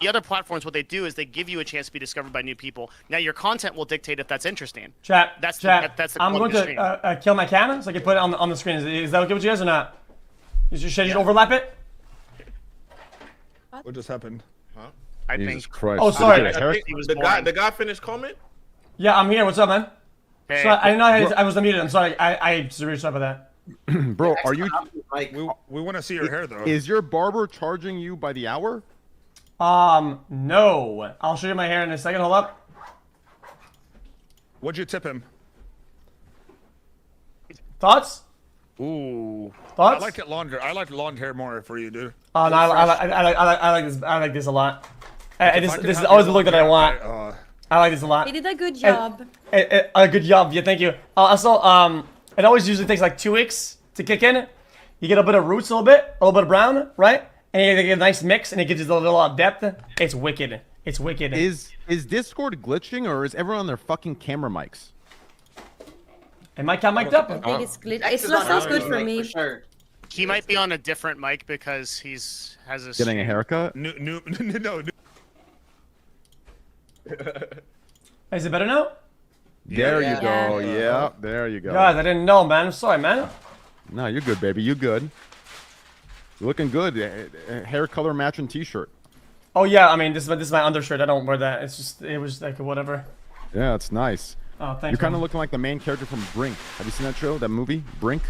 the other platforms, what they do is they give you a chance to be discovered by new people. Now your content will dictate if that's interesting. Chat. That's chat. that's the I'm going to kill my cannon so I can put it on the screen. Is that okay with you guys or not? Should you overlap it? What just happened? Huh? I Jesus think. Christ. Oh, sorry. I think the guy finished comment. Yeah, I'm here. What's up, man? Hey, So I didn't know I was unmuted. I'm sorry. I really sorry about that. Bro, are you? We want to see your hair though. Is your barber charging you by the hour? No. I'll show you my hair in a second. Hold up. What'd you tip him? Thoughts? Ooh. Thoughts? I like it longer. I like long hair more for you, dude. Oh no, I like this. I like this a lot. This is always the look that I want. I like this a lot. He did a good job. A good job. Yeah, thank you. Also, it always usually takes like 2 weeks to kick in. You get a bit of roots, a little bit of brown, right? And you get a nice mix, and it gives you a little depth. It's wicked. It's wicked. Is Discord glitching or is everyone on their fucking camera mics? Am I mic'd up? I think it's glitch. It sounds good for me. Sure. he might be on a different mic because has a Getting a haircut? No. Is it better now? There you Yeah. go. Yeah, there you go. Guys, I didn't know, man. I'm sorry, man. No, you're good, baby. You good. You're looking good. Hair color matching t-shirt. Oh yeah, I mean this is my undershirt. I don't wear that. It was like whatever. Yeah, it's nice. Oh, thanks. You're kind of man. looking like the main character from Brink. Have you seen that show? That movie? Brink?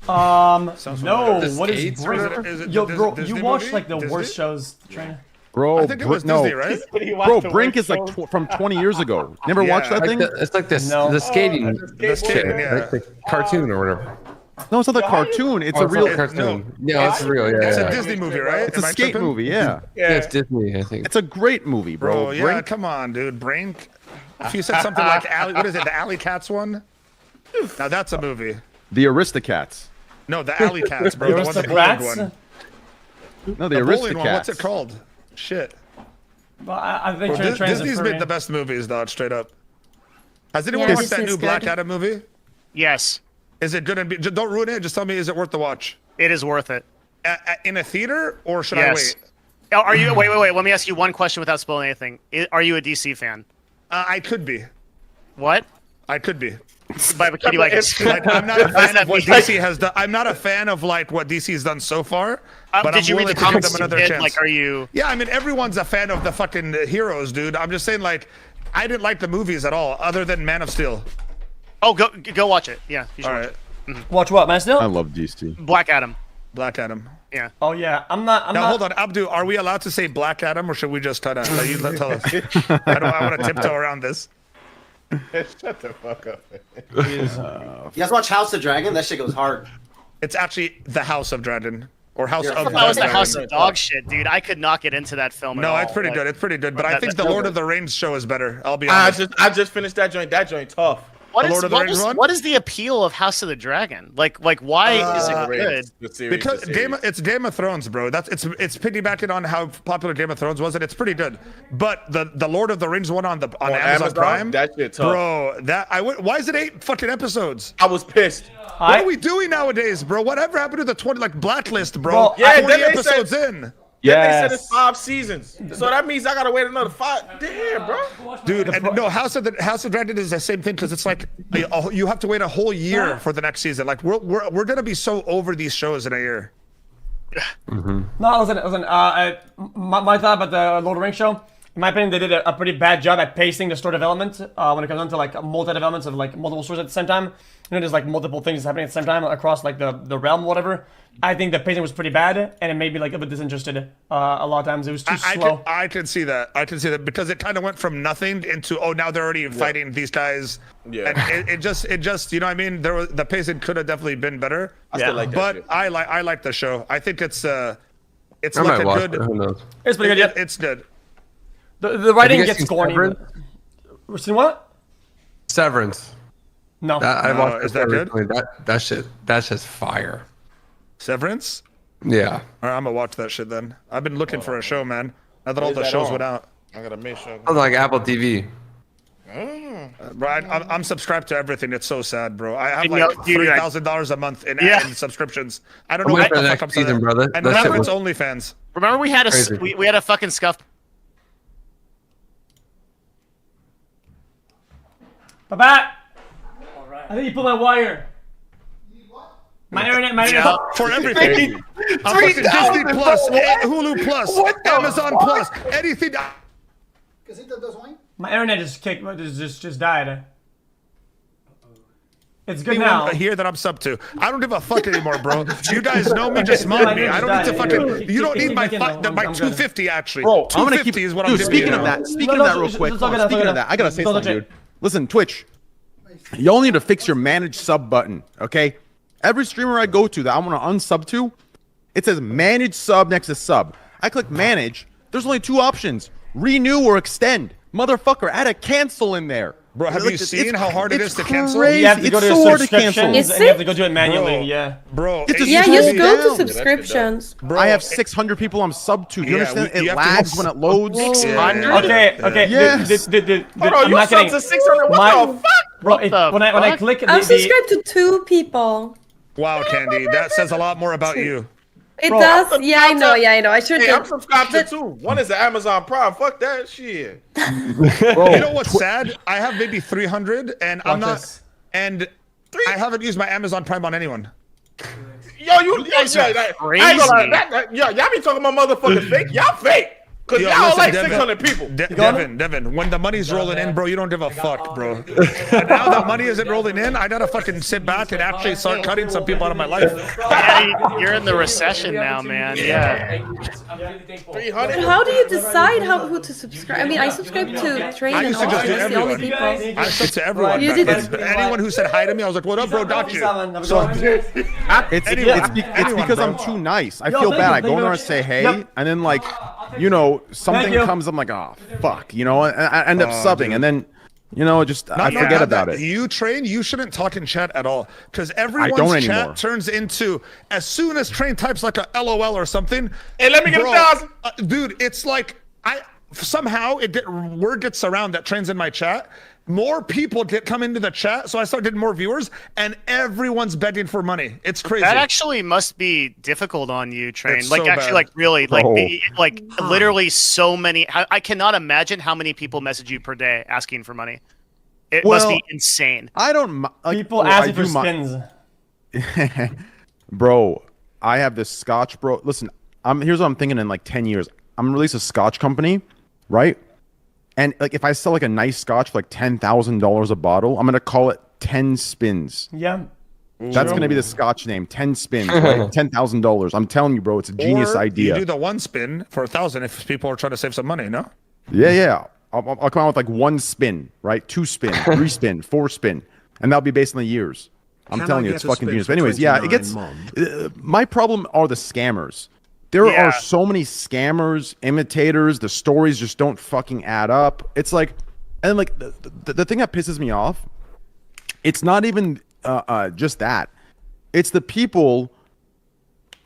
No. familiar. What is Skates? Brink? Is it Yo, the bro, Disney you watch movie? like the Disney? worst shows, Trainer. Bro, I think it was no. Disney, right? Bro, Brink is like from 20 years ago. Never watched that thing? It's like this, No. the skating, The skating, shit, yeah. like the cartoon or whatever. No, it's not a cartoon. It's Oh, a it's real. not a cartoon. no. Yeah, it's real. Yeah, It's yeah. a Disney movie, right? It's Am a I skate tripping? movie. Yeah. Yeah, it's Disney, I think. It's a great movie, bro. Bro, yeah, Brink. come on, dude. Brink. If you said something like Alley, what is it? The Alley Cats one? Now that's a movie. The Aristocats. No, the Alley Cats, bro. The one, the bowling Aristocrats? one. No, the, The bowling Aristocats. one. What's it called? Shit. Well, I think Bro, Train's Disney's for made me. the best movies, dog. Straight up. Has anyone Yeah, watched that Disney's new Black good. Adam movie? Yes, Is it good? And don't ruin it. Just tell me, is it worth the watch? it is worth it. In a theater, or should Yes. I wait? Are you? Wait. Let me ask you one question without spoiling anything. Are you a DC fan? I could be. What? I could be. But can you like? Like, I'm not a fan that of what mean? DC has done. I'm not a fan of like what DC has done so far. But Did I'm you read willing the to give comics them as a another kid? chance. Like, are you? Yeah, I mean, everyone's a fan of the fucking heroes, dude. I'm just saying, like, I didn't like the movies at all, other than Man of Steel. Oh, go watch it. Yeah. You should All watch right, Watch what, man? I Still? love DC. it. Black Adam. Black Adam. Yeah. Oh yeah, I'm not. Now hold on, Abdu. Are we allowed to say Black Adam, or should we just tell us? You tell us. I want to tiptoe around this. Shut the fuck up. You guys watch House of Dragon? That shit goes hard. It's actually the House of Dragon, or House Yeah, of I That was the Dragon. House of Dog shit, dude. I could not get into that film. No, at it's pretty all. good. It's pretty good. But I that- think the that's Lord good. of the Rings show is better. I'll be honest. I just finished that joint. That joint tough. What The is, Lord of the what Rings is- one? what is the appeal of House of the Dragon? Like why is it good? The series, Because the series. it's Game of Thrones, bro. It's piggybacking on how popular Game of Thrones was, and it's pretty good. But the Lord of the Rings one on Amazon Prime, that shit tough. bro. Why is it 8 fucking episodes? I was pissed. What are we doing nowadays, bro? Whatever happened to the 20 Blacklist, bro? Bro, yeah, 20 then they episodes said- in. Yeah, they said it's 5 seasons, so that means I gotta wait another 5. Damn, bro. Dude, and no, House of Dragon is the same thing because it's like you have to wait a whole year for the next season. Like we're gonna be so over these shows in a year. No, listen. My thought about the Lord of the Rings show. In my opinion, they did a pretty bad job at pacing the story development when it comes down to like multi-developments of like multiple stories at the same time. You know, there's like multiple things happening at the same time across like the realm, whatever. I think the pacing was pretty bad, and it made me like a bit disinterested. A lot of times, it was too slow. I can see that. I can see that because it kind of went from nothing into now they're already fighting these guys. Yeah. And it just you know what I mean. The pacing could have definitely been better. I still like that But shit. I like the show. I think it's I might looking watch good. it. Who knows? It's pretty good. Yeah. It's good. The writing Have you guys gets seen corny. Severance? Seen what? Severance. No. I No, watched is that good? recently. That's just fire. Severance. Yeah. All right, I'm gonna watch that shit then. I've been looking for a show, man. Now that all Is the that shows on? went out. I gotta make sure. On like Apple TV. Bro, I'm subscribed to everything. It's so sad, bro. I have You know, like dude, $3,000 a month in subscriptions. I don't I'm know waiting what for the the fuck next I'm season, saying. brother. And That now shit it's was- OnlyFans. Remember we had Crazy. we had a fucking Scuffed Bye-bye. I think you put my wire. My internet. For everything. I'm fucking Disney Plus, Hulu Plus, Amazon Plus, anything. My internet just died. It's good Anyone now. here that I'm sub to. I don't give a fuck anymore, bro. You guys know me, just mod me. I don't need to fucking. You don't need my 250 actually. Bro, I'm gonna 250 keep. is what I'm Dude, giving speaking you of now. that, speaking of that, real quick. Speaking of that, I gotta say something, dude. Listen, Twitch, y'all need to fix your manage sub button, okay? Every streamer I go to that I want to unsub to, it says manage sub next to sub. I click manage. There's only two options: renew or extend. Motherfucker, add a cancel in there. Bro, have you seen how hard it is to cancel? Crazy. You have to go to It's so hard to subscriptions cancel. Is and you have to it? go do it manually. Bro. Yeah. Bro, It's a Yeah, Slow just me go to down. subscriptions. bro, I have 600 people I'm sub to. Do you Yeah, understand? you It have to lags have when it loads. Okay. Yes. Hold on, I'm you not sub kidding. to 600? What the fuck? Bro, the when I fuck? click I'm the subscribed to 2 people. wow, Candy, that says a lot more about you. It Bro, does. I'm Yeah, I know. subscribed- Yeah, I know. I should. Hey, I'm subscribed to But- 2. One is the Amazon Prime. Fuck that shit. Bro, You know what's sad? I have maybe 300, and I'm Watch not, this. and I haven't used my Amazon Prime on anyone. Yo, you guys are I ain't gonna lie, crazy. y'all be talking about motherfuckers fake. Y'all fake. Cause Yo, y'all listen, like Devin. 600 people. Devin, when the money's rolling in, bro, you don't give a fuck, bro. And now that money isn't rolling in, I gotta fucking sit back and actually start cutting some people out of my life. Yeah, you're in the recession now, man. Yeah. 300. But how do you decide who to subscribe? I mean, I subscribe to Train I and used to all. just do That's the only everyone. people. I said to everyone You back did then, it. but anyone who said hi to me, I was like, "What up, bro? Got you." So It's Anyone, because bro. I'm too nice. I Yo, feel thank bad. you, I go thank in there you. and say hey, Yep. and then like, you know, something you. comes. I'm like, oh fuck, you know, and I end up subbing, and then, you know, just I No, forget no, about that- it. You Train, you shouldn't talk in chat at all because don't everyone's anymore. chat turns into as soon as Train types like a LOL or something. Hey, let me get bro, 1,000. Dude, it's like somehow word gets around that Train's in my chat. More people come into the chat, so I started getting more viewers, and everyone's begging for money. It's crazy. That actually must be difficult on you, Train. It's Like, so actually, bad. like, really, like, Bro. like, literally so many. I cannot imagine how many people message you per day asking for money. It must Well, be insane. I don't. Like, People well, asking I for do my- spins. Bro, I have this Scotch, bro. Listen, here's what I'm thinking in like 10 years. I'm gonna release a Scotch company, right? And like if I sell like a nice Scotch for like $10,000 a bottle, I'm gonna call it 10 spins. Yeah. That's gonna be the Scotch name, 10 spins, right? $10,000. I'm telling you, bro, it's a genius Or idea. You do the one spin for 1,000 if people are trying to save some money, no? Yeah. I'll come out with like 1 spin, right? 2 spin, 3 spin, 4 spin, and that'll be based on the years. I'm telling you, it's fucking genius. But anyways, yeah, it gets. My problem are the scammers. There Yeah. are so many scammers, imitators. The stories just don't fucking add up. It's like, and like the thing that pisses me off, it's not even just that. It's the people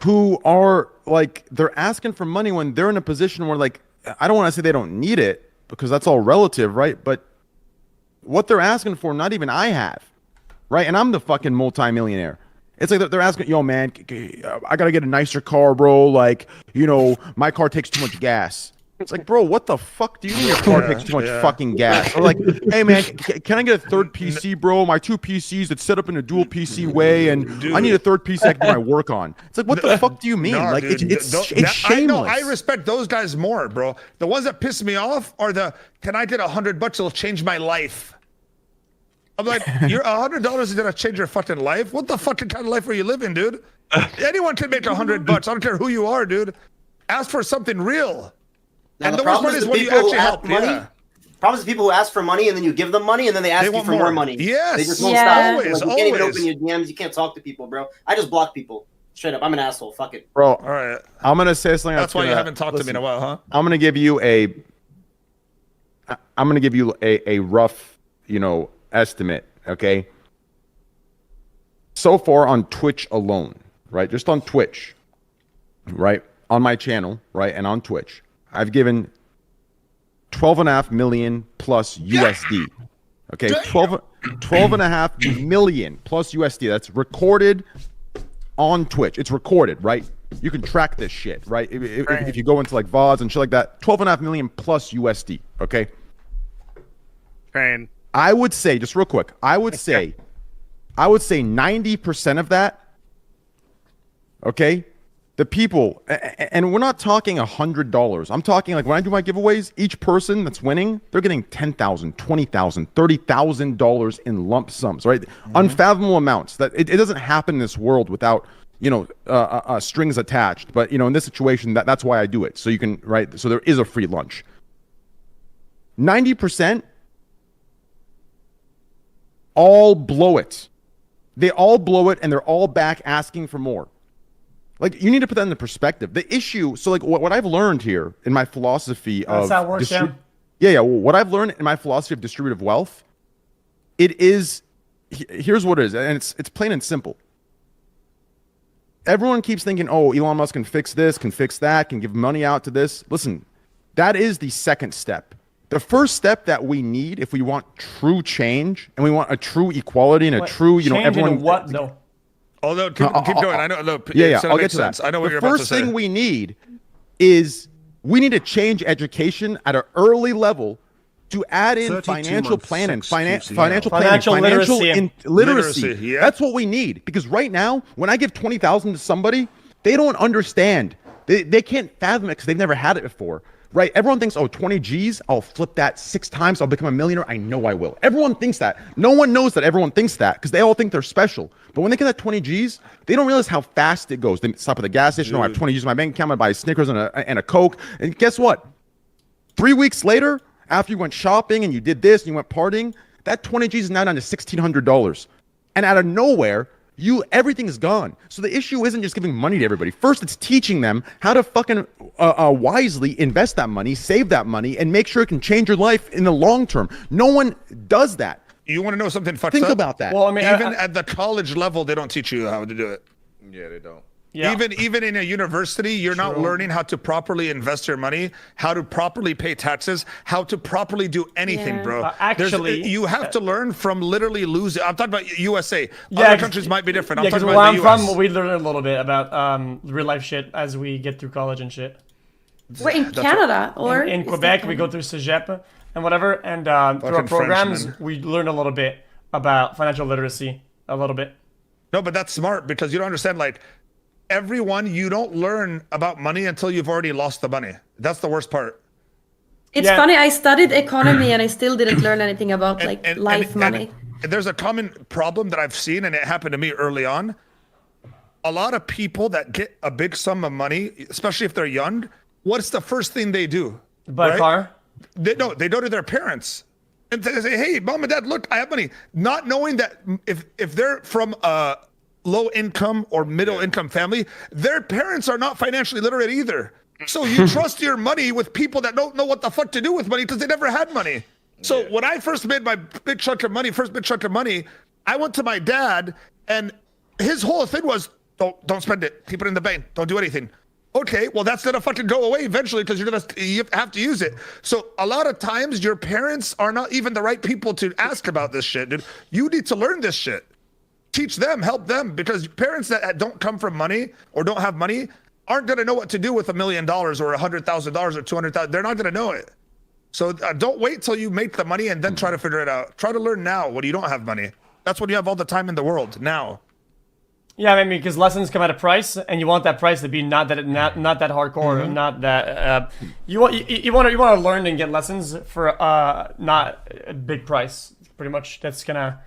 who are like they're asking for money when they're in a position where like I don't want to say they don't need it because that's all relative, right? But what they're asking for, not even I have, right? And I'm the fucking multimillionaire. It's like they're asking, yo, man, I gotta get a nicer car, bro. Like, you know, my car takes too much gas. It's like, bro, what the fuck do you mean your car takes too much fucking gas? Or like, hey, man, can I get a third PC, bro? My 2 PCs that's set up in a dual PC way, and I need a third PC I can do my work on. It's like, what the fuck do you mean? No, Like, dude, it's I shameless. know. I respect those guys more, bro. The ones that piss me off are the, can I get $100? It'll change my life. I'm like, you're $100 is gonna change your fucking life? What the fucking kind of life are you living, dude? Anyone can make $100. I don't care who you are, dude. Ask for something real. Now, And the the worst problem part is is the when you people who actually ask help. money. Yeah. Problem is the people who ask for money and then you give them money and then they ask They you want for more more. money. Yes. They just won't Yeah. stop. Always, Like, you can't even always. open your DMs. You can't talk to people, bro. I just block people. Straight up. I'm an asshole. Fuck it. Bro, All right. I'm gonna say something. That's why you gonna- haven't talked to me in a while, huh? I'm gonna give you a rough, you know, estimate. Okay. So far on Twitch alone, right? Just on Twitch, right? On my channel, right? And on Twitch, I've given 12.5 million plus USD. Okay, 12.5 million plus USD. That's recorded on Twitch. It's recorded, right? You can track this shit, right? If you go into like VODs and shit like that, 12.5 million plus USD. Okay. Train. I would say, just real quick, I would say 90% of that, okay, the people, and we're not talking $100. I'm talking like when I do my giveaways, each person that's winning, they're getting $10,000, $20,000, $30,000 in lump sums, right? Unfathomable amounts. That it doesn't happen in this world without, strings attached. But in this situation, that's why I do it. So you can, right? So there is a free lunch. 90% all blow it. They all blow it, and they're all back asking for more. Like, you need to put that into perspective. The issue, so like what I've learned here in my philosophy of... That's how it works, Sam. Yeah. What I've learned in my philosophy of distributive wealth, it is... Here's what it is, and it's plain and simple. Everyone keeps thinking, oh, Elon Musk can fix this, can fix that, can give money out to this. Listen, that is the second step. The first step that we need if we want true change and we want a true equality and a true, change everyone... into what, though? Although, keep going. I know. Look, Yeah, so I'll makes get to sense. that. I know what the you're about to first say. thing we need is we need to change education at an early level to add in 32 financial months planning, sex financial QCL. planning, Financial literacy. literacy. Yeah. That's what we need, because right now, when I give 20,000 to somebody, they don't understand. They can't fathom it because they've never had it before. Right? Everyone thinks, oh, 20 G's, I'll flip that 6 times, I'll become a millionaire. I know I will. Everyone thinks that. No one knows that everyone thinks that because they all think they're special. But when they get that 20 G's, they don't realize how fast it goes. They stop at the gas station, oh, I have 20 G's in my bank account, I buy Snickers and a Coke. And guess what? 3 weeks later, after you went shopping and you did this and you went partying, that 20 G's is now down to $1,600. And out of nowhere, everything is gone. So the issue isn't just giving money to everybody. First, it's teaching them how to fucking wisely invest that money, save that money, and make sure it can change your life in the long term. No one does that. You want to know something fucked Think up? about that. Well, I mean, Even at the college level, they don't teach you how to do it. Yeah, they don't. Yeah. Even in a university, you're not learning how to properly invest your money, how to properly pay taxes, how to properly do anything, Yeah. bro. Actually, you have to learn from literally losing. I'm talking about USA. Yeah, Other countries might be different. I'm Yeah, because talking where about I'm the US. from, we learn a little bit about real life shit as we get through college and shit. We're in Canada, or In is Quebec, that we go through Cégep and whatever, and through our Fucking programs, Frenchmen. we learn a little bit about financial literacy. A little bit. No, but that's smart because you don't understand. Like you don't learn about money until you've already lost the money. That's the worst part. It's Yeah. funny. I studied economy and I still didn't learn anything about life money. And there's a common problem that I've seen, and it happened to me early on. A lot of people that get a big sum of money, especially if they're young, what's the first thing they do? Buy a Right? car. They go to their parents and they say, "Hey, mom and dad, look, I have money." Not knowing that if they're from a low income or middle income family, their parents are not financially literate either. So you trust your money with people that don't know what the fuck to do with money because they never had money. So when I first made my first big chunk of money, I went to my dad, and his whole thing was, don't spend it, keep it in the bank, don't do anything. Okay, well that's gonna fucking go away eventually because you have to use it. So a lot of times your parents are not even the right people to ask about this shit, dude. You need to learn this shit. Teach them, help them, because parents that don't come from money or don't have money aren't gonna know what to do with $1 million or $100,000 or 200,000. They're not gonna know it. So don't wait till you make the money and then try to figure it out. Try to learn now when you don't have money. That's when you have all the time in the world now. Yeah, I mean, because lessons come at a price, and you want that price to be not that hardcore, not that you want to learn and get lessons for not a big price. Pretty much, that's gonna.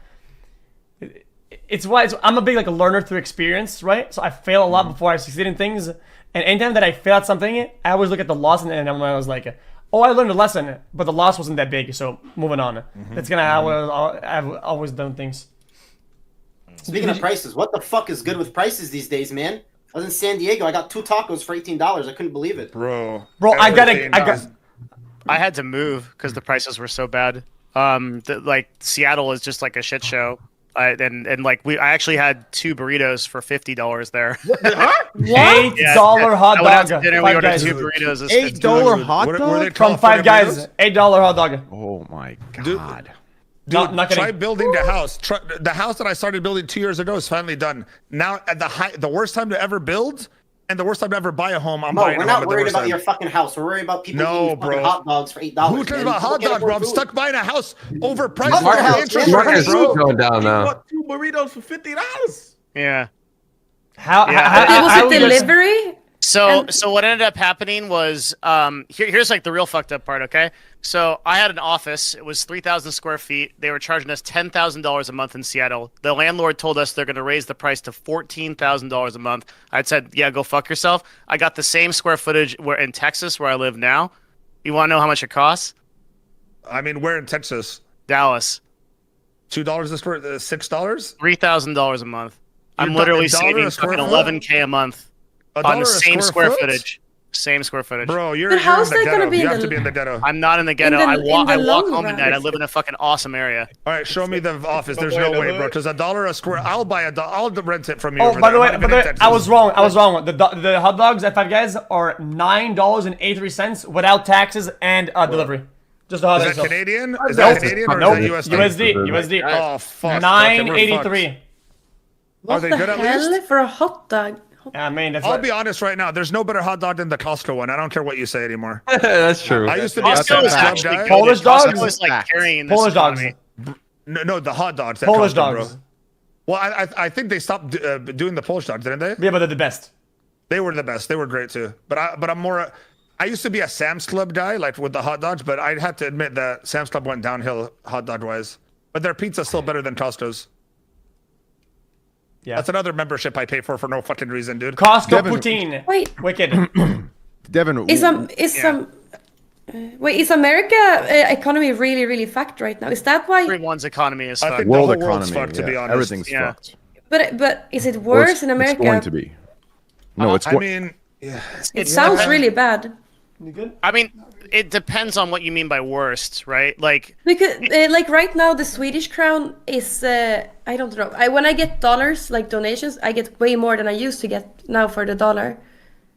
It's why I'm a big a learner through experience, right? So I fail a lot before I succeed in things, and anytime that I fail at something, I always look at the loss, and I was like, oh, I learned a lesson, but the loss wasn't that big, so moving on. That's kind of how I've always done things. Speaking of prices, what the fuck is good with prices these days, man? I was in San Diego. I got 2 tacos for $18. I couldn't believe it. Bro, I everything got. is- I had to move because the prices were so bad. Seattle is just like a shit show. I actually had 2 burritos for $50 there. $8 hot I went out dog. to dinner. We Five ordered guys. 2 burritos. It's $8 hot What are they dog? called? From Five Guys, Burritos? $8 hot dog. Oh my Dude. god. Dude, Not try kidding. building the house. The house that I started building 2 years ago is finally done. Now, at the worst time to ever build And the worst time to ever buy a home, I'm Mo, buying we're a home not at the worried worst about time. your fucking house. We're worried about people No, eating fucking bro. hot dogs for $8. Who cares about hot dogs, bro? I'm stuck buying a house overpriced Fuck for the house, interest man. rates, Marcus bro. is going down He now. bought 2 burritos for $50. Yeah. How? Yeah. How Was how it we just- delivery? So what ended up happening was here's like the real fucked up part, okay? So I had an office. It was 3,000 square feet. They were charging us $10,000 a month in Seattle. The landlord told us they're going to raise the price to $14,000 a month. I said, "Yeah, go fuck yourself." I got the same square footage where in Texas where I live now. You want to know how much it costs? I mean, we're in Texas. Dallas, $2 a square, $6. $3,000 a month. I'm You're literally talking $1 saving a square fucking foot? $11K a month $1 on the a same square foot? footage. Same square footage. Bro, you're But how's in the that gonna ghetto. be You in have the- to be in the ghetto. I'm not in the ghetto. the- I in walk the home long at night. I run. live in a fucking awesome area. All right, show me the office. There's boy no in the way, bro. hood. Because $1 a square, I'll buy I'll rent it from you. Oh, over by the there. way, I'm not even in Texas. I was wrong. I was wrong. The hot dogs at Five Guys are $9.83 without taxes and delivery. Just the hot Is dogs. that Canadian? Is Nope. that Canadian or Nope. is that USD? USD. Oh fuck. $9.83. Are What they the good at hell least? for a hot dog? I mean, that's I'll what, be honest right now. There's no better hot dog than the Costco one. I don't care what you say anymore. That's true. I used to be a Costco Sam's is Club actually guy. good. Polish dogs? Costco is like Facts. carrying this Polish dogs. economy. No, the hot dogs. At Polish Costco, dogs. Bro. Well, I think they stopped doing the Polish dogs, didn't they? Yeah, but they're the best. They were the best. They were great too. But I'm more. I used to be a Sam's Club guy, like with the hot dogs. But I'd have to admit that Sam's Club went downhill hot dog wise. But their pizza's still better than Costco's. Yeah. That's another membership I pay for no fucking reason, dude. Costco Devin- poutine. Wait, Wicked. Devin, wait, is America economy really fucked right now? Is that why? Everyone's economy is I fucked. think world the whole world's economy. fucked, to be yeah, honest. everything's Yeah. fucked. But is it Or worse in America? It's going to be. No, it's I going. mean, yeah. It sounds really bad. You good? I mean, it depends on what you mean by worst, right? Like, Because like right now the Swedish crown is I don't know. When I get dollars like donations, I get way more than I used to get now for the dollar.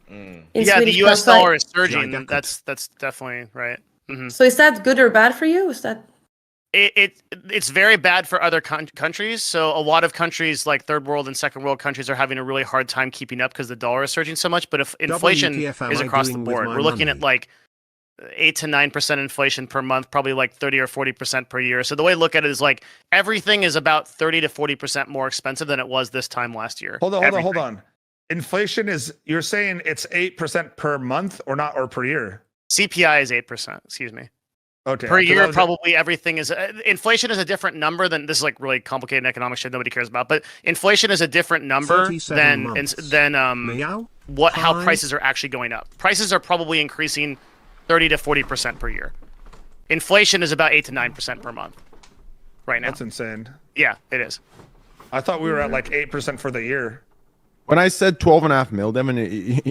In yeah, Swedish the U.S. crown. dollar is surging. That's definitely right. So is that good or bad for you? Is that It's very bad for other countries. So a lot of countries, like third world and second world countries, are having a really hard time keeping up because the dollar is surging so much. But if inflation WTF am is I across the doing with board, my we're looking at money? like 8 to 9% inflation per month, probably like 30 or 40% per year. So the way to look at it is like everything is about 30 to 40% more expensive than it was this time last year. Hold Everything. on. Inflation is, you're saying it's 8% per month or not, or per year? CPI is 8%. Excuse me. Okay. Per 'cause I year, was- probably everything is inflation is a different number than this is like really complicated economic shit nobody cares about. But inflation is a different number 37 than months. how Hi. prices are actually going up. Prices are probably increasing 30 to 40% per year. Inflation is about 8 to 9% per month right now. That's insane. Yeah, it is. I thought we were at like 8% for the year. When I said 12.5 mil, Devin,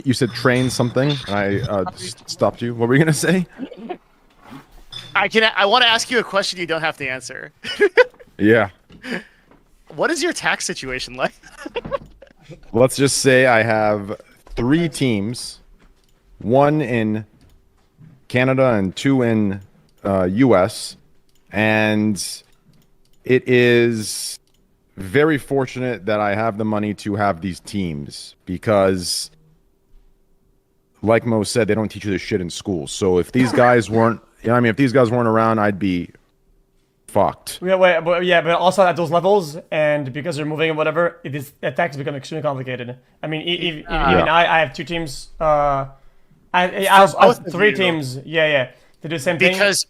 you said train something, and I stopped you. What were you gonna say? I want to ask you a question you don't have to answer. Yeah. What is your tax situation like? Let's just say I have 3 teams, 1 in Canada and 2 in US, and it is very fortunate that I have the money to have these teams because, like Mo said, they don't teach you this shit in school. So if these guys weren't, if these guys weren't around, I'd be fucked. But also at those levels, and because they're moving and whatever, attacks become extremely complicated. I mean, even I have 2 teams. I have both of 3 you. teams. Yeah, to do the same thing. Because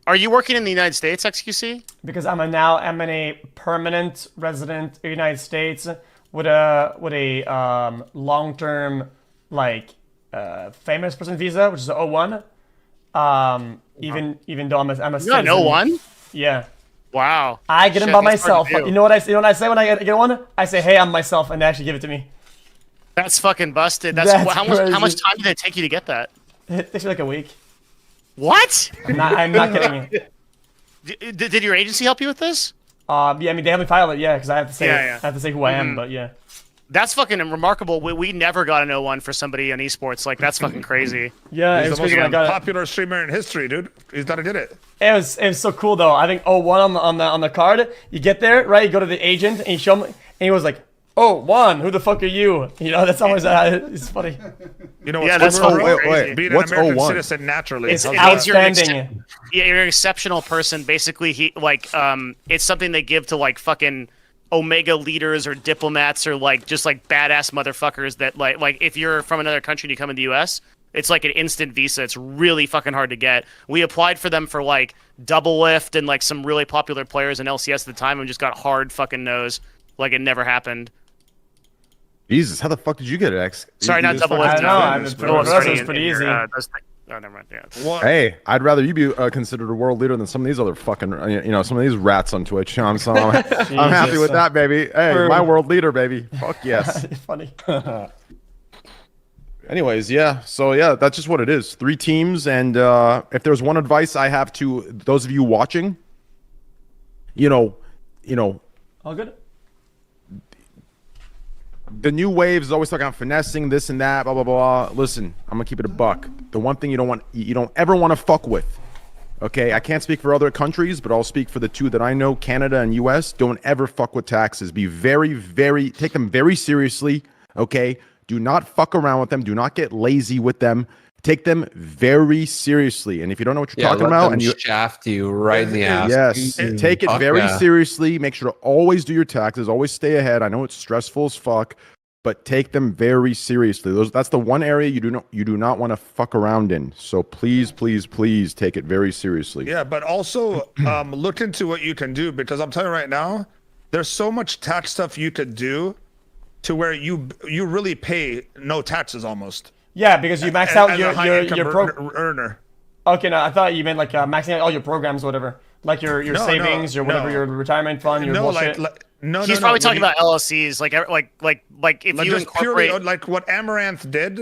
are you working in the United States, XQC? Because I'm a permanent resident of the United States with a long-term famous person visa, which is a O1. Even though I'm a You got citizen. no one? Yeah. Wow. I get them Shit, by that's hard myself. to do. You know what I say when I get one? I say, "Hey, I'm myself," and they actually give it to me. That's fucking busted. That's That's how crazy. much time did it take you to get that? It takes me like a week. What? I'm not kidding you. Did your agency help you with this? Yeah, I mean they helped me file it, yeah, because I have to say Yeah. I have to say who I am, but yeah. That's fucking remarkable. We never got an O1 for somebody in esports. Like that's fucking crazy. Yeah, it He's was the most crazy when I got it. popular streamer in history, dude. He's done did it. It was so cool though. I think 01 on the card. You get there, right? You go to the agent and you show him, and he was like, Oh, Juan, who the fuck are you? You know, that's always it's funny. You know Yeah, what's that's fun, bro? wait. Being What's an American 01? citizen naturally. It's How's It that? means you're an outstanding. yeah, you're an exceptional person. Basically, it's something they give to like fucking Omega leaders or diplomats or like just like badass motherfuckers that like if you're from another country and you come in the U.S., it's like an instant visa. It's really fucking hard to get. We applied for them for like Double Lift and like some really popular players in LCS at the time and just got hard fucking no's. Like it never happened. Jesus, how the fuck did you get it, X? Sorry, You not just Double fucking- Lift. I know, no. I'm just pretty much it's pretty easy. Oh, never mind. Yeah. What? Hey, I'd rather you be considered a world leader than some of these other fucking, some of these rats on Twitch. You know what I'm saying? I'm happy with that, baby. Hey, my world leader, baby. Fuck yes. Funny. Anyways, yeah. So yeah, that's just what it is. 3 teams, and if there's one advice I have to those of you watching, All good. the new wave is always talking about finessing this and that, blah blah blah. Listen, I'm gonna keep it a buck. The one thing you don't ever want to fuck with. Okay, I can't speak for other countries, but I'll speak for the 2 that I know, Canada and US. Don't ever fuck with taxes. Be take them very seriously. Okay, do not fuck around with them. Do not get lazy with them. Take them very seriously. And if you don't know what you're talking about, and you shaft you right in the ass. yes, take it Fuck very yeah. seriously. Make sure to always do your taxes. Always stay ahead. I know it's stressful as fuck, but take them very seriously. That's the one area you do not want to fuck around in. So please take it very seriously. Yeah, but also look into what you can do, because I'm telling you right now, there's so much tax stuff you could do to where you really pay no taxes almost. Yeah, because you max out As a high income your earner. Okay, no, I thought you meant like maxing out all your programs, or whatever, like your No, savings, your whatever, no. your retirement fund, your No, bullshit. no. He's probably talking about LLCs, like if you just purely incorporate. like what Amaranth did.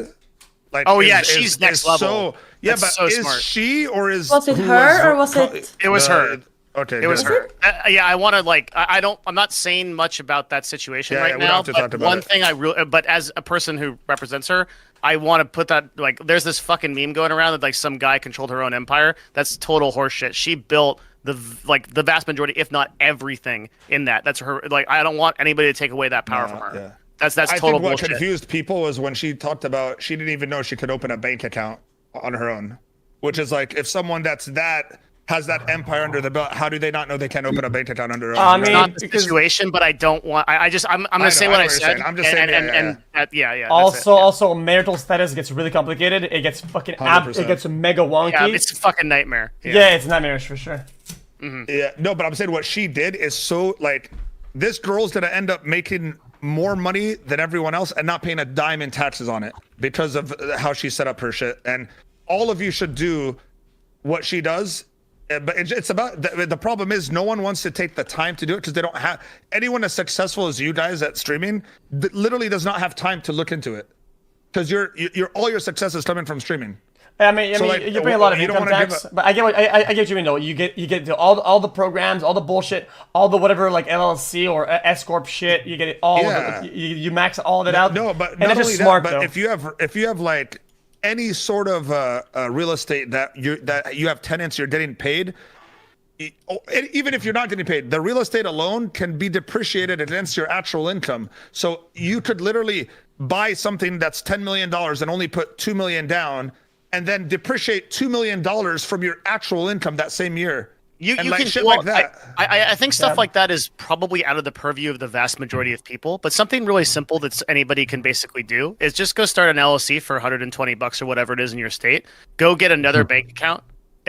Like, Oh, yeah, she's next level. So, yeah, That's but so is smart. she or is Was it who her or was it- It was her. Okay, It was good. her. Yeah, I want to like. I'm not saying much about that situation Yeah, right yeah, we don't now. have to talk But about one it. thing I really, but as a person who represents her, I want to put that like. There's this fucking meme going around that like some guy controlled her own empire. That's total horseshit. She built the vast majority, if not everything, in that. That's her. Like, I don't want anybody to take away that power from her. Yeah. That's I total think what bullshit. confused people was when she talked about she didn't even know she could open a bank account on her own, which is like if someone has that empire under the belt, how do they not know they can't open a bank account under their own? I You know? mean, Not the because- situation, but I don't want. I'm gonna say know, what I I know what you're said. saying. I'm just saying, Yeah. That's Also, marital status gets really complicated. It gets fucking it 100%. gets mega wonky. yeah, it's a fucking nightmare. Yeah, it's nightmarish for sure. Yeah, no, but I'm saying what she did is so like this girl's gonna end up making more money than everyone else and not paying a dime in taxes on it because of how she set up her shit. And all of you should do what she does. But it's about the problem is no one wants to take the time to do it because they don't have anyone as successful as you guys at streaming literally does not have time to look into it because you're all your success is coming from streaming. I mean, So, like, you pay a lot of you don't income wanna give tax, but I get what you mean though. You get all the programs, all the bullshit, all the whatever like LLC or S corp shit. You get it all. Yeah. You max all of it out. No, but and not it's only just smart that, but though. if you have like any sort of real estate that you have tenants, you're getting paid. Even if you're not getting paid, the real estate alone can be depreciated against your actual income. So you could literally buy something that's $10 million and only put $2 million down, and then depreciate $2 million from your actual income that same year. You And, can like, shit well, like that. I think stuff Yeah. like that is probably out of the purview of the vast majority of people. But something really simple that anybody can basically do is just go start an LLC for $120 or whatever it is in your state. Go get another bank account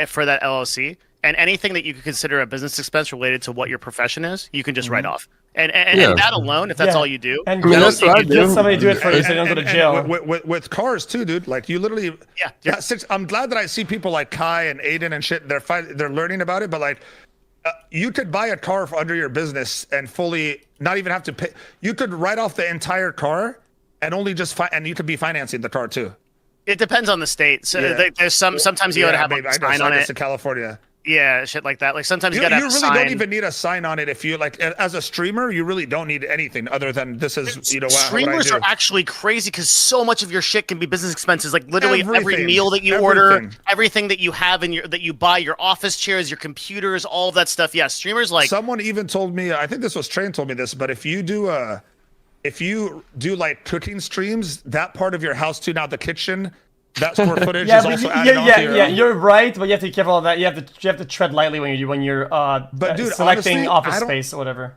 for that LLC, and anything that you could consider a business expense related to what your profession is, you can just write off. And that alone, if that's Yeah. all you do, And that'll that's take what I you do. Let somebody do it for you so they don't go to jail. With cars too, dude. Like you literally, Yeah. I'm glad that I see people like Kai and Aiden and shit. They're learning about it, but like, you could buy a car under your business and fully not even have to pay. You could write off the entire car and only just and you could be financing the car too. It depends on the state. So Yeah. there's sometimes you gotta have babe, a I sign know, on I it. guess in California. Yeah, shit like that. Like sometimes you You gotta have really a sign. don't even need a sign on it if you like as a streamer. You really don't need anything other than this is what I Streamers do. are actually crazy because so much of your shit can be business expenses. Like literally every Everything. meal that you order, Everything. everything that you have in that you buy, your office chairs, your computers, all of that stuff. Yeah, streamers like Someone even told me, I think this was Train told me this, but if you do if you do like cooking streams, that part of your house too, now the kitchen, that square footage is also added on to your own. You're right, but you have to be careful of that. You have to tread lightly when you're But dude, selecting honestly, office I don't- space or whatever.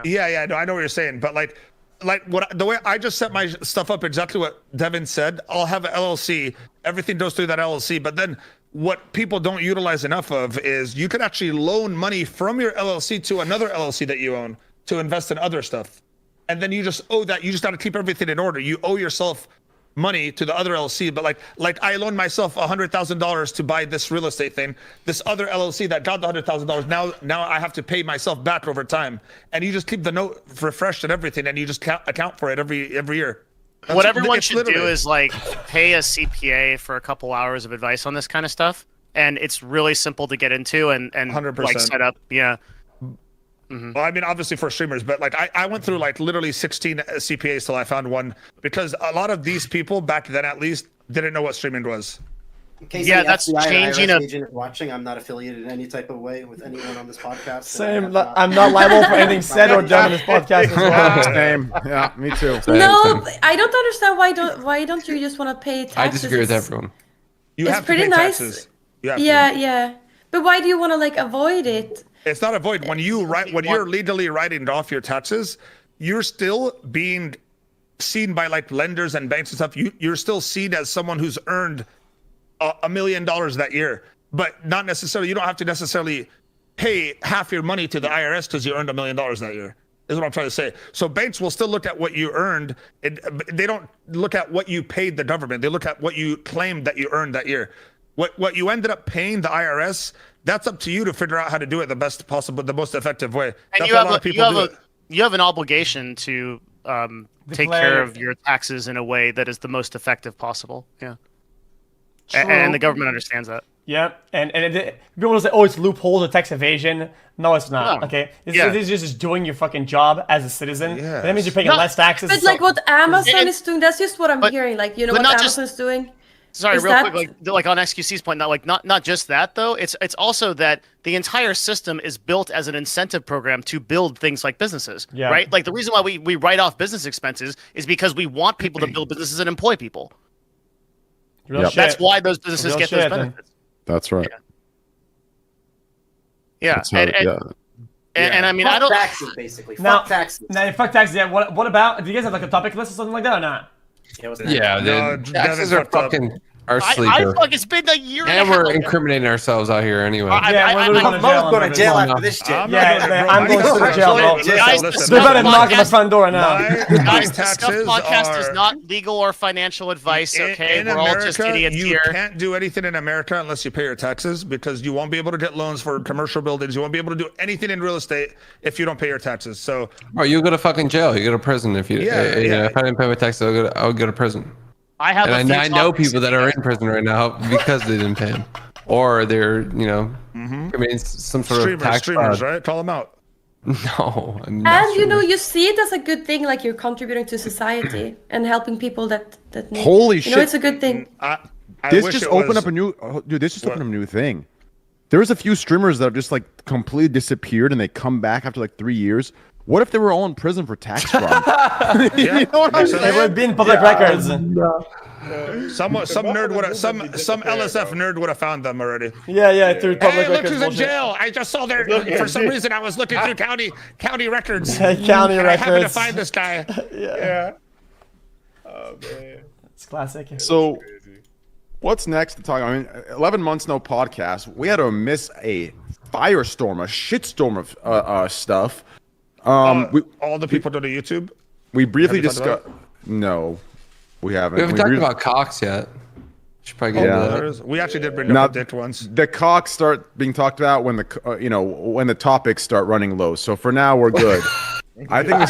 Yeah, no, I know what you're saying, but like the way I just set my stuff up, exactly what Devin said. I'll have an LLC. Everything goes through that LLC, but then what people don't utilize enough of is you could actually loan money from your LLC to another LLC that you own to invest in other stuff, and then you just owe that. You just got to keep everything in order. You owe yourself money to the other LLC, but like I loaned myself $100,000 to buy this real estate thing. This other LLC that got the $100,000, now I have to pay myself back over time, and you just keep the note refreshed and everything, and you just account for it every year. What everyone should do is like pay a CPA for a couple hours of advice on this kind of stuff, and it's really simple to get into and 100%. like set up. Yeah. Well, I mean, obviously for streamers, but like I went through like literally 16 CPAs till I found one, because a lot of these people back then at least didn't know what streaming was. In case Yeah, any that's FBI or changing IRS a- agent is watching, I'm not affiliated in any type of way with anyone on this podcast. Same. I'm not liable for anything said or done in this podcast as well. Same. Yeah, me too. No, I don't understand why don't you just want to pay taxes? I disagree with It's- everyone. You It's have to pretty pay nice. taxes. You have to. Yeah. But why do you want to like avoid it? It's not a void. When you're legally writing off your taxes, you're still being seen by like lenders and banks and stuff. You're still seen as someone who's earned $1 million that year, but not necessarily. You don't have to necessarily pay half your money to the IRS because you earned $1 million that year. Is what I'm trying to say. So banks will still look at what you earned. They don't look at what you paid the government. They look at what you claimed that you earned that year. What you ended up paying the IRS, that's up to you to figure out how to do it the best possible, the most effective way. And That's you why have a lot of people do it. you have an obligation to take Declare. care of your taxes in a way that is the most effective possible. Yeah. True. And the government understands that. Yeah, and people will say, "Oh, it's loopholes or tax evasion." No, it's not. No. Okay, this Yeah. is just doing your fucking job as a citizen. Yes. That means you're paying No, less taxes. But so- like what Amazon And- is doing, that's just what I'm but- hearing. Like but what not just- Amazon is doing. Sorry, Is real that- quick, like on XQC's point, not just that though. It's also that the entire system is built as an incentive program to build things like businesses, Yeah. right? Like the reason why we write off business expenses is because we want people to build businesses and employ people. Real Yep. shit. That's why those businesses Real get shit, those then. benefits. That's right. Yeah, That's how, and I mean, Fuck I don't. taxes, basically. Now- Fuck taxes. Now, fuck taxes. Yeah. What about? Do you guys have like a topic list or something like that or not? Yeah, what's that? Yeah, No, dude. Taxes are Devin's fucked up. fucking our I sleeper. fuck, it's been a year and, And a half. we're incriminating ourselves out here anyway. Yeah, we're losing I'm to jail going to and jail everything. after this shit. I'm Yeah, not man, bro, I'm I going know- to the jail, bro. Guys, listen, They're about to knock on my podcast- front door now. My Guys, the Scuffed taxes podcast is are- not legal or financial advice. Okay, in we're all just America, idiots you here. can't do anything in America unless you pay your taxes, because you won't be able to get loans for commercial buildings. You won't be able to do anything in real estate if you don't pay your taxes. So Or you go to fucking jail. You go to prison if you. Yeah, you know, yeah. if I didn't pay my taxes, I would go to prison. I have a And few I know topics. people that are in prison right now because they didn't pay them, or they're committing some sort of tax streamers, fraud. right? Call them out. No, I'm not And you streaming. know, you see it as a good thing, like you're contributing to society and helping people that need. Holy You know, shit. it's a good thing. I This wish just it opened was- up a new dude. This just opened up a new thing. There's a few streamers that have just like completely disappeared and they come back after like 3 years. What if they were all in prison for tax fraud? Yeah, You know what I'm makes They sense. would be in public records. Some nerd would have some LSF nerd would have found them already. Yeah, through public Hey, look records. who's in bullshit. jail! I just saw their. For some reason, I was looking through county records. County and I happened to records. find this guy. Yeah. Oh man. It's classic. So, what's next to talk? I mean, 11 months no podcast. We had to miss a firestorm, a shitstorm of stuff. We All the people go to YouTube. we briefly Have you talked discussed. No, we haven't. We haven't We talked brief- about Cox yet. Should probably get Yeah. into that. We actually did bring Now- up a dick once. The cocks start being talked about when the when the topics start running low. So for now we're good. I think we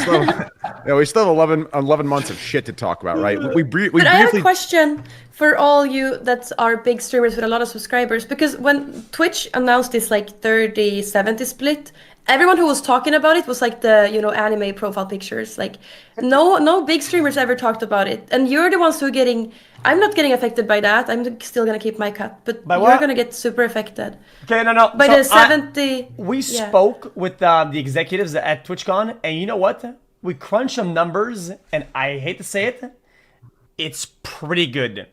still have 11 months of shit to talk about, right? We But I have a briefly question for all you that are big streamers with a lot of subscribers, because when Twitch announced this like 30-70 split, everyone who was talking about it was like the anime profile pictures. Like no big streamers ever talked about it, and you're the ones who are getting. I'm not getting affected by that. I'm still gonna keep my cut, but By you're what? gonna get super affected Okay, no. by So the 70. we yeah. spoke with the executives at TwitchCon, and you know what? we crunch some numbers, and I hate to say it, it's pretty good.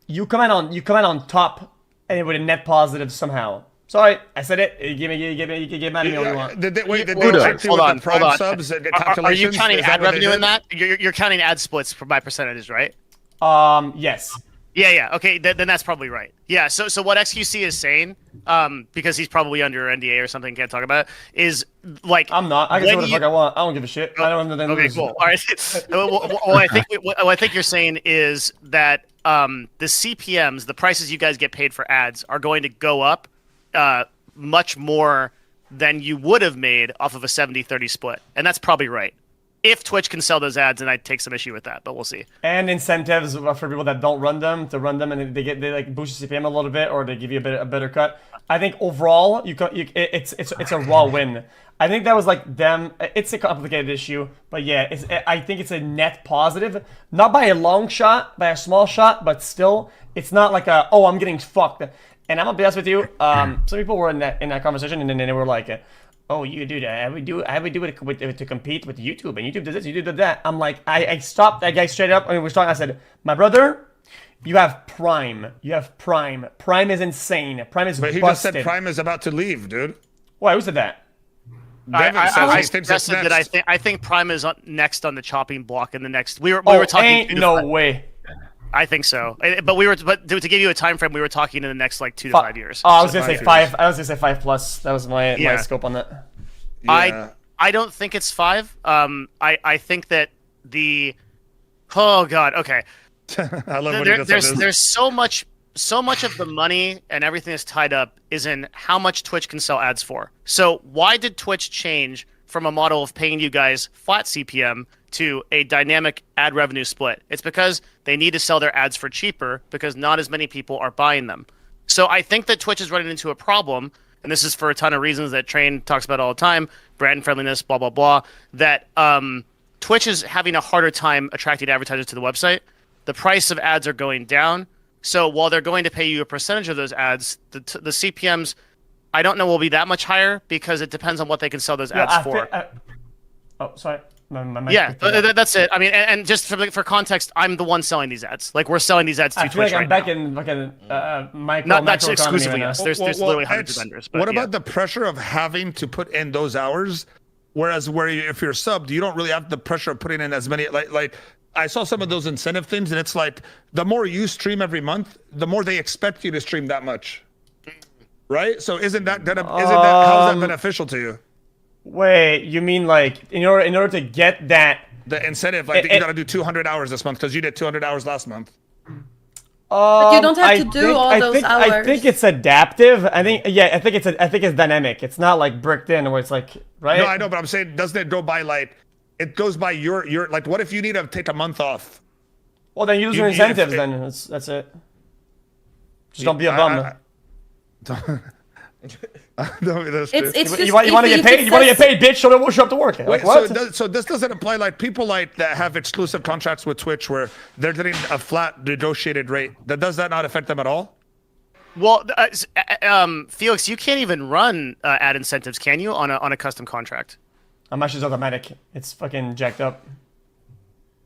You come out on top, and with a net positive somehow. Sorry, I said it. You can get mad at me all you want. Did they Hold check you with on, the Prime hold on. subs and Are you calculations? counting Is that ad what they revenue in did? that? You're counting ad splits by percentages, right? Yes. Yeah. Okay, then that's probably right. Yeah. So what XQC is saying, because he's probably under NDA or something, can't talk about it, is like I'm not. I can say what the fuck I want. I don't give a shit. I don't know. Okay, cool. All right. Well, I think you're saying is that the CPMs, the prices you guys get paid for ads, are going to go up much more than you would have made off of a 70-30 split, and that's probably right. If Twitch can sell those ads, and I take some issue with that, but we'll see. And incentives for people that don't run them to run them, and they like boost the CPM a little bit, or they give you a better cut. I think overall, it's a raw win. I think that was like them. It's a complicated issue, but yeah, I think it's a net positive, not by a long shot, by a small shot, but still, it's not like I'm getting fucked. And I'm gonna be honest with you. Some people were in that conversation, and then they were like, "Oh, you do that? I would do it to compete with YouTube, and YouTube does this, YouTube does that." I'm like, I stopped that guy straight up, and we were talking. I said, "My brother, you have Prime. You have Prime. Prime is insane. Prime is But he busted." just said Prime is about to leave, dude. Why? Who said that? I suggested that I think Prime is next on the chopping block in the next. We were talking. Ain't no way. I think so, but to give you a time frame, we were talking in the next like 2 to 5 years. Oh, I was gonna say 5. I was gonna say 5+. That was my scope on that. Yeah. I don't think it's 5. I think that oh god, okay. I love when he does this. There's so much of the money and everything that's tied up is in how much Twitch can sell ads for. So why did Twitch change from a model of paying you guys flat CPM to a dynamic ad revenue split? It's because they need to sell their ads for cheaper because not as many people are buying them. So I think that Twitch is running into a problem, and this is for a ton of reasons that Train talks about all the time, brand friendliness, blah, blah, blah, that Twitch is having a harder time attracting advertisers to the website. The price of ads are going down. So while they're going to pay you a percentage of those ads, the CPMs, I don't know, will be that much higher because it depends on what they can sell those ads for. Sorry. Yeah, that's it. I mean, and just for context, I'm the one selling these ads. Like, we're selling these ads to Twitch right now. I feel like I'm back in fucking not exclusively us. There's literally hundreds of vendors. What about the pressure of having to put in those hours? Whereas if you're subbed, you don't really have the pressure of putting in as many. Like I saw some of those incentive things, and it's like the more you stream every month, the more they expect you to stream that much. Right? So isn't that how is that beneficial to you? Wait, you mean like in order to get that the incentive, like you got to do 200 hours this month because you did 200 hours last month. But you don't have to do all those hours. I think it's adaptive. I think it's dynamic. It's not like bricked in where it's like, right? No, I know, but I'm saying, doesn't it go by like it goes by your like? What if you need to take a month off? Well, then use your incentives. Then that's it. Just don't be a bum. It's you want to get paid. You want to get paid, bitch. So we'll show up to work. Wait, what? So this doesn't apply like people like that have exclusive contracts with Twitch where they're getting a flat negotiated rate. Does that not affect them at all? Well, Felix, you can't even run ad incentives, can you, on a custom contract? I'm actually automatic. It's fucking jacked up.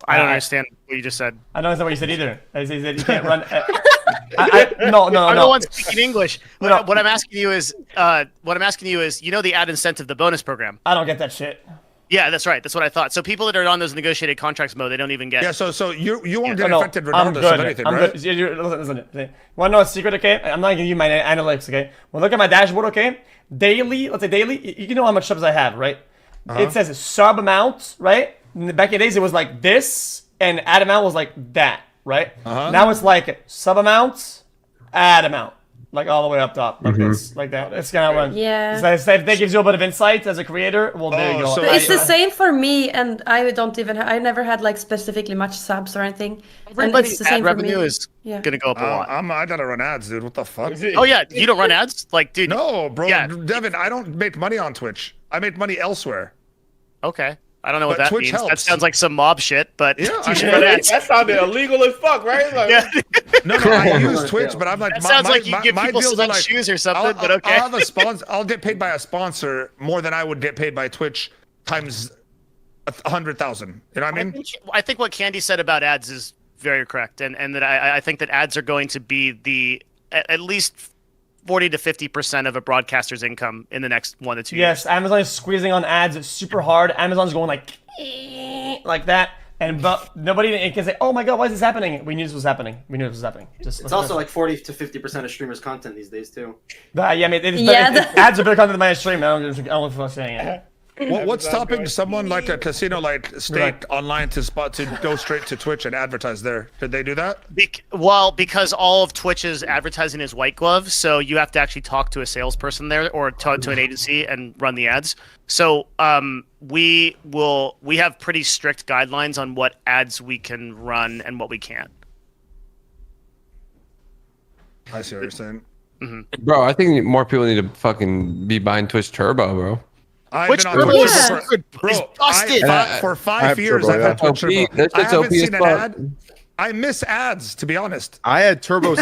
I don't understand what you just said. I don't understand what you said either. I said you can't run. No. I'm the one speaking English. No. What I'm asking you is, you know, the ad incentive, the bonus program. I don't get that shit. Yeah, that's right. That's what I thought. So people that are on those negotiated contracts mode, they don't even get. Yeah. So you won't get affected regardless of anything, right? Listen. Want to know a secret? Okay, I'm not giving you my analytics. Okay, well, look at my dashboard. Okay, daily. Let's say daily. You know how much subs I have, right? It says sub amount, right? Back in the days, it was like this, and ad amount was like that, right? Now it's like sub amounts, ad amount, like all the way up top, like this, like that. It's kind of run. Yeah. So if that gives you a bit of insight as a creator, well, there you go. So it's the same for me, and I never had like specifically much subs or anything. Everybody's ad revenue is gonna go up a lot. I gotta run ads, dude. What the fuck? Oh yeah, you don't run ads, like, dude. No, bro. Yeah. Devin, I don't make money on Twitch. I make money elsewhere. Okay. I don't know what But that Twitch means. helps. That sounds like some mob shit, but Yeah, you should run ads. That sounded illegal as fuck, right? Like, Yeah. No, I use Twitch, but I'm like, That sounds like you give people deals are select like, shoes or something, but okay. I'll have a sponsor. I'll get paid by a sponsor more than I would get paid by Twitch times 100,000. You know what I mean? I think what Candy said about ads is very correct, and that I think that ads are going to be at least 40 to 50% of a broadcaster's income in the next 1 to 2 years. Yes, Amazon is squeezing on ads super hard. Amazon's going like that, and but nobody can say, "Oh my God, why is this happening?" We knew this was happening. It's also like 40 to 50% of streamers' content these days too. Yeah, I mean, ads are better content than my stream. I don't know if I'm saying it. What's stopping someone like a casino like State Online to go straight to Twitch and advertise there? Did they do that? Because all of Twitch's advertising is white glove, so you have to actually talk to a salesperson there or talk to an agency and run the ads. So we have pretty strict guidelines on what ads we can run and what we can't. I see what you're saying. Mm-hmm. Bro, I think more people need to fucking be buying Twitch Turbo, bro. Twitch Turbo is busted. For 5 years, I've had Twitch Turbo. I haven't seen an ad. I miss ads, to be honest. I had Turbo.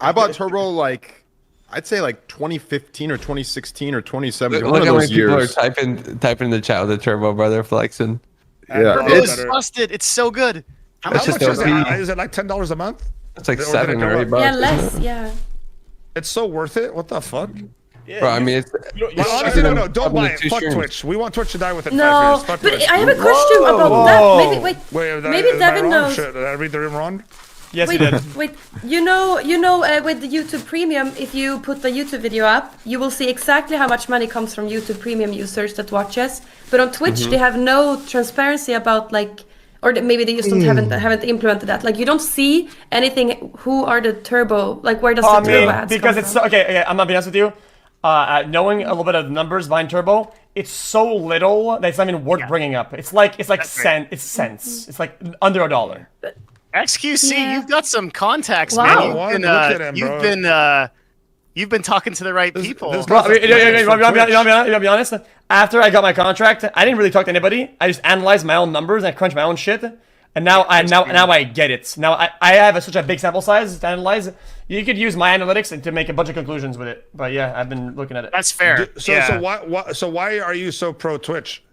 I bought Turbo like, I'd say like 2015 or 2016 or 2017. Look how many people are typing in the chat with the Turbo, brother, flexing. Yeah, it's busted. It's so good. How much is it? Is it like $10 a month? It's like $7 or $8. Yeah, less. Yeah. It's so worth it. What the fuck? Yeah, bro, I mean, it's honestly, no, don't buy it. Fuck Twitch. We want Twitch to die within 5 years. Fuck but Twitch. I have a question about that. Maybe Devin knows. Did I read the room wrong? Yes, you did. Wait, you know, with the YouTube Premium, if you put the YouTube video up, you will see exactly how much money comes from YouTube Premium users that watches. But on Twitch, they have no transparency about or maybe they just haven't implemented that. Like you don't see anything. Who are the turbo? Like where does the turbo ads because come it's from? okay. I'm not being honest with you. Knowing a little bit of the numbers behind Turbo, it's so little that it's not even worth bringing up. It's like cents. It's like under $1. XQC, you've got some contacts, wow. man. You've been talking to the right people. You want to be honest? After I got my contract, I didn't really talk to anybody. I just analyzed my own numbers and I crunched my own shit. And now I get it. Now I have such a big sample size to analyze. You could use my analytics to make a bunch of conclusions with it. But yeah, I've been looking at it. That's fair. So why are you so pro Twitch?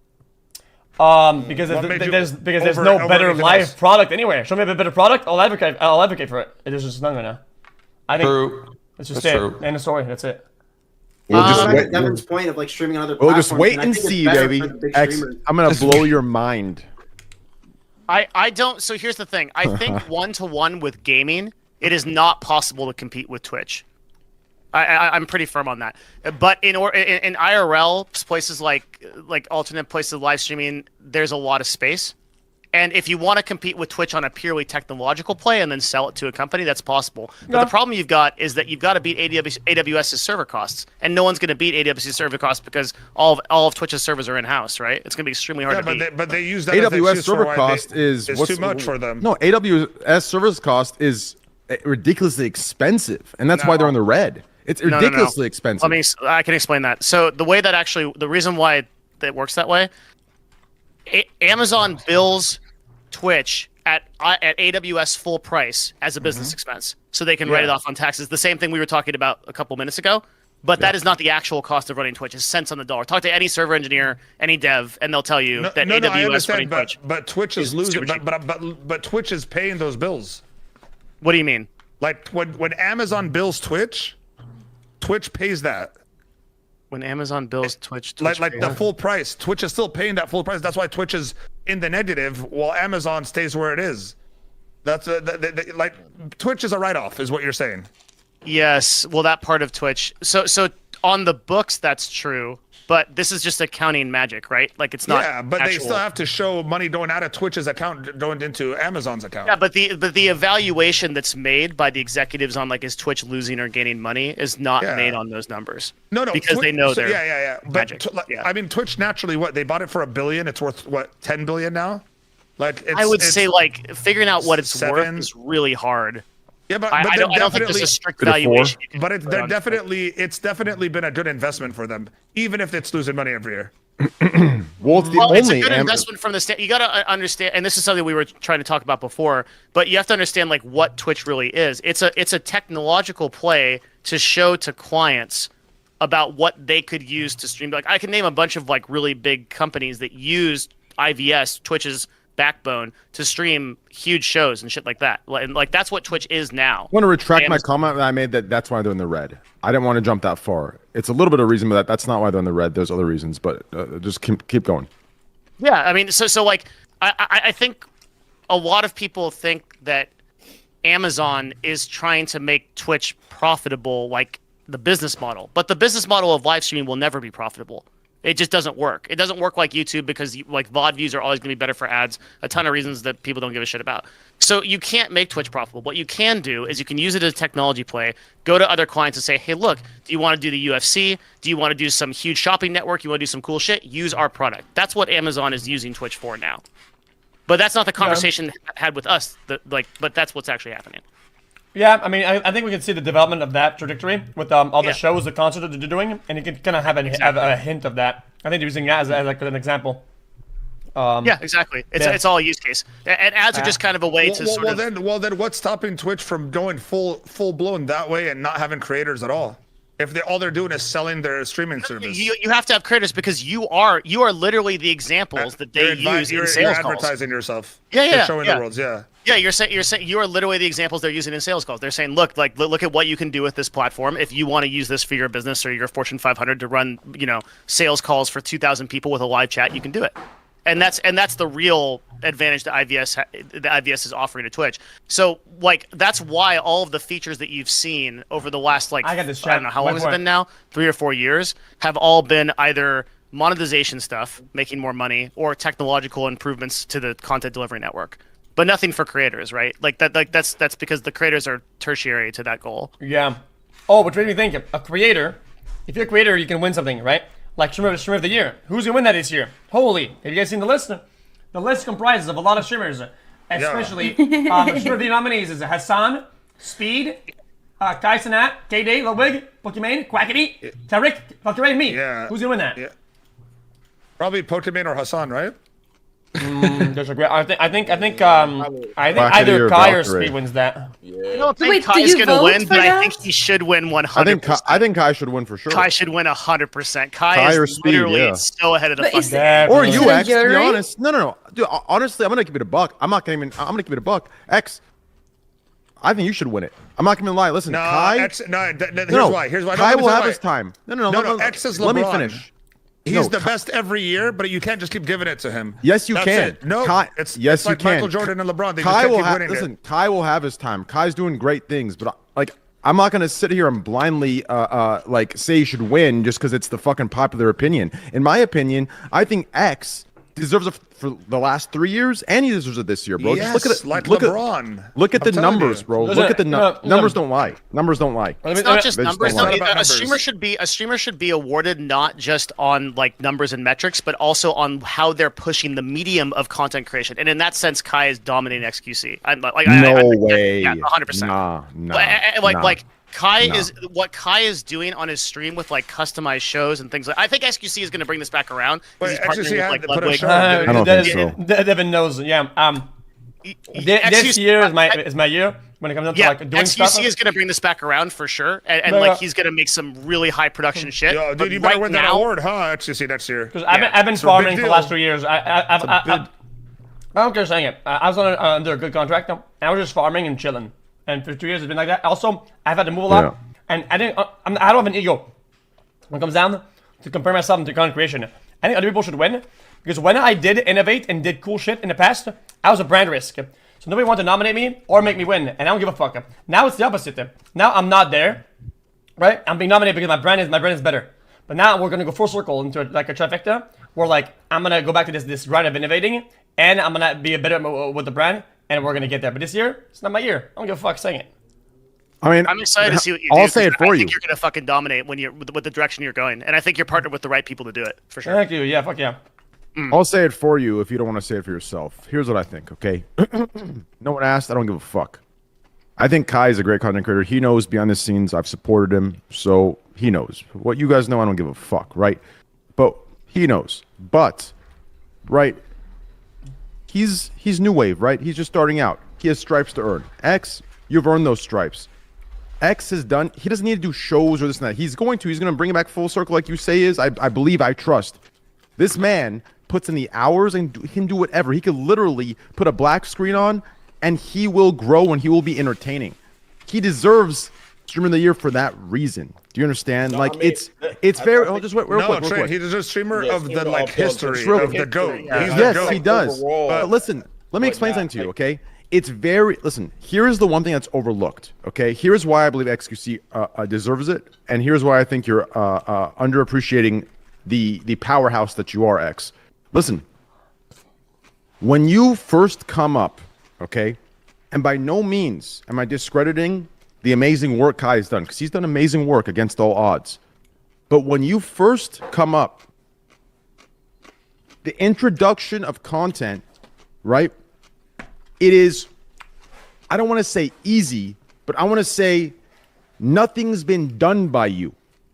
Because there's no better live product anywhere. Show me a better product, I'll advocate for it. There's just none right now. I think it's just it. End of story. That's it. We'll just wait. Devin's point of streaming on other We'll platforms. just wait and see, baby. I'm gonna blow your mind. I don't. So here's the thing. I think 1-to-1 with gaming, it is not possible to compete with Twitch. I'm pretty firm on that. But in IRL places like alternate places of live streaming, there's a lot of space. And if you want to compete with Twitch on a purely technological play and then sell it to a company, that's possible. But the problem you've got is that you've got to beat AWS's server costs, and no one's going to beat AWS's server costs because all of Twitch's servers are in house, right? It's going to be extremely hard to beat. But they use that AWS server cost is too much for them. No, AWS service cost is ridiculously expensive, and that's why they're in the red. It's ridiculously expensive. I can explain that. So the way that the reason why it works that way, Amazon bills Twitch at AWS full price as a business expense, so they can write it off on taxes. The same thing we were talking about a couple minutes ago, but that is not the actual cost of running Twitch. It's cents on the dollar. Talk to any server engineer, any dev, and they'll tell you that AWS running Twitch. But Twitch is losing. But Twitch is paying those bills. What do you mean? Like when Amazon bills Twitch pays that. When Amazon bills Twitch like the full price, Twitch is still paying that full price. That's why Twitch is in the negative while Amazon stays where it is. That's like Twitch is a write-off, is what you're saying. Yes, well, that part of Twitch. So on the books, that's true. But this is just accounting magic, right? Like it's not. Yeah, but they still have to show money going out of Twitch's account going into Amazon's account. Yeah, but the evaluation that's made by the executives on is Twitch losing or gaining money is not made on those numbers. No, because they know they're magic. But I mean, Twitch naturally, they bought it for $1 billion. It's worth $10 billion now. I would say figuring out what it's worth is really hard. Yeah, but I don't think there's a strict valuation. But it's definitely been a good investment for them, even if it's losing money every year. It's a good investment from the state. You got to understand, and this is something we were trying to talk about before. But you have to understand what Twitch really is. It's a technological play to show to clients about what they could use to stream. I can name a bunch of really big companies that use IVS, Twitch's backbone, to stream huge shows and shit like that. And like that's what Twitch is now. I want to retract my comment that I made that's why they're in the red. I didn't want to jump that far. It's a little bit of reason, but that's not why they're in the red. There's other reasons, but just keep going. Yeah, I mean, so like I think a lot of people think that Amazon is trying to make Twitch profitable, like the business model, but the business model of live streaming will never be profitable. It just doesn't work. It doesn't work like YouTube because like VOD views are always going to be better for ads. A ton of reasons that people don't give a shit about. So you can't make Twitch profitable. What you can do is you can use it as a technology play. Go to other clients and say, hey, look, do you want to do the UFC? Do you want to do some huge shopping network? You want to do some cool shit? Use our product. That's what Amazon is using Twitch for now. But that's not the conversation had with us. But that's what's actually happening. Yeah, I mean, I think we can see the development of that trajectory with all the shows, the concerts that they're doing, and you can kind of have a hint of that. I think they're using that as like an example. Yeah, exactly. It's all a use case, and ads are just kind of a way to sort of. Then what's stopping Twitch from going full blown that way and not having creators at all? If all they're doing is selling their streaming service, you have to have creators because you are literally the examples that they use in sales You're calls. advertising yourself. Yeah, showing the world. Yeah, you're saying you are literally the examples they're using in sales calls. They're saying, look at what you can do with this platform. If you want to use this for your business or your Fortune 500 to run, sales calls for 2,000 people with a live chat, you can do it. And that's the real advantage that IVS is offering to Twitch. So like that's why all of the features that you've seen over the last I don't know how long has it been now, 3 or 4 years, have all been either monetization stuff, making more money, or technological improvements to the content delivery network. But nothing for creators, right? That's because the creators are tertiary to that goal. Yeah. Oh, which made me think, a creator, if you're a creator, you can win something, right? Like streamer of the year. Who's gonna win that this year? Holy, have you guys seen the list? The list comprises of a lot of streamers, especially the streamer of the year nominees is Hassan, Speed, Kai Cenat, K-Day, Ludwig, Pokimane, Quackity, Tarek, Valkyrie, and me. Yeah. Who's gonna win that? Yeah. Probably Pokimane or Hassan, right? There's a great. I think either Kai or Speed wins that. I don't think Kai's gonna win, but I think he should win 100%. I think Kai should win for sure. Kai should win 100%. Kai is literally so ahead of the fucking. Or you, X, to be honest. No. Dude, honestly, I'm gonna keep it a buck. I'm gonna keep it a buck. X, I think you should win it. I'm not gonna lie. Listen, Kai. Here's why. Kai will have his time. No. X is LeBron. Let me finish. He's the best every year, but you can't just keep giving it to him. Yes, you can. No, it's like Michael Jordan and LeBron. They Kai just will keep winning listen. Kai will have his time. Kai's doing great things, but I'm not gonna sit here and blindly say he should win just because it's the fucking popular opinion. In my opinion, I think X deserves it for the last 3 years, and he deserves it this year, bro. Yes, just like LeBron. Look at the numbers, bro. Look at the numbers. Don't lie. Numbers don't lie. It's not just numbers. A streamer should be awarded not just on like numbers and metrics, but also on how they're pushing the medium of content creation. And in that sense, Kai is dominating XQC. No way. Yeah, 100%. Nah. What Kai is doing on his stream with like customized shows and things like. I think XQC is going to bring this back around. He's partnering with like Ludwig. I don't think so. Devin knows. Yeah. This year is my year when it comes down to like doing XQC stuff. is going to bring this back around for sure, and like he's going to make some really high production shit. Yo, dude, you better win that award, huh? XQC next year. Because I've been farming for the last 2 years. I don't care saying it. I was under a good contract now. I was just farming and chilling. And for 2 years, it's been like that. Also, I've had to move a lot, and I don't have an ego when it comes down to compare myself to content creation. I think other people should win because when I did innovate and did cool shit in the past, I was a brand risk. So nobody wanted to nominate me or make me win, and I don't give a fuck. Now it's the opposite. Now I'm not there, right? I'm being nominated because my brand is better. But now we're gonna go full circle into like a trifecta, where like I'm gonna go back to this grind of innovating, and I'm gonna be a better with the brand. And we're gonna get there, but this year it's not my year. I don't give a fuck saying it. I mean, I'm excited to see what you do. I'll say it for you. I think you're gonna fucking dominate when you're with the direction you're going, and I think you're partnered with the right people to do it for sure. Thank you. Yeah, fuck yeah. I'll say it for you if you don't want to say it for yourself. Here's what I think. Okay, no one asked. I don't give a fuck. I think Kai is a great content creator. He knows behind the scenes. I've supported him, so he knows. What you guys know, I don't give a fuck, right? But he knows. But, right. He's new wave, right? He's just starting out. He has stripes to earn. X, you've earned those stripes. X has done. He doesn't need to do shows or this and that. He's going to bring it back full circle, like you say. I believe. I trust. This man puts in the hours, and he can do whatever. He could literally put a black screen on, and he will grow and he will be entertaining. He deserves Streamer of the Year for that reason. Do you understand? No, like I mean, it's very. Oh, just wait, real No, quick. Trey, he deserves Streamer Yeah, of the streamer like of history real of quick. the GOAT. Yeah. He's Yes, the GOAT. he does. overall. But listen, let me explain something to you, okay? It's very listen. Here is the one thing that's overlooked. Okay, here's why I believe XQC deserves it, and here's why I think you're underappreciating the powerhouse that you are, X. Listen, when you first come up, okay, and by no means am I discrediting the amazing work Kai has done, because he's done amazing work against all odds. But when you first come up, the introduction of content, right? It is, I don't want to say easy, but I want to say nothing's been done by you.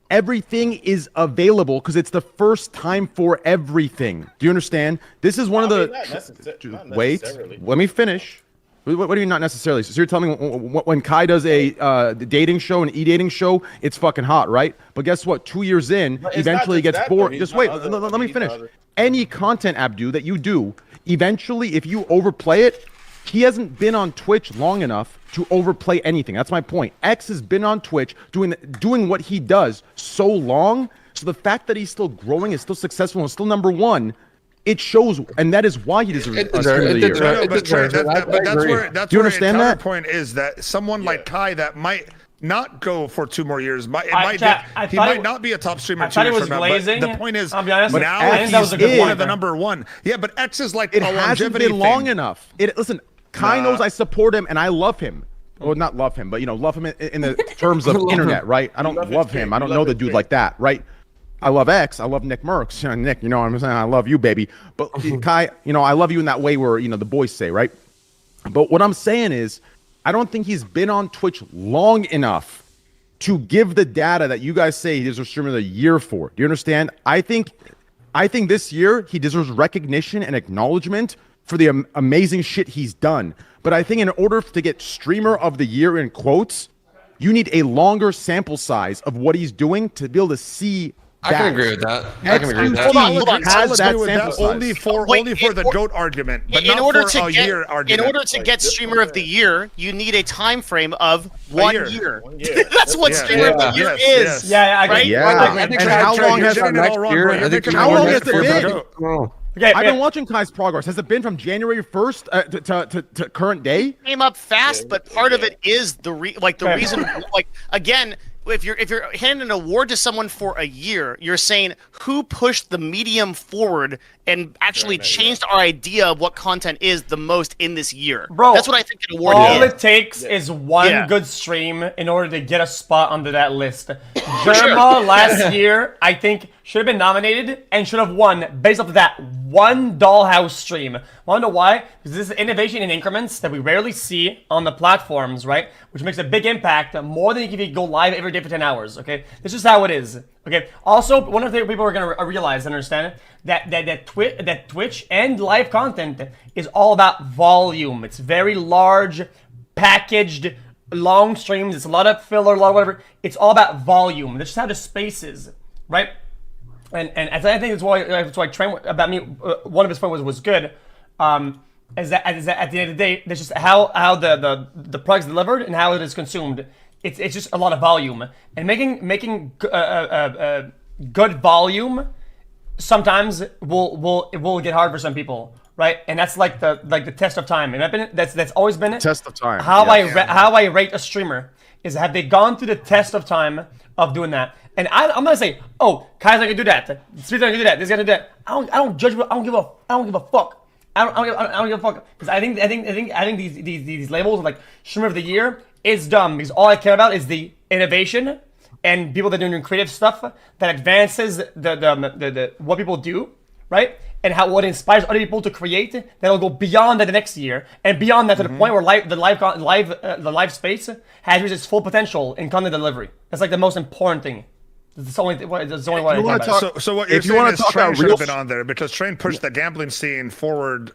Everything is available because it's the first time for everything. Do you understand? This is one of the. Not Wait, necessarily. let me finish. What do you not necessarily? So you're telling me when Kai does a dating show, an e-dating show, it's fucking hot, right? But guess what? 2 years in, But it's eventually it not gets just that, bored. though. Just He's wait. done other- Let me he's finish. done other- Any content, Abdu, that you do, eventually, if you overplay it, he hasn't been on Twitch long enough to overplay anything. That's my point. X has been on Twitch doing what he does so long. So the fact that he's still growing, is still successful, and still number one, it shows, and that is why he deserves Streamer of the Year. No, but Trey, that's where Do you understand that? Point is that someone like Kai that might not go for 2 more years. He I might thought not be a top streamer. I thought 2 it years was from now, glazing. but the point is, I'll be honest. now I think that was a good he's one point of the there. number one. Yeah, but X is like It a hasn't longevity been long thing. enough. Listen, Kai Nah. knows I support him and I love him. Well, not love him, but love him in the terms of internet, right? I don't love him. I don't know the dude like that, right? I love X. I love Nick Merckx. Nick, you know what I'm saying? I love you, baby. But Kai, I love you in that way where, the boys say, right? But what I'm saying is, I don't think he's been on Twitch long enough to give the data that you guys say he deserves Streamer of the Year for. Do you understand? I think this year he deserves recognition and acknowledgement for the amazing shit he's done. But I think in order to get Streamer of the Year in quotes, you need a longer sample size of what he's doing to be able to see. I can agree with that. I can agree with that. Hold on, hold on. Has that with sample that size. only for Wait, the GOAT argument, but in not order for to a get year argument. in order to get Streamer of the Year, you need a time frame of 1 year. year. 1 year. That's what Yeah. Streamer of the Year Yes. is. Yeah, I agree. Right? Yeah. I agree. And how long has you're it getting it all wrong, bro. You're making How it long worse has it for the been? GOAT. Okay, I've been watching Kai's progress. Has it been from January 1st to current day? Came up fast, but part of it is the Okay. reason. Like again, if you're handing an award to someone for a year, you're saying who pushed the medium forward and actually changed our idea of what content is the most in this year. Bro, that's what I think an award all is. it takes is one Yeah. good stream in order to get a spot under that list. sure. Germa last year, I think, should have been nominated and should have won based off of that one Dollhouse stream. Wanna know why? Because this is innovation in increments that we rarely see on the platforms, right? Which makes a big impact, more than if you go live every day for 10 hours, okay? This is how it is, okay? Also, one of the people are going to realize and understand that Twitch and live content is all about volume. It's very large, packaged, long streams. It's a lot of filler, a lot of whatever. It's all about volume. That's just how the space is, right? And I think that's why Trent about me. One of his points was good. Is that at the end of the day, that's just how the product's delivered and how it is consumed. It's just a lot of volume, and making good volume sometimes will get hard for some people, right? And that's like the test of time. And that's always been it. Test of time. How Yeah. how I rate a streamer is have they gone through the test of time of doing that? And I'm not saying, oh, Kai's not gonna do that. Street's not gonna do that. This gonna do that. I don't judge. I don't give a fuck. I don't give a fuck because I think these labels of like streamer of the year is dumb because all I care about is the innovation and people that are doing creative stuff that advances the what people do, right? And what inspires other people to create that'll go beyond that the next year and beyond that to the point where the live space has reached its full potential in content delivery. That's like the most important thing. That's the only way I care about it. So what you're If you saying wanna is talk Train about should real have been on there because Train pushed the gambling scene forward.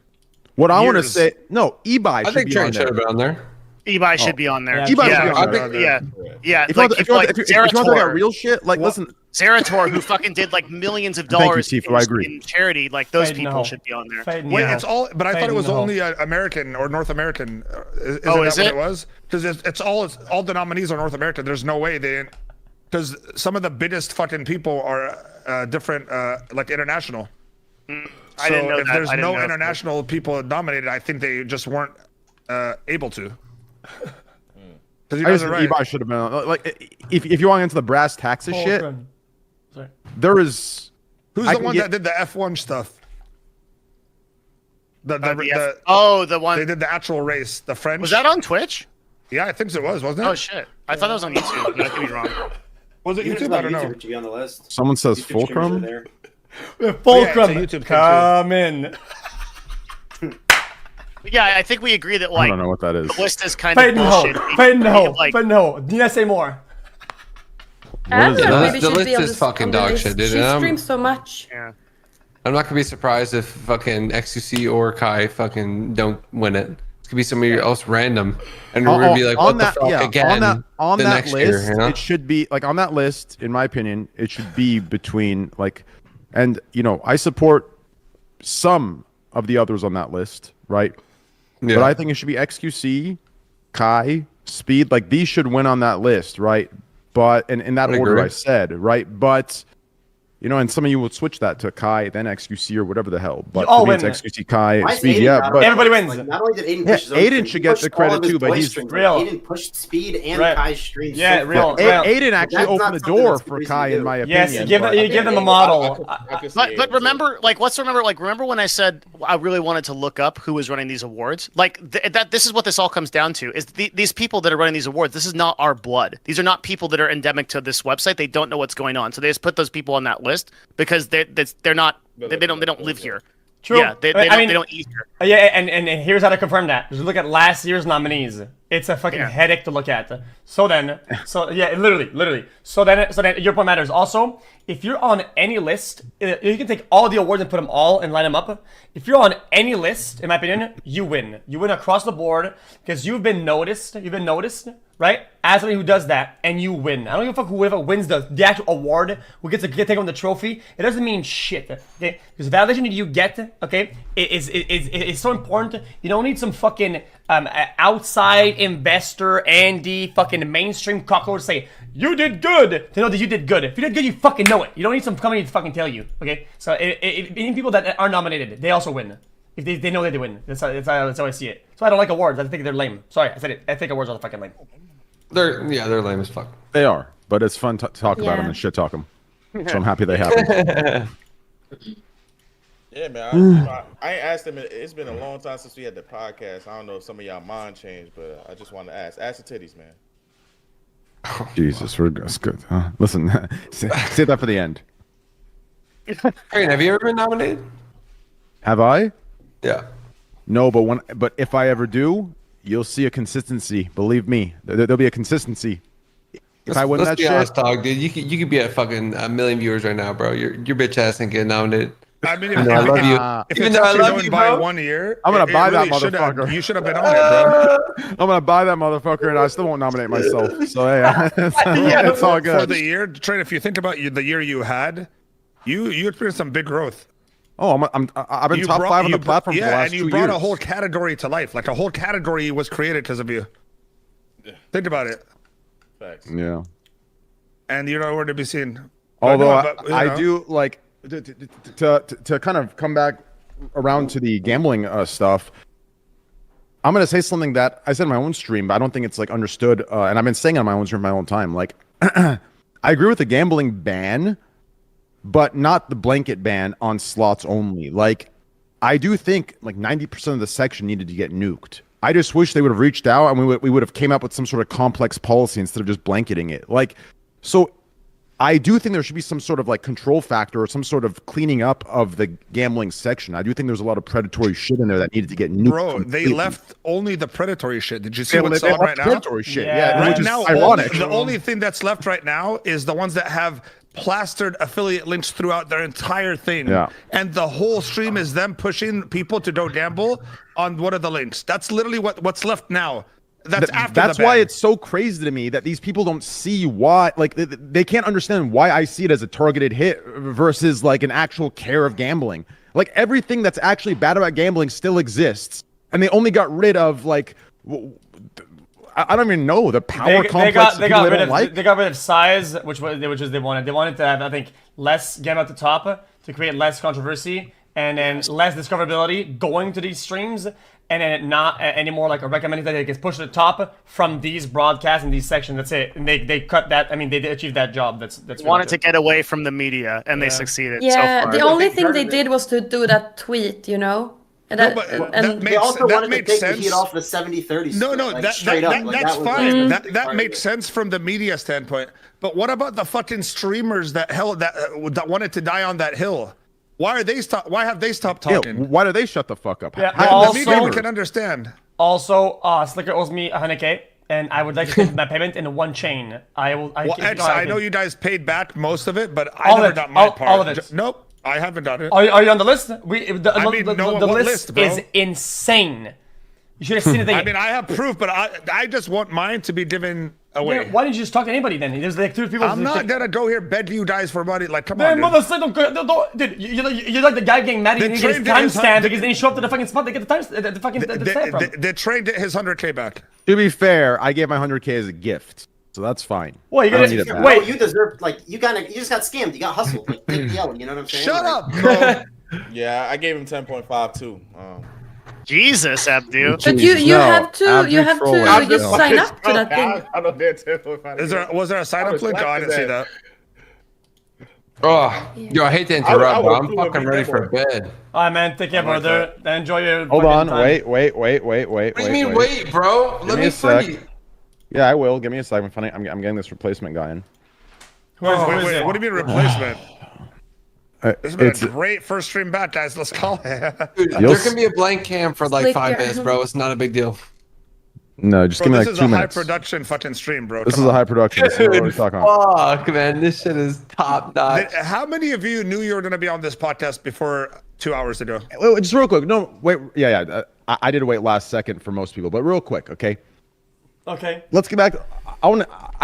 What I want to Years. say, no, Ebuy I should think be Trent on should have there. been on there. eBay should be on there. Yeah, eBay should be yeah, on there. yeah. If Like, you want to talk about Zerator, real shit, like listen, Zerator, who fucking did like millions of Thank you, dollars Tfue, I agree. in charity, like those Fade people no. should be on there. Fade Wait, no. it's all. But I thought it was no. only American or North American. Isn't Oh, that is what it? it was? Because it's all the nominees are North American. There's no way they didn't. Because some of the biggest fucking people are different, like international. I didn't know if that. there's I didn't no know international people nominated, I think they just weren't able to. Because you I guys just are think right. eBay should have been like if you want into the brass taxes shit, Sorry. there is. Who's I the can one get- that did the F1 stuff? The the they one. did the actual race. The French. Was that on Twitch? Yeah, I think it was, wasn't it? Oh shit! I thought that was on YouTube. I could be wrong. Was it YouTube's YouTube? I on don't know. YouTube to be on the list. Someone says YouTube streamers are Fulcrum. there. Fulcrum, Yeah, it's a YouTube thing, too. come in. Yeah, I think we agree that I like don't know what that is. the list is kind Fade of no. bullshit. Fade no. Like, Fade no. Need I say more? What is Andrew that? maybe The should list be on is this- fucking on the dog list. shit, dude. She And streams so much. yeah. I'm not gonna be surprised if fucking XQC or Kai fucking don't win it. It's gonna be somebody else random, and we're gonna be like, "What the fuck again?" on the that next list, year, you know? it should be like on that list. In my opinion, it should be between like, and I support some of the others on that list, right? Yeah. But I think it should be XQC, Kai, Speed. Like these should win on that list, right? But in that I order agree. I said, right? But and some of you would switch that to Kai, then XQC or whatever the hell. But all for me, it's win. XQC, Kai, Why is Speed. Aiden Yeah, not but on Everybody the wins. list? Like, not only did Aiden Yeah, push his own Aiden stream, should he get pushed the all credit of his too, but boys' he's streams. real. Aiden pushed Speed and Right. Kai's streams. Yeah, so real. fucking Well, Aiden actually that's opened not the something door that's for crazy Kai, to in do. my opinion. Yes, you give them a model. But remember, like, let's remember when I said I really wanted to look up who was running these awards. Like this is what this all comes down to: is these people that are running these awards. This is not our blood. These are not people that are endemic to this website. They don't know what's going on, so they just put those people on that list because they're not. They don't live here. True. Yeah, they don't eat here. Yeah, and here's how to confirm that. Just look at last year's nominees. It's a fucking headache to look at. So yeah, literally. So then your point matters. Also, if you're on any list, you can take all the awards and put them all and line them up. If you're on any list, in my opinion, you win. You win across the board because you've been noticed. You've been noticed, right? As somebody who does that, and you win. I don't give a fuck whoever wins the actual award, who gets to take home the trophy. It doesn't mean shit. Okay, because validation that you get, okay, is so important. You don't need some fucking outside investor and the fucking mainstream cockroach say you did good to know that you did good. If you did good, you fucking know it. You don't need some company to fucking tell you. Okay, so any people that are nominated, they also win. If they know that they win. That's how I see it. So I don't like awards. I think they're lame. Sorry, I said it. I think awards are fucking lame. They're lame as fuck. They are, but it's fun to talk about them and shit talk them. So I'm happy they happen. Yeah, man. I ain't asked them. It's been a long time since we had the podcast. I don't know if some of y'all mind changed, but I just wanted to ask. Ask the titties, man. Jesus, that's good. Listen, save that for the end. Hey, have you ever been nominated? Have I? Yeah. No, but if I ever do, you'll see a consistency. Believe me, there'll be a consistency. If I win let's that be shit, honest, dog, dude. You could be at fucking a million viewers right now, bro. Your bitch ass ain't getting nominated. I mean, I love you. if Even it's though I actually love going you, by bro. 1 year, I'm gonna it buy that really should've- motherfucker. You should have been on it, bro. I'm gonna buy that motherfucker, and I still won't nominate myself. So yeah, it's all good. For the year, Trent, if you think about the year you had, you experienced some big growth. Oh, I've been top 5 on the platform for the last 2 and you years. brought a whole category to life. Like a whole category was created because of you. Think about it. Facts. Yeah. And you're nowhere to be seen. Although I I do like to kind of come back around to the gambling stuff. I'm gonna say something that I said in my own stream, but I don't think it's like understood. And I've been saying it on my own stream my own time. Like, I agree with the gambling ban, but not the blanket ban on slots only. Like, I do think like 90% of the section needed to get nuked. I just wish they would have reached out and we would have came up with some sort of complex policy instead of just blanketing it. Like, so I do think there should be some sort of like control factor or some sort of cleaning up of the gambling section. I do think there's a lot of predatory shit in there that needed to get nuked. Bro, completely. they left only the predatory shit. Did you see They what's left on right now? predatory shit. Yeah. Yeah, Right which is now, ironic. the only thing that's left right now is the ones that have plastered affiliate links throughout their entire thing. Yeah. And the whole stream is them pushing people to don't gamble on one of the links. That's literally what's left now. That's after That's the ban. why it's so crazy to me that these people don't see why, like they can't understand why I see it as a targeted hit versus like an actual care of gambling. Like everything that's actually bad about gambling still exists, and they only got rid of like I don't even know the power complex. They got rid of size, which they wanted. They wanted to have, I think, less game at the top to create less controversy, and then less discoverability going to these streams, and then not anymore like a recommended that it gets pushed to the top from these broadcasts and these sections. That's it. And they cut that. I mean, they achieved that job. That's really wanted to get away from the media, and they succeeded. Yeah, so far. the only thing they did was to do that tweet, you know. And they also wanted to take sense. the heat off the 70-30 split, No, like, that's fine. That makes sense from the media standpoint. But what about the fucking streamers that wanted to die on that hill? Why have they stopped talking? Why do they shut the fuck up? Yeah, The media we can understand. Also, Slicker owes me 100K, and I would like to take my payment in one chain. I know you guys paid back most of it, but I never got my part. All of it. Nope. I haven't done it. Are you on the list? The list, bro? is insane. You should have seen it. I mean, I have proof, but I just want mine to be given away. Yeah, why didn't you just talk to anybody then? There's like 2 people. I'm not gonna go here beg you guys for money. Like, come man, on, don't, dude. You're like the guy getting mad. He gets timestamp because then he show up to the fucking spot. They get the stamp from. The train get his 100K back. To be fair, I gave my 100K as a gift, so that's fine. Well, you wait. You deserve you just got scammed. You got hustled. Like, take the L, you know what I'm saying? Shut up, bro. Yeah, I gave him 10.5 too. Jesus, Abdu. But you have to just sign up to that thing. I don't dare 10.5. Was there a sign up link? Oh, I didn't see that. Oh, yo, I hate to interrupt, but I'm fucking ready for bed. All right, man. Take care, brother. Enjoy your. Hold on. time. Wait. What do you mean, wait, bro? Let me free. Yeah, I will. Give me a second. I'm getting this replacement guy in. Wait. What do you mean replacement? This has been a great first stream back, guys. Let's call it. Dude, there can be a blank cam for like 5 minutes, bro. It's not a big deal. No, just give me like 2 minutes. This is a high production fucking stream, bro. This is a high production. Dude, fuck, man. This shit is top notch. How many of you knew you were going to be on this podcast before 2 hours ago? Wait, just real quick. No, wait. Yeah. I did wait last second for most people, but real quick, okay? Okay. Let's get back. I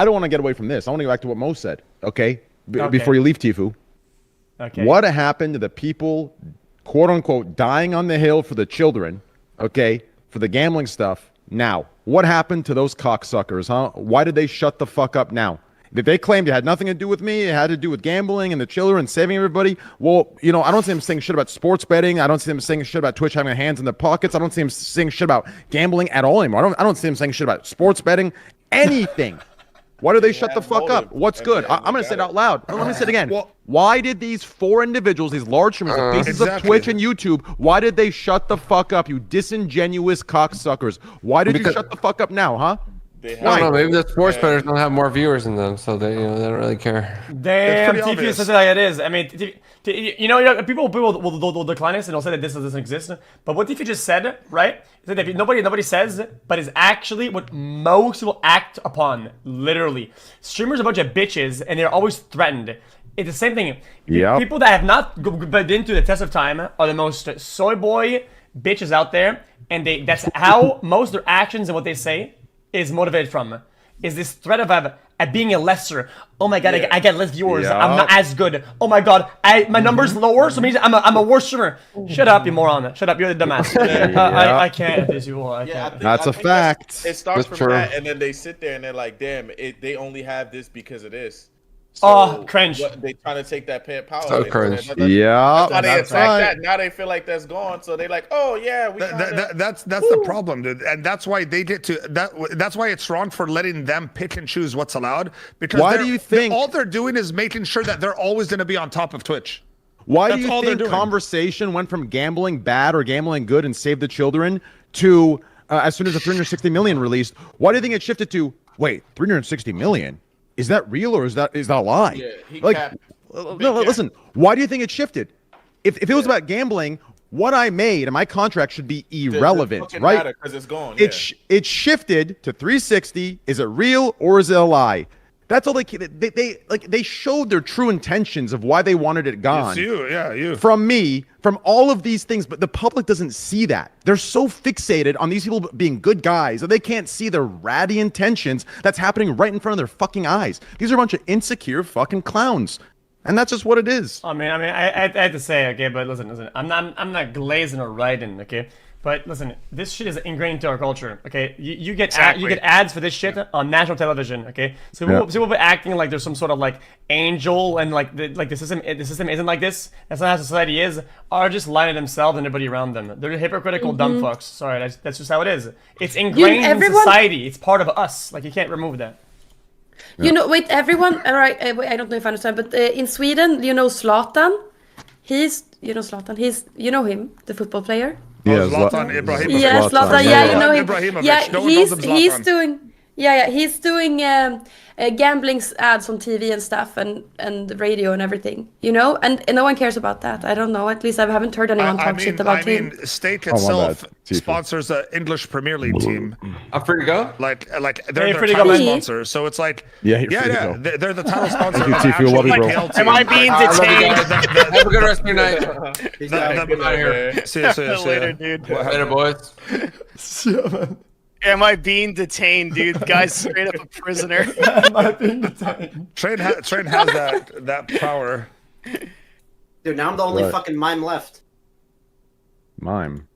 don't want to get away from this. I want to get back to what Mo said, okay? Before you leave, Tfue. Okay. What happened to the people, quote unquote, dying on the hill for the children, okay, for the gambling stuff now? What happened to those cocksuckers, huh? Why did they shut the fuck up now? If they claimed it had nothing to do with me, it had to do with gambling and the children and saving everybody, well, you know, I don't see them saying shit about sports betting. I don't see them saying shit about Twitch having their hands in their pockets. I don't see them saying shit about gambling at all anymore. I don't see them saying shit about sports betting, anything. Why do they shut the fuck up? What's good? I'm going to say it out loud. Let me say it again. Why did these 4 individuals, these large streamers, the faces of Twitch and YouTube, why did they shut the fuck up, you disingenuous cocksuckers? Why did you shut the fuck up now, huh? I don't know. Maybe the sports bettors don't have more viewers than them, so they don't really care. Damn, TFU says it like it is. I mean, people will decline this and they'll say that this doesn't exist. But what TFU just said, right? Is that if nobody says, but is actually what most people act upon. Literally, streamers are a bunch of bitches, and they're always threatened. It's the same thing. Yep. People that have not been into the test of time are the most soy boy bitches out there, and that's how most of their actions and what they say is motivated from. Is this threat of being a lesser? Oh my god, I get less viewers. Yep. I'm not as good. Oh my god, my number's lower, so means I'm a worse streamer. Shut up, you moron. Shut up, you're the dumbass. I can't do this, you will. I can't. That's a fact. It starts That's from true. that, and then they sit there and they're like, "Damn, they only have this because of this." So cringe. They trying to take that power. So cringe. Yeah, That's that's right. right. That. Now they feel like that's gone, so they like, oh yeah, we. That's the problem, dude, and that's why they get to that. That's why it's wrong for letting them pick and choose what's allowed. Because why do you think all they're doing is making sure that they're always going to be on top of Twitch? Why That's do all you they're think doing. conversation went from gambling bad or gambling good and save the children to as soon as the 360 million released? Why do you think it shifted to wait 360 million? Is that real or is that a lie? Yeah, he like, capped. no, listen. Why do you think it shifted? If it was about gambling, what I made and my contract should be irrelevant, right? Because it's gone. It shifted to 360. Is it real or is it a lie? That's all they showed their true intentions of why they wanted it gone. It's you. From me, from all of these things, but the public doesn't see that. They're so fixated on these people being good guys that they can't see the ratty intentions that's happening right in front of their fucking eyes. These are a bunch of insecure fucking clowns. And that's just what it is. I had to say, okay, but listen, I'm not glazing or riding, okay? But listen, this shit is ingrained into our culture, okay? You get ads for this shit on national television, okay? So people be acting like there's some sort of like angel and like the system isn't like this. That's not how society is. Are just lying to themselves and everybody around them. They're hypocritical dumb fucks. Sorry, that's just how it is. It's ingrained in society. It's part of us. Like you can't remove that. You know, wait, everyone. All right, I don't know if I understand, but in Sweden, you know Zlatan. Zlatan. You know him, the football player. Yeah, Zlatan Ibrahimovic. Yeah, Zlatan. Yeah, you know him. Ibrahimovic. Yeah, No one knows him, he's Zlatan. doing. He's doing gambling ads on TV and stuff, and radio and everything. You know, and no one cares about that. I don't know. At least I haven't heard anyone talk shit about him. State itself sponsors the English Premier League team. I'm free to go. Like they're their free to go, title man. sponsor. So it's like Yeah, you're free to go. they're the title sponsor. Thank you, Tfue. Love you, bro. Am I being detained? Have a good rest of your night. Get out here. See ya. Later, dude. Later, boys. Am I being detained, dude? Guy's straight up a prisoner. Train has that power. Dude, now I'm the only fucking mime left. Mime.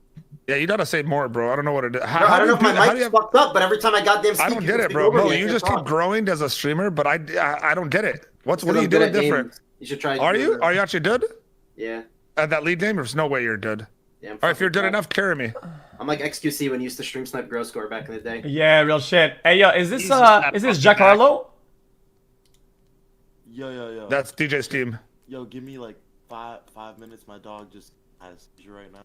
Yeah, you gotta say more, bro. I don't know what it is. I don't know if my mic's fucked up, but every time I goddamn speak, I don't you get it, speak bro. over No, me, I you can't just keep talk. growing as a streamer, but I don't get it. What are I'm you good doing at different? games. You should try. Are you actually good Yeah. at that lead game? There's no way you're good. Yeah. All right, if you're good enough, carry me. I'm like XQC when you used to stream snipe Grow Score back in the day. Yeah, real shit. Hey, yo, is this Jesus, that is this fucking Giancarlo? Yo. That's DJ Steam. Yo, give me like five minutes. My dog just has a seizure right now.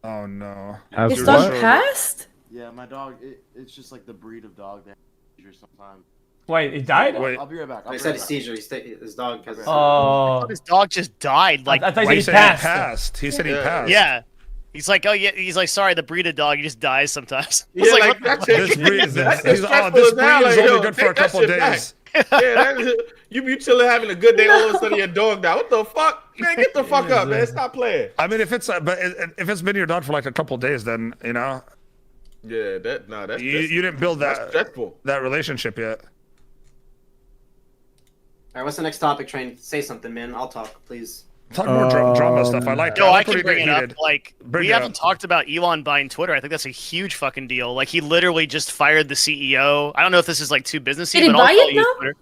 Oh no. His Your dog shoulder. passed. Yeah, my dog. It's just like the breed of dog that has seizures sometimes. Wait, he died? Wait. I'll be right back. I said a seizure. His dog has. Oh, His dog just died. Like, I thought He he said passed. he passed. He said he passed. yeah. He's like, oh yeah. He's like, sorry, the breed of dog. He just dies sometimes. Yeah, It's like, what the that's fuck? This breed is That's this stressful breed as hell, is like, only yo, good for a take that couple shit days. back. Yeah, you be chilling having a good day, all of a sudden your dog died. What the fuck? Man, get the fuck up, man. Stop playing. I mean, if it's been your dog for like a couple days, then you know Yeah, that's you didn't build that's that stressful. that relationship yet. All right, what's the next topic, Train? Say something, man. I'll talk, please. Talk more drama stuff. I like. No, I like what can he bring it did. up. Like, Bring we it haven't up. talked about Elon buying Twitter. I think that's a huge fucking deal. Like, he literally just fired the CEO. I don't know if this is like too businessy, Did he but buy I'll it use now? Twitter.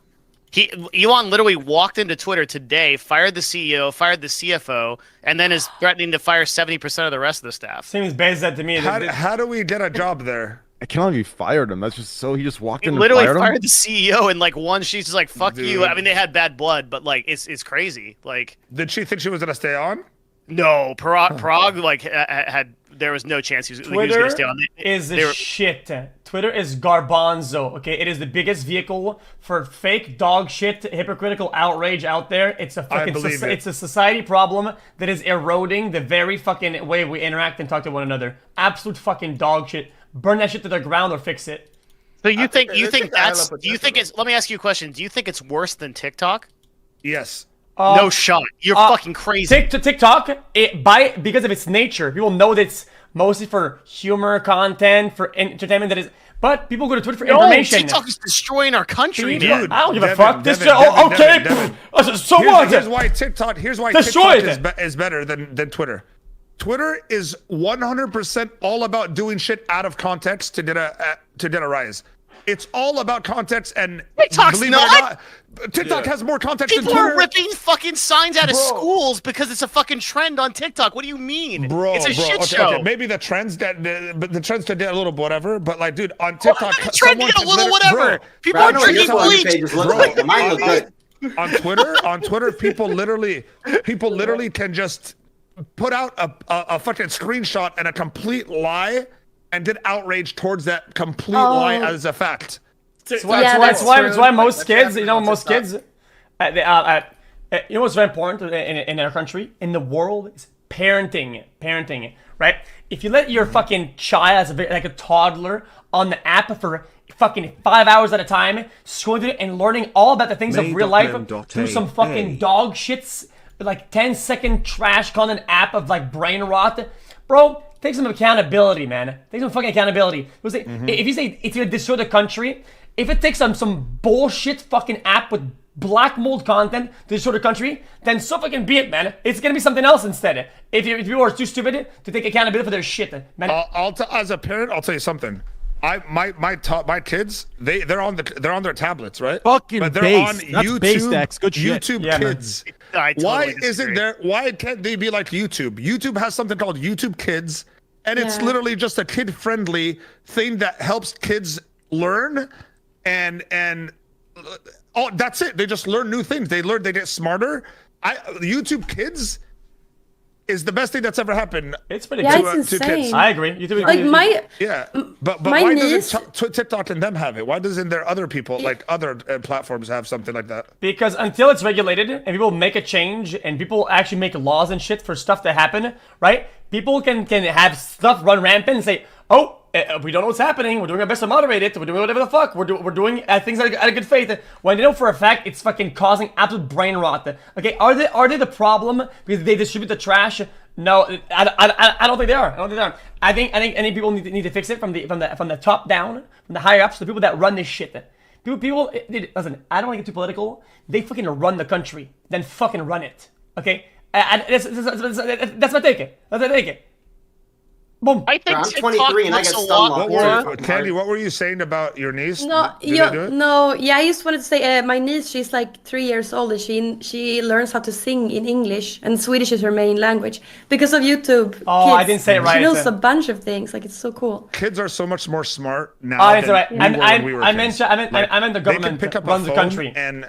Elon literally walked into Twitter today, fired the CEO, fired the CFO, and then is threatening to fire 70% of the rest of the staff. Seems bad that to me. How do we get a job there? I can't believe he fired him. That's just so he just walked He in and literally fired him. fired the CEO, and like one, she's just like, "Fuck you." Dude. I mean, they had bad blood, but like, it's crazy. Like, Did she think she was gonna stay on? no, Prague like had there was no chance he was going Twitter to stay on. is They were- shit. Twitter is garbanzo. Okay, it is the biggest vehicle for fake dog shit, hypocritical outrage out there. It's a fucking believe it. it's a society problem that is eroding the very fucking way we interact and talk to one another. Absolute fucking dog shit. Burn that shit to the ground or fix it. So you think think that's? I have a Do you think it's? Let me ask you a question. Do you think it's worse than TikTok? Yes. No shot. You're fucking crazy. TikTok, because of its nature, people know that it's mostly for humor, content, for entertainment. That is, but people go to Twitter for information. TikTok is destroying our country, Dude, man. I don't give a Devin, fuck. This Devin, oh, Devin, okay. Devin, Devin. So Here's what? why TikTok. Here's why Destroy TikTok it. is better than Twitter. Twitter is 100% all about doing shit out of context to get a rise. It's all about context, and TikTok's believe not. it or not, TikTok has more context People than are Twitter. ripping fucking signs out of Bro. schools because it's a fucking trend on TikTok. What do you mean? Bro, it's a shit okay, show. okay, maybe the trends but the trends to get a little whatever. But like, dude, on TikTok, The trend someone did a can little literally- whatever. bro, People I are don't know what your drinking Twitter bleach. pages look Bro, like. Mine look good. on Twitter, people literally can just put out a fucking screenshot and a complete lie and get outraged towards that complete lie as a fact. That's that's why most That's kids, happening you know, on most TikTok. kids, you know what's very important in our country, in the world, is parenting, right? If you let your fucking child, as like a toddler, on the app for fucking 5 hours at a time, scrolling through it and learning all about the things of real life through some fucking dog shits, like 10-second trash content app of like brain rot. Bro, take some accountability, man. Take some fucking accountability. If you say it's gonna destroy the country, if it takes some bullshit fucking app with black mold content to destroy the country, then so fucking be it, man. It's gonna be something else instead. If you are too stupid to take accountability for their shit, man. As a parent, I'll tell you something. My kids, they're on their tablets, right? Fucking but they're base. on That's YouTube. base decks. Good shit. YouTube Yeah, Kids. Why isn't there? Why can't they be like YouTube? YouTube has something called YouTube Kids, and it's literally just a kid-friendly thing that helps kids learn, and oh, that's it. They just learn new things. They get smarter. YouTube Kids is the best thing that's ever happened. It's pretty Yeah, good. it's to kids. insane. I agree. YouTube Like my But my why niece- doesn't TikTok and them have it? Why doesn't there other people like other platforms have something like that? Because until it's regulated and people make a change and people actually make laws and shit for stuff to happen, right? People can have stuff run rampant and say, oh, we don't know what's happening. We're doing our best to moderate it. We're doing whatever the fuck. We're doing things out of good faith. When they know for a fact it's fucking causing absolute brain rot. Okay, are they the problem because they distribute the trash? No, I don't think they are. I think people need to fix it from the top down, from the higher ups, the people that run this shit. People, listen. I don't want to get too political. They fucking run the country, then fucking run it. Okay, that's my take. That's my take. Boom. I think I'm TikTok 23 and I looks got a stun lot locked. more. Candy, what were you saying about your niece? No, Did they do it? I just wanted to say my niece, she's like 3 years old, and she learns how to sing in English, and Swedish is her main language because of YouTube. Oh, Kids. I didn't say it right. She knows a bunch of things. Like, it's so cool. Kids are so much more smart now Oh, that's than right. we were when we were I meant kids. I meant the They can government pick up runs a the phone country. and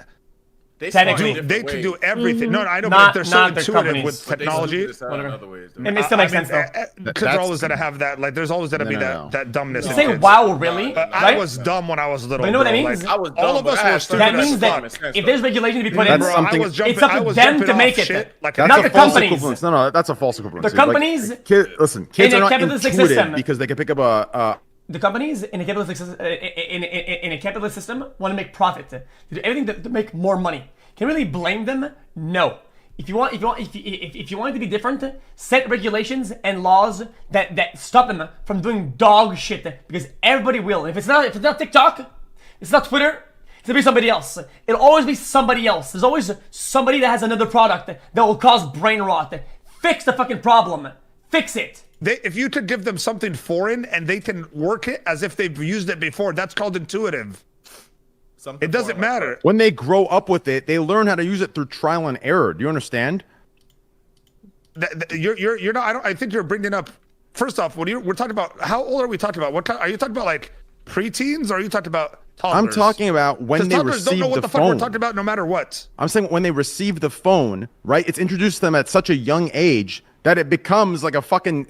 They Technically, smart in they different can do ways. everything. No, I know, Not- but they're so not the intuitive companies. with But they technology. smooth this out in other ways, though. It still makes sense though. Kids That's- are always gonna have that. Like, there's always gonna be no. that dumbness. You in say kids. wow, really? But I Right? was dumb when I was little. But you know what bro. that means? Like, I was all dumb, of us but I were had stupid. That as means fuck. that if there's regulation to be put in, That's Bro, something- I was jumping, it's up I to was them jumping to off make it. shit like That's Not a the false companies. equivalence. No, that's a false equivalence. The companies Listen, kids in are a not capitalistic intuitive system. because they can pick up a the companies in a capitalist system want to make profit. To do everything to make more money. Can you really blame them? No. If you want it to be different, set regulations and laws that stop them from doing dog shit because everybody will. If it's not TikTok, it's not Twitter. It's gonna be somebody else. It'll always be somebody else. There's always somebody that has another product that will cause brain rot. Fix the fucking problem. Fix it. if you could give them something foreign and they can work it as if they've used it before, that's called intuitive. Something It doesn't foreign like matter. when they grow up with it, they learn how to use it through trial and error. Do you understand? You're not. I think you're bringing up. First off, we're talking about, how old are we talking about? What are you talking about? Like preteens, or are you talking about toddlers? I'm talking about when they toddlers don't receive know what the the fuck we're phone. talking about, no matter what. I'm saying when they receive the phone, right? It's introduced to them at such a young age that it becomes like a fucking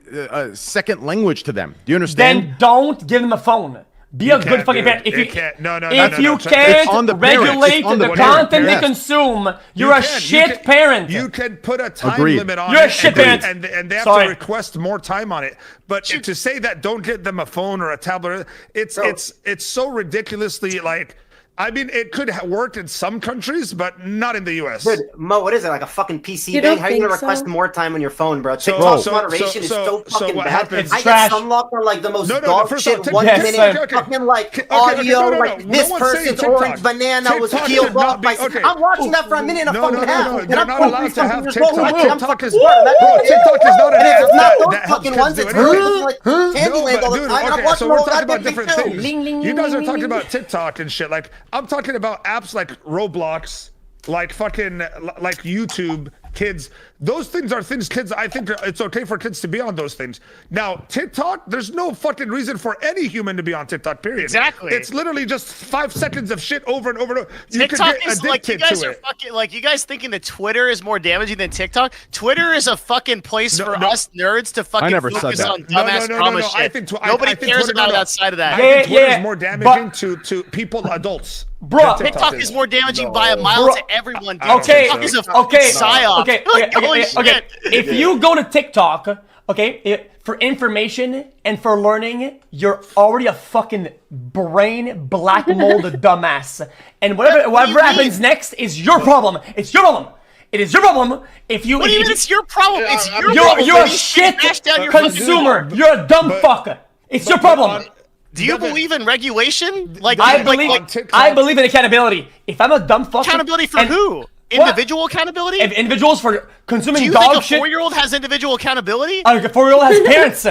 second language to them. Do you understand? Then don't give them a phone. Be a good can't, fucking dude. parent. If You you can't. No, if you no. can't It's on the parents. regulate It's on the the parents. content they Yes. consume, You you're a can. shit parent. You can put a time Agreed. limit on You're a it, shit and, parent. and they have Sorry. to request more time on it. But to say that don't get them a phone or a tablet, it's so ridiculously like. I mean, it could work in some countries, but not in the U.S. Dude, Mo, what is it, like a fucking PC You thing? don't How are you gonna think so? request more time on your phone, bro? So- TikTok's so- moderation is so- so so fucking what bad. happens- It's I trash. get sunlocked on like the most No, dog first shit off, 1 Yes, minute sir. fucking like Okay, audio, no. like No this one's saying person's TikTok. orange banana was TikTok peeled should not off by. be- okay. I'm watching that for a minute and a No, fucking half. And you're I'm not 40 allowed to have something years old. TikTok. I'm TikTok is fucking smart. TikTok is not an And if app it's not that those helps fucking kids ones, do it's anything. like Candyland all the dude, time. And I'm okay, watching so we're all talking that about big different film. things. You guys are talking about TikTok and shit. Like, I'm talking about apps like Roblox, like fucking, like YouTube Kids. Those things are things kids, I think it's okay for kids to be on those things. Now, TikTok, there's no fucking reason for any human to be on TikTok, period. Exactly. It's literally just 5 seconds of shit over and over and over. You could TikTok get is like, you addicted guys to are it. fucking, like, you guys thinking that Twitter is more damaging than TikTok? Twitter is a fucking place for us nerds to fucking never said focus that. on dumbass drama shit. I think Nobody I think cares Twitter, about it outside of that. I think Twitter Yeah, is more but- damaging to people, adults. Bro, than TikTok is more damaging by a mile to everyone. Dude. Okay, TikTok is a okay, psyop. okay, Like, holy okay. shit. If you go to TikTok, Okay, for information and for learning, you're already a fucking brain black mold dumbass. And whatever happens next is your problem. It's your problem. It is your problem if you. What do you mean it's your problem? It's your You're problem. a shit Smash down your consumer. You're a dumb fuck. It's your problem. Do you believe in regulation? Like I believe in accountability. If I'm a dumb fuck, accountability for who? Individual accountability? If individuals for consuming Do you dog think a shit. 4-year-old has individual accountability? A 4-year-old has parents.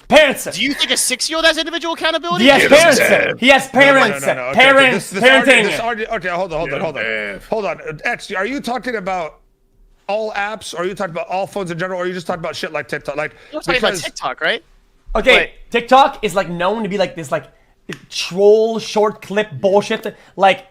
Parents. Do you think a 6-year-old has individual accountability? He has parents. He has parents. Okay, Parents. Parenting. Okay, hold on. Actually, are you talking about all apps, or are you talking about all phones in general, or are you just talking about shit like TikTok? Like, You're talking about TikTok, right? Okay, Wait. TikTok is like known to be like this like troll short clip bullshit, like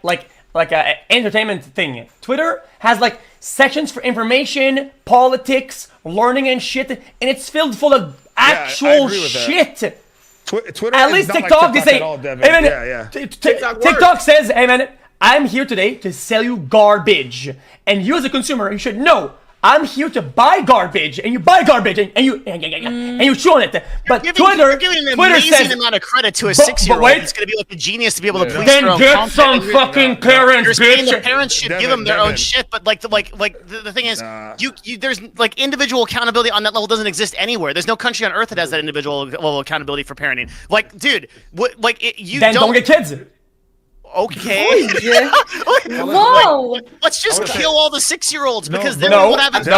a entertainment thing. Twitter has like sections for information, politics, learning and shit, and it's filled full of actual shit. Twitter At least is not TikTok, like they TikTok say, at all, Devin. hey man, Yeah. TikTok says, hey man, I'm here today to sell you garbage, and you as a consumer, you should know. I'm here to buy garbage, and you buy garbage, and you chew on it. But You're giving an amazing amount of credit to a 6-year-old. wait. It's going to be like a genius to be able to police Then their own get content. some fucking parents, You're saying the bitch. parents should give them their own shit, but like the thing is, you there's like individual accountability on that level doesn't exist anywhere. There's no country on earth that has that individual level of accountability for parenting. Like, dude, you Then don't get kids. Okay. Whoa! Let's just kill all the 6-year-olds because then no, we would have Devin,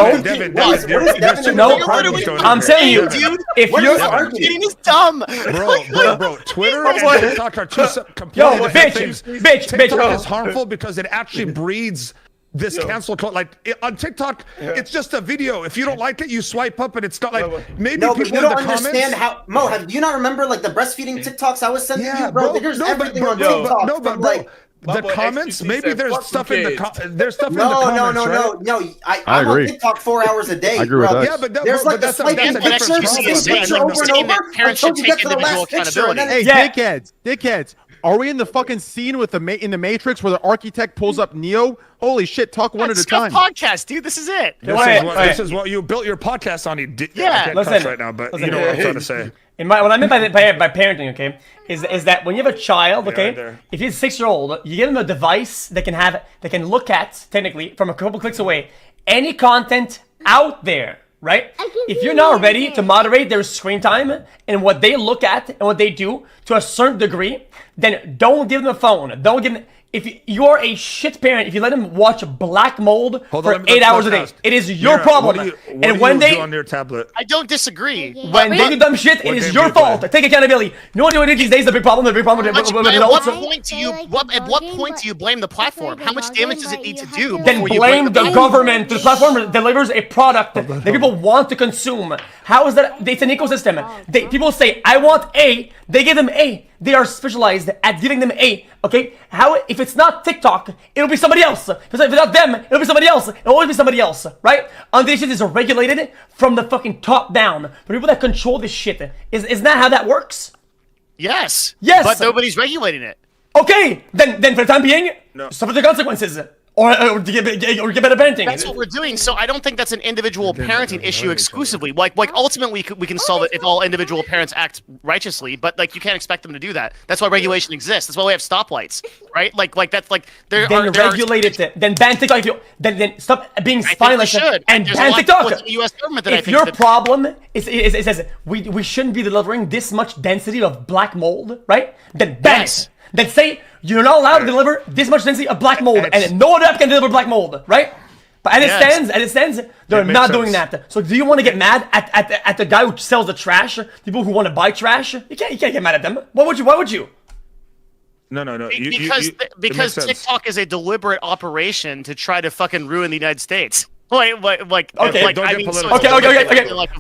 I'm telling you, dude. if What you're is arguing? Dating is dumb. Bro, Twitter and TikTok are two completely different things. TikTok is harmful because it actually breeds this cancel culture. Like on TikTok, it's just a video. If you don't like it, you swipe up, and it's not like maybe No, but people you in the don't understand comments. how do you not remember like the breastfeeding TikToks I was sending you, bro? There's everything on bro, TikTok. no, but from, bro, like, the comments. Maybe there's stuff in the there's stuff in the no, comments. no. I I'm on agree. TikTok 4 hours a day. I agree with bro. that. Yeah, but There's like the that's swiping a different picture, problem. same Saying picture that- over and saying that over parents until should you get take to the individual last picture. And then Hey, Yeah. dickheads. Are we in the fucking scene with in the Matrix where the architect pulls up Neo? Holy shit! Talk one at a time. Podcast, dude. This is it. This is what you built your podcast on. Yeah. I can't Listen, touch right now, but you know what I'm trying to say. what I meant by parenting, okay, is that when you have a child, okay, right there. if you're a 6-year-old, you give them a device that can look at technically from a couple clicks away any content out there. Right? If you're not ready to moderate their screen time and what they look at and what they do to a certain degree, then don't give them a phone. Don't give them. If you're a shit parent, if you let them watch Black Mold for 8 hours a day, it is your problem. And when they do on your tablet, I don't disagree. when they do dumb shit, it is game your do you play? fault. Take accountability. You know what doing these days? The big problem. With At what adults. point do you? At what point do you blame the platform? How much damage does it need to do? Then before you blame the platform? government. The platform delivers a product that people want to consume. How is that? It's an ecosystem. People say, "I want A." They give them A. They are specialized at giving them A. Okay? How? If it's not TikTok, it'll be somebody else. If it's not them, it'll be somebody else. It'll always be somebody else, right? And this shit is regulated from the fucking top down. The people that control this shit is that how that works? Yes. Yes. But nobody's regulating it. Okay, then for the time being, suffer the consequences. Or get better parenting. That's what we're doing. So I don't think that's an individual parenting issue exclusively. Like ultimately we can solve it if all individual parents act righteously. But like you can't expect them to do that. That's why regulation exists. That's why we have stoplights, right? Like that's like there then are regulate it. Then ban TikTok. Then stop being spineless and ban TikTok. The U.S. government that If your problem is it says we shouldn't be delivering this much density of black mold, right? Then ban it. Then say you're not allowed to deliver this much density of black mold, and no other app can deliver black mold, right? But as it stands, they're not doing that. So do you want to get mad at the guy who sells the trash? People who want to buy trash? You can't get mad at them. Why would you? No. Because TikTok is a deliberate operation to try to fucking ruin the United States. Okay.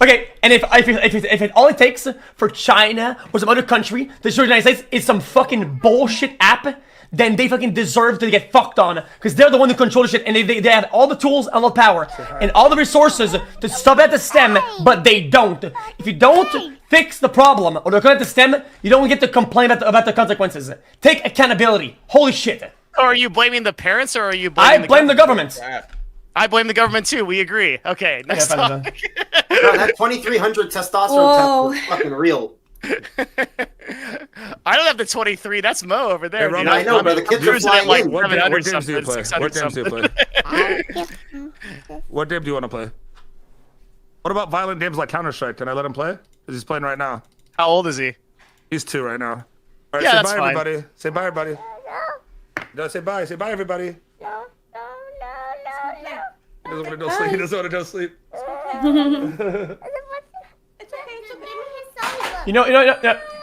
Okay. And if all it takes for China or some other country to destroy the United States is some fucking bullshit app, then they fucking deserve to get fucked on because they're the one who control the shit and they have all the tools and all the power and all the resources to stop at the stem, but they don't. If you don't fix the problem or come at the stem, you don't get to complain about the consequences. Take accountability. Holy shit. So are you blaming the parents or are you blaming I blame the government. I blame the government too. We agree. Okay, next talk. Bro, that 2300 testosterone Whoa. test was fucking real. I don't have the 23. That's Mo over there. Hey, Roman, dude. I know, I'm but the kids are cruising at flying like in. What 700 games do you something, play? 600 What games do you something. play? What game do you want to play? What about violent games like Counter-Strike? Can I let him play? Because he's playing right now. How old is he? He's 2 right now. All right, Yeah, say that's bye, fine. everybody. Say bye, everybody. No, say bye. Say bye, everybody. He doesn't want to go sleep. He doesn't want to go sleep.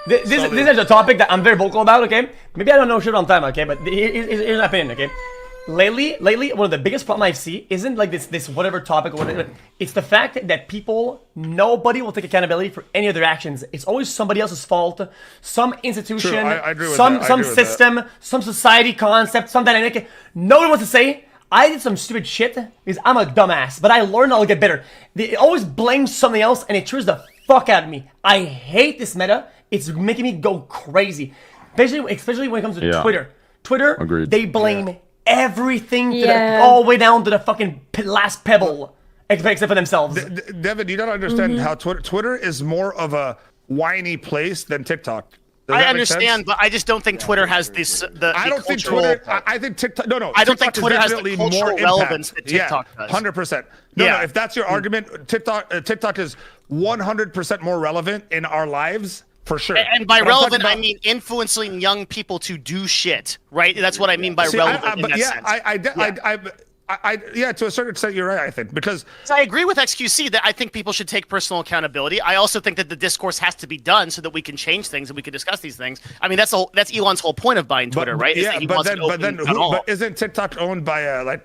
This is a topic that I'm very vocal about. Okay, maybe I don't know shit on time. Okay, but here's my opinion. Okay, lately, one of the biggest problem I see isn't like this whatever topic or whatever. It's the fact that nobody will take accountability for any of their actions. It's always somebody else's fault. Some institution, True, I agree with some that. I some agree with system, some society concept, some dynamic. No one wants to say, I did some stupid shit because I'm a dumbass, but I learned I'll get better. They always blame something else, and it triggers the fuck out of me. I hate this meta. It's making me go crazy, especially when it comes to Twitter. Agreed. They blame everything Yeah. all the way down to the fucking last pebble, except for themselves. Devin, you don't understand how Twitter is more of a whiny place than TikTok. Does I that make sense? understand, but I just don't think Twitter has this. I don't think cultural- Twitter. I think TikTok. No. I don't think TikTok is Twitter has the definitely cultural more relevance impact. that TikTok does. 100%. No. Yeah. If that's your argument, TikTok is 100% more relevant in our lives for sure. And by But I'm talking relevant, I about- mean influencing young people to do shit, right? That's what I mean by See, relevant in but that yeah, sense. yeah, to a certain extent, you're right. I think because I agree with XQC that I think people should take personal accountability. I also think that the discourse has to be done so that we can change things and we can discuss these things. I mean, that's Elon's whole point of buying Twitter, right? Is that Yeah, he but wants then, it open at all. but isn't TikTok owned by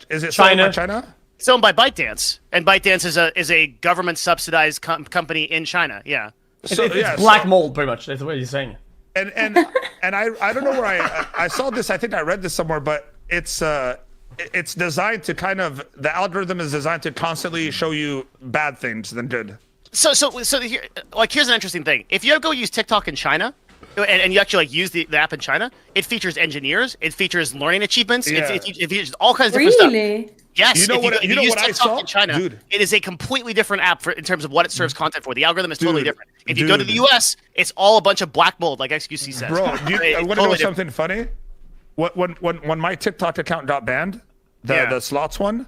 is it China. owned by China? It's owned by ByteDance, and ByteDance is a government subsidized company in China. Yeah. It's black mold, pretty much. That's what he's saying. And I don't know where I saw this. I think I read this somewhere, but it's designed to the algorithm is designed to constantly show you bad things than good. So here, here's an interesting thing. If you go use TikTok in China, and you actually use the app in China, it features engineers, it features learning achievements, Yeah. it features all kinds of different stuff. Really? Yes, You know if you use what I TikTok saw? in China, Dude. it is a completely different app in terms of what it serves content for. The algorithm is totally Dude. different. If you go to the US, it's all a bunch of black mold, like XQC says. Bro, It's I want to know totally different. something funny. When my TikTok account got banned, the slots one,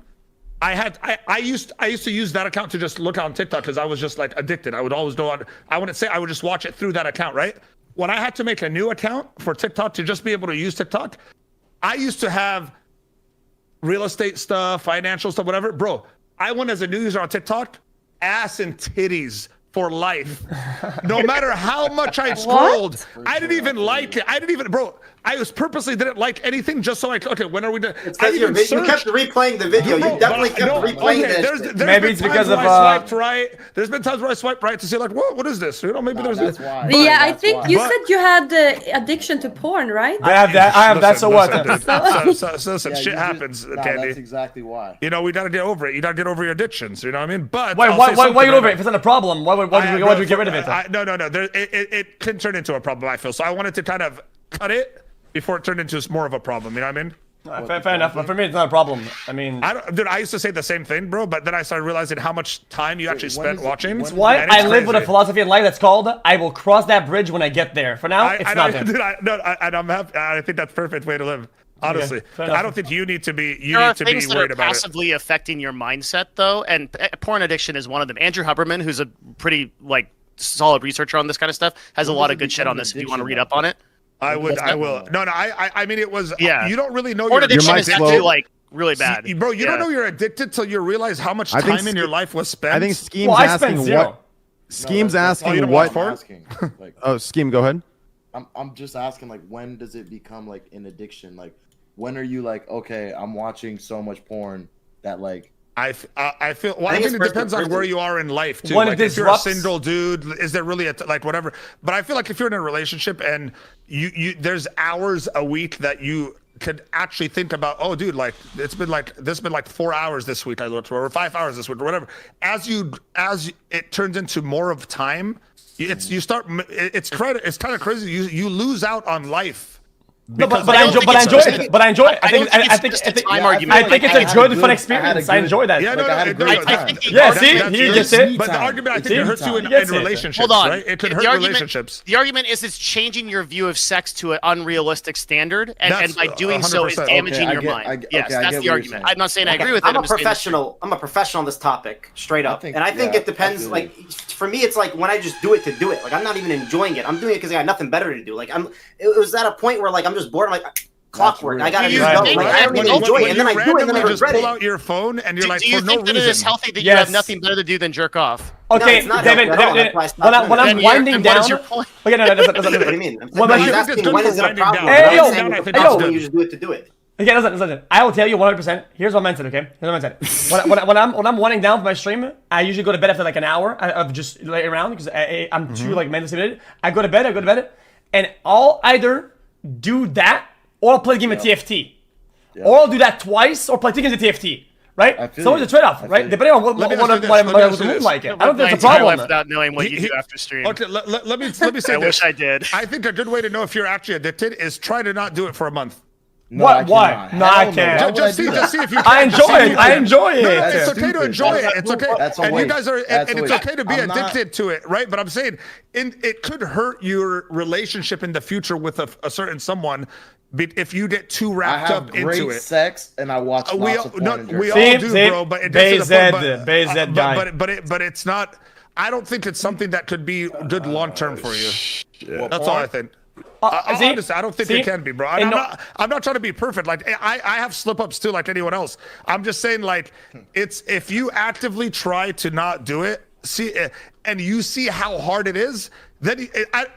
I used to use that account to just look on TikTok because I was just like addicted. I would always go on. I wouldn't say I would just watch it through that account, right? When I had to make a new account for TikTok to just be able to use TikTok, I used to have real estate stuff, financial stuff, whatever. Bro, I went as a new user on TikTok, ass and titties for life. No matter how much I scrolled, I didn't even like it. Bro, I purposely didn't like anything just so okay, when are we done? It's because you kept replaying the video. Bro, You definitely but kept replaying there's this. Maybe been it's because times where of, I swiped right. There's been times where I swiped right to see like, what is this? You know, maybe there's That's why. Yeah, I That's think why. you But- said you had addiction to porn, right? I have that. So what? Listen, Yeah, shit you happens, just, Candy. That's exactly why. You know, we gotta get over it. You gotta get over your addictions. You know what I mean? But Why I'll say get something over right it? If it's not a problem, why would you get rid of it? No. It can turn into a problem, I feel. So I wanted to kind of cut it before it turned into more of a problem. You know what I mean? Fair enough. But for me, it's not a problem. I mean, I used to say the same thing, bro. But then I started realizing how much time you actually when spent is it- watching. when is it- why and it's I live with a crazy. philosophy in life that's called I will cross that bridge when I get there. For now, it's not there. Dude, I'm happy. I think that's a perfect way to live. Honestly, fair enough. I don't think you need to be. You There are need to be things that are worried about it. passively affecting your mindset, though, and porn addiction is one of them. Andrew Huberman, who's a pretty solid researcher on this kind of stuff, has a lot of good shit on this. If you want to read up on it, I will. No. I mean, it was. Yeah. You don't really know porn you're addiction mic's is slow. actually really bad. Bro, you don't Yeah. know you're addicted till you realize how much I think time in your life was spent. I think Scheme's Well, I spent asking zero. what. Scheme's you asking don't what. watch porn? Asking, like, Oh, Scheme, go ahead. I'm just asking, like, when does it become like an addiction? Like, when are you like, okay, I'm watching so much porn that like. I feel. Well, I I think think it's it depends on person- where you are in life too. When Like, it if you're a disrupts- single dude, is there really whatever? But I feel like if you're in a relationship and you there's hours a week that you could actually think about. Oh, dude, like this has been like 4 hours this week I looked for, or 5 hours this week, or whatever. As it turns into more of time, it's kind of crazy. You lose out on life No, Because but I enjoy it. But I enjoy it. I think it's a time argument. I think it's a good fun experience. I enjoy that. Yeah, no, I had a no, great no, time. Yeah, see, he gets it. But the argument I think it hurts you in Gets it. relationships, Hold on. right? It could The hurt argument- relationships. The argument is it's changing your view of sex to an unrealistic standard, and That's by doing so, it's 100%. damaging Okay, your I mind. get Yes, what that's you're the argument. saying. I'm not saying I agree with it. I'm a just saying it's- professional. I'm a professional on this topic, straight up. think- And I think yeah, it depends. absolutely. Like for me, it's like when I just do it to do it. Like I'm not even enjoying it. I'm doing it because I got nothing better to do. Like it was at a point where like I'm just bored. I'm like clockwork. I gotta Do you just go. think Like, that- I don't even enjoy it, and then I do it, and then I randomly just regret pull it. out your phone and you're like, do you for no think that it is reason. healthy that you Yes. have nothing better to do than jerk off? Okay, it's not Devin, helpful at all. That's why I stopped when doing I'm it. winding And what is down. your point? Okay, no, What do you mean? Well, I'm but just you- asking when is it a winding problem? down. Hey, I'm yo, not saying I it's think a that's problem when good. you just do it to do it. Okay, listen. I will tell you 100%. Here's what I'm said. Okay, here's what I'm said. When I'm winding down for my stream, I usually go to bed after like an hour of just laying around because I'm too like mentally stimulated. I go to bed, and I'll either do that or I'll play a game of TFT, or I'll do that twice or play 2 games of TFT. Right? I feel So it's a you. traight-off, I right? feel you. Depending on Let me ask you what this, my let me ask you mood this. like it. I don't think it's a My entire life problem. without knowing what you He- do after stream. Okay, let me say I this. wish I did. I think a good way to know if you're actually addicted is try to not do it for a month. No, What? I Why? cannot. No, I Hell can't. Why would Just I do that? see if you can. I enjoy Just see if it. you I can. enjoy it. No, That's it's okay to stupid. enjoy it. That's- It's okay. that's a And you waste. guys are, That's and a it's waste. okay to be I'm not- addicted to it, right? But I'm saying, it could hurt your relationship in the future with a certain someone if you get too I wrapped have up great into it. sex and I watch We lots all, of porn no, and we jerk all See? do, See? bro. But it gets to the point. BZ guy. But it's not. I don't think it's something that could be good long term for you. That's all I think. See? Honestly, I don't think See? it can be, bro. And And no- I'm not trying to be perfect. Like I have slip ups too, like anyone else. I'm just saying, like, it's if you actively try to not do it, and you see how hard it is, then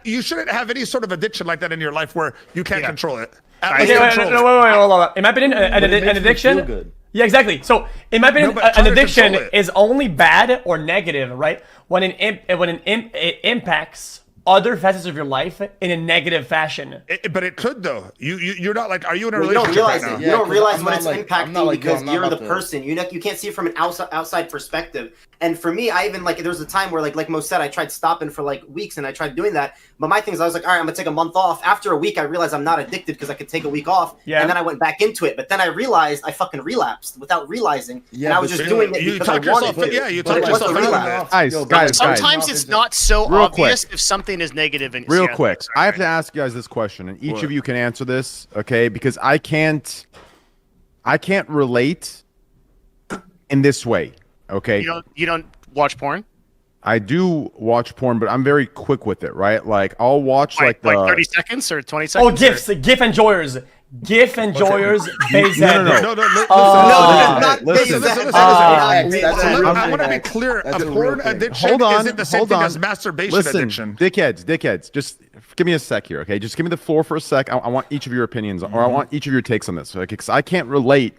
you shouldn't have any sort of addiction like that in your life where you can't control it. At least Okay, wait, control it. hold on. In my opinion, an But it makes me addiction. feel good. Yeah, exactly. So, in my opinion, No, but try an to addiction control it. is only bad or negative, right? When it impacts other facets of your life in a negative fashion. But it could though. You're not like. Are you in a Well, you don't relationship right realize now? it. Yeah, You don't 'cause realize I'm when not it's like- I'm impacting not like you. because I'm not you're the about to- person. You can't see it from an outside perspective. And for me, I even like there was a time where like Mo said, I tried stopping for like weeks and I tried doing that. But my thing is, I was like, all right, I'm gonna take a month off. After a week, I realized I'm not addicted because I could take a week off. Yeah. And then I went back into it. But then I realized I fucking relapsed without realizing. Yeah, and I was but just you- doing it you because talk I wanted yourself- to. yeah, you But talk it yourself wasn't out of relapse. it. Guys. Sometimes it's not so Real obvious quick. if something is negative. In Real yeah, quick, sorry, I have right. to ask you guys this question, and each of you can answer this, okay? Because I can't relate in this way, okay? You don't watch porn? I do watch porn, but I'm very quick with it, right? Like I'll watch like the 30 seconds or 20 Oh, seconds? GIF enjoyers. GIF enjoyers. BZ. No. Listen. Listen. I want to be clear. That's a a porn real thing. addiction Hold on, isn't the same hold thing on. as masturbation Listen, addiction. dickheads, just give me a sec here, okay? Just give me the floor for a sec. I want each of your opinions, or I want each of your takes on this, okay? Because I can't relate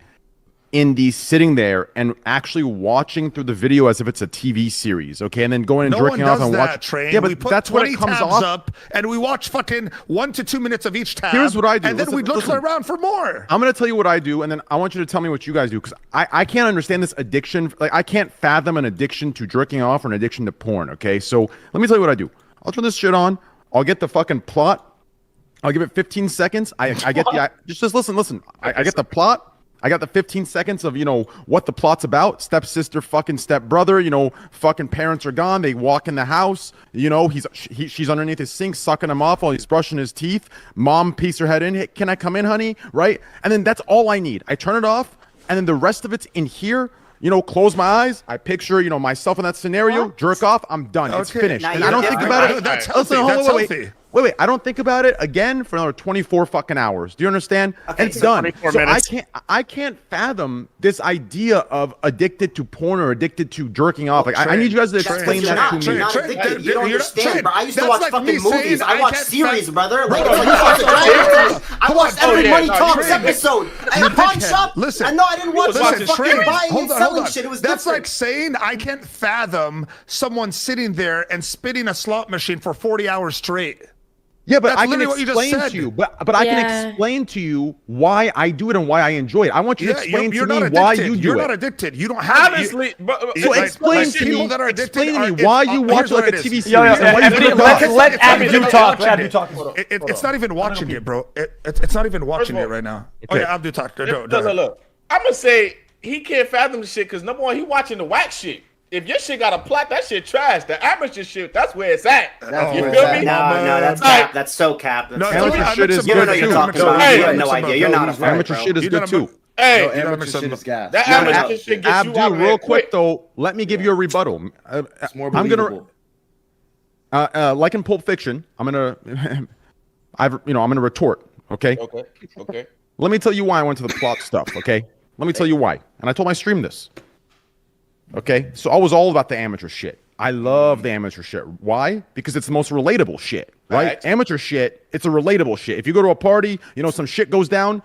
in the sitting there and actually watching through the video as if it's a TV series, okay? And then going and No one jerking off does and that, watch. Train. Yeah, but we put that's what 20 it comes tabs off. up, and we watch fucking 1 to 2 minutes of each tab. Here's what I do. And then we look Listen. around for more. I'm gonna tell you what I do, and then I want you to tell me what you guys do, because I can't understand this addiction. Like I can't fathom an addiction to jerking off or an addiction to porn. Okay, so let me tell you what I do. I'll turn this shit on. I'll get the fucking plot. I'll give it 15 seconds. I get the just listen. I get the plot. I got the 15 seconds of, what the plot's about. Stepsister, fucking stepbrother, fucking parents are gone. They walk in the house, she's underneath his sink, sucking him off while he's brushing his teeth. Mom peeks her head in. Hey, can I come in, honey? Right? And then that's all I need. I turn it off, and then the rest of it's in here. Close my eyes. I picture, myself in that scenario. Jerk off. I'm done. It's Okay. finished. Now And you're I don't think different. about it. That's healthy. Listen, hold on, That's wait. healthy. Wait, I don't think about it again for another 24 fucking hours. Do you understand? Okay, And it's so done. 24 So minutes. I can't fathom this idea of addicted to porn or addicted to jerking off. Like I need you guys to That's explain because that you're to me. not Train, addicted. You you're don't not understand, trained. bro. I used to That's watch like fucking me saying movies. I I watch can't series, brother. Like, Bro, it's like you you watch the watch Giants. Train. I watched every yeah, Money no, Talks Train. episode. At a pawn shop. Listen. I know I didn't watch Listen, fucking Train, buying and hold selling on. shit. It was That's different. like saying I can't fathom someone sitting there and spinning a slot machine for 40 hours straight. Yeah, but That's I can literally what you just explain said. to you. But I can Yeah. explain to you why I do it and why I enjoy it. I want you to Yeah, explain you're to not me addicted. why you do You're it. not addicted. You don't have Honestly, but So explain to people me. that are addicted Explain to me are- why it's- you here's watch what like a it is. TV series. Yo, and why you FD, do it. let It's not Abdu even talk. watching Let Abdu it. talk. It's not even watching it, bro. It's not even watching it right now. Okay. Oh yeah, Abdu talk. Look. I'm gonna say he can't fathom the shit because number one, he watching the whack shit. If your shit got a plot, that shit trash. The amateur shit, that's where it's at. That's You where feel it's me? at. No, that's Like- cap. That's so cap. That's No, so amateur cap. shit is You don't know good what you're too. talking about. Hey, You have no idea. You're not a fan, Amateur bro. shit is You good done too. Hey, No, gotta amateur mix them shit up. is gas. that No, amateur no, shit gets you Abdu, out of real there quick though, let me give you a rebuttal. It's more I'm gonna, believable. like in Pulp Fiction, I'm gonna, I'm gonna retort. Okay. Okay. Let me tell you why I went to the plot stuff. Okay. Let me tell you why. And I told my stream this. Okay. So I was all about the amateur shit. I love the amateur shit. Why? Because it's the most relatable shit, right? Right. Amateur shit, it's a relatable shit. If you go to a party, some shit goes down,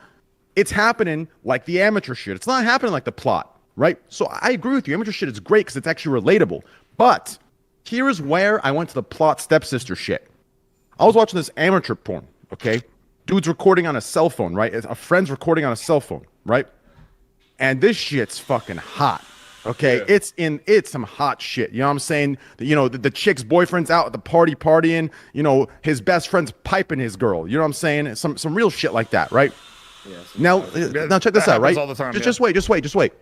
it's happening like the amateur shit. It's not happening like the plot, right? So I agree with you. Amateur shit is great because it's actually relatable. But here's where I went to the plot stepsister shit. I was watching this amateur porn, okay? Dude's recording on a cell phone, right? A friend's recording on a cell phone, right? And this shit's fucking hot. Okay, Yeah. it's some hot shit. You know what I'm saying? The chick's boyfriend's out at the party partying. His best friend's piping his girl. You know what I'm saying? Some real shit like that, right? Now check this that out, right? happens all the time, Just wait.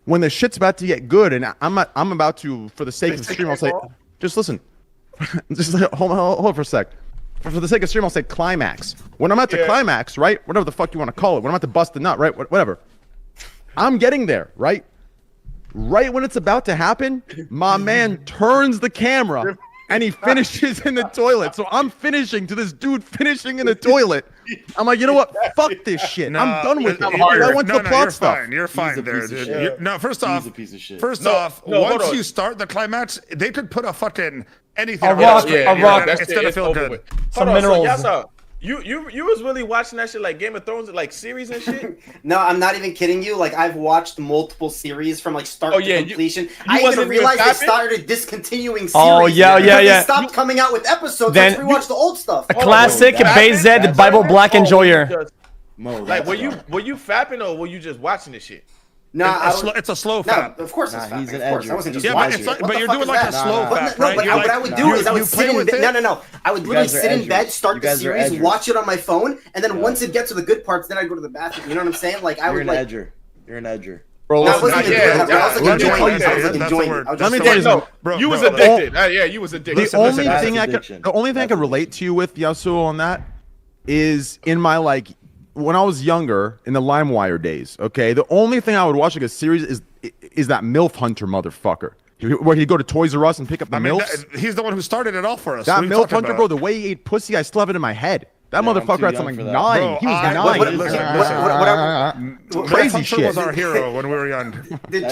When the shit's about to get good, and I'm about to, for the sake of the stream, I'll say, just listen. Hold on for a sec. For the sake of stream, I'll say climax. When I'm at the climax, right? Whatever the fuck you want to call it. When I'm at the bust the nut, right? Whatever. I'm getting there, right? Right when it's about to happen, my man turns the camera and he finishes in the toilet. So I'm finishing to this dude finishing in the toilet. I'm like, you know what? Fuck this shit. I'm done with it. I went to the plot stuff. You're fine there, piece of dude. shit. No, first He's off, a piece of shit. once you start the climax, they could put a fucking anything. A on rock, the a screen. rock. It's gonna feel good. Some Hold on, minerals. So, Yasa, you was really watching that shit like Game of Thrones, like series and shit? No, I'm not even kidding you. Like I've watched multiple series from like start to completion. I wasn't even realized they even started discontinuing series. Oh, yeah. They stopped coming out with episodes. Then- Let's rewatch the old stuff. A classic That's Bayzed it? Bible Black enjoyer. Mo, Like that's rough. were you fapping or were you just watching this shit? No, It's a slow no, fap. of course it's Nah, he's fapping. an Of course, edger. I wasn't just Yeah, but watching it's it. like, What but the you're fuck doing is like that? a slow Nah, fap, No, right? but You're what like- I would do is I would you sit play in with bed. it? No. I would You literally guys are sit in edgers. bed, start You the guys are series, edgers. watch it on my phone, and then Yeah. once it gets to the good parts, then I'd go to the bathroom. You know what I'm saying? Like I You're would an like. edger. You're an edger. Bro, No, I listen, wasn't even yeah, doing that, bro. I was yeah. like Let me enjoying tell it. you, I was like that's the enjoying word. it. I was Let me just tell you like, something. Bro, You was bro, addicted. Yeah, you was addicted. The only that's thing addiction. the only thing I can relate to you with Yasuo on that is in my when I was younger in the LimeWire days. Okay, the only thing I would watch like a series is that MILF Hunter motherfucker, where he'd go to Toys R Us and pick up the I mean, MILFs. he's the one who started it all for us. That What are you MILF talking Hunter, about? bro. The way he ate pussy, I still have it in my head. That Yeah, I'm motherfucker too had young something for that. 9. Bro, He was I- 9. listen. Crazy Hunter shit. was our hero when we were young.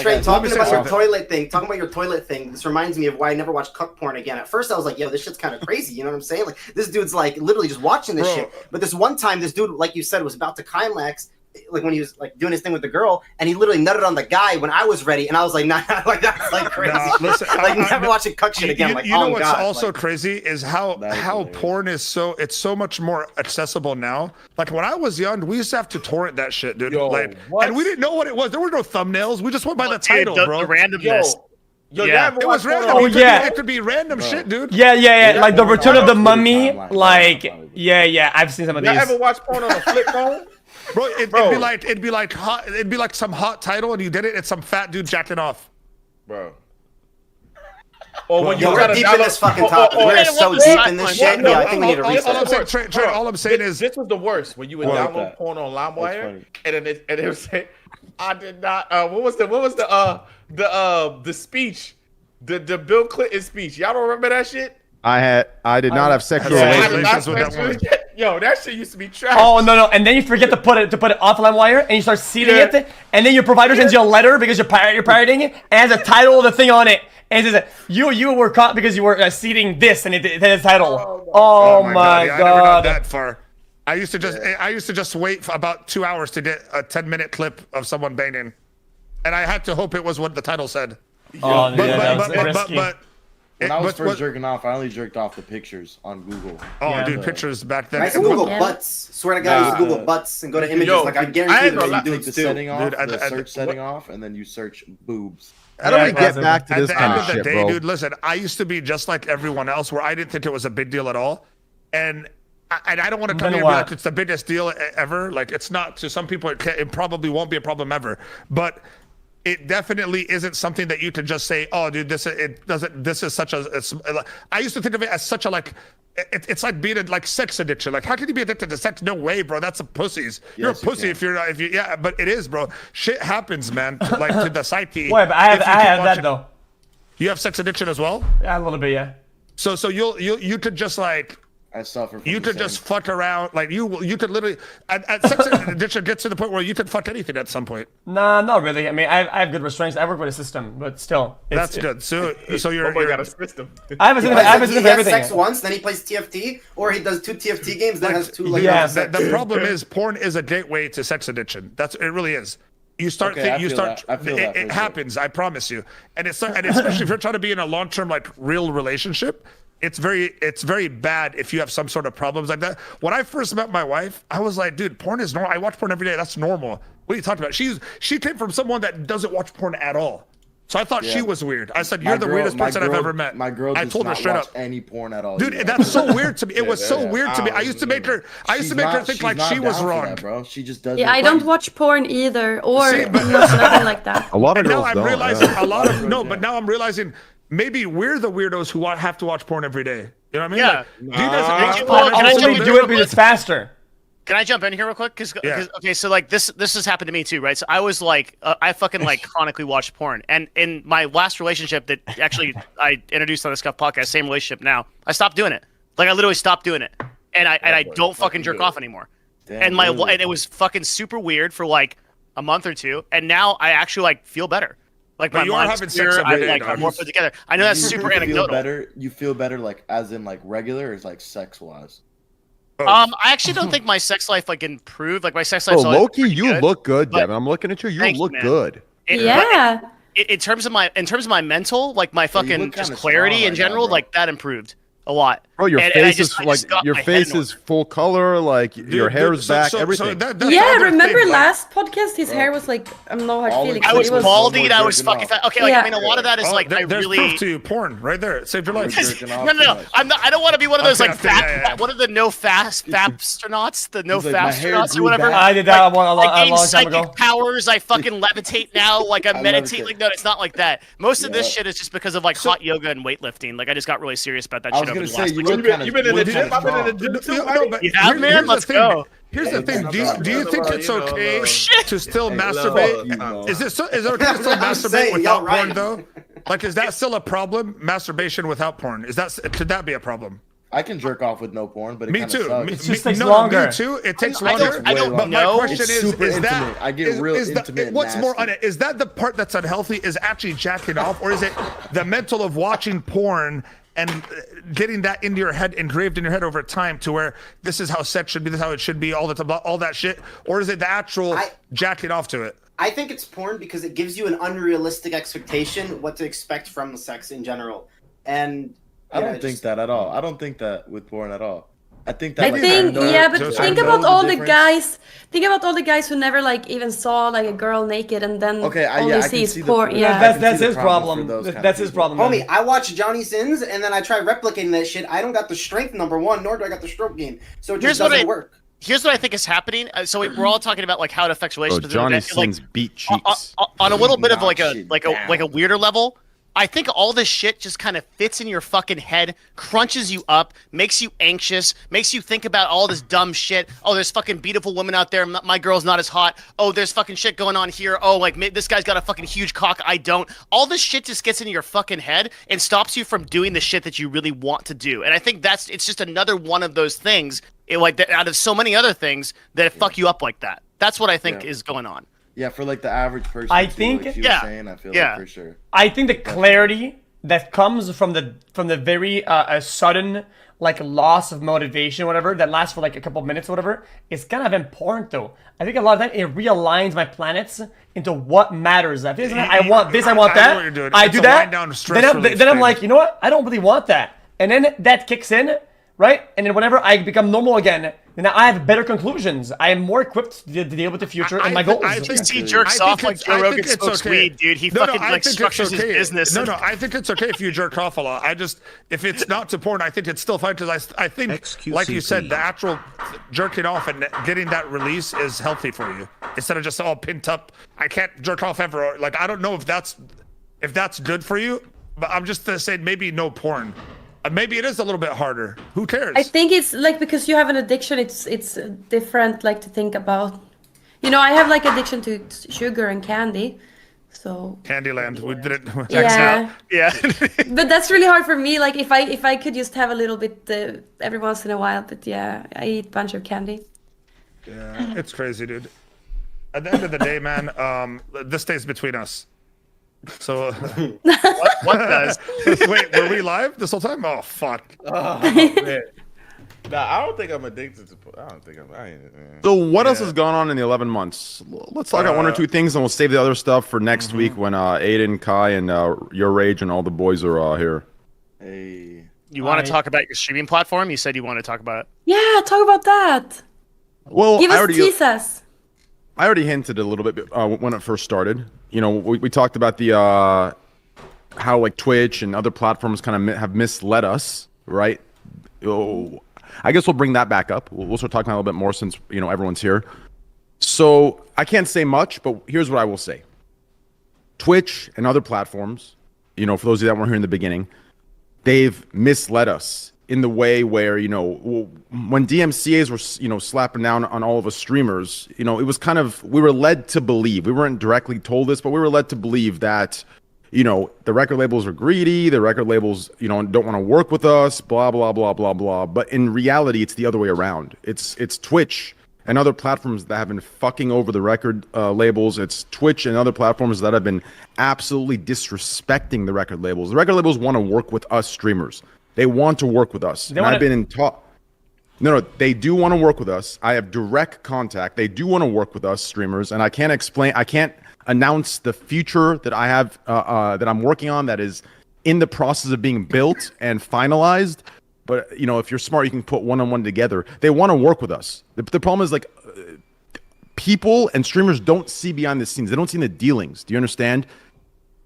Trey, talking say about your something. toilet thing, this reminds me of why I never watched cuck porn again. At first, I was like, yo, this shit's kind of crazy. You know what I'm saying? Like, this dude's like literally just watching this Bro. shit. But this one time, this dude, like you said, was about to climax, like when he was like doing his thing with the girl, and he literally nutted on the guy when I was ready, and I was like, nah, like that's like crazy. Nah, listen, like never watching cuck shit again. Like, you know oh what's god. also like, crazy is how That is hilarious. porn is so much more accessible now. Like when I was young, we used to have to torrent that shit, dude. Yo, like, what? and we didn't know what it was. There were no thumbnails. We just went by the Dude, title, the bro. randomness. Yo, Yeah. you ever It was watch porn random. on- Oh, It could be- yeah. It could be random shit, dude. Yeah. Like the Return of the Mummy. Timeline. Like, yeah. I've seen some of Y'all these. ever watch porn on a flip phone? Bro, it'd Bro. be like some hot title, and you did it. It's some fat dude jacking off. Bro. Or when you yo, try we're to deep in this fucking topic. or- We're so deep in this shit. Yeah, I think we need to All I'm reset. saying, Trey, all I'm saying is, this was the worst when you would What? download That. porn on That's LimeWire, funny. and then it would say, "I did not." What was the speech, the Bill Clinton speech? Y'all don't remember that shit? I did not have sexual Yeah. I relations. did not with that sexually- woman. Yo, that shit used to be trash. Oh no! And then you forget to put it off LimeWire, and you start seeding Yeah. it, and then your provider sends you a letter because you're pirating it, and has a title of the thing on it, and it says you were caught because you were seeding this, and it has a title. Oh my yeah, I never got god! that far. I used to just wait for about 2 hours to get a 10-minute clip of someone banging, and I had to hope it was what the title said. Oh But yeah, that was risky. When I was But first what- jerking off, I only jerked off the pictures on Google. Oh, Yeah. dude, pictures back then. I used to Google Yeah. butts. Swear to God, I used to Nah. Google butts and go to images. Yo, like I I guarantee had you, no you laptops do Take the too. setting off, Dude, the search setting off, and then you search boobs. How do we Yeah, get back to At this the kind end of of the shit, day, bro? dude, listen, I used to be just like everyone else where I didn't think it was a big deal at all. And I don't want to come Then here and be what? like it's the biggest deal ever. Like it's not. To some people, it probably won't be a problem ever. But it definitely isn't something that you can just say, "Oh, dude, this is such a." I used to think of it as such a like. It's like being in like sex addiction. Like, how can you be addicted to sex? No way, bro. That's a pussies. You're a Yes, you pussy can. if you. Yeah, but it is, bro. Shit happens, man. Like to the psyche. Wait, but I if you have keep that watching- though. You have sex addiction as well. Yeah, a little bit, yeah. So you could just like. I suffer from You the could just same. fuck around, like you could literally. At sex addiction gets to the point where you could fuck anything at some point. Nah, not really. I mean, I have good restraints. I work with a system, but still, That's good. So you're. Homeboy you're got a system. I have a system. I have a He system for has everything. sex once, then he plays TFT, or he does 2 TFT games, then has 2 like Yeah. rounds of the sex. problem is porn is a gateway to sex addiction. It really is. You start Okay, I you feel start that. I feel that for it sure. happens, I promise you. And especially if you're trying to be in a long-term like real relationship, it's very bad if you have some sort of problems like that. When I first met my wife, I was like, dude, porn is normal. I watch porn every day. That's normal. What are you talking about? She came from someone that doesn't watch porn at all. So I thought she Yeah. was weird. I said, My "You're the girl- weirdest my person I've girl- ever met." My girl I does told her not straight watch up. any porn at all. Dude, either. that's so weird to me. It was so yeah. weird to me. I used to make her think she's like she not was down for wrong. that, bro. She just does. Yeah, I don't watch porn either, or See, but- nothing like that. A lot of And now girls I'm don't. realizing yeah. a lot of girls, but now I'm realizing maybe we're the weirdos who have to watch porn every day. You know what I mean? Yeah. Like, do you guys Well, watch can I porn jump Only in every do day? it because it's faster. Can I jump in here real quick? Because Yeah. okay, so like this has happened to me too, right? So I was like, I fucking like chronically watched porn, and in my last relationship that actually I introduced on the Scuffed podcast, same relationship now, I stopped doing it. Like I literally stopped doing it, and I don't fucking jerk off anymore. Damn, and really? and it was fucking super weird for like a month or two, and now I actually like feel better. Like But my you are mind's having clear, sex every day, I'm dog. more put together. I know that's You super feel anecdotal. better. You feel better, like as in like regular, or is like sex wise. I actually don't think my sex life like improved. Like my sex life. Bro, Loki, you look good, but- Devin. I'm looking at you. You Thank you, look man. good. Yeah. In terms of my mental, like my fucking look just kinda clarity strong in right now, general, bro. like that improved a lot. Bro, your And I face just- is I like just got your my head face in is full color. Like your hair is back. everything. that's Yeah, the other remember thing, like- last podcast? His hair was like, I don't know how to All feel it it. I but was it was baldy. I was jerking fucking off. fat. Okay, like Yeah. I mean, a lot of that is Oh, like I there's really. proof to you. Porn right there. It saved your life. Jerking off No, too no, much. I'm not. I don't want to be one of those Okay, like okay, fat, yeah. one of the no fast astronauts, the no He's like, my fast hair astronauts or grew whatever. back. I did that one a I long gained time psychic ago. powers. I fucking levitate now. Like I meditate. levitate. Like no, it's not like that. Most of this Yeah. shit is just because of like hot yoga and weightlifting. Like I just got really serious about that I shit was over gonna the say last you week. look kind of. You been in the gym? I've been in the gym No, too. no, but You have, man? here's the Let's thing. go. Here's the thing. Do you think it's You know, okay shit. to still Hey, masturbate? you know. Is it okay to still I'm masturbate saying, without y'all porn right. though? Like, is that still a problem? Masturbation without porn? Could that be a problem? I can jerk off with no porn, but it Me kinda too. sucks. Me, just me- takes no, longer. Me too. It takes I longer. don't But my know. question It's is super that intimate. I get real intimate and what's more on nasty. it? Is that the part that's unhealthy? Is actually jacking off, or is it the mental of watching porn and getting that into your head, engraved in your head over time, to where this is how sex should be, this is how it should be, all that shit, or is it the actual jacking off to it? I think it's porn because it gives you an unrealistic expectation what to expect from the sex in general, and I yeah, don't it think just- that at all. I don't think that with porn at all. I think that. I like, think, know- yeah, but just- think I know about the all the difference. guys. Think about all the guys who never like even saw like a girl naked and then Okay, only I see can his see the porn. point. Yeah, That's- That's see the his problem for problem. those kind of That's his people. problem. Homie, I watch Johnny Sins and then I try replicating that shit. I don't got the strength, number one, nor do I got the stroke game, so it Here's just what doesn't I- work. Here's what I think is happening. So we're all talking about like how it affects Bro, relationships. Johnny and, like, Sins beat cheeks. on a little bit of like Knock a shit like a down. like a weirder level. I think all this shit just kind of fits in your fucking head, crunches you up, makes you anxious, makes you think about all this dumb shit. Oh, there's fucking beautiful women out there. My girl's not as hot. Oh, there's fucking shit going on here. Oh, like this guy's got a fucking huge cock. I don't. All this shit just gets into your fucking head and stops you from doing the shit that you really want to do. And I think it's just another one of those things, out of so many other things that fuck you up like that. That's what I think Yeah. is going on. Yeah, for like the average person. I too, think- like she yeah, was saying, I feel yeah. like for sure. I think the clarity that comes from the very sudden like loss of motivation, whatever, that lasts for like a couple of minutes, whatever, is kind of important though. I think a lot of time it realigns my planets into what matters. I want this, I want I know that. what you're doing. I It's do a that. wind down stress Then relief I'm thing. like, you know what? I don't really want that. And then that kicks in, right? And then whenever I become normal again, then I have better conclusions. I am more equipped to deal with the future and my goals. I He think- jerks I off think like it's- Joe I Rogan think it's smokes okay. weed, dude. He No, fucking I like think it's structures his okay. business. No, I think it's okay if you jerk off a lot. If it's not to porn, I think it's still fine because I think, like you said, the actual jerking off and getting that release is healthy for you instead of just all pent up. I can't jerk off ever. Like I don't know if that's good for you, but I'm just saying maybe no porn. Maybe it is a little bit harder. Who cares? I think it's like because you have an addiction, it's different like to think about. You know, I have like addiction to sugar and candy, so Candyland. We did it. yeah. Yeah. But that's really hard for me. Like if I could just have a little bit every once in a while, but yeah, I eat a bunch of candy. Yeah, it's crazy, dude. At the end of the day, man, this stays between us. So, What does? wait, were we live this whole time? Oh, fuck. Oh, man. Nah, I don't think I'm addicted to. I don't think I ain't. So what else has gone on in the 11 months? Let's talk about one or two things, and we'll save the other stuff for next week when Aiden, Kai, and Your Rage and all the boys are here. Hey. You want to talk about your streaming platform? You said you want to talk about it. Yeah, talk about that. Well, Give us tease us. I already hinted a little bit when it first started. You know, we talked about the how like Twitch and other platforms kind of have misled us, right? Oh, I guess we'll bring that back up. We'll start talking a little bit more since everyone's here. So I can't say much, but here's what I will say: Twitch and other platforms, for those of you that weren't here in the beginning, they've misled us in the way where, when DMCAs were, slapping down on all of us streamers, it was kind of, we were led to believe, we weren't directly told this, but we were led to believe that, the record labels are greedy, the record labels, don't want to work with us, blah, blah, blah, blah, blah. But in reality, it's the other way around. It's Twitch and other platforms that have been fucking over the record labels. It's Twitch and other platforms that have been absolutely disrespecting the record labels. The record labels want to work with us streamers. They want to work with us. And I've been in talk. No, they do want to work with us. I have direct contact. They do want to work with us streamers, and I can't announce the future that I have that I'm working on that is in the process of being built and finalized. But if you're smart, you can put one-on-one together. They want to work with us. The problem is like people and streamers don't see behind the scenes. They don't see the dealings. Do you understand?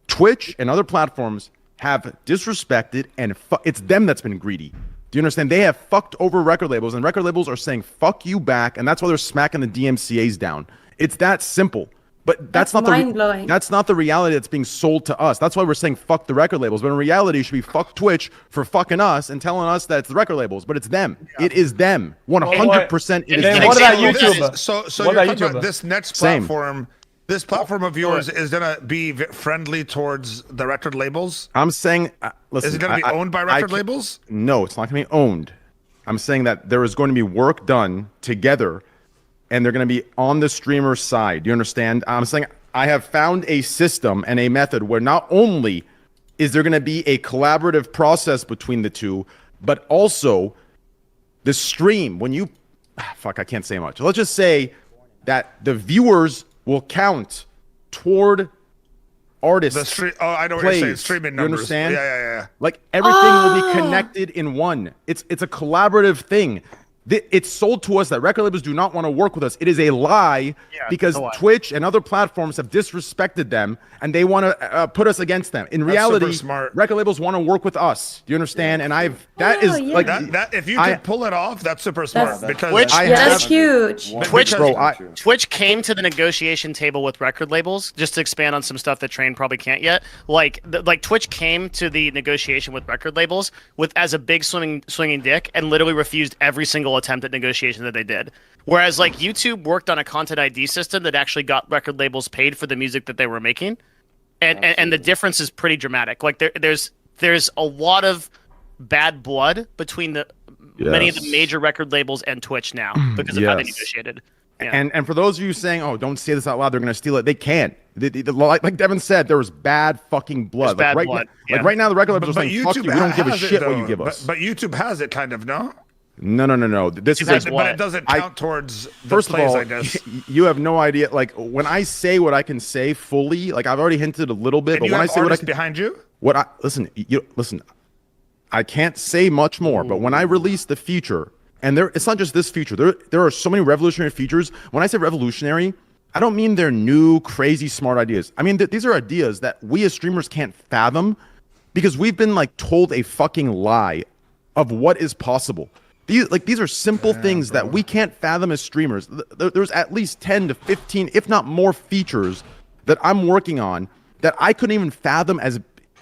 Twitch and other platforms have disrespected and it's them that's been greedy. Do you understand? They have fucked over record labels, and record labels are saying fuck you back, and that's why they're smacking the DMCAs down. It's that simple. But that's not mind-blowing. That's not the reality that's being sold to us. That's why we're saying fuck the record labels. But in reality, it should be fuck Twitch for fucking us and telling us that it's the record labels. But it's them. Yeah. It is them. 100%. It is them. What about YouTube? So what you're about talking YouTube? about this next platform. This platform of yours is gonna be friendly towards the record labels. I'm saying, listen, is it gonna be owned by record labels? No, it's not gonna be owned. I'm saying that there is going to be work done together, and they're gonna be on the streamer's side. Do you understand? I'm saying I have found a system and a method where not only is there gonna be a collaborative process between the two, but also the stream. When you, I can't say much. Let's just say that the viewers will count toward artists. I know what you're saying. Streaming numbers. You understand? Yeah. Like everything will be connected in one. It's a collaborative thing. It's sold to us that record labels do not want to work with us. It is a lie because Twitch and other platforms have disrespected them and they want to put us against them. In reality, record labels want to work with us. Do you understand? And that if you can pull it off, that's super smart. Because that's huge. Twitch came to the negotiation table with record labels, just to expand on some stuff that Train probably can't yet. Like Twitch came to the negotiation with record labels as a big swinging dick and literally refused every single attempt at negotiation that they did. Whereas like YouTube worked on a content ID system that actually got record labels paid for the music that they were making. And the difference is pretty dramatic. Like there's a lot of bad blood between many of the major record labels and Twitch now because of how they negotiated. And for those of you saying, "Oh, don't say this out loud," they're gonna steal it. They can't. Like Devin said, there was bad fucking blood. There's bad right blood. Now, like right now, the regular people are But saying, "Fuck you, we don't give a has it, shit what you though. give us." But YouTube has it, kind of, no? No. This is has a, what? But it doesn't count towards the First of plays, all, I guess. you have no idea. Like when I say what I can say fully, like I've already hinted a little bit, And but you when I have say what I artists can, behind you? listen, I can't say much more. But when I release the feature, and it's not just this feature. There are so many revolutionary features. When I say revolutionary, I don't mean they're new, crazy, smart ideas. I mean these are ideas that we as streamers can't fathom because we've been like told a fucking lie of what is possible. These are simple things that we can't fathom as streamers. There's at least 10 to 15, if not more, features that I'm working on that I couldn't even fathom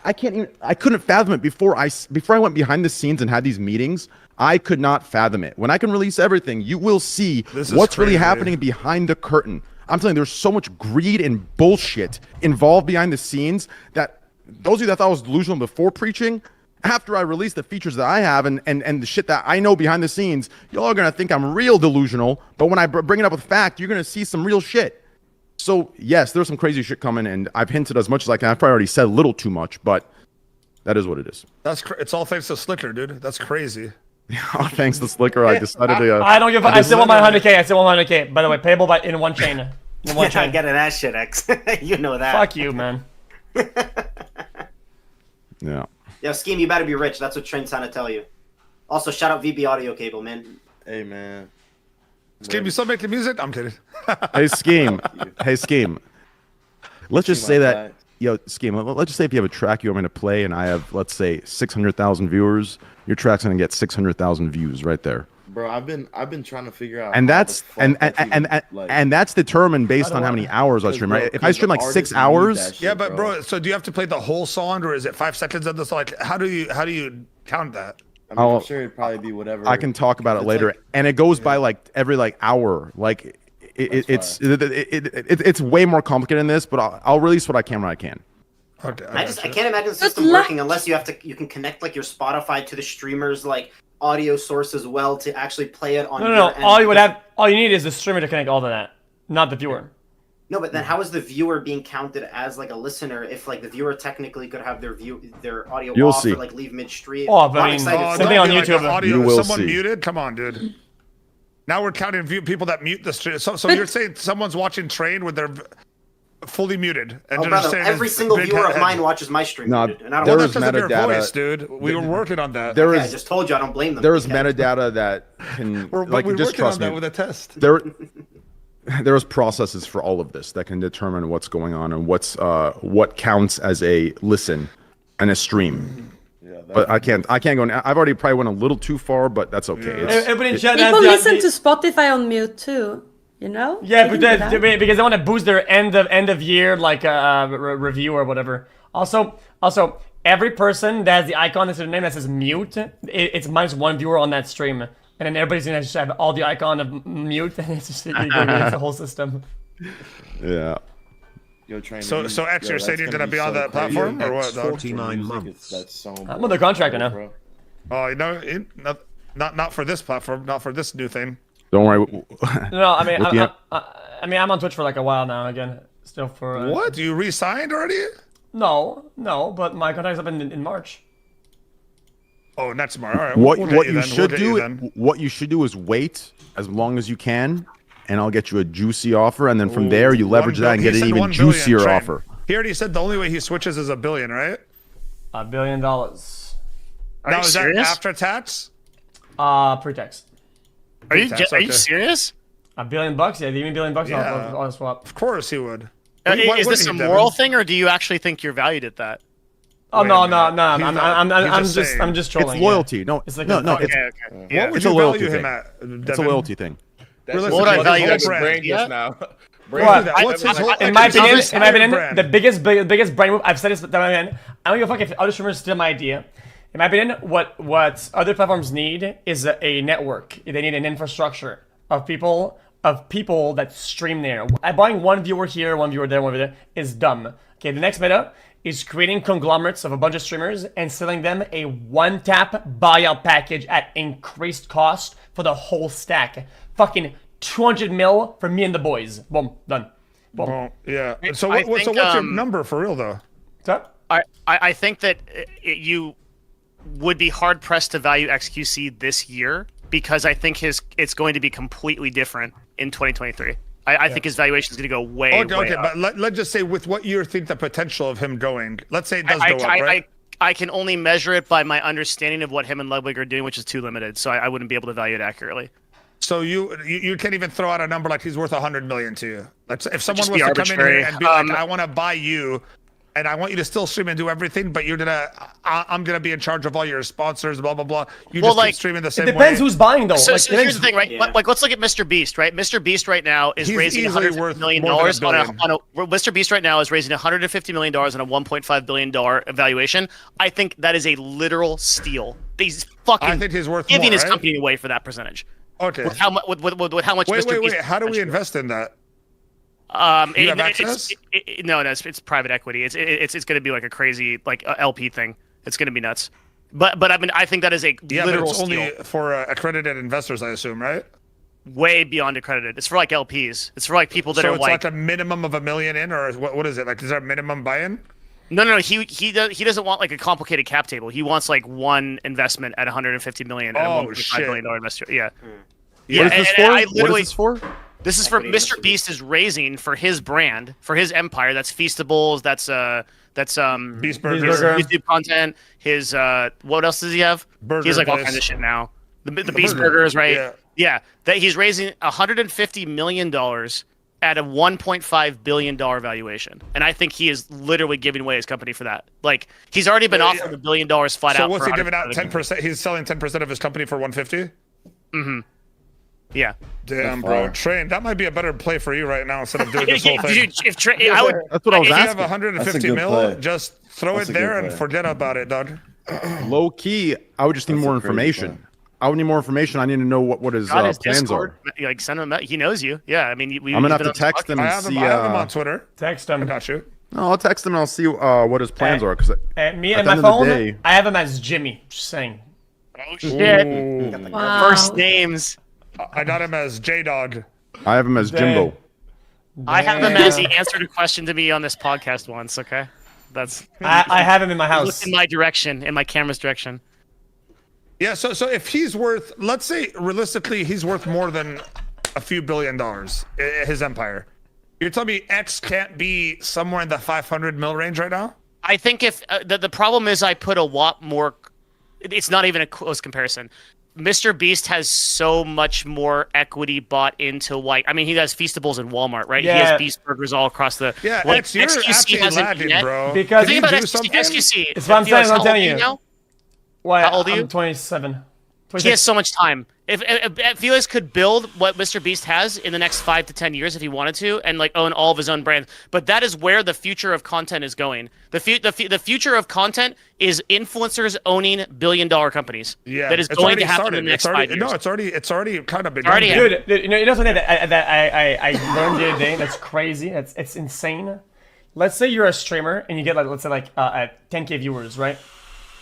I couldn't fathom it before I went behind the scenes and had these meetings. I could not fathom it. When I can release everything, you will see what's really happening behind the curtain. I'm telling you, there's so much greed and bullshit involved behind the scenes that those of you that thought I was delusional before preaching, after I release the features that I have and the shit that I know behind the scenes, y'all are going to think I'm real delusional. But when I bring it up with fact, you're going to see some real shit. So, yes, there's some crazy shit coming, and I've hinted as much as I can. I've probably already said a little too much, but that is what it is. It's all thanks to Slicker, dude. That's crazy. Thanks to Slicker, I decided to... I don't give a... I still want my 100K. I still want my 100K. By the way, payable in one chain. In one chain. Getting that shit, X. You know that. Fuck you, man. Yeah. Yo, Scheme, you better be rich. That's what Trent's trying to tell you. Also, shout out VB Audio Cable, man. Hey, man. Scheme, you still make the music? I'm kidding. Hey, Scheme. Let's just say that... Yo, Scheme, let's just say if you have a track you want me to play and I have, let's say, 600,000 viewers, your track's going to get 600,000 views right there. Bro, I've been trying to figure out. And that's that's determined based on how many hours I stream, right? If I stream like 6 hours, Yeah, but bro, so do you have to play the whole song, or is it 5 seconds of the song? Like, how do you count that? I mean, I'm sure it'd probably be whatever. I can talk about it later, and it goes by like every like hour. Like it's way more complicated than this, but I'll release what I can when I can. Okay, I can't imagine the system working unless you can connect like your Spotify to the streamer's like audio source as well to actually play it on. No. All you need is the streamer to connect all to that, not the viewer. No, but then how is the viewer being counted as like a listener if like the viewer technically could have their audio You'll off see. or like leave midstream? Oh, but I mean, excited. something on Like YouTube. audio, You will someone see. muted? Come on, dude. Now we're counting people that mute the stream. So you're saying someone's watching Train with their fully muted? And Oh, they're brother, saying every it's single big viewer of head. mine watches my stream, No, dude, and I don't. there Well, is that's because of your metadata. voice, dude. We were working on that. There Yeah, I is just told you I don't blame them. there is Okay. metadata that can We're like just working on trust that me. with a test. There's processes for all of this that can determine what's going on and what counts as a listen and a stream. Yeah, But I can't go. I've already probably went a little too far, but that's okay. Everybody in chat has People the- listen to Spotify on mute too. You know? Yeah, They but can do that. because they want to boost their end of year like review or whatever. Also, every person that has the icon next to their name that says mute, it's minus one viewer on that stream, and then everybody's gonna just have all the icon of mute, and it's just it's the whole system. Yeah. Yo, Train, So X, you're saying you're gonna be on that platform or what? dog? 49 months. That's so I'm under contract right now. bro. Oh, not for this platform, not for this new thing. Don't worry. No, I mean, Looking at- I'm on Twitch for like a while now. Again, still for What? You re-signed already? No, but my contract's up in March. Oh, not tomorrow. All right. What we'll get what you you then. should We'll get you do then. what you should do is wait as long as you can, and I'll get you a juicy offer, and then from there you leverage that and get an He said even 1 billion, juicier Train. offer. He already said the only way he switches is $1 billion, right? $1 billion. Are Now you is serious? that after tax? Pre-tax. Are you Pre-tax, are you okay. serious? $1 billion? Yeah, give me $1 billion. Yeah. I'll swap. Of course he would. Is Why this a wouldn't he, moral Devin? thing, or do you actually think you're valued at that? Oh Wait no. a minute. I'm He's just saying. I'm just trolling. It's loyalty. No, It's like no, a- no. okay, It's, Okay. Yeah. What would It's a you loyalty value him thing. at? it's a Devin? loyalty thing. That's What what would I I value value his brain brand? just now. Brain What? just- What's his whole? In my opinion, his entire brand? the biggest brand move. I've said this. I don't give a fuck if other streamers steal my idea. In my opinion, what other platforms need is a network. They need an infrastructure of people that stream there. Buying one viewer here, one viewer there, one viewer there is dumb. Okay, the next meta is creating conglomerates of a bunch of streamers and selling them a one-tap buyout package at increased cost for the whole stack. Fucking 200 mil for me and the boys. Boom, done. Boom. Oh, yeah. So, I what's think, your number for real though? So, I think that you would be hard pressed to value XQC this year because I think it's going to be completely different in 2023. I think his valuation is going to go way up. But let's just say with what you think the potential of him going. Let's say it does go up, right? I can only measure it by my understanding of what him and Ludwig are doing, which is too limited. So I wouldn't be able to value it accurately. So you can't even throw out a number like he's worth 100 million to you. If someone just was be to come in arbitrary. here and be like, I want to buy you, and I want you to still stream and do everything, but I'm gonna be in charge of all your sponsors, blah blah blah. You just keep streaming the same it depends way. who's buying though. So here's the thing, right? Yeah. Like, let's look at Mr. Beast, right? Mr. Beast right now is He's raising easily $150 worth million more than $1 billion. on a Mr. Beast right now is raising $150 million on a $1.5 billion valuation. I think that is a literal steal. He's fucking I think he's worth giving more, his right? company away for that percentage. Okay. With how much? With how much? Wait. Beast How do we invest in that? You have access? No, it's private equity. It's going to be like a crazy LP thing. It's going to be nuts. But I mean, I think that is a Yeah, but literal it's only steal. for accredited investors, I assume, right? Way beyond accredited. It's for like LPs. It's for like people that So are it's like a minimum of $1 million in, or what is it? Like, is there a minimum buy-in? No. He doesn't want like a complicated cap table. He wants like one investment at 150 million and a $1.5 billion investor. Yeah. Yeah. What is this for? What is this for? This is for Mr. Beast is raising for his brand, for his empire. That's Feastables. That's Beast his Burger. YouTube content. His what else does he have? Burger He has like all place. kinds of shit now. The Beast Burgers, right? Yeah. That he's raising $150 million at a $1.5 billion valuation, and I think he is literally giving away his company for that. Like he's already been offered $1 billion flat out. So what's for he giving out? 100%. 10%. He's selling 10% of his company for 150. Yeah. Damn, bro. Train. That might be a better play for you right now instead of doing this whole thing. Dude, I would. That's what I was If you have asking. 150 good mil, play. just throw That's it a there good and play. forget about it, dog. Low key, I would just need That's more a crazy information. plan. I would need more information. I need to know what his Got his plans Discord. are. Like send him. He knows you. Yeah. I mean, I'm gonna have to text him I and have him. see. I have him on Twitter. text I him. got you. No, I'll text him and I'll see what his plans are. Because Me at and the my end of the phone, day- I have him as Jimmy. Just saying. Oh shit! Ooh. Wow. First names. I got him as J Dog. I have him as Jimbo. I have him as he answered a question to me on this podcast once. Okay, that's. I have him in my Look house. in my direction, in my camera's direction. Yeah. So if he's worth, let's say realistically, he's worth more than a few $1 billion. His empire. You're telling me X can't be somewhere in the 500 mil range right now? I think if the problem is I put a lot more. It's not even a close comparison. Mr. Beast has so much more equity bought into like. I mean, he has Feastables in Walmart, right? He Yeah. has Beast Burgers all across the. Yeah, like, X, you're XQC actually hasn't lagging, yet. bro. Because The thing Can about you do XQC, something? XQC. It's what I'm Felix, saying, I'm how telling old are you. now? Why? How old are you? I'm 27. He has so much time. If Felix could build what Mr. Beast has in the next 5 to 10 years, if he wanted to, and like own all of his own brands, but that is where the future of content is going. The future of content is influencers owning billion-dollar companies. Yeah, that is it's going already to happen started. in the next It's already 5 years. it's already kind of been Already done. happened. Dude, you know something that I learned the other day that's crazy. It's insane. Let's say you're a streamer and you get like, let's say like 10K viewers, right?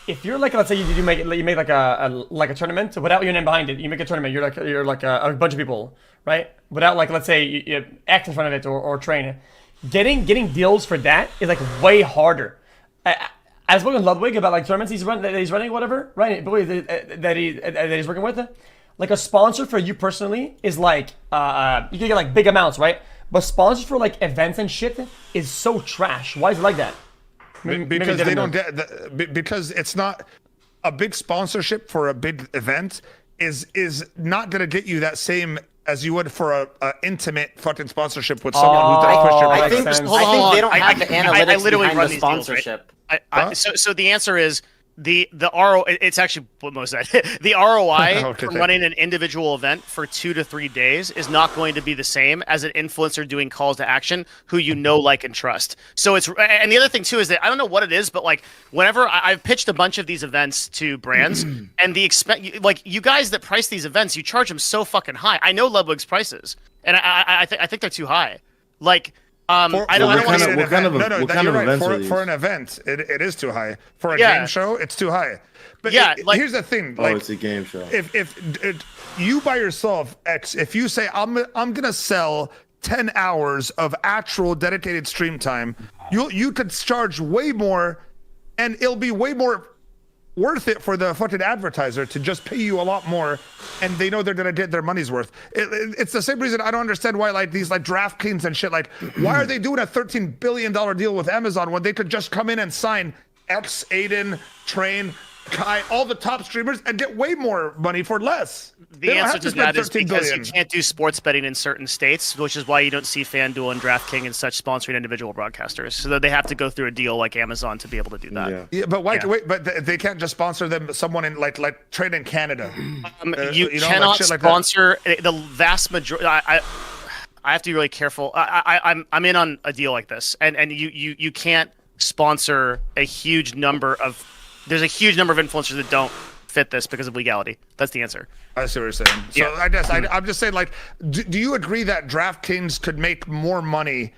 If you're like, let's say you make like a tournament without your name behind it, you make a tournament. You're like a bunch of people, right? Without like, let's say you have X in front of it or train. Getting deals for that is like way harder. I spoke with Ludwig about like tournaments he's running, whatever, right? That he's working with. Like a sponsor for you personally is like you can get like big amounts, right? But sponsors for like events and shit is so trash. Why is it like that? Because they don't get because it's not a big sponsorship for a big event is not gonna get you that same as you would for a intimate fucking sponsorship with someone who's gonna push your I product. think, Hold on, I think hold they on. don't I- have the I analytics literally behind run the these deals, right? sponsorship. So the answer is the RO. It's actually what Mo said. The ROI Okay, for thank running an individual event for 2 to 3 days is not going to be the same as an influencer doing calls to action who you know, like, and trust. So it's and the other thing too is that I don't know what it is, but like whenever I've pitched a bunch of these events to brands, and the like you guys that price these events, you charge them so fucking high. I know Ludwig's prices, and I think they're too high. Like I don't want kind to. of- what kind of events are these? For an event, it is too high. For a Yeah. game show, it's too high. But Yeah, like- here's the thing. Oh, Like, it's a game show. if you by yourself, X, if you say I'm gonna sell 10 hours of actual dedicated stream time, you could charge way more, and it'll be way more worth it for the fucking advertiser to just pay you a lot more, and they know they're gonna get their money's worth. It's the same reason I don't understand why like these like DraftKings and shit, like why are they doing a $13 billion deal with Amazon when they could just come in and sign X, Aiden, Train, Kai, all the top streamers and get way more money for less? The answer to that is because you can't do sports betting in certain states, which is why you don't see FanDuel and DraftKings and such sponsoring individual broadcasters. So that they have to go through a deal like Amazon to be able to do that. Yeah, but why? Yeah. Wait, but they can't just sponsor them. Someone in like trade in Canada. You you know, like cannot shit like that. sponsor the vast majority. I have to be really careful. I'm in on a deal like this, and you can't sponsor a huge number of. There's a huge number of influencers that don't fit this because of legality. That's the answer. I see what you're saying. So Yeah. I guess I'm just saying, like, do you agree that DraftKings could make more money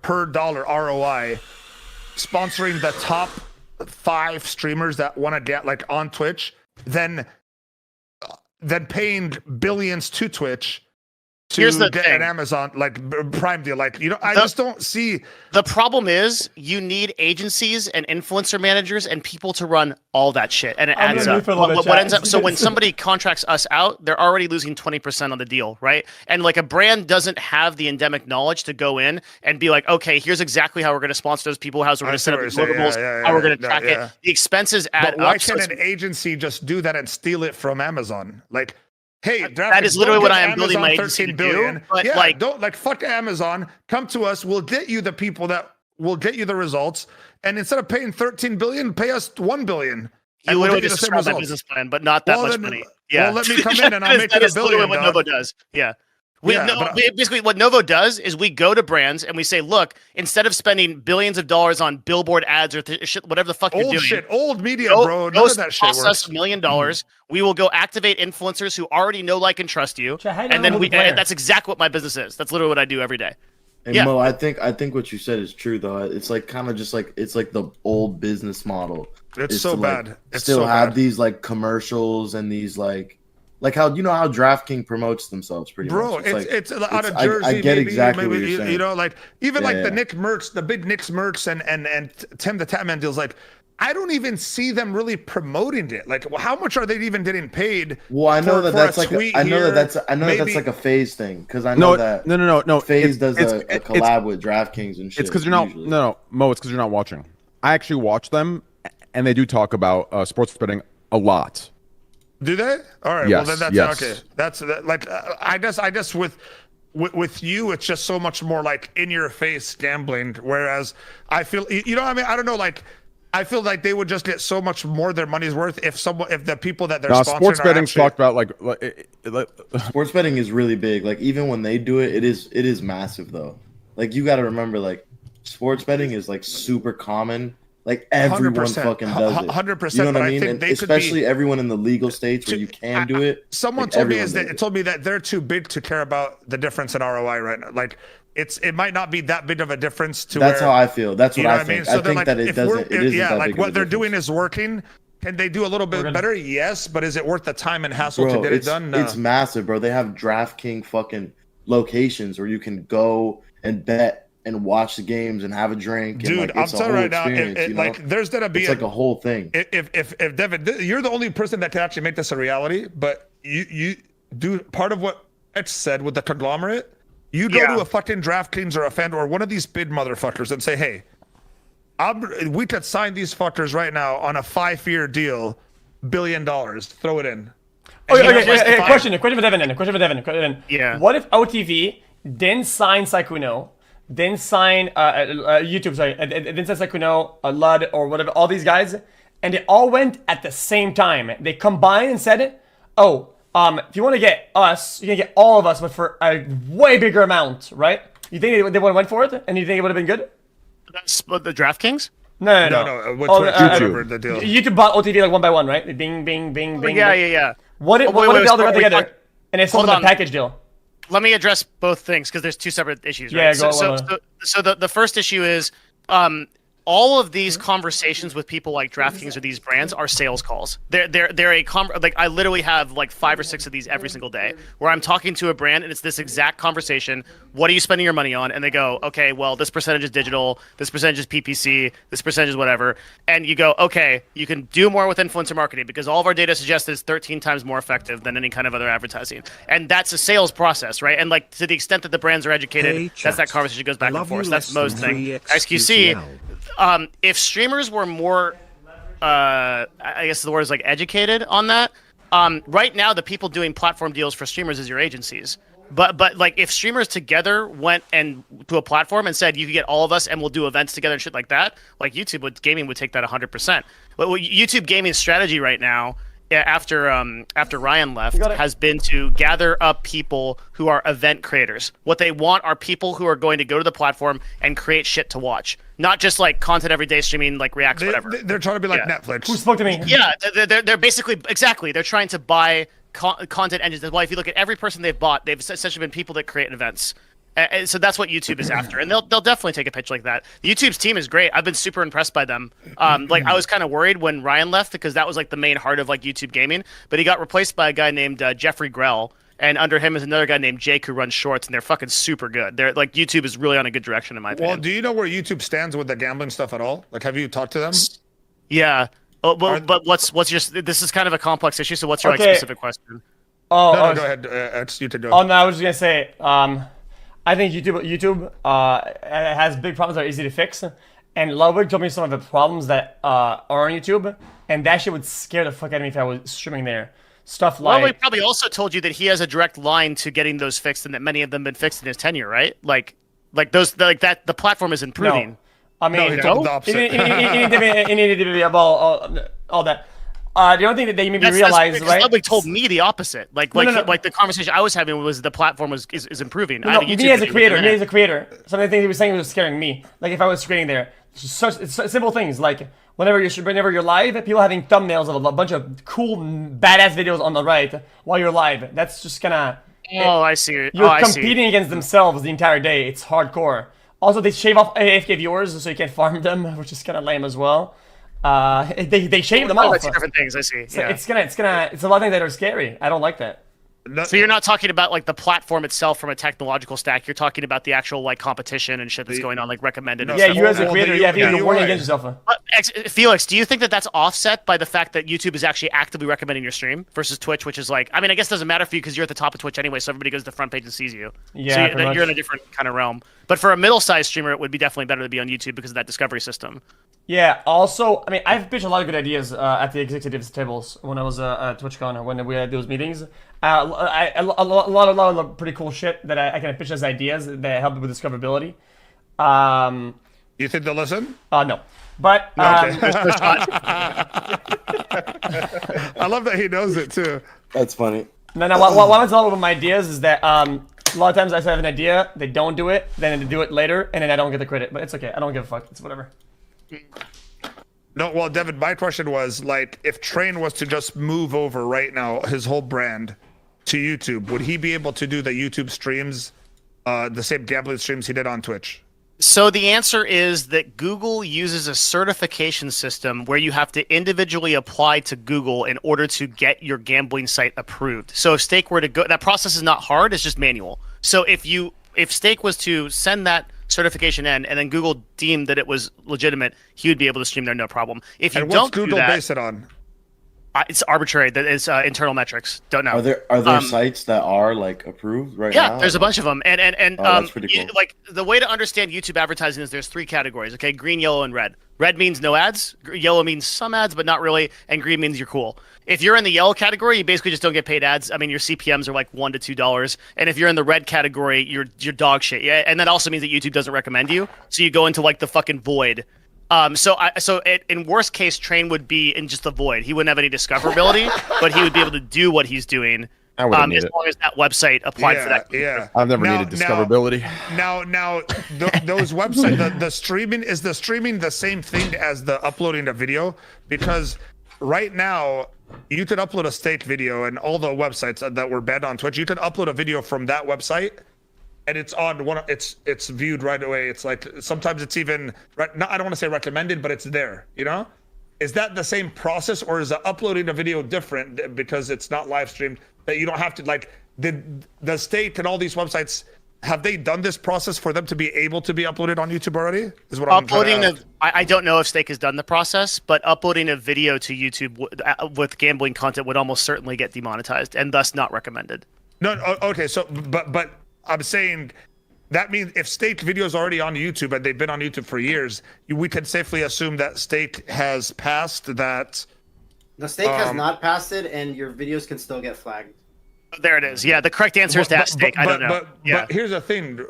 per dollar ROI sponsoring the top 5 streamers that want to get like on Twitch than paying billions to Twitch to Here's the get thing. an Amazon like Prime deal? Like, I The- just don't see. The problem is you need agencies and influencer managers and people to run all that shit, and it I'm adds gonna up. mute for a little What bit, ends chat. up? So when somebody contracts us out, they're already losing 20% on the deal, right? And like a brand doesn't have the endemic knowledge to go in and be like, okay, here's exactly how we're going to sponsor those people, how we're going to set up the deliverables, how we're going to track it. The expenses add But why up. so can't it's- an agency just do that and steal it from Amazon? Like, hey, that is literally what I am building my agency to do, but, yeah, like- don't like fuck Amazon. Come to us. We'll get you the people that will get you the results. And instead of paying 13 billion, pay us 1 billion. You and we'll literally get you just the same described my results. business plan, but not that Well, much then- money. well, Yeah, let me come in and I'll make it that is $1 literally billion, what Novo dog. does. Yeah. But Basically, what Novo does is we go to brands and we say, look, instead of spending billions of dollars on billboard ads or shit, whatever the fuck you're old doing, shit, old media, go, bro. go None of that shit cost us works. $1 million. We will go activate influencers who already know, like, and trust you, Chat, how do you and then know we. the player? And that's exactly what my business is. That's literally what I do every day. And Yeah. Mo, I think what you said is true though. It's like kind of just like it's like the old business model. It's is so to, like, bad. It's still so have bad. these like commercials and these like how you know how DraftKings promotes themselves pretty Bro, much. Like, it's out of I Jersey. get maybe, exactly maybe, what you're saying. you know, like even like Yeah, the yeah. Nick Mertz, the big Nick's Mertz and Tim the Tatman deals. Like, I don't even see them really promoting it. Like, well, how much are they even getting paid? Well, I know that for that's a like tweet I know here? that that's Maybe- like a phase thing because I know that No. Phase does a it's- collab with DraftKings and shit. It's because you're not. usually. No, Mo. It's because you're not watching. I actually watch them, and they do talk about sports betting a lot. Do they? All right. Yes, Well, then that's yes. okay. That's like I guess with you, it's just so much more like in your face gambling. Whereas I feel, you know, what I mean, I don't know, like. I feel like they would just get so much more their money's worth if the people that they're sponsoring Sports are betting's actually- talked about like Sports betting is really big. Like even when they do it, it is massive though. Like you got to remember, like sports betting is like super common. Like everyone 100%, fucking does it. 100%, You know what but I I mean? think And they could especially be- everyone in the legal states where you can do it. Someone like, told me everyone does it. told me that they're too big to care about the difference in ROI right now. Like it might not be that big of a difference to That's where, how I feel. That's you what know I what I mean? think. So I they're think like, that it if doesn't. we're- It isn't yeah, that like big what of a they're difference. doing is working. Can they do a little bit better? Yes, but is it worth the time and hassle Bro, to get it it's, done? No. it's massive, bro. They have DraftKings fucking locations where you can go and bet and watch the games and have a drink. Dude, and, like, I'm it's a telling whole you right now, experience, you know? like there's gonna be it's like a whole thing. if Devin, you're the only person that can actually make this a reality, but you do part of what Etch said with the conglomerate. You go to a fucking DraftKings or a FanDuel or one of these bid motherfuckers and say, hey, we could sign these fuckers right now on a 5-year deal, $1 billion. Throw it in. Okay, And you okay, justify- question for Devin. Then. Question for Devin. Yeah. What if OTV didn't sign Saikuno, didn't sign YouTube, sorry, didn't sign Saikuno, Lud, or whatever, all these guys, and they all went at the same time. They combined and said, oh, if you want to get us, you can get all of us, but for a way bigger amount, right? You think they would have went for it, and you think it would have been good? That's what the DraftKings. No. No, with Oh, Twitch, whatever the deal. YouTube bought OTV like one by one, right? Bing, bing, bing, bing. Yeah, bing. yeah. What if Oh, wait, what wait, if they all got wait, together and they sold hold them a on. package deal? let me address both things because there's two separate issues. Yeah, Right? go So the first issue is, all of these conversations with people like DraftKings or these brands are sales calls. They're like I literally have like 5 or 6 of these every single day where I'm talking to a brand and it's this exact conversation. What are you spending your money on? And they go, okay, well, this percentage is digital, this percentage is PPC, this percentage is whatever. And you go, okay, you can do more with influencer marketing because all of our data suggests it's 13 times more effective than any kind of other advertising. And that's a sales process, right? And like to the extent that the brands are educated, Hey, that's that chat. conversation goes back I and love forth. you That's less Mo's than thing. 3xQCL. XQC, if streamers were more, I guess the word is like educated on that. Right now, the people doing platform deals for streamers is your agencies. But like if streamers together went and to a platform and said you can get all of us and we'll do events together and shit like that, like gaming would take that 100%. But what YouTube gaming's strategy right now, after Ryan left, has been to gather up people who are event creators. What they want are people who are going to go to the platform and create shit to watch, not just like content every day streaming, like reacts, whatever. They're trying to be like Netflix. Who spoke to me? Yeah, they're basically exactly. They're trying to buy content engines. Well, if you look at every person they've bought, they've essentially been people that create events. And so that's what YouTube is after, and they'll definitely take a pitch like that. YouTube's team is great. I've been super impressed by them. Like I was kind of worried when Ryan left because that was like the main heart of like YouTube gaming, but he got replaced by a guy named Jeffrey Grell, and under him is another guy named Jake who runs shorts, and they're fucking super good. They're like YouTube is really on a good direction in my opinion. Well, do you know where YouTube stands with the gambling stuff at all? Like, have you talked to them? Yeah. Oh, but what's your? This is kind of a complex issue. So what's your like Okay. specific question? Oh, No, go ahead. It's you to go. Oh no, I was just gonna say, I think YouTube has big problems that are easy to fix. And Ludwig told me some of the problems that are on YouTube, and that shit would scare the fuck out of me if I was streaming there. Stuff like. Well, he probably also told you that he has a direct line to getting those fixed, and that many of them been fixed in his tenure, right? Like those, like that. The platform is improving. No. I mean, he told the opposite. all that. The only thing that they made me realize, right? Ludwig told me the opposite. Like No. like the conversation I was having was the platform is improving. No, me as a creator, some of the things he was saying was scaring me. Like if I was screening there, it's simple things like whenever you're live, people having thumbnails of a bunch of cool, badass videos on the right while you're live. That's just gonna. Oh, I see. You're competing against themselves the entire day. It's hardcore. Also, they shave off AFK viewers so you can't farm them, which is kind of lame as well. They shave them off. That's two different things. I see. So Yeah. it's a lot of things that are scary. I don't like that. So you're not talking about like the platform itself from a technological stack. You're talking about the actual like competition and shit that's going on, like recommended. No, and Yeah, stuff. you as a Well, creator, the- you have yeah, to you're warn right. against yourself. Felix, do you think that that's offset by the fact that YouTube is actually actively recommending your stream versus Twitch, which is like, I mean, I guess it doesn't matter for you because you're at the top of Twitch anyway, so everybody goes to the front page and sees you. Yeah, so pretty much. you're in a different kind of realm. But for a middle-sized streamer, it would be definitely better to be on YouTube because of that discovery system. Yeah. Also, I mean, I've pitched a lot of good ideas at the executives tables when I was at TwitchCon when we had those meetings. A lot of pretty cool shit that I kind of pitch as ideas that help with discoverability. You think they'll listen? No. But I love that he knows it too. That's funny. no. What I tell with my ideas is that a lot of times I have an idea, they don't do it, then they do it later, and then I don't get the credit. But it's okay. I don't give a fuck. It's whatever. No, well, Devin, my question was like, if Train was to just move over right now, his whole brand to YouTube, would he be able to do the YouTube streams, the same gambling streams he did on Twitch? So the answer is that Google uses a certification system where you have to individually apply to Google in order to get your gambling site approved. So if Stake were to go, that process is not hard, it's just manual. So if Stake was to send that certification in and then Google deemed that it was legitimate, he would be able to stream there no problem. If you And don't what's Google do that, base it on? it's arbitrary. That is internal metrics. Don't know. Are there sites that are like approved right now? Yeah, there's a bunch of them, and that's pretty cool. like the way to understand YouTube advertising is there's 3 categories. Okay, green, yellow, and red. Red means no ads. Yellow means some ads, but not really. And green means you're cool. If you're in the yellow category, you basically just don't get paid ads. I mean, your CPMS are like $1 to $2. And if you're in the red category, you're dog shit. Yeah, and that also means that YouTube doesn't recommend you. So you go into like the fucking void. In worst case, Train would be in just the void. He wouldn't have any discoverability, but he would be able to do what he's doing. I wouldn't need as it. long as that website applied for that. Yeah. I've never Now- needed discoverability. Those websites, the streaming, is the streaming the same thing as the uploading the video? Because right now, you could upload a state video, and all the websites that were banned on Twitch, you could upload a video from that website, and it's on one. It's viewed right away. It's like sometimes it's even I don't want to say recommended, but it's there. You know, is that the same process, or is uploading a video different because it's not live streamed? That you don't have to like the state and all these websites. Have they done this process for them to be able to be uploaded on YouTube already? Is what uploading I don't know if Stake has done the process, but uploading a video to YouTube with gambling content would almost certainly get demonetized and thus not recommended. No, okay. So, but I'm saying that means if Stake videos are already on YouTube and they've been on YouTube for years, we can safely assume that Stake has passed that. The Stake has not passed it, and your videos can still get flagged. There it is. Yeah, the correct answer is to ask Stake. I don't know. But here's the thing,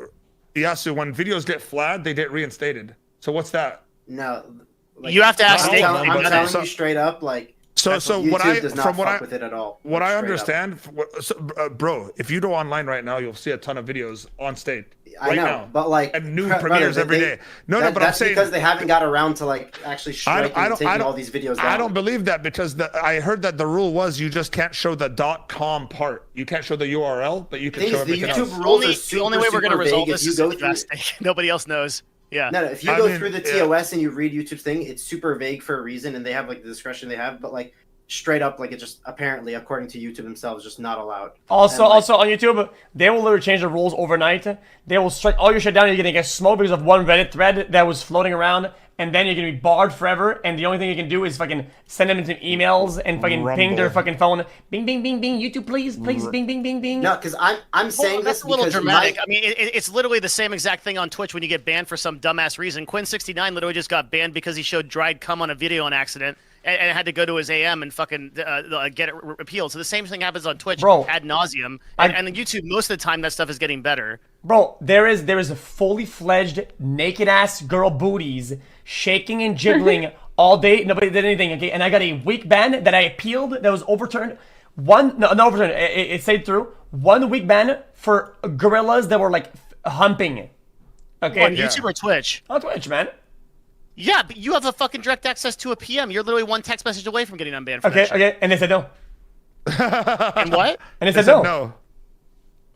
Yasu. When videos get flagged, they get reinstated. So what's that? No, like, you have to ask Stake. I'm telling you straight up, like. So what I does not from what fuck I with it at all. What Like, I understand, bro, if you go online right now, you'll see a ton of videos on Stake. I know, now, but like and new premieres every day. No, but I'm that's saying because they haven't got around to like actually striking and taking all these videos down. I don't believe that because I heard that the rule was you just can't show the .com part. You can't show the URL, but you can show everything else. The YouTube rules are super, the only way we're going to resolve vague. this is if you ask Stake. Nobody else knows. Yeah. No, if you go through the TOS and you read YouTube's thing, it's super vague for a reason, and they have like the discretion they have, but like. Straight up, like it just apparently, according to YouTube themselves, just not allowed. Also on YouTube, they will literally change the rules overnight. They will strike all your shit down. You're gonna get smoked because of one Reddit thread that was floating around, and then you're gonna be barred forever. And the only thing you can do is fucking send them into emails and fucking ping their fucking phone. Bing, bing, bing, bing. YouTube, please, bing, bing, bing, bing. No, because I'm saying that's a little dramatic. I mean, it's literally the same exact thing on Twitch when you get banned for some dumbass reason. Quinn69 literally just got banned because he showed dried cum on a video on accident. And had to go to his AM and fucking get it repealed. So the same thing happens on Twitch ad nauseum. And on YouTube, most of the time, that stuff is getting better. Bro, there is a fully fledged naked ass girl booties shaking and jiggling all day. Nobody did anything. Okay, and I got a week ban that I appealed that was overturned. Not overturned. It stayed through. 1 week ban for gorillas that were like humping. Okay, on YouTube or Twitch? On Twitch, man. Yeah, but you have a fucking direct access to a PM. You're literally one text message away from getting unbanned for that shit. Okay, and they said no. And what? And they said no.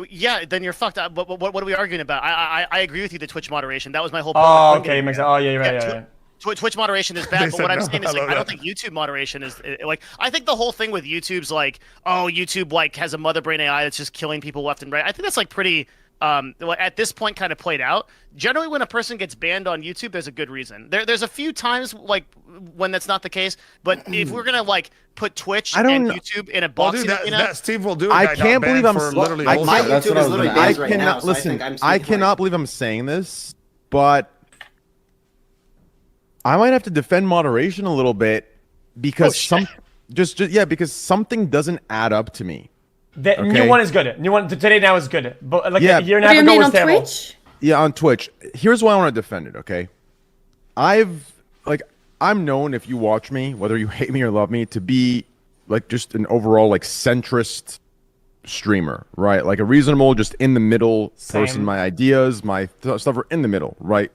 Yeah, then you're fucked up. What are we arguing about? I agree with you, the Twitch moderation. That was my whole point. Oh, okay, makes sense. Oh, yeah, you're right, yeah. Twitch moderation is bad, but what I'm saying is, like, I don't think YouTube moderation is like. I think the whole thing with YouTube's like, oh, YouTube like has a mother brain AI that's just killing people left and right. I think that's like pretty. At this point, kind of played out. Generally, when a person gets banned on YouTube, there's a good reason. There's a few times like when that's not the case. But if we're gonna like put Twitch and YouTube in a boxing arena, that Steve will do. I can't believe I'm. My YouTube is literally banned right now. Listen, I cannot believe I'm saying this, but I might have to defend moderation a little bit because because something doesn't add up to me. The new one is good. New one today now is good. But like a year and a half ago was terrible. Twitch? Yeah, on Twitch. Here's why I want to defend it, okay? I'm known, if you watch me, whether you hate me or love me, to be like just an overall like centrist streamer, right? Like a reasonable, just in the middle person. My ideas, my stuff are in the middle, right?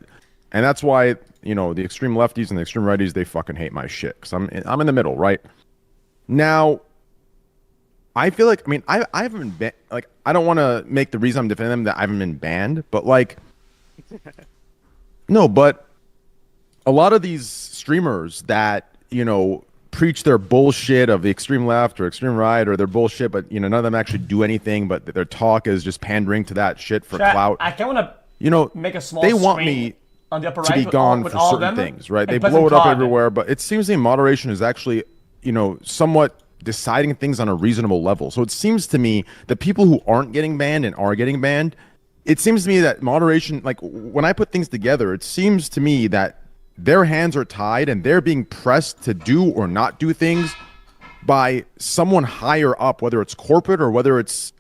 And that's why, you know, the extreme lefties and the extreme righties, they fucking hate my shit because I'm in the middle, right? Now, I feel like, I mean, I haven't been like, I don't want to make the reason I'm defending them that I haven't been banned, but like, no, but a lot of these streamers that, you know, preach their bullshit of the extreme left or extreme right or their bullshit, but, you know, none of them actually do anything, but their talk is just pandering to that shit for clout. I kind of want to, you know, make a small they want me on the upper to right be gone for certain things, right? They blow it up everywhere, but it seems to me moderation is actually, you know, somewhat deciding things on a reasonable level. So it seems to me that people who aren't getting banned and are getting banned, it seems to me that moderation, like when I put things together, it seems to me that their hands are tied and they're being pressed to do or not do things by someone higher up, whether it's corporate or whether it's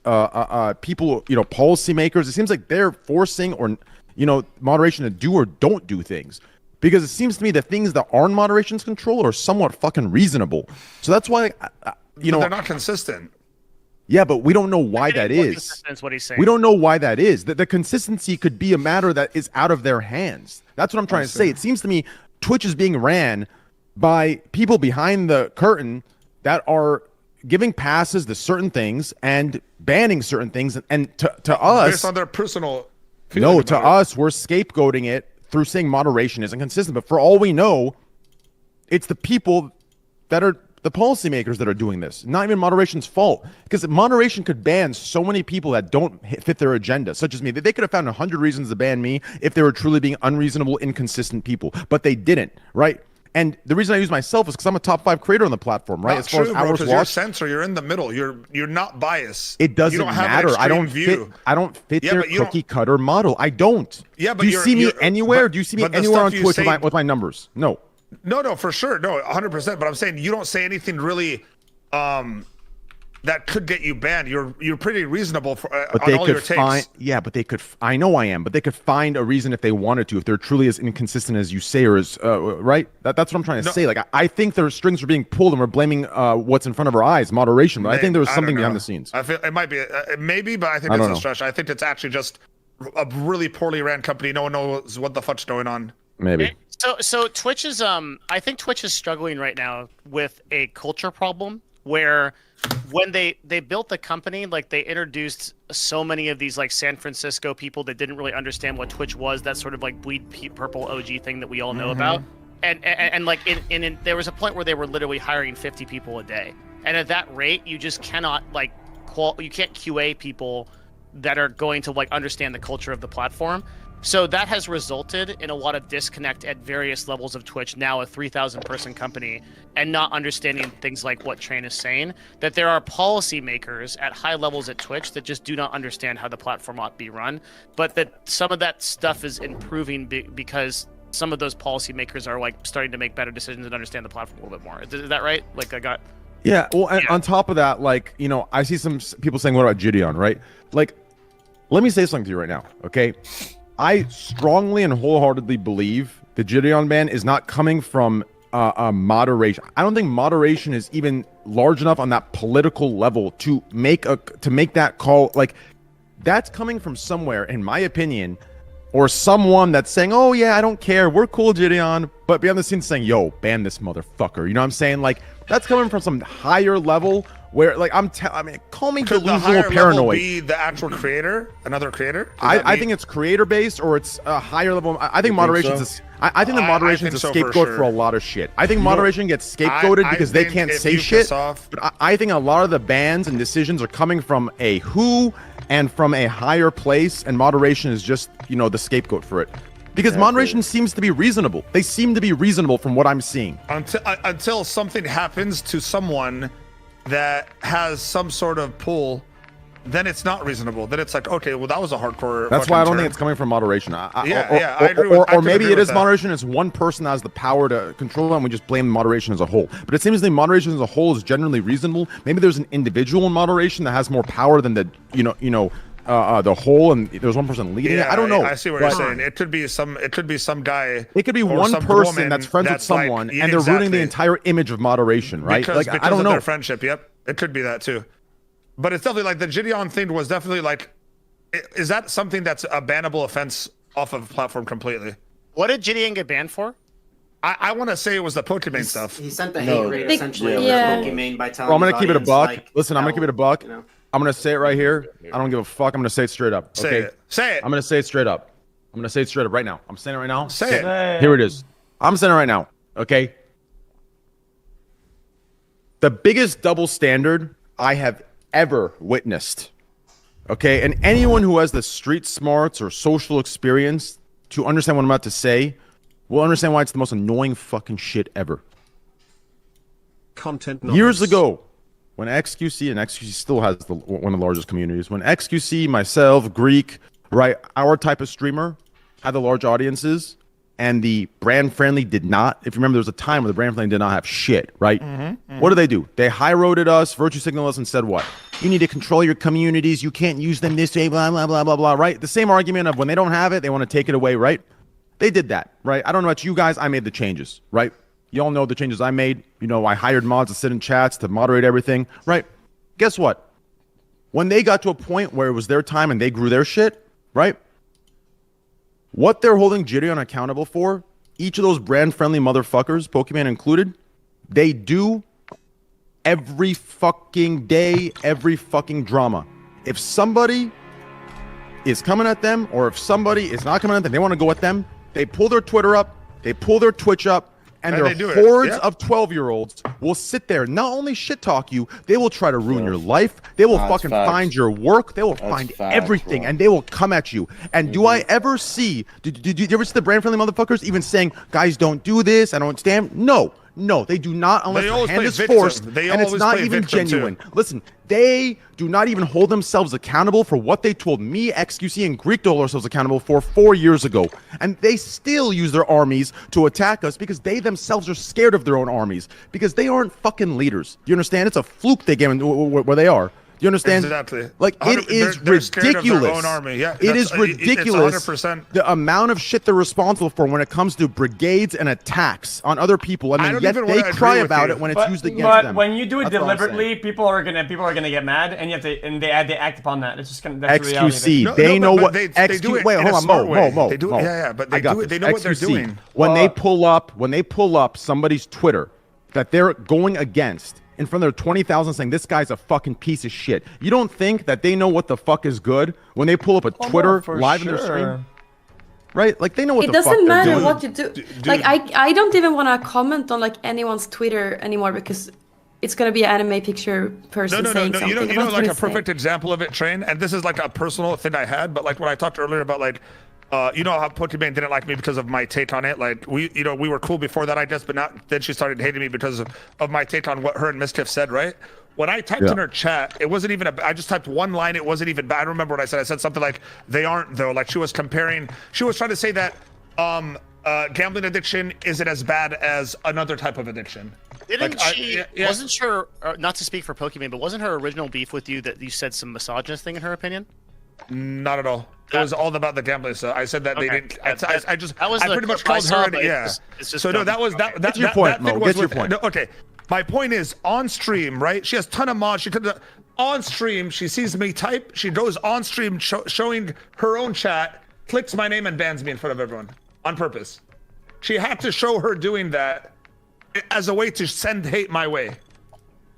people, you know, policymakers. It seems like they're forcing or, you know, moderation to do or don't do things. Because it seems to me that things that aren't moderation's control are somewhat fucking reasonable. So that's why, you know, they're not consistent. Yeah, but we don't know why that is. That's what he's saying. We don't know why that is. The consistency could be a matter that is out of their hands. That's what I'm trying to say. It seems to me Twitch is being ran by people behind the curtain that are giving passes to certain things and banning certain things, and to us, based on their personal. No, to us, we're scapegoating it through saying moderation isn't consistent. But for all we know, it's the people that are the policymakers that are doing this. Not even moderation's fault, because moderation could ban so many people that don't fit their agenda, such as me. They could have found 100 reasons to ban me if they were truly being unreasonable, inconsistent people, but they didn't, right? And the reason I use myself is because I'm a top 5 creator on the platform, right? Not as far true, as hours bro, watched, you're censor. You're in the middle. You're not biased. it doesn't you don't have matter. I don't view. fit. I don't fit Yeah, their but you don't- cookie cutter model. I don't. Yeah, but do you see me you're- anywhere? but- Do you see me but the anywhere on stuff you Twitch say- with my numbers? No. No, for sure. No, 100%. But I'm saying you don't say anything really that could get you banned. You're pretty reasonable for But on they all could your takes. find, yeah, but they could, I know I am, but they could find a reason if they wanted to, if they're truly as inconsistent as you say, or as, right? That's what I'm trying to say. Like, I think their strings are being pulled and we're blaming what's in front of our eyes, moderation. But I think there was something behind the scenes. I feel it might be, maybe, but I think I it's don't a know. stretch. I think it's actually just a really poorly ran company. No one knows what the fuck's going on. Maybe. So Twitch is I think Twitch is struggling right now with a culture problem where when they built the company, like they introduced so many of these like San Francisco people that didn't really understand what Twitch was, that sort of like bleed purple OG thing that we all know about. And like in there was a point where they were literally hiring 50 people a day. And at that rate, you just cannot like you can't QA people that are going to like understand the culture of the platform. So that has resulted in a lot of disconnect at various levels of Twitch, now a 3,000 person company, and not understanding things like what Train is saying, that there are policymakers at high levels at Twitch that just do not understand how the platform ought to be run, but that some of that stuff is improving because some of those policymakers are like starting to make better decisions and understand the platform a little bit more. Is that right? Like I got... Yeah, well, and on top of that, like, you know, I see some people saying, what about Gideon, right? Like, let me say something to you right now, okay? I strongly and wholeheartedly believe the Gideon ban is not coming from moderation. I don't think moderation is even large enough on that political level to make that call. Like, that's coming from somewhere, in my opinion, or someone that's saying, "Oh yeah, I don't care, we're cool, Gideon," but behind the scenes saying, "Yo, ban this motherfucker." You know what I'm saying? Like, that's coming from some higher level where, like, I mean, call me Could the delusional, higher level paranoid. be the actual creator, another creator? I think it's creator based, or it's a higher level. I think moderation so? I think the moderation think is a so, scapegoat for for a sure. lot of shit. I think moderation gets scapegoated I because they think can't if say you shit. piss off- But I think a lot of the bans and decisions are coming from a who and from a higher place, and moderation is just, you know, the scapegoat for it. Because moderation seems to be reasonable. They seem to be reasonable from what I'm seeing. Until something happens to someone that has some sort of pull, then it's not reasonable. Then it's like, okay, well, that was a hardcore. That's why I don't fucking think turn. it's coming from moderation. Yeah, I agree with- I or can maybe agree it with is that. moderation. It's one person that has the power to control it, and we just blame moderation as a whole. But it seems like moderation as a whole is generally reasonable. Maybe there's an individual in moderation that has more power than the the whole, and there's one person leading it. I don't know. I see what But you're saying. It could be some guy. It could be or one some person woman that's friends with that's like- someone, yeah, and they're ruining the exactly. entire image of moderation, right? Because I don't of know. their friendship. Yep, it could be that too. But it's definitely like the Gideon thing was definitely like, is that something that's a bannable offense off of platform completely? What did Gideon get banned for? I want to say it was the Pokemon stuff. He sent the hate No, rate They- essentially yeah. over Pokemon by telling Bro, I'm gonna his keep it a audience, buck. like, Listen, I'm gonna how, keep it a buck. you know. I'm gonna say it right here. I don't give a fuck. I'm gonna say it straight up. Say Okay? it. Say it. I'm gonna say it straight up. I'm gonna say it straight up right now. I'm saying it right now. Say it. Here it is. I'm saying it right now. Okay. The biggest double standard I have ever witnessed. Okay, and anyone who has the street smarts or social experience to understand what I'm about to say will understand why it's the most annoying fucking shit ever. Content Years novice. ago, when XQC, and XQC still has one of the largest communities, when XQC, myself, Greek, right, our type of streamer had the large audiences, and the brand friendly did not. If you remember, there was a time where the brand friendly did not have shit, right? What did they do? They high roaded us, virtue signaled us, and said what? You need to control your communities. You can't use them this way, blah, blah, blah, blah, blah, right? The same argument of when they don't have it, they want to take it away, right? They did that, right? I don't know about you guys. I made the changes, right? You all know the changes I made. You know, I hired mods to sit in chats, to moderate everything, right? Guess what? When they got to a point where it was their time and they grew their shit, right? What they're holding Gideon accountable for, each of those brand-friendly motherfuckers, Pokemon included, they do every fucking day, every fucking drama. If somebody is coming at them, or if somebody is not coming at them, they want to go at them, they pull their Twitter up, they pull their Twitch up, and their hordes of 12-year-olds will sit there, not only shit talk you, they will try to ruin your life, they will fucking find your work, they will find everything, and they will come at you. And do I ever see, did you ever see the brand-friendly motherfuckers even saying, guys, don't do this, I don't stand? No, they do not unless their hand is forced, and it's not even genuine. Listen, they do not even hold themselves accountable for what they told me, XQC, and Greek to hold ourselves accountable for 4 years ago. And they still use their armies to attack us because they themselves are scared of their own armies, because they aren't fucking leaders. You understand? It's a fluke they get where they are. You understand? Exactly. Like, it is ridiculous. Own army. Yeah, it is ridiculous. It's 100%. The amount of shit they're responsible for when it comes to brigades and attacks on other people, and then yet they cry about it when it's used against them. But when you do it deliberately, people are gonna get mad, and they act upon that. It's just gonna. That's XQC, they know what. Wait, hold on, Mo. They do it. Yeah, but they do it. They know what they're doing. When they pull up somebody's Twitter that they're going against in front of their 20,000 saying this guy's a fucking piece of shit. You don't think that they know what the fuck is good when they pull up a Twitter live in their stream? Right? Like, they know what the fuck they're doing. It doesn't matter what you do. Like, I don't even want to comment on like anyone's Twitter anymore because it's going to be an anime picture person saying something. You know like a perfect example of it, Train, and this is like a personal thing I had, but like when I talked earlier about like you know how Pokimane didn't like me because of my take on it. Like we were cool before that, I guess, but then she started hating me because of my take on what her and Mischief said, right? When I typed in her chat, it wasn't even I just typed one line. It wasn't even bad. I don't remember what I said. I said something like, they aren't though. Like she was trying to say that gambling addiction isn't as bad as another type of addiction. Didn't she? Wasn't sure. Not to speak for Pokimane, but wasn't her original beef with you that you said some misogynist thing in her opinion? Not at all. It was all about the gambling. So I said that they didn't. I pretty much called her. Yeah. So no, that was that. That's your point, Mo. Get your point. Okay. My point is, on stream, right? She has a ton of mods. On stream, she sees me type. She goes on stream showing her own chat, clicks my name and bans me in front of everyone on purpose. She had to show her doing that as a way to send hate my way.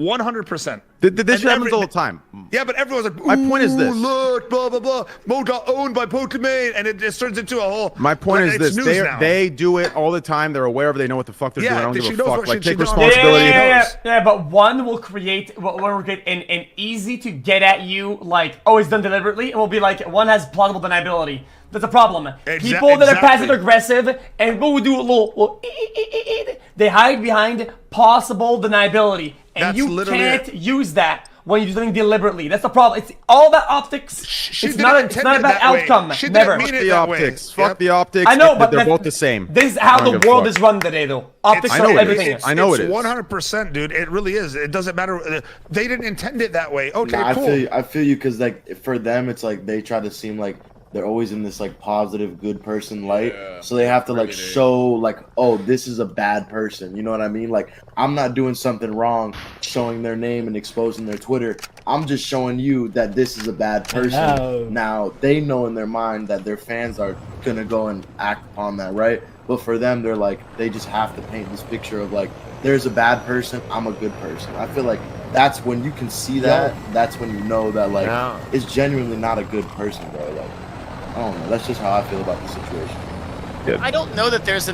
100%. This happens all the time. Yeah, but everyone's like, my point is this. Look, blah, blah, blah. Mo got owned by Pokimane, and it just turns into a whole... My point is this. They do it all the time. They're aware of it. They know what the fuck they're doing. I don't give a fuck. Like, take responsibility. Yeah, but one will create an easy to get at you, like, oh, it's done deliberately, and will be like, one has plausible deniability. That's a problem. People that are passive aggressive and will do a little they hide behind possible deniability, and you can't use that when you're doing deliberately. That's the problem. It's all about optics. It's not about outcome. Never. Fuck the optics. Fuck the optics. I know, but they're both the same. This is how the world is run today, though. Optics are everything. I know it is. 100%, dude. It really is. It doesn't matter. They didn't intend it that way. Okay, cool. I feel you, because like for them, it's like they try to seem like they're always in this like positive, good person light. So they have to like show like, oh, this is a bad person. You know what I mean? Like, I'm not doing something wrong, showing their name and exposing their Twitter. I'm just showing you that this is a bad person. Now, they know in their mind that their fans are going to go and act upon that, right? But for them, they're like, they just have to paint this picture of like, there's a bad person, I'm a good person. I feel like that's when you can see that, that's when you know that like, it's genuinely not a good person, bro. Like, I don't know. That's just how I feel about the situation. Good. I don't know that there's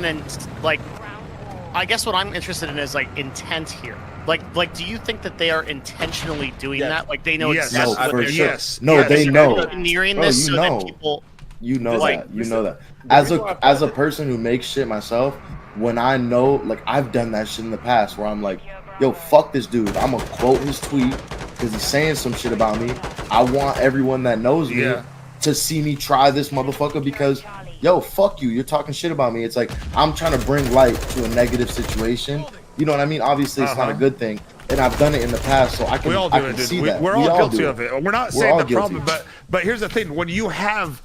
I guess what I'm interested in is like intent here. Like, do you think that they are intentionally doing that? Like, they know exactly what they're doing. No, they know. Engineering this so that people. You know that. You know that. As a person who makes shit myself, when I know, like, I've done that shit in the past where I'm like, yo, fuck this dude. I'm gonna quote his tweet because he's saying some shit about me. I want everyone that knows me to see me try this motherfucker because, yo, fuck you. You're talking shit about me. It's like, I'm trying to bring light to a negative situation. You know what I mean? Obviously, it's not a good thing. And I've done it in the past, so I can see that. We're all guilty of it. We're not saying the problem, but here's the thing. When you have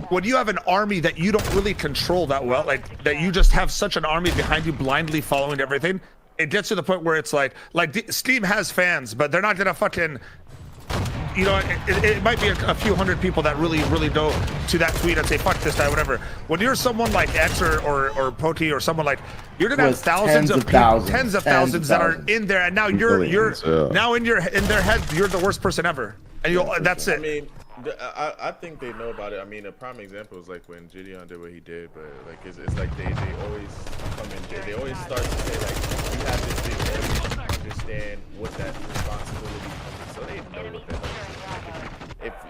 an army that you don't really control that well, like that you just have such an army behind you blindly following everything, it gets to the point where it's like Steam has fans, but they're not gonna fucking you know, it might be a few hundred people that really go to that tweet and say fuck this guy, whatever. When you're someone like X or Poti or someone like, you're gonna have thousands of people, tens of thousands that are in there, and now you're now in their head you're the worst person ever, and that's it. I mean, I think they know about it. I mean, a prime example is like when Gideon did what he did, but like it's like they always come in, they always start to say like, you have this big audience, you understand what that responsibility comes, so they know what that is.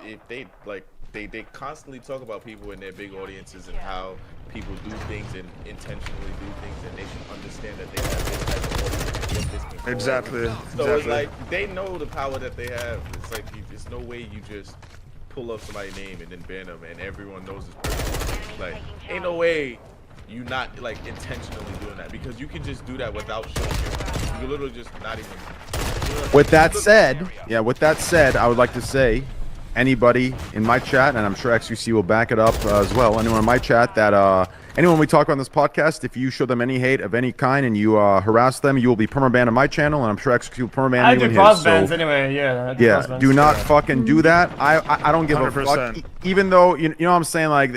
If they like, they constantly talk about people in their big audiences and how people do things and intentionally do things, and they should understand that they have this type of audience and what this can cause. Exactly. So it's like they know the power that they have. It's like there's no way you just pull up somebody's name and then ban them and everyone knows this person. Like, ain't no way you not like intentionally doing that, because you can just do that without showing your, you can literally just not even. With that said, I would like to say, anybody in my chat, and I'm sure XQC will back it up as well, anyone in my chat that anyone we talk about on this podcast, if you show them any hate of any kind and you harass them, you will be permabanned on my channel, and I'm sure XQC will permaban you in his. I do cross bans anyway, yeah. Do not fucking do that. I don't give 100%. A fuck. Even though, you know what I'm saying, like,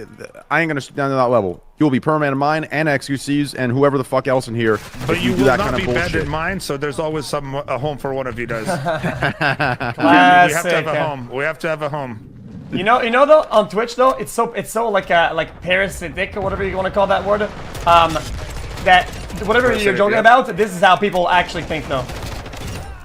I ain't gonna stoop down to that level. You will be permanent in mine and XQC's and whoever the fuck else in here. But you will not be banned in mine, so there's always a home for one of you guys. We have to have a home. We have to have a home. You know though, on Twitch though, it's so like parasitic or whatever you want to call that word. That whatever you're joking about, this is how people actually think though.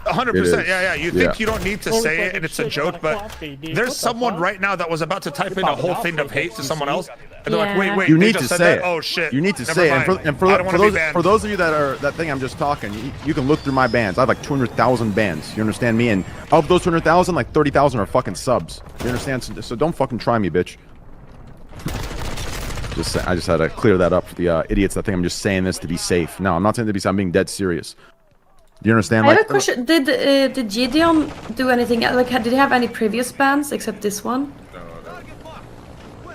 100%, yeah. You think you don't need to say it and it's a joke, but there's someone right now that was about to type in a whole thing of hate to someone else, and they're like, wait, you need to say it. Oh shit. You need to say it. And for those of you that think I'm just talking, you can look through my bans. I have like 200,000 bans. You understand me? And of those 200,000, like 30,000 are fucking subs. You understand? So don't fucking try me, bitch. I just had to clear that up for the idiots that think I'm just saying this to be safe. No, I'm not saying to be safe. I'm being dead serious. Do you understand? I have a question. Did Gideon do anything? Like, did he have any previous bans except this one? No.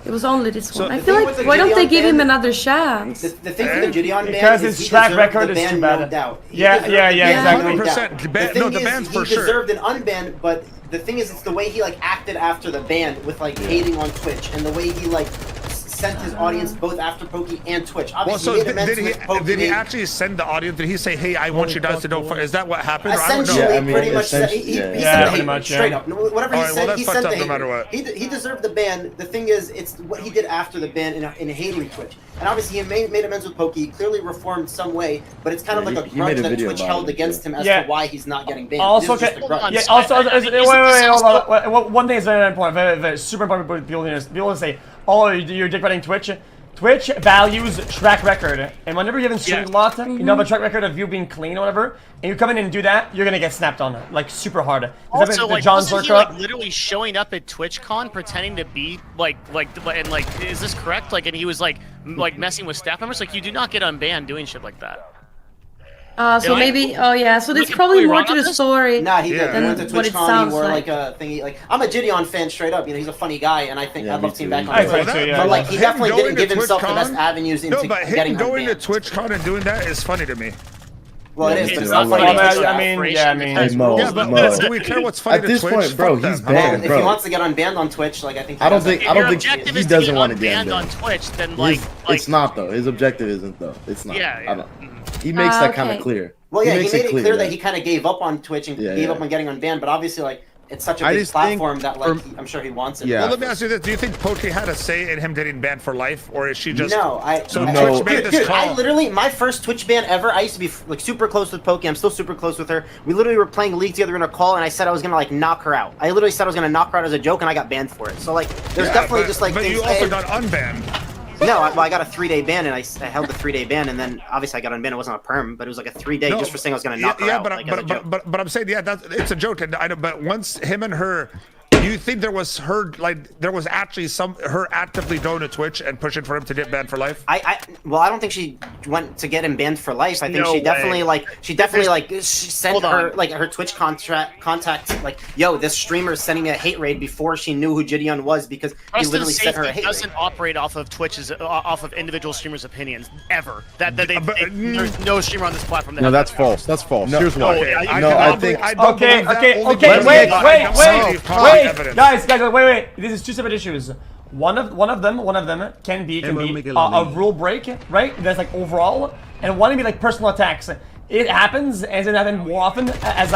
It was only this one. I feel like, why don't they give him another chance? The thing for the Gideon ban because is his track record is too bad. No doubt. Yeah, exactly. 100%. No, the bans for sure. He deserved an unban, but the thing is, it's the way he like acted after the ban with like hating on Twitch, and the way he like sent his audience both after Pokey and Twitch. Obviously, did he actually send the audience? Did he say, "Hey, I want you guys to know"? Is that what happened? Essentially, I don't know. pretty much. He sent the hate straight up. Whatever he said, he sent the hate. No matter what. He deserved the ban. The thing is, it's what he did after the ban in hating Twitch. And obviously, he made amends with Pokey. He clearly reformed some way, but it's kind of like a grudge that Twitch held against him as to why he's not getting banned. Also, wait, hold on. One thing is very important, very super important for people to say, "Oh, you're dick riding Twitch." Twitch values track record, and whenever you haven't streamed a lot, you have a track record of you being clean or whatever, and you come in and do that, you're gonna get snapped on, like super hard. Also, like, wasn't he like literally showing up at TwitchCon pretending to be like, is this correct? Like, and he was like messing with staff members. Like, you do not get unbanned doing shit like that. So maybe, so there's probably more to the story. Nah, he did. He went to TwitchCon, he wore like a thingy. Like, I'm a Gideon fan straight up. You know, he's a funny guy, and I think I'd love to see him back on Twitch. But like, he definitely didn't give himself the best avenues into getting unbanned. Going to TwitchCon and doing that is funny to me. Well, it is, but it's not funny. But do we care what's funny at this point, bro? He's banned, bro. If he wants to get unbanned on Twitch, like I think. I don't think he doesn't want to get banned on Twitch. Then like, it's not though. His objective isn't though. It's not. Yeah. He makes that kind of clear. Well, yeah, he made it clear that he kind of gave up on Twitch and gave up on getting unbanned, but obviously, like, it's such a big platform that, like, I'm sure he wants it. Yeah. Well, let me ask you this: do you think Pokey had a say in him getting banned for life, or is she just? No, Twitch made this call. I literally, my first Twitch ban ever. I used to be like super close with Pokey. I'm still super close with her. We literally were playing League together in a call, and I said I was gonna like knock her out. I literally said I was gonna knock her out as a joke, and I got banned for it. So like, there's definitely just like. But things, you also got unbanned. No, I got a 3-day ban, and I held the 3-day ban, and then obviously I got unbanned. It wasn't a perm, but it was like a 3-day just for saying I was going to knock her out. But I'm saying, it's a joke, and I know. But once him and her You think there was there was actually her actively going to Twitch and pushing for him to get banned for life? Well, I don't think she went to get him banned for life. I think No she definitely way. she sent her Twitch contact like, yo, this streamer is sending me a hate raid before she knew who Gideon was because he literally sent her a hate doesn't raid. operate off of off of individual streamers' opinions ever. There's no streamer on this platform. No, that's false. That's false. Here's why. I think. Okay, wait, guys, wait. This is two separate issues. One of them can be a rule break, right? That's like overall, and one can be like personal attacks. It happens, as it happens more often, as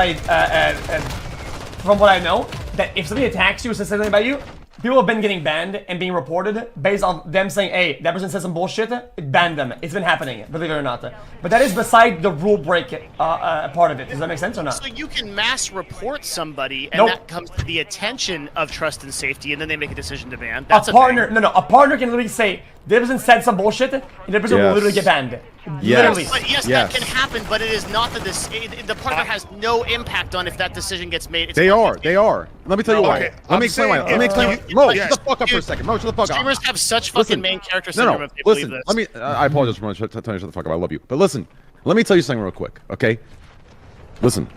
from what I know, that if somebody attacks you or says something about you, people have been getting banned and being reported based on them saying, hey, that person said some bullshit, ban them. It's been happening, believe it or not. But that is beside the rule break part of it. Does that make sense or not? So you can mass report somebody, and that comes to the attention of trust and safety, and then they make a decision to ban. That's a partner, a partner can literally say, this person said some bullshit, and the person will literally get banned. Literally. But yes, that can happen, but it is not that the partner has no impact on if that decision gets made. They are. Let me tell you why. Let me explain why. Mo, shut the fuck up for a second. Mo, shut the fuck up. Streamers have such fucking main character syndrome if they listen, believe this. let me, I apologize for telling you shut the fuck up. I love you. But listen, let me tell you something real quick, okay? Listen.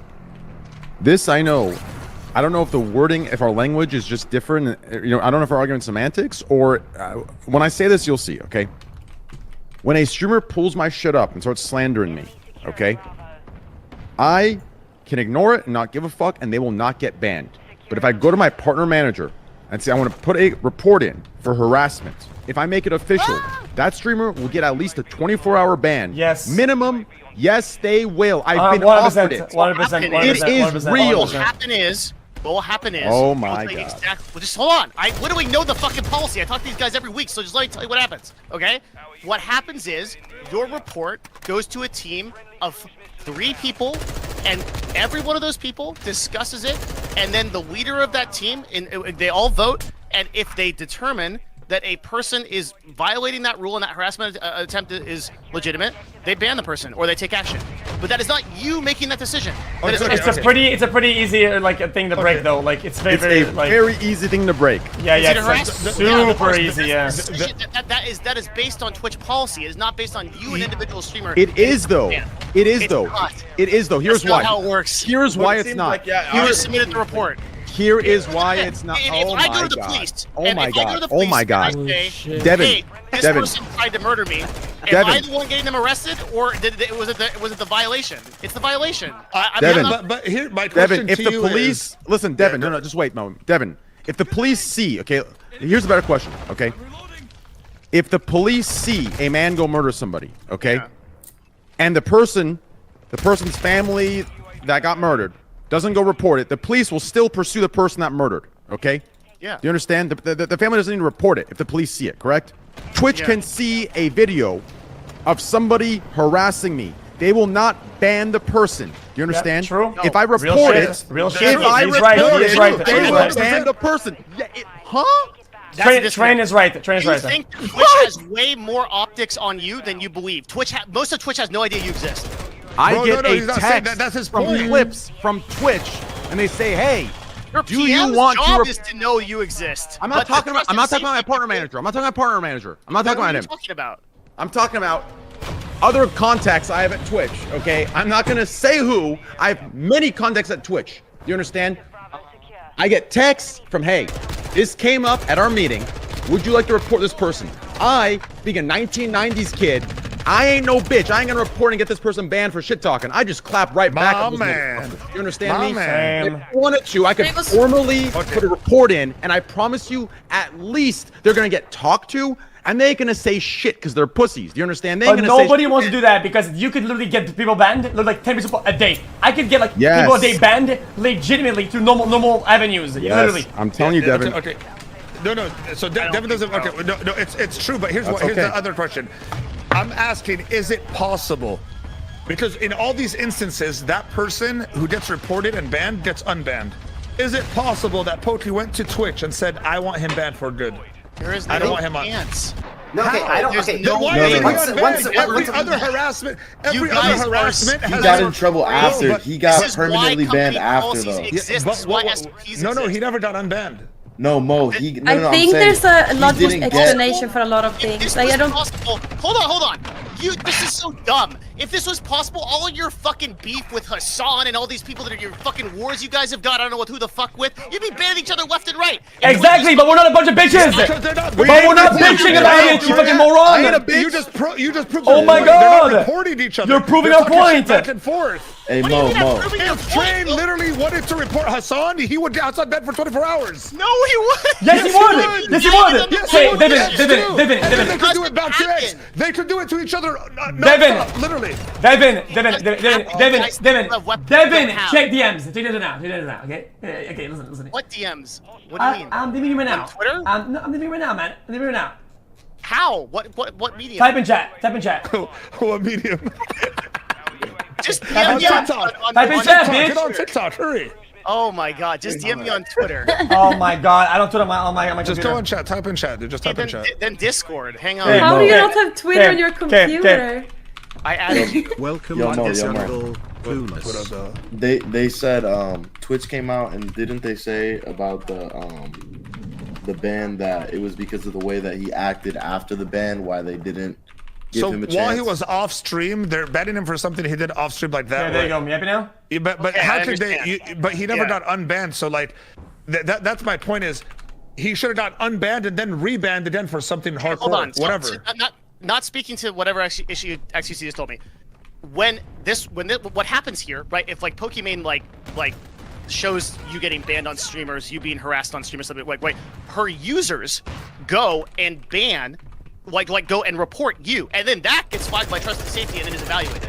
This I know. I don't know if the wording, if our language is just different. I don't know if we're arguing semantics or when I say this, you'll see, okay? When a streamer pulls my shit up and starts slandering me, okay? I can ignore it and not give a fuck, and they will not get banned. But if I go to my partner manager and say I want to put a report in for harassment, if I make it official, that streamer will get at least a 24-hour ban. Yes. Minimum. Yes, they will. I've been offered it. 100%. It is real. What will happen is... Oh my god. Well, just hold on. I literally know the fucking policy. I talk to these guys every week, so just let me tell you what happens, okay? What happens is your report goes to a team of 3 people, and every one of those people discusses it, and then the leader of that team, they all vote, and if they determine that a person is violating that rule and that harassment attempt is legitimate, they ban the person or they take action. But that is not you making that decision. It's a pretty easy thing to break though. Like it's very easy thing to break. Yeah, super easy. Yeah. That is based on Twitch policy. It is not based on you, an individual streamer. It is though. It is though. It is though. Here's why. That's not how it works. Here's why it's not. You just submitted the report. Here is why it's not. If I go to the police, oh my god. Oh my god. Devin, hey, this person tried to murder me. Am I the one getting them arrested, or was it the violation? It's the violation. Devin, but here my question Devin, if the police listen, Devin, no, just wait, Mo. Devin, if the police see, okay, here's a better question, okay? If the police see a man go murder somebody, okay, and the person's family that got murdered doesn't go report it, the police will still pursue the person that murdered, okay? Yeah. Do you understand? The family doesn't need to report it if the police see it, correct? Twitch can see a video of somebody harassing me. They will not ban the person. Do you understand? True. If I report it, they will ban the person. Train is right. You think Twitch has way more optics on you than you believe. Most of Twitch has no idea you exist. I get a text from clips from Twitch, and they say, "Hey, do you want job is to know you exist?" I'm not talking about my partner manager. I'm not talking about partner manager. I'm not talking about him. I'm talking about other contacts I have at Twitch. Okay, I'm not gonna say who. I have many contacts at Twitch. Do you understand? I get texts from, "Hey, this came up at our meeting. Would you like to report this person?" I, being a 1990s kid, I ain't no bitch. I ain't gonna report and get this person banned for shit talking. I just clap right back. Man. You understand me? Man. If I wanted to, I could formally put a report in, and I promise you, at least they're gonna get talked to, and they're gonna say shit because they're pussies. Do you understand? But nobody wants to do that because you could literally get people banned, like 10 people a day. I could get people a day banned legitimately through normal avenues. Yes. Literally. I'm telling you, Devin. Okay. No. So Devin doesn't. Okay. No. It's true. But here's the other question. I'm asking, is it possible? Because in all these instances, that person who gets reported and banned gets unbanned. Is it possible that Pokey went to Twitch and said, "I want him banned for good"? There is I don't want him on. No, okay, I don't. There's Okay, no Why No, isn't no, he no. unbanned? Every other harassment, You guys are has He got in trouble No, after. but He got This is why permanently banned company after policies though. exist. This is why SOPs no, exist. he never got unbanned. No, Mo. He. No, no, I I'm think saying there's a he logical didn't get- explanation for a lot of If things. this Like was I don't. possible, hold on. This is so dumb. If this was possible, all of your fucking beef with Hassan and all these people that are your fucking wars you guys have got, I don't know who the fuck with, you'd be banning each other left and right. And Exactly, but we're not a bunch of bitches. Because they're not. But we're not bitching about it, you fucking moron. You just proved. Oh my They're God. not reporting each other. You're proving They're our talking shit point. back and forth. Hey, What do you Mo, mean I'm Mo. proving your If point? Train literally wanted to report Hassan, he would be outside bed for 24 hours. No, he would. Yes, he would. Yes, he would. Yes, Hey, he would. Devin, Yes, Devin, too. Devin, And then they Devin. could do it back to X. Happen. They could do it to each other. Devin. Literally. Devin, Check check DMs. Check DMs now. Okay. Okay. Listen. What DMs? What do you mean? I'm DMing you right now. On Twitter? I'm DMing you right now, man. I'm DMing you right now. How? What medium? Type in chat. What medium? Just Type DM in me chat. on Type in on chat, Twitter. Get on TikTok, hurry. Oh my god, just DM me on Twitter. Oh my god, I don't Twitter on my Just computer. go in chat. Type in chat, dude. Just type in chat. Then Discord. Hang on. Hey, How Mo. do you Okay. not have Twitter on your computer? I added you. Welcome Yo, to Mo, this yo, Mo. jungle, Clueless. They said Twitch came out and didn't they say about the ban that it was because of the way that he acted after the ban why they didn't give So him a chance? while he was off stream, they're banning him for something he did off stream like that. Yeah, there you go. Me happy now? Yeah, but Okay, how I could they? understand. But he never Yeah. got unbanned. So like, that's my point is, he should have got unbanned and then rebanned again for something hardcore, Hold on. So- whatever. so not speaking to whatever issue XQC just told me. What happens here, right? If like Pokimane like shows you getting banned on streamers, you being harassed on streamers, something like her users go and ban, go and report you, and then that gets flagged by Trust and Safety and then is evaluated.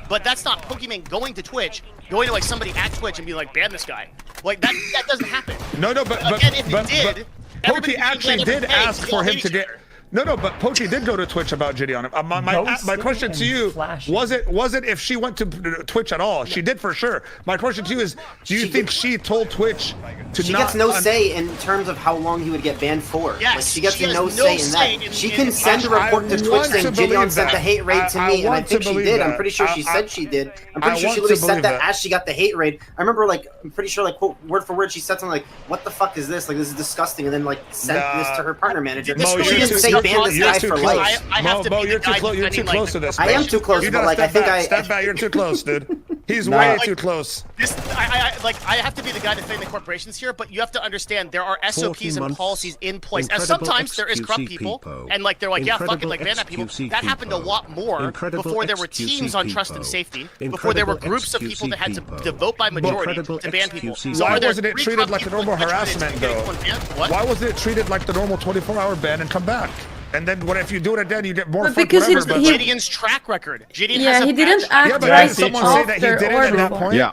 But that's not Pokimane going to Twitch, going to like somebody at Twitch and be like, ban this guy. Like that doesn't happen. No, but Again, if it did, everybody Pokey would be actually banned did every day. ask We for all him hate to each get. other. No, but Pokey did go to Twitch about Jitty on him. My question to you was it if she went to Twitch at all? She did for sure. My question to you is, do you think she told Twitch to She not? gets no say in terms of how long he would get banned for. Yes, like, she gets she has no no say in say that. in- She in- can send a I report to Twitch want saying to Gideon believe sent that. the hate raid to I me, and I want think to she believe did. that. I'm pretty sure she said she did. I'm pretty I sure she want to literally said believe that that. as she got the hate raid. I remember, like, I'm pretty sure, like, quote, word for word, she said something like, "What the fuck is this? Like, this is disgusting," and then like sent this to her partner manager. Mo, She you're didn't too- say you're ban too- this you're guy too for close. life. I have to be the You're guy too close. You're too defending, close to this. I man. am too close, You but, gotta like, I step think back. I- Step back. You're too close, dude. He's Nah. way Like, too close. I have to be the guy defending the corporations here, but you have to understand there are SOPs and months. policies in place. And Incredible sometimes there is corrupt XQC people, people. and like they're like, yeah, fuck it, Incredible like ban that people. XQC That happened a people. lot more Incredible before there were XQC teams on trust and people. safety, before there were Incredible groups of people that had XQC to vote by majority Incredible to ban people. XQC So Why are there wasn't it three treated corrupt like a people in normal Twitch where it's harassment, getting though? one banned? What? Why wasn't it treated like the normal 24-hour ban and come back? And then what if you do it again? You get more. But fuck because whatever, he's- but- he- Gideon's track record. Gideon Yeah, has a he didn't bad- Yeah, act but right did someone say that he after did it or at that before. point? Yeah.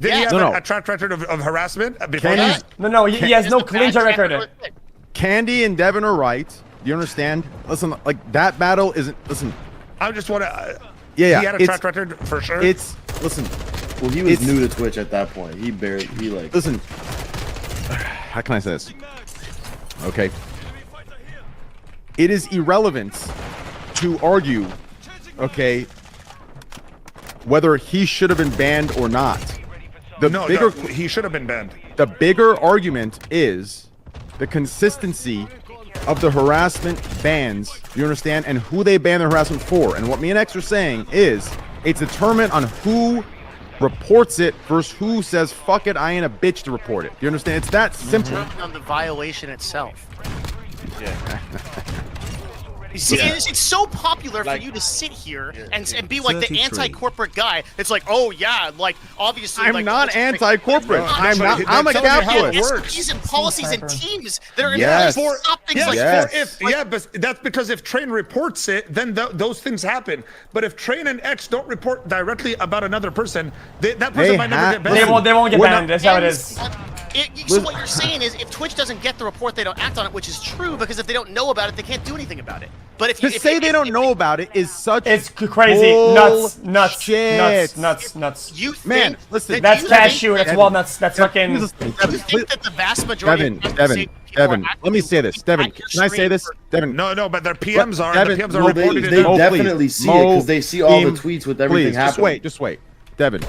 Did he have No, no. a track record of harassment before Candy's- that? No, he has no Just a bad clean track track record. Candy and Devin are right. Do you understand? Listen, like that battle isn't. Listen, I just want to. yeah, He had a it's- track record for sure. It's listen. Well, he was It's- new to Twitch at that point. He like. Listen. How can I say this? Okay. It is irrelevant to argue, okay, whether he should have been banned or not. The no, bigger he should have been banned. the bigger argument is the consistency of the harassment bans, you understand, and who they ban the harassment for. And what me and X are saying is it's determined on who reports it versus who says, fuck it, I ain't a bitch to report it. You understand? It's that simple. on the violation itself. You see, it's so popular for you to sit here and be like the 33. anti-corporate guy. It's like, oh yeah, like obviously. I'm like, not anti-corporate. I'm not. They I'm a tell you how it capitalist. works. SOPs and policies and teams that are Yes. in place to stop things Yes, like Yes. this. but that's because if Train reports it, then those things happen. But if Train and X don't report directly about another person, that person They might never get ha- banned. They won't get We're banned. not- That's how it is. So what you're saying is, if Twitch doesn't get the report, they don't act on it, which is true, because if they don't know about it, they can't do anything about it. But if you To say they don't know about it is such It's crazy. Nuts. shit. Nuts. You think Man, listen, That's cashew. That's Devin, walnuts. That's fucking. You think that the vast majority Devin, let me say this. Devin, can I say this? Devin, No, but their PMs are. Devin, The PMs are Mo, reporting they it. Mo, definitely please. see it Mo, because they see all the team, tweets with everything please, happening. Just wait. Devin,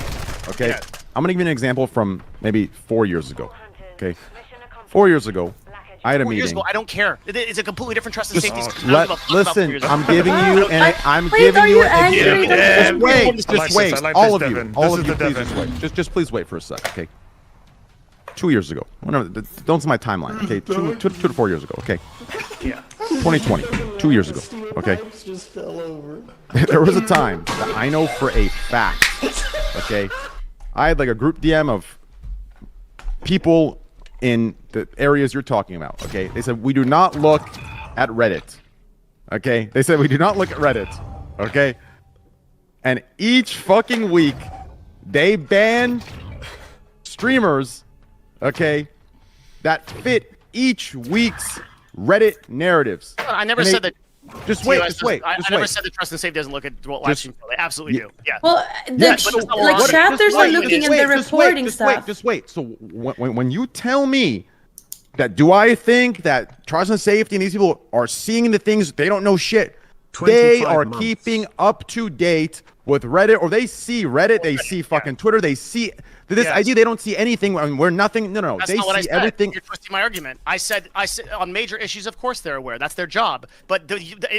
okay? Yeah. I'm going to give you an example from maybe 4 years ago, okay? 4 years ago, I had a 4 years meeting. ago, I don't care. It's a completely different trust and Just safety. listen, I'm giving you and I'm Wait, giving are you you an angry example. that- Just wait, Alexis, just wait. I like All this, of you, Devin. all This of is you, the please Devin. just wait. Just please wait for a sec, okay? 2 years ago, whenever, don't see my timeline, okay? Two to 4 years ago, okay? Yeah. 2020, 2 years ago, okay? There was a time that I know for a fact, okay? I had like a group DM of people in the areas you're talking about, okay? They said, we do not look at Reddit, okay? They said, we do not look at Reddit, okay? And each fucking week, they ban streamers, okay, that fit each week's Reddit narratives. I never And they- said that. Just wait, TOS just wait, I just never wait. said that trust and safety doesn't look at what live streams. They absolutely do. Yeah. Well, Yeah, the but like what- chapters just are wait, looking just and wait, they're just reporting wait, stuff. Just wait. So when you tell me that, do I think that trust and safety and these people are seeing the things they don't know shit? They are keeping up to date with Reddit, or they see Reddit, they see fucking Twitter, they see this Yes. idea they don't see anything. I mean, we're nothing. No, That's they not what I see said. everything. You're twisting my argument. I said on major issues, of course they're aware. That's their job. But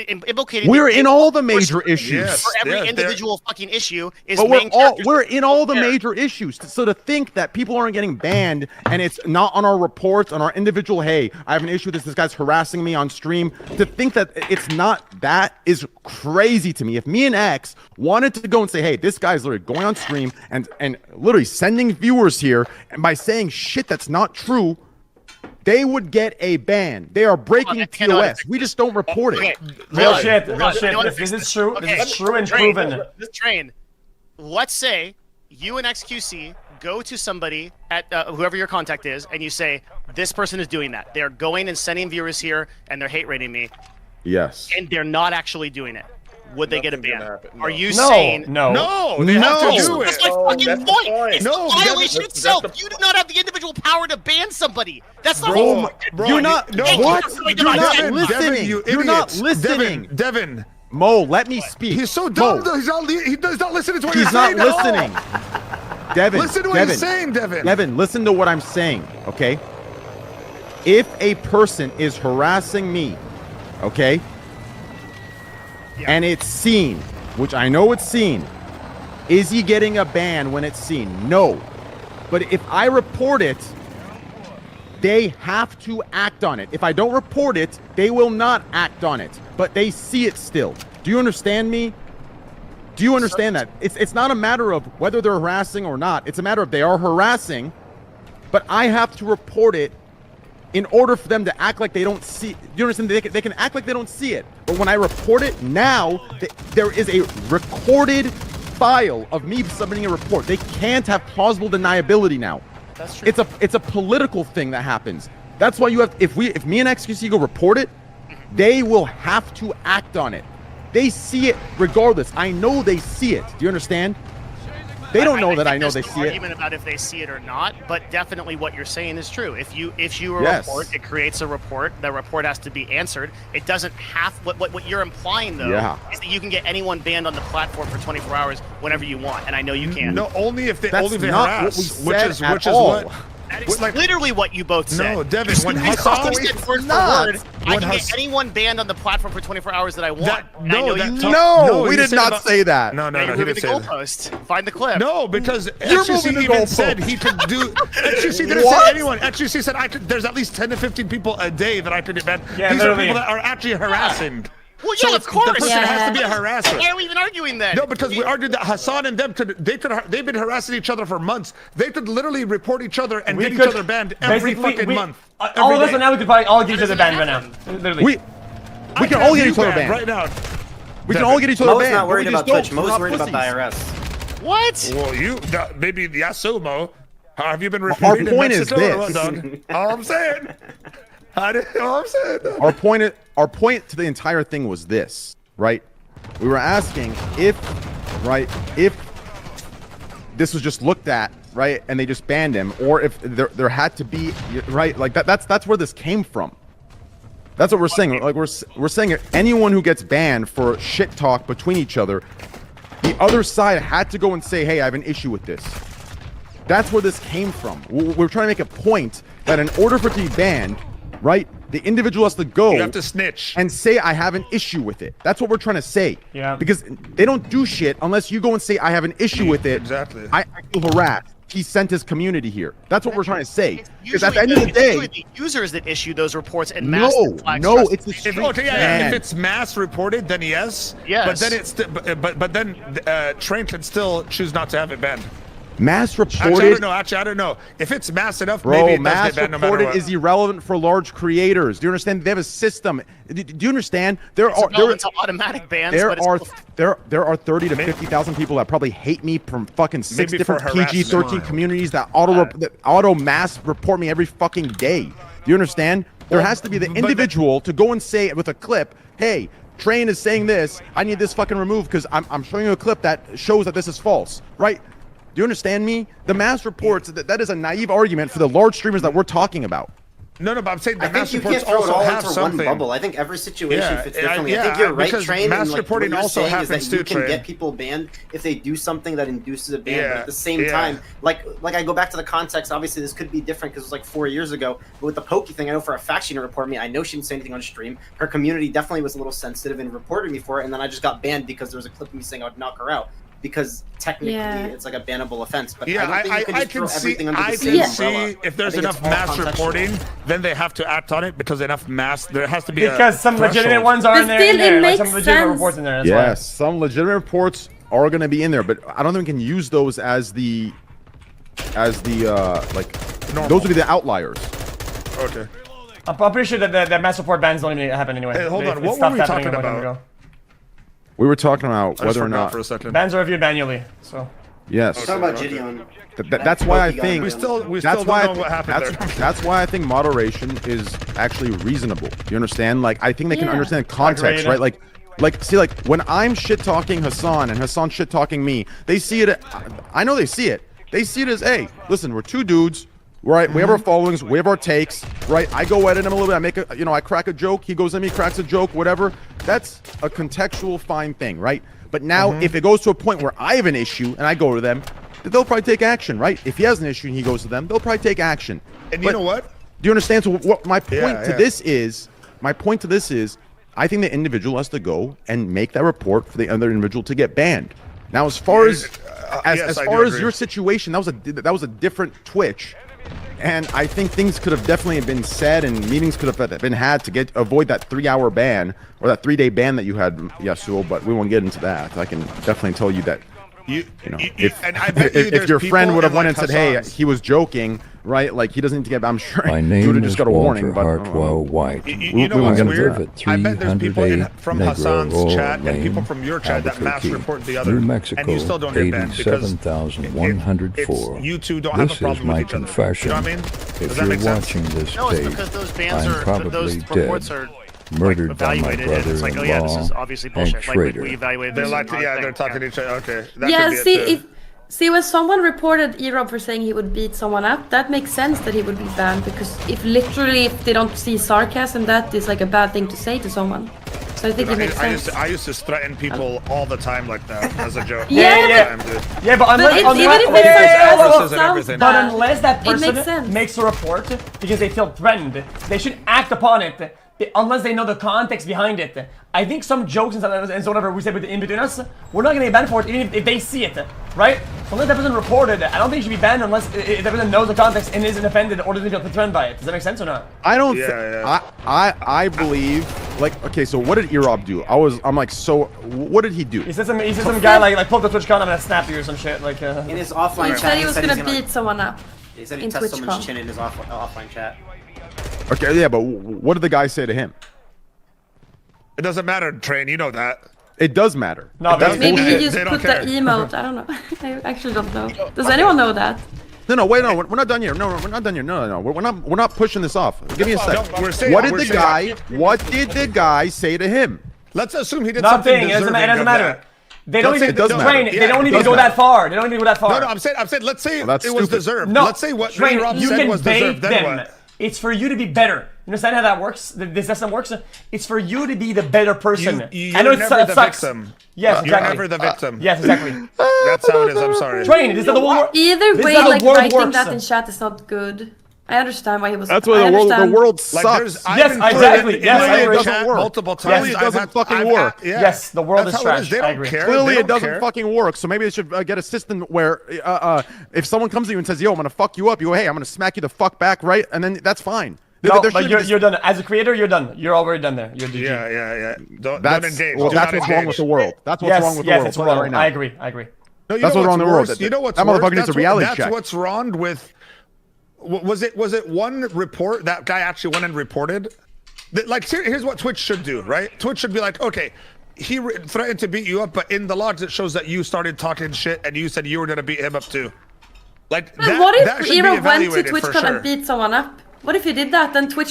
implicating We're the in all the major issues. Yes. for every they're- individual fucking issue is But main characters we're in all the aware. major issues. So to think that people aren't getting banned and it's not on our reports, on our individual, hey, I have an issue with this guy's harassing me on stream. To think that it's not that is crazy to me. If me and X wanted to go and say, hey, this guy's literally going on stream and literally sending viewers here, and by saying shit that's not true, they would get a ban. They are breaking I cannot TOS. We just don't report Okay. it. Real Hold shit. on. Real shit. You know what? This is true. Okay. This is true and Train. proven. This train. Let's say you and XQC go to somebody at whoever your contact is, and you say, this person is doing that. They're going and sending viewers here, and they're hate rating me, Yes. and they're not actually doing it. Would they get a Nothing's ban? gonna happen. Are No. you No, saying no. No, they have to do That's it. my Oh, fucking that's the point. point. It's No, the Devin, violation that's itself. the- You do not have the individual power to ban somebody. That's not Bro, You're not. no, What? You're You're not Devin, listening. Devin, you You're not idiots. listening. Devin, Mo, let me speak. he's so dumb. Mo, Though. He's not listening to what he's you're not saying. at all. listening. Devin, Listen to what Devin, he's saying, Devin. Devin, listen to what I'm saying, okay? If a person is harassing me, okay, and it's seen, which I know it's seen, is he getting a ban when it's seen? No. But if I report it, they have to act on it. If I don't report it, they will not act on it. But they see it still. Do you understand me? Do you understand that? It's not a matter of whether they're harassing or not. It's a matter of they are harassing, but I have to report it in order for them to act like they don't see. You understand? They can act like they don't see it. But when I report it now, there is a recorded file of me submitting a report. They can't have plausible deniability now. That's true. It's a political thing that happens. That's why you have. If me and XQC go report it, they will have to act on it. They see it regardless. I know they see it. Do you understand? They don't know that I know they see it. Argument about if they see it or not, but definitely what you're saying is true. If you Yes. report, it creates a report. The report has to be answered. It doesn't have what you're implying though Yeah. is that you can get anyone banned on the platform for 24 hours whenever you want, and I know you can. No, only if they That's harass, not what we said at all. what. That is like- literally what you both said. No, Devin, You when said Hassan- said word for not. word, I When can get Hass- anyone banned on the platform for 24 hours that I want. That- And I no, know that you talk- can't. No, we he did said not about- say that. No, You're he moving didn't the say that. goalpost. Find the clip. No, because You're XQC moving the even goalpost. said he could do. XQC didn't What? say anyone. XQC said there's at least 10 to 15 people a day that I could ban. Yeah, These are literally. people that are actually harassing. Well, So yeah, it's- of course. the person has to be a Yeah. harasser. Why are we even arguing then? No, because we argued that Hassan and them they've been harassing each other for months. They could literally report each other and get each other banned every basically, fucking month. All of Every us day. right now, we could probably all get each other banned right now. Literally. We I can all have get you each other banned banned. right now. We can all get each other Mo's banned. not but worried we just about Twitch. don't. We're Mo's not worried about the pussies. IRS. What? Well, maybe Yasumo. Have you been reporting in point is Mexico or this. what, dog? All I'm saying. All I'm saying. Our point to the entire thing was this, right? We were asking if this was just looked at, right, and they just banned him, or if there had to be, right, like that's where this came from. That's what we're saying. Like we're saying anyone who gets banned for shit talk between each other, the other side had to go and say, hey, I have an issue with this. That's where this came from. We're trying to make a point that in order for it to be banned, right, the individual has to go. You have to snitch and say I have an issue with it. That's what we're trying to say. Yeah. Because they don't do shit unless you go and say I have an issue with it. Exactly. I feel harassed. He sent his community here. That's what we're trying to say. Because at the end Usually of the day, the users that issue those reports and mass flags no, trust it's the the street. if it's mass reported, then yes. Yes. But then it's but then Train can still choose not to have it banned. Mass reported. Actually, I don't know. If it's mass enough, Bro, maybe it does mass get banned no matter reported what. is irrelevant for large creators. Do you understand? They have a system. Do you understand? There are automatic bans. there but are there are 30 to 50,000 people that probably hate me from fucking 6 Maybe different for harassment. PG-13 communities that auto mass report me every fucking day. Do you understand? There has to be the individual to go and say with a clip, hey, Train is saying this, I need this fucking removed because I'm showing you a clip that shows that this is false, right? Do you understand me? The mass reports, that is a naive argument for the large streamers that we're talking about. No, but I'm saying the I mass think you can't reports throw it also all have into something. one bubble. I think every situation fits differently. I yeah, think you're right, because Train. mass And like, reporting what you're also saying is happens that you too, can Train. get people banned if they do something that induces a ban. Yeah, But at the same time, like I go back to the context. Obviously, this could be different because it was like 4 years ago. But with the Pokey thing, I know for a fact she didn't report me. I know she didn't say anything on stream. Her community definitely was a little sensitive and reported me for it. And then I just got banned because there was a clip of me saying I would knock her out. Because technically, it's like a bannable offense. But Yeah, I don't think you can just throw everything under the I same can umbrella. see if there's I think enough it's all mass contextual. reporting, then they have to act on it because enough mass. There has to be Because some legitimate threshold. ones are But in there. still, in there. it Like, some makes legitimate sense. reports in there. That's Yes, some legitimate reports are going to be in there, but I don't think we can use those as the like those would be the outliers. Okay. why. I'm pretty sure that the mass report bans don't even happen anyway. Hey, hold on. It What stopped were we happening talking a long time about? ago. We were talking about I just whether or forgot not. for a second. Bans are reviewed manually. So Yes. Talking about Gideon. That's why I think. We still That's don't why know what happened there. that's why I think moderation is actually reasonable. You understand? Like I think they can Yeah. understand context, Agreed. right? Like see, like when I'm shit talking Hassan and Hassan shit talking me, they see it. I know they see it. They see it as, hey, listen, we're two dudes. Right, we have our followings, we have our takes, right? I go at him a little bit, I make a, I crack a joke, he goes at me, cracks a joke, whatever. That's a contextual fine thing, right? But now, if it goes to a point where I have an issue and I go to them, they'll probably take action, right? If he has an issue and he goes to them, they'll probably take action. And you know what? Do you understand? So what my point to yeah. this is, I think the individual has to go and make that report for the other individual to get banned. Now, as far as yes, I do far as agree. your situation, that was a different Twitch. And I think things could have definitely been said and meetings could have been had to avoid that 3-hour ban or that 3-day ban that you had, Yasuo, but we won't get into that. I can definitely tell you that, and I bet you if there's your friend people would have in, went like, and said, hey, Hassan's. he was joking, right? Like, he doesn't need to get, I'm sure My he name would have is just got a Walter warning, but Hartwell White. You know we what's won't get into weird? that. I bet there's people 308 from Negro Hassan's Roll chat and Lane, people from your chat that mass Albuquerque, report the other, New Mexico, and you still don't get banned because 87,104. you two don't have a This problem is my with each other. confession. You know what I mean? If Does that you're make sense? watching this No, it's tape, because those bans I'm are probably those dead. reports are Murdered by my evaluated. And it's like, oh yeah, this is brother-in-law, obviously Hank bullshit. Like we Schrader. evaluated They're this. like, and yeah, our they're thing, talking to each other. Okay, that Yeah, could be see, it too. when someone reported Erob for saying he would beat someone up, that makes sense that he would be banned because if they don't see sarcasm, that is like a bad thing to say to someone. So I think it makes sense. I used to threaten people all the time like that as a joke. Yeah, all the yeah. time, dude. yeah, but But unless, even unless, if wait, it's wait, sarcasm, wait, it and sounds everything. but bad. unless that It makes person sense. makes a report because they feel threatened, they should act upon it. Unless they know the context behind it. I think some jokes and so whatever we said in between us, we're not gonna get banned for it even if they see it, right? So unless that person reported, I don't think you should be banned unless if that person knows the context and isn't offended or doesn't feel threatened by it. Does that make sense or not? I don't. Yeah. I believe. Like, okay, so what did Erob do? I'm like, so what did he do? He said some guy like pull up the Twitch account, I'm gonna snap you or some shit like. In his offline He chat, said he was he's gonna beat someone up. He said in he'd test Twitch someone's com. chin in his offline chat. Okay, yeah, but what did the guy say to him? It doesn't matter, Train. You know that. It does matter. No, That's Maybe bullshit. he just They don't put care. the emote. I don't know. I actually don't know. Does anyone know that? No, wait, no, we're not done here. No, we're not done here. No. We're not pushing this off. Give me a second. What did the guy say to him? Let's assume he did something Nothing. It doesn't deserving matter. of that. They don't even doesn't matter. Train. They don't need to go that far. They don't need to go that far. No, I'm saying, let's say that's it was stupid. deserved. No, Let's say what Train, Rob you said can was bait deserved. Then them. what? It's for you to be better. You understand how that works? This system works. It's for you to be the better person. You're never the sucks. victim. Yes, exactly. You're never the victim. Yes, exactly. That's how it is. I'm sorry. Train. This is the world. Either This way, is how the like world writing works. that in chat is not good. I understand why he was. That's why I the understand. world Like, sucks. I've been exactly. put Yes, I in agree. the It doesn't chat work. multiple Clearly, times. it doesn't fucking work. Yes, the world That's is how it trash. They I don't agree. care. Clearly, They it don't doesn't care. fucking work. So maybe they should get a system where if someone comes to you and says, "Yo, I'm gonna fuck you up," you go, "Hey, I'm gonna smack you the fuck back," right? And then that's fine. No, There but should be you're done. As a creator, you're done. You're already done there. You're GG. Yeah. Don't That's engage. well, Do that's not what's wrong engage. with the world. That's what's Yes, wrong with the yes, world. it's I'll tell you wrong. right now. I agree. No, you That's know what's wrong with the worse? world. You know what's That worse? motherfucker needs a reality That's check. what's wrong with. Was it one report that guy actually went and reported? Like, here's what Twitch should do, right? Twitch should be like, okay, he threatened to beat you up, but in the logs it shows that you started talking shit and you said you were gonna beat him up too. Like, But that, what that if should be Ero went to evaluated for TwitchCon sure. and beat someone up? What if he did that? Then would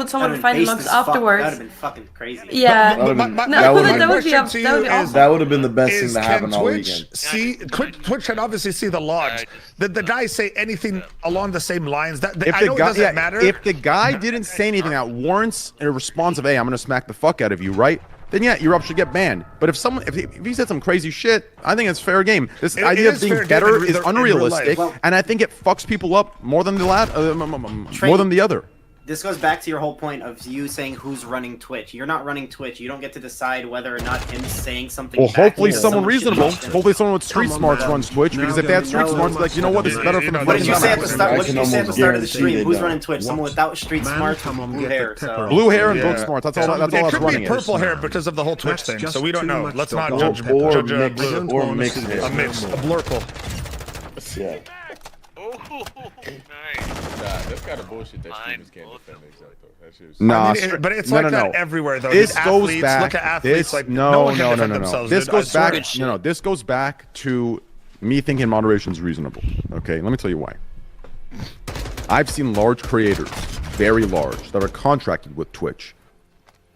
someone That'd find been him based as fuck. afterwards? That'd have been fucking crazy. Yeah. But No, my that would be question awesome. to you That would be is, awesome. That would have been the best thing is to can happen all Twitch weekend. see Twitch can obviously see the logs. Did the guy say anything along the same lines? That I know it doesn't matter. If the guy didn't say anything that warrants a response of, "Hey, I'm gonna smack the fuck out of you," right? Then yeah, Europe should get banned. But if he said some crazy shit, I think it's fair game. This idea of being better is unrealistic, and I think it fucks people up more than the more than the other. This goes back to your whole point of you saying who's running Twitch. You're not running Twitch. You don't get to decide whether or not him saying something. Well, back hopefully to someone should reasonable. be- Hopefully someone with street smarts runs Twitch, because if they had street smarts, like, you know what, this is better for the What did you say at the start? I What did can you say at the almost start of the guarantee stream? they Who's don't. running Twitch? Someone without street smarts with blue hair. So. Blue hair and Yeah. book smarts. That's all It that's could running be it. purple hair because of the whole Twitch thing. So we don't know. Let's not judge Or blue. mixed hair. A mix, a blurple. Yeah. Nah, that's kind of bullshit that streamers can't defend themselves though. That shit was Nah, But it's no, like no, that no. everywhere though. This These goes athletes, back. Look at athletes This like no, one can no, no, defend no, no. themselves, This dude. goes I swear. back. No. This goes back to me thinking moderation is reasonable. Okay, let me tell you why. I've seen large creators, very large, that are contracted with Twitch,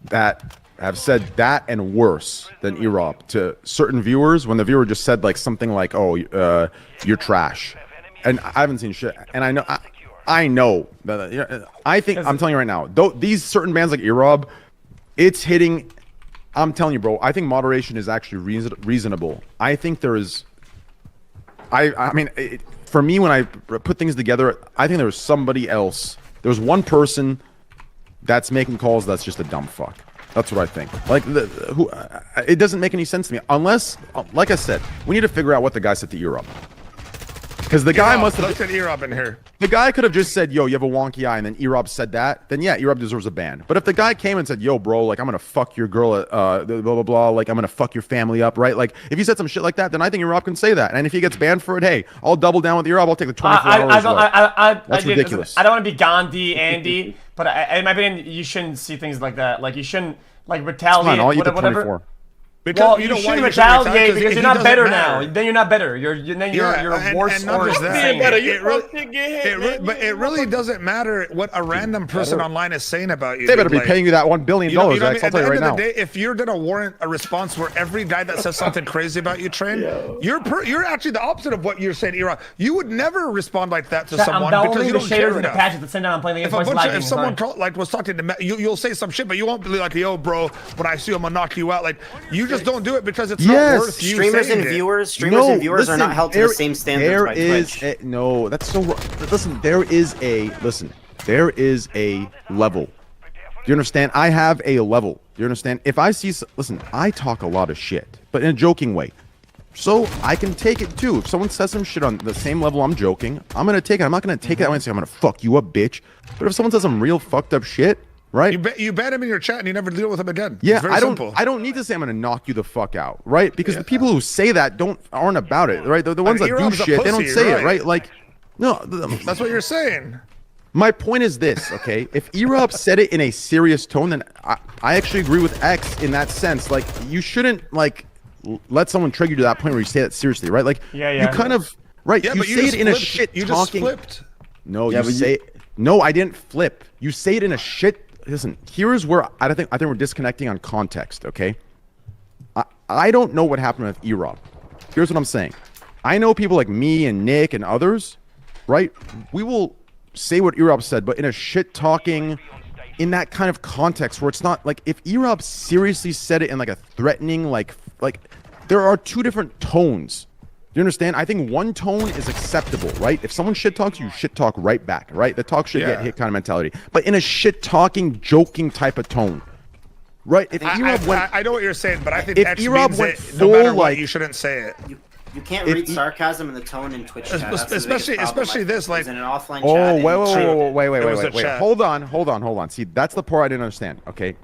that have said that and worse than Erop to certain viewers when the viewer just said like something like, "Oh, you're trash," and I haven't seen shit. And I know that I think I'm telling you right now, though these certain bands like Erob, it's hitting. I'm telling you, bro. I think moderation is actually reasonable. I think there is. I mean, for me, when I put things together, I think there was somebody else. There was one person that's making calls that's just a dumb fuck. That's what I think. Like, it doesn't make any sense to me. Unless, like I said, we need to figure out what the guy said to Europe. Because the guy must have... Look at Erob in here. The guy could have just said, "Yo, you have a wonky eye," and then Erob said that. Then yeah, Erob deserves a ban. But if the guy came and said, "Yo, bro, like I'm gonna fuck your girl, blah blah blah, like I'm gonna fuck your family up," right? Like if he said some shit like that, then I think Erob can say that. And if he gets banned for it, hey, I'll double down with Erob. I'll take the 24 hours. That's ridiculous. I don't want to be Gandhi, Andy, but in my opinion, you shouldn't see things like that. Like you shouldn't like retaliate. Fine, I'll eat the whatever. 24. Because, Well, you you know why shouldn't you shouldn't retaliate? retaliate because you're not doesn't better matter. now. Then you're not better. You're worse and not or just that. insane. It really doesn't matter what a random person online is saying about you. They better dude. be paying you that $1 billion, You know what I mean? X. I'll At tell the you end right of the now. day, if you're gonna warrant a response where every guy that says something crazy about you, Train, you're actually the opposite of what you're saying, Iran. You would never respond like that to someone I'm because you the don't shaders care and the enough. patches that send down. I'm playing the If if someone was talking to me, you'll say some shit, but you won't be like, "Yo, bro, when I see him, I'll knock you out." Like you just don't do it because it's not worth you Streamers saying and it. viewers Listen, are not held to the same standards by Twitch. No, that's so wrong. Listen, there is a level. Do you understand? I have a level. Do you understand? If I see, listen, I talk a lot of shit, but in a joking way. So I can take it too. If someone says some shit on the same level I'm joking, I'm gonna take it. I'm not gonna take it that way and say I'm gonna fuck you up, bitch. But if someone says some real fucked up shit, right? You ban him in your chat and you never deal with him again. Yeah, it's very simple. I don't need to say I'm gonna knock you the fuck out, right? Because the people who say that aren't about it, right? The ones that do Erob's a shit, they don't pussy, say right. it, right? Like, no. That's what you're saying. My point is this, okay? If Erob said it in a serious tone, then I actually agree with X in that sense. Like, you shouldn't like let someone trigger you to that point where you say that seriously, right? Like, you kind of Right? Yeah, you but say it in a shit You just talking. flipped. No, Yeah, you but say no. I didn't flip. You say it in a shit. Listen, here's where I think we're disconnecting on context. Okay, I don't know what happened with E-Rob. Here's what I'm saying. I know people like me and Nick and others, right? We will say what E-Rob said, but in a shit talking, in that kind of context where it's not like if E-Rob seriously said it in like a threatening, like there are two different tones. Do you understand? I think one tone is acceptable, right? If someone shit talks, you shit talk right back, right? The talk should get hit kind of mentality. But in a shit talking, joking type of tone, right? If E-Rob went, I know what you're saying, but I think if X E-Rob means went that no matter full, what, like- you shouldn't say it. You can't read sarcasm in the tone in Twitch chat. That's the biggest Especially problem, this, like. in an offline oh, chat. wait. Hold on. See, that's the part I didn't understand. Okay,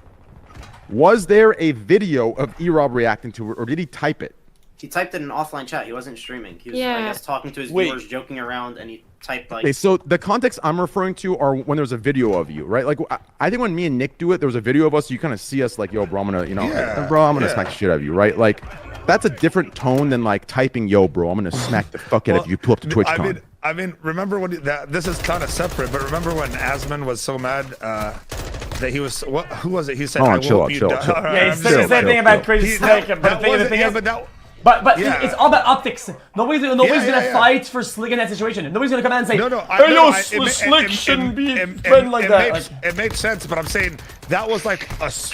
was there a video of E-Rob reacting to it, or did he type it? He typed it in an offline chat. He wasn't streaming. He was, I Yeah. guess, talking to his viewers, joking around, and he typed like. Okay, so the context I'm referring to are when there's a video of you, right? Like, I think when me and Nick do it, there was a video of us. You kind of see us like, yo, bro, I'm gonna, I'm gonna smack the shit out of you, right? Like, that's a different tone than like typing, yo, bro, I'm gonna smack the fuck out of you. Pull up to TwitchCon. I mean, remember when this is kind of separate, but remember when Asman was so mad that he was who was it? He said, "Oh, chill out, chill out." Yeah, he said the same thing about Crazy Snake. But the thing is, But Yeah. it's all about optics. Nobody's gonna fight for Slick in that situation. Nobody's gonna come out and say, Slick shouldn't be friend like that. It made sense, but I'm saying that was like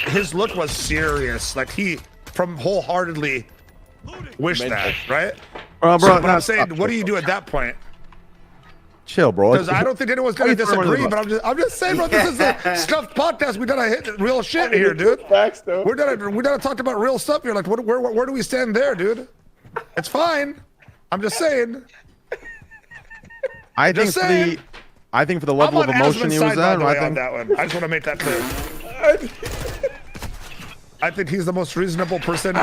his look was serious. Like he from wholeheartedly wished that, right? Bro, but I'm saying, what do you do at that point? Chill, bro. Because I don't think anyone's gonna disagree, but I'm just saying, bro. This is a Scuffed podcast. We gotta hit real shit here, dude. Facts, though. We gotta talk about real stuff here. Like, where do we stand there, dude? It's fine. I'm just saying. I think for the level of emotion he was at, on that one. I just want to make that clear. I think he's the most reasonable person. Here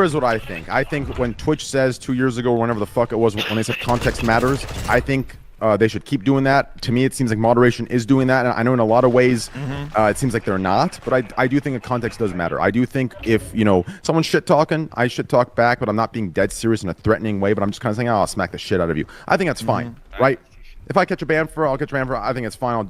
is what I think. I think when Twitch says 2 years ago or whenever the fuck it was when they said context matters, I think they should keep doing that. To me, it seems like moderation is doing that. And I know in a lot of ways, it seems like they're not. But I do think the context does matter. I do think if, someone's shit talking, I should talk back, but I'm not being dead serious in a threatening way. But I'm just kind of saying, oh, I'll smack the shit out of you. I think that's fine, right? If I catch a ban for it, I'll catch a ban for it. I think it's fine.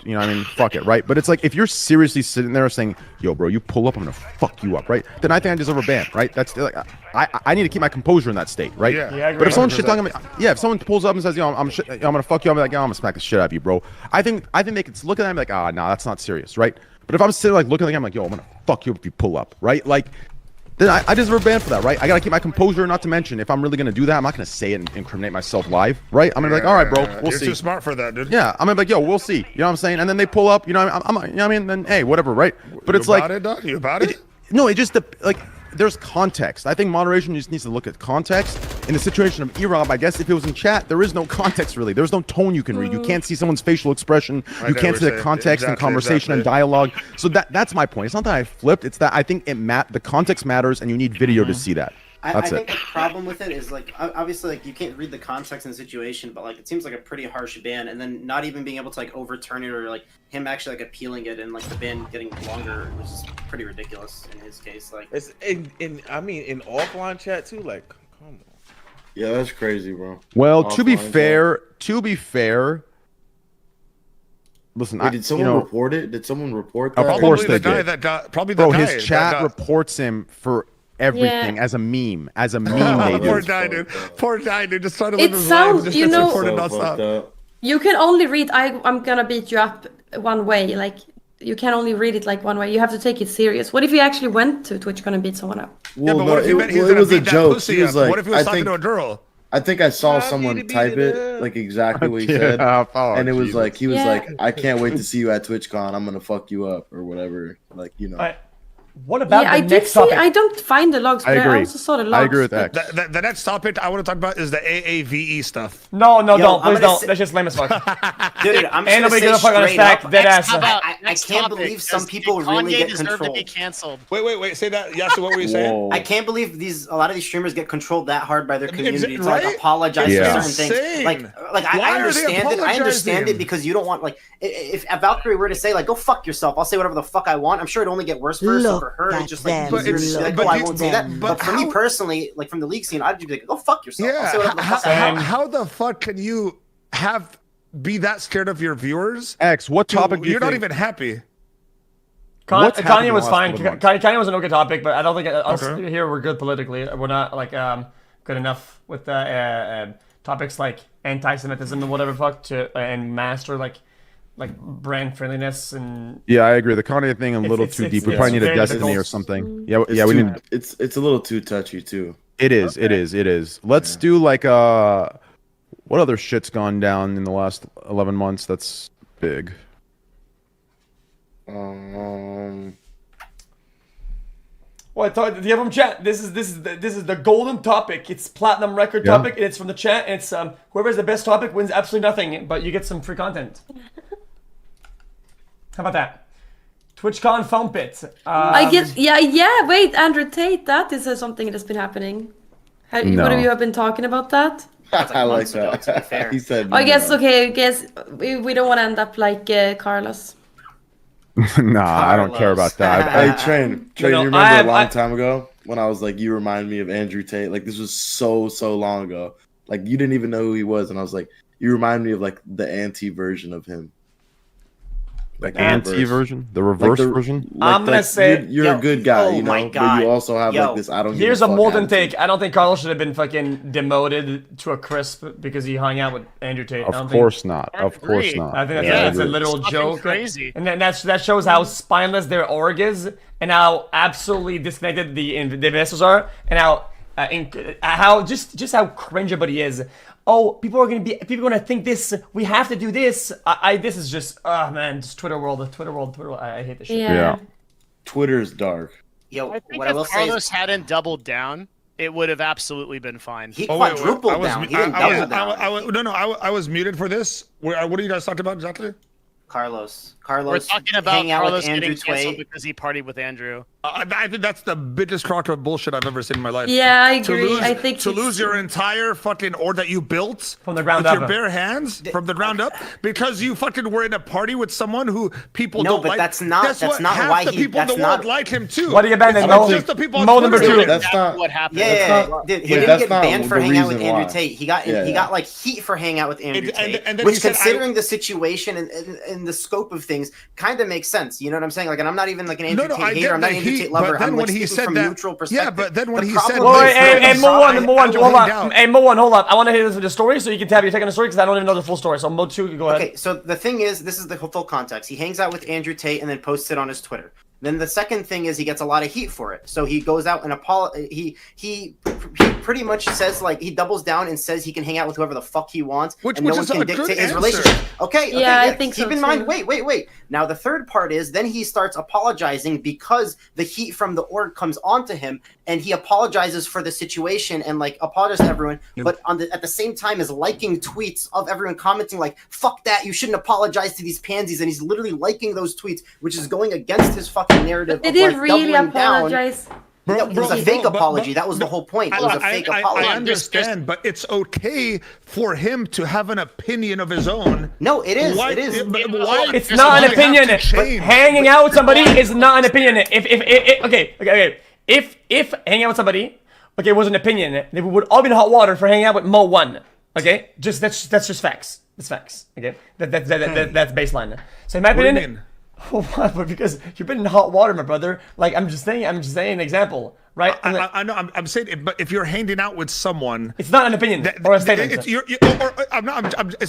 Fuck it, right? But it's like, if you're seriously sitting there saying, yo, bro, you pull up, I'm going to fuck you up, right? Then I think I deserve a ban, right? That's like, I need to keep my composure in that state, right? Yeah, I agree. But if someone's shit talking, if someone pulls up and says, yo, I'm going to fuck you up, I'm like, yo, I'm going to smack the shit out of you, bro. I think they could look at that and be like, ah, no, that's not serious, right? But if I'm sitting like looking at them, I'm like, yo, I'm going to fuck you up if you pull up, right? Like, then I deserve a ban for that, right? I gotta keep my composure. Not to mention, if I'm really gonna do that, I'm not gonna say it and incriminate myself live, right? I'm gonna be like, all right, bro, we'll see. You're too smart for that, dude. Yeah, I'm gonna be like, yo, we'll see. You know what I'm saying? And then they pull up, then hey, whatever, right? But it's like, you about it? No, it just like there's context. I think moderation just needs to look at context. In the situation of E-Rob, I guess if it was in chat, there is no context really. There's no tone you can read. You can't see someone's facial expression. You can't see the context and conversation and dialogue. So that's my point. It's not that I flipped. It's that I think the context matters, and you need video to see that. I think the problem with it is like obviously like you can't read the context and the situation, but like it seems like a pretty harsh ban, and then not even being able to like overturn it or like him actually like appealing it and like the ban getting longer was just pretty ridiculous in his case. Like it's in offline chat too. Like, come on. Yeah, that's crazy, bro. Well, to be fair, listen, did someone report it? Did someone report that? Of course they did. Bro, his chat reports him for everything as a meme. As a meme, they do. Poor guy, dude. Just trying to live his sounds, life. Just gets reported nonstop. You can only read I'm gonna beat you up one way. Like, you can only read it like one way. You have to take it serious. What if you actually went to Twitch gonna beat someone up? Well, what if it was a joke. He was like, what if he was talking to a girl? I think I saw someone type it like exactly what he said, and it was like he was like, "I can't wait to see you at TwitchCon. I'm gonna fuck you up or whatever." Like, What about the next topic? I don't find the logs, but I also saw the logs. I agree with that. The next topic I want to talk about is the AAVE stuff. No, don't. Please don't. That's just lame as fuck. Dude, I'm Ain't just nobody gonna gonna say fuck on a straight stack, up. dead ass. How about I next can't topic? believe some Does people Kanye really get deserve to be controlled. canceled? Wait. Say that. Yes. What were you saying? Whoa. I can't believe a lot of these streamers get controlled that hard by their community to right? like apologize Yeah. for certain Insane. things. Like Why I are they understand it. I understand apologizing? it because you don't want like if Valkyrie were to say like go fuck yourself, I'll say whatever the fuck I want. I'm sure it'd only get worse for her. So for her, it's just like But easier to it's- be like, but oh, I you- won't say that. but But for me how- personally, like from the league scene, I'd just be like, go fuck yourself. I'll say Yeah. whatever the fuck I want. How the fuck can you be that scared of your viewers? X, what topic do you You're not think- even happy. What's happened Kanye in was the last fine. couple of Kanye was an okay topic, but I don't think us Okay. here we're good politically. We're not like good enough with topics like anti-Semitism and whatever fuck to and master like brand friendliness and Yeah, I agree. The Kanye thing a little it's- too it's- deep. We it's probably need a very Destiny difficult. or something. It's Yeah, we too- need. It's a little too touchy too. It is. It is. Let's do like what other shit's gone down in the last 11 months? That's big. What? Do you have from chat? This is the golden topic. It's platinum record Yeah. topic, and it's from the chat. And it's whoever has the best topic wins absolutely nothing, but you get some free content. How about that? TwitchCon foam pit. I get yeah. Wait, Andrew Tate. That is something that's been happening. No. What of you have been talking about that? That's I like months ago, to be that. fair. He said. I guess no. okay. I guess we don't want to end up like Carlos. Nah, I don't care about that. Hey, Train, No, you remember I- a long time ago when I was like, you remind me of Andrew Tate. Like this was so long ago. Like you didn't even know who he was, and I was like, you remind me of like the anti version of him. Like the Anti reverse. version, the reverse Like the- version. Like I'm gonna that- say- you're Yo, a good guy, oh you my know, but God. you also have Yo, like this. I don't. Here's give a fuck molten attitude. take. I don't think Carlos should have been fucking demoted to a crisp because he hung out with Andrew Tate. I don't Of think- course not. I Of course agree. not. I think Yeah, that's a it's literal fucking joke. crazy. And then that shows how spineless their org is, and how absolutely disconnected the investors are, and how just how cringe everybody is. Oh, people are gonna think this. We have to do this. This is just man, just Twitter world. I hate this shit. Yeah. Twitter's dark. Yo, I think what I will if say Carlos is hadn't doubled down, it would have absolutely been fine. he Oh, wait, quadrupled I was- down. He didn't double down. I was muted for this. What are you guys talking about exactly? Carlos We're talking about hanging out Carlos with Andrew getting canceled Tway. because he partied with Andrew. I think that's the biggest crock of bullshit I've ever seen in my life. Yeah, I To agree. lose, I think to it's- lose your entire fucking org that you built From the ground with up. your bare hands from the ground up because you fucking were in a party with someone who people No, don't but like. that's not- Guess that's what? not Half why the he- people in that's the world not- like him too. What do you abandon? It's Mo? not just the people on Mo Twitter number who two. like That's him. not. What happened? Yeah, not- dude, he yeah, didn't that's get not banned for the hanging out with reason Andrew why. Tate. He got Yeah. he got like heat for hanging out with Andrew Tate, and then which he said, considering the situation and the scope of things, kind of makes sense. You know what I'm saying? Like, and I'm not even like an Andrew Tate I hater. get I'm not that an Andrew he- Tate lover. but then I'm when like he speaking said from that- neutral yeah, perspective. but then when The he problem said is- Wait, hey, Mo1, I will hold hang on. out. Hey, Mo1, hold on. I want to hear the story so you can have your take on the story because I don't even know the full story. So Mo2, go ahead. Okay, so the thing is, this is the full context. He hangs out with Andrew Tate and then posts it on his Twitter. Then the second thing is he gets a lot of heat for it. So he goes out and he pretty much says like he doubles down and says he can hang out with whoever the fuck he wants, Which and no one is can a good dictate his answer. relationship. Okay, Yeah, I yeah, think keep so in mind. too. Wait. Now the third part is then he starts apologizing because the heat from the org comes onto him, and he apologizes for the situation and like apologizes to everyone. But at the same time is liking tweets of everyone commenting like "fuck that," you shouldn't apologize to these pansies, and he's literally liking those tweets, which is going against his fucking narrative. Did of, he like, really doubling down. apologize? No, it was a fake apology. That was the whole point. It was a fake apology. I understand, but it's okay for him to have an opinion of his own. No, it is. Why, It is. but why- It's why not an have to opinion. change? Hanging out with somebody is not an opinion. Okay. If hanging out with somebody, okay, was an opinion, then we would all be in hot water for hanging out with Mo1. Okay, that's just facts. That's facts. Okay, that's baseline. So in my What do you opinion, mean? What? But because you've been in hot water, my brother. Like I'm just saying an example, right? I know. I'm saying, but if you're hanging out with someone, it's not an opinion or a statement. It's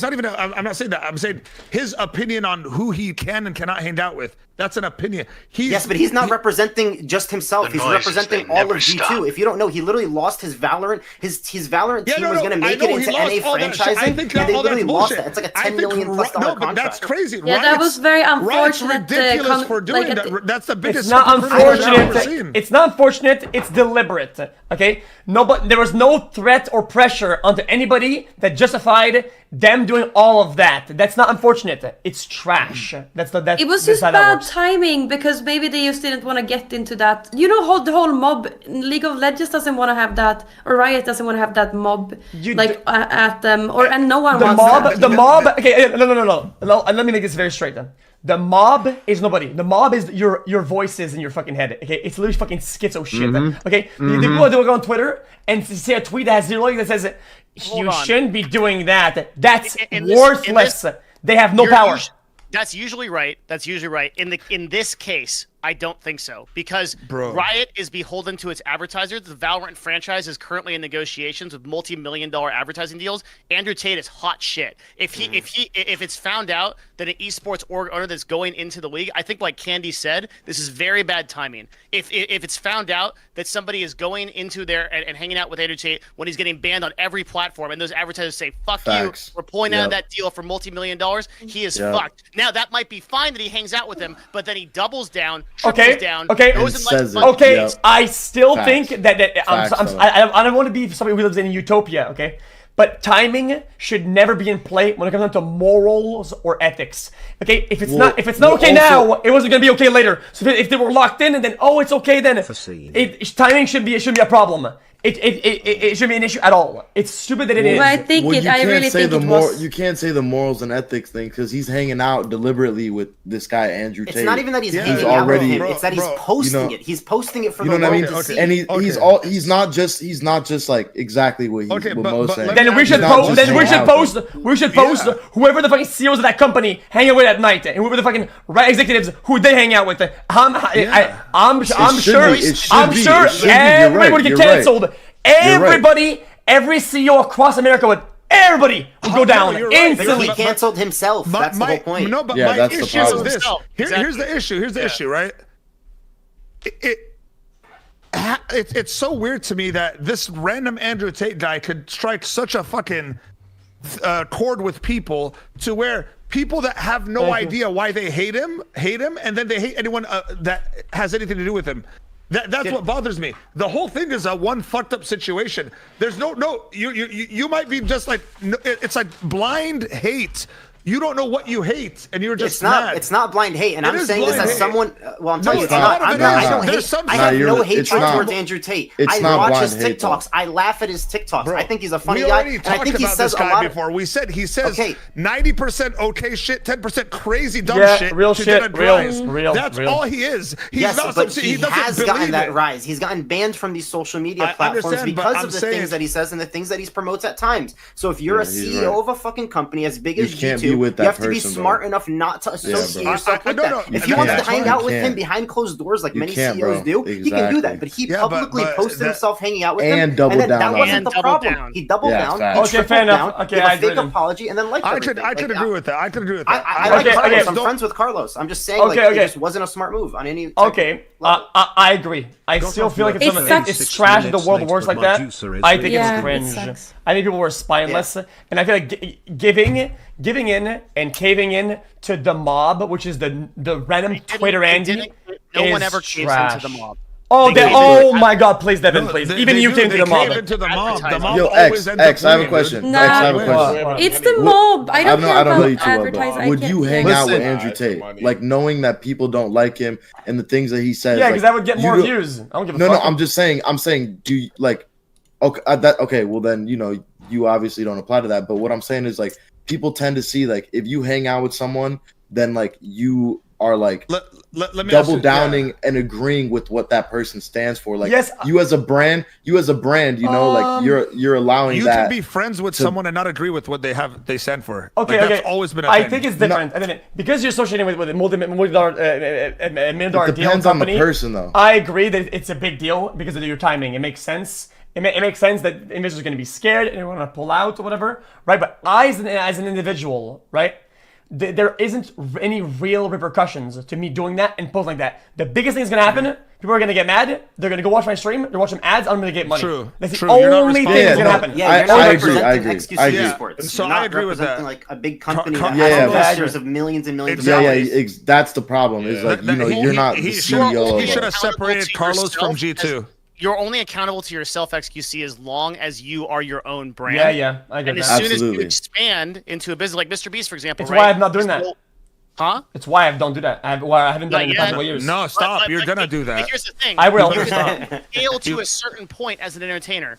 not even. I'm not saying that. I'm saying his opinion on who he can and cannot hang out with. That's an opinion. Yes, but he's not representing just himself. He's representing all of G2. If you don't know, he literally lost his Valorant. His Valorant team was going to make it into NA franchising, and they literally lost that. It's like a $10 million plus contract. But that's crazy. Yeah, that was very unfortunate. Ridiculous for doing that. That's the biggest. It's not hypocrite I've ever unfortunate. seen. It's not unfortunate. It's deliberate. Okay. No, but there was no threat or pressure onto anybody that justified them doing all of that's not unfortunate. It's trash. That's It was that's just how that bad works. timing because maybe they just didn't want to get into that. You know, the whole mob. League of Legends doesn't want to have that, or Riot doesn't want to have that mob at them, and no one wants that. The mob. Okay, no. Let me make this very straight then. The mob is nobody. The mob is your voices in your fucking head. Okay, it's literally fucking schizo shit. Okay, the people that go on Twitter and say a tweet that has 0 likes that says you shouldn't be doing that. That's worthless. They have no power. That's usually right. In this case, I don't think so because Riot is beholden to its advertisers. The Valorant franchise is currently in negotiations with multi-million-dollar advertising deals. Andrew Tate is hot shit. If it's found out that an esports org owner that's going into the league, I think like Candy said, this is very bad timing. If it's found out that somebody is going into there and hanging out with Andrew Tate when he's getting banned on every platform, and those advertisers say "fuck you," we're pulling out of that deal for multi-million-dollars, he is fucked. Now that might be fine that he hangs out with them, but then he doubles down. I still think that I don't want to be somebody who lives in utopia, okay? But timing should never be in play when it comes down to morals or ethics. Okay, if it's not okay now, it wasn't gonna be okay later. So if they were locked in and then it's okay, then timing should be a problem. It shouldn't be an issue at all. It's stupid that it is. Well, I think I really think it was. You can't say the morals and ethics thing because he's hanging out deliberately with this guy Andrew Tate. It's not even that he's hanging out with him. It's that he's posting it. He's posting it for the world to see. And he's not just like exactly what Mo's saying. Then we should post whoever the fucking CEOs of that company hang out with at night, and whoever the fucking executives who they hang out with. I'm sure everybody would get canceled. Everybody, every CEO across America would go down instantly. He canceled himself. That's the whole point. No, but my issue is this. Here's the issue. Here's the issue, right? It's so weird to me that this random Andrew Tate guy could strike such a fucking chord with people to where people that have no idea why they hate him, and then they hate anyone that has anything to do with him. That's what bothers me. The whole thing is a one fucked up situation. There's no you might be just like it's like blind hate. You don't know what you hate, and you're just mad. It's not blind hate, and I'm saying this as someone. Well, I'm telling you, it's not. I don't hate. I have no hatred towards Andrew Tate. I watch his TikToks. I laugh at his TikToks. I think he's a funny guy, and I think he says a lot. Before he says 90% okay shit, 10% crazy dumb shit. Real shit. Real. That's all he is. He has gotten that rise. He's gotten banned from these social media platforms because of the things that he says and the things that he promotes at times. So if you're a CEO of a fucking company as big as G2. You have to be smart enough not to associate yourself with that. If he wants to hang out with him behind closed doors like many CEOs do, he can do that. But he publicly posted himself hanging out with him, and then that wasn't the problem. He doubled down. Okay, fair enough. Okay, I agree. Fake apology, and then I could agree with that. I like Carlos. I'm friends with Carlos. I'm just saying, it just wasn't a smart move on any. Okay, I agree. I still feel like it's trash that the world works like that. I think it's cringe. I think people were spineless, and I feel like giving in and caving in to the mob, which is the random Twitter Andy. No one ever caves into the mob. Oh my God! Please, Devin, please. Even you came to the mob. Yo, X, I have a question. No, it's the mob. I don't know you too well, but would you hang out with Andrew Tate, like knowing that people don't like him and the things that he says? Yeah, because that would get more views. I don't give a fuck. No, I'm just saying. Do you like? Okay, well then you obviously don't apply to that. But what I'm saying is like people tend to see like if you hang out with someone, then like you are like double downing and agreeing with what that person stands for. Like you as a brand, like you're allowing that. You can be friends with someone and not agree with what they stand for. Okay, That's always been a thing. I think it's different. I mean, because you're associating with a multi-dollar deal depends on the person, though. I agree that it's a big deal because of your timing. It makes sense. It makes sense that investors are going to be scared and they want to pull out or whatever, right? But as an individual, right? There isn't any real repercussions to me doing that and posting like that. The biggest thing that's going to happen, people are going to get mad. They're going to go watch my stream. They're watching ads. I'm going to get money. True. That's the only thing that's going to happen. Yeah, you're not I representing agree. XQC Sports. So you're not I agree with that. Like a big company that has investors of millions and millions of dollars. That's the problem. Is like you're not the CEO. He should have separated Carlos from G2. you're only accountable to yourself, XQC, as long as you are your own brand. Yeah, I get And that. as soon as Absolutely. you expand into a business like Mr. Beast, for example, It's right? why I'm not doing that. Huh? It's why I don't do that. I haven't done it in the Not past yet. couple years. No, stop. But You're gonna do but that. Here's the thing. I will. You Stop. scale to a certain point as an entertainer.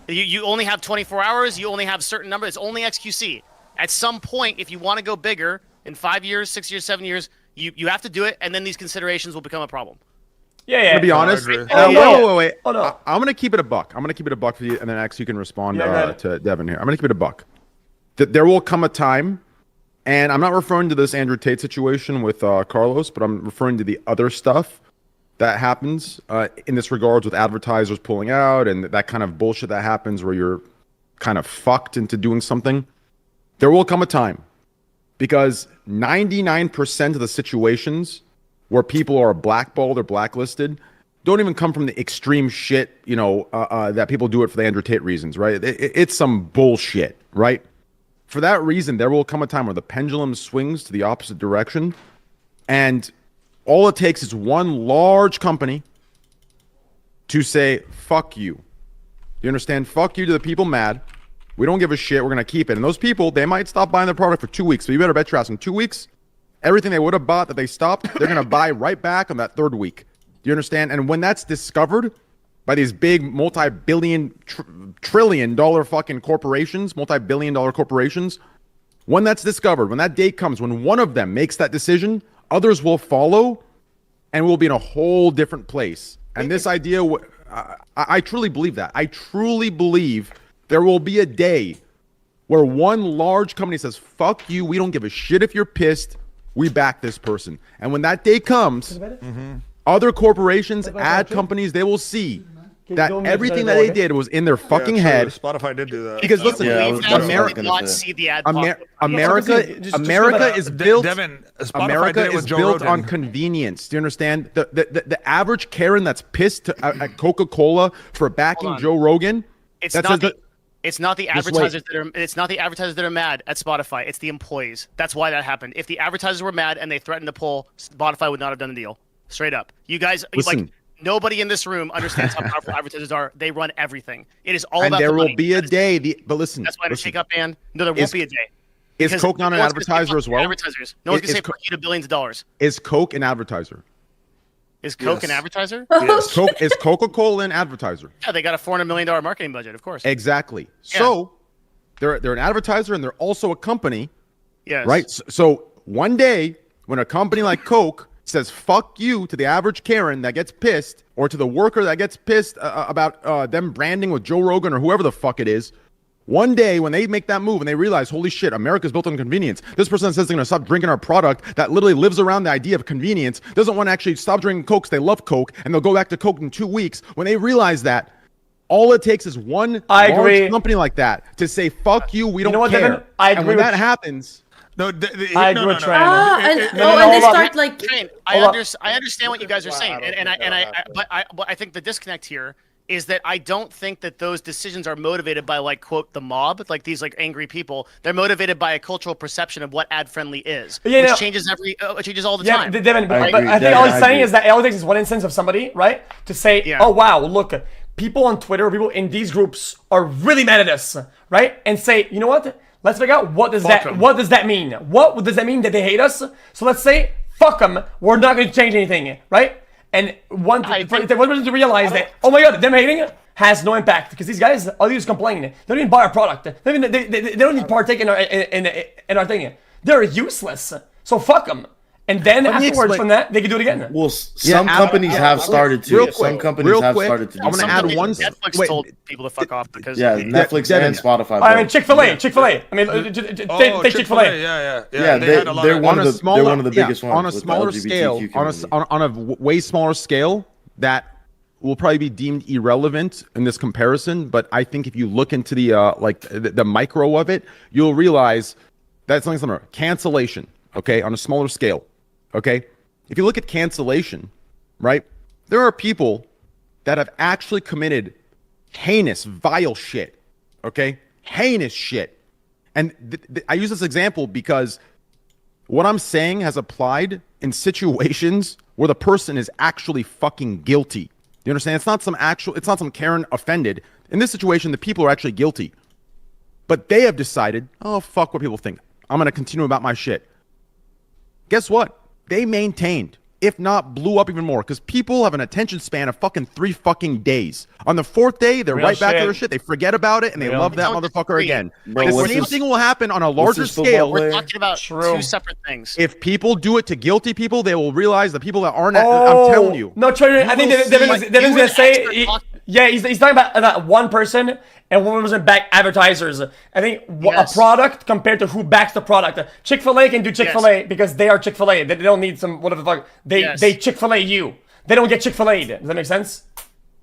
You only have 24 hours. You only have certain number. It's only XQC. At some point, if you want to go bigger in 5 years, 6 years, 7 years, you have to do it, and then these considerations will become a problem. Yeah. To be honest, agree. wait. Oh, no. I'm gonna keep it a buck. I'm gonna keep it a buck for you, and then X, you can respond Yeah, go ahead. to Devin here. I'm gonna keep it a buck. There will come a time, and I'm not referring to this Andrew Tate situation with Carlos, but I'm referring to the other stuff that happens in this regards with advertisers pulling out and that kind of bullshit that happens where you're kind of fucked into doing something. There will come a time, because 99% of the situations where people are blackballed or blacklisted don't even come from the extreme shit, that people do it for the Andrew Tate reasons, right? It's some bullshit, right? For that reason, there will come a time where the pendulum swings to the opposite direction, and all it takes is one large company to say, fuck you. You understand? Fuck you to the people mad. We don't give a shit. We're going to keep it. And those people, they might stop buying their product for 2 weeks, but you better bet your ass in 2 weeks, everything they would have bought that they stopped, they're going to buy right back on that third week. Do you understand? And when that's discovered by these big multi-billion, trillion-dollar fucking corporations, multi-billion-dollar corporations, when that's discovered, when that date comes, when one of them makes that decision, others will follow, and we'll be in a whole different place. And this idea, I truly believe that. I truly believe there will be a day where one large company says, fuck you, we don't give a shit if you're pissed, we back this person. And when that day comes, other corporations, ad companies, they will see that everything that they did was in their fucking head. Spotify did do that. Because listen, America not see the ad America is built. Devin, Spotify America did it with is Joe built Rogan. on convenience. Do you understand? The average Karen that's pissed at Coca-Cola for backing Joe Rogan. It's that not says that- it's not the advertisers that are mad at Spotify. It's the employees. That's why that happened. If the advertisers were mad and they threatened to pull, Spotify would not have done the deal. Straight up. You guys, Listen. nobody in this room understands how powerful advertisers are. They run everything. It is all and about there the will money. be a day. But listen, That's why the listen. shake-up ban. No, there won't be a day. Is Because Coke not an no one's gonna say advertiser fuck as well? Advertisers. No one's Is gonna say Co- fuck you to billions of dollars. Is Coke an advertiser? Is Coke an advertiser? Is Coca-Cola an advertiser? Yeah, they got a $400 million marketing budget, of course. Exactly. Yeah. So they're an advertiser and they're also a company, Yes. right? So one day when a company like Coke says "fuck you" to the average Karen that gets pissed, or to the worker that gets pissed about them branding with Joe Rogan or whoever the fuck it is, one day when they make that move and they realize, holy shit, America's built on convenience. This person that says they're going to stop drinking our product that literally lives around the idea of convenience, doesn't want to actually stop drinking Coke 'cause they love Coke, and they'll go back to Coke in 2 weeks. When they realize that, all it takes is one I large agree. company like that to say, fuck you, we don't know what, care. Devin? I and agree when with that you. happens, No, I agree with Trent. And no, and no, they hold on. start like Shane, Hold on. I understand what you guys are saying, I don't and think that'll happen. but I think the disconnect here is that I don't think that those decisions are motivated by, like, quote, the mob, like these like angry people. They're motivated by a cultural perception of what ad friendly is, Yeah, which no. changes changes all the Yeah, time. Devin, but I I agree. think Devin, all he's I saying agree. is that all it takes is one instance of somebody, right, to say, Yeah. oh, wow, look, people on Twitter, people in these groups are really mad at us, right? And say, you know what? Let's figure out what does that mean? What does that mean that they hate us? So let's say, fuck them. We're not going to change anything, right? And one person to realize that, oh my god, them hating it has no impact because these guys, all they do is complain. They don't even buy our product. They don't even partake in our thing. They're useless. So fuck them. And then me afterwards explain- from that, they can do it again. Well, some companies have started to. real Some quick, companies have started to. I'm do gonna something add one. like that. Netflix Wait, told people to fuck off because Yeah, Netflix Devin. and Spotify. I mean, both. Chick-fil-A. I mean, Oh, take Chick-fil-A. Yeah, Yeah, they had a lot they're of one on of a the smaller, they're one of the biggest ones on a with the smaller LGBTQ scale, community. on a way smaller scale that will probably be deemed irrelevant in this comparison. But I think if you look into the the micro of it, you'll realize that's something similar. Cancellation, okay, on a smaller scale, okay. If you look at cancellation, right, there are people that have actually committed heinous, vile shit, okay, heinous shit. And I use this example because what I'm saying has applied in situations where the person is actually fucking guilty. you understand? It's not some Karen offended. In this situation, the people are actually guilty. But they have decided, oh, fuck what people think. I'm going to continue about my shit. Guess what? They maintained, if not blew up even more, because people have an attention span of fucking 3 fucking days. On the 4th day, they're right back to their shit. They forget about it, and they love that motherfucker again. Bro, The same thing will happen on a larger scale. We're talking about two separate things. If people do it to guilty people, they will realize the people that aren't. I'm telling you. No, I think Devin's gonna say. Yeah, he's talking about that one person and one person back advertisers. I think a product compared to who backs the product. Chick-fil-A can do Chick-fil-A because they are Chick-fil-A. They don't need some whatever the fuck. They Chick-fil-A you. They don't get Chick-fil-A'd. Does that make sense?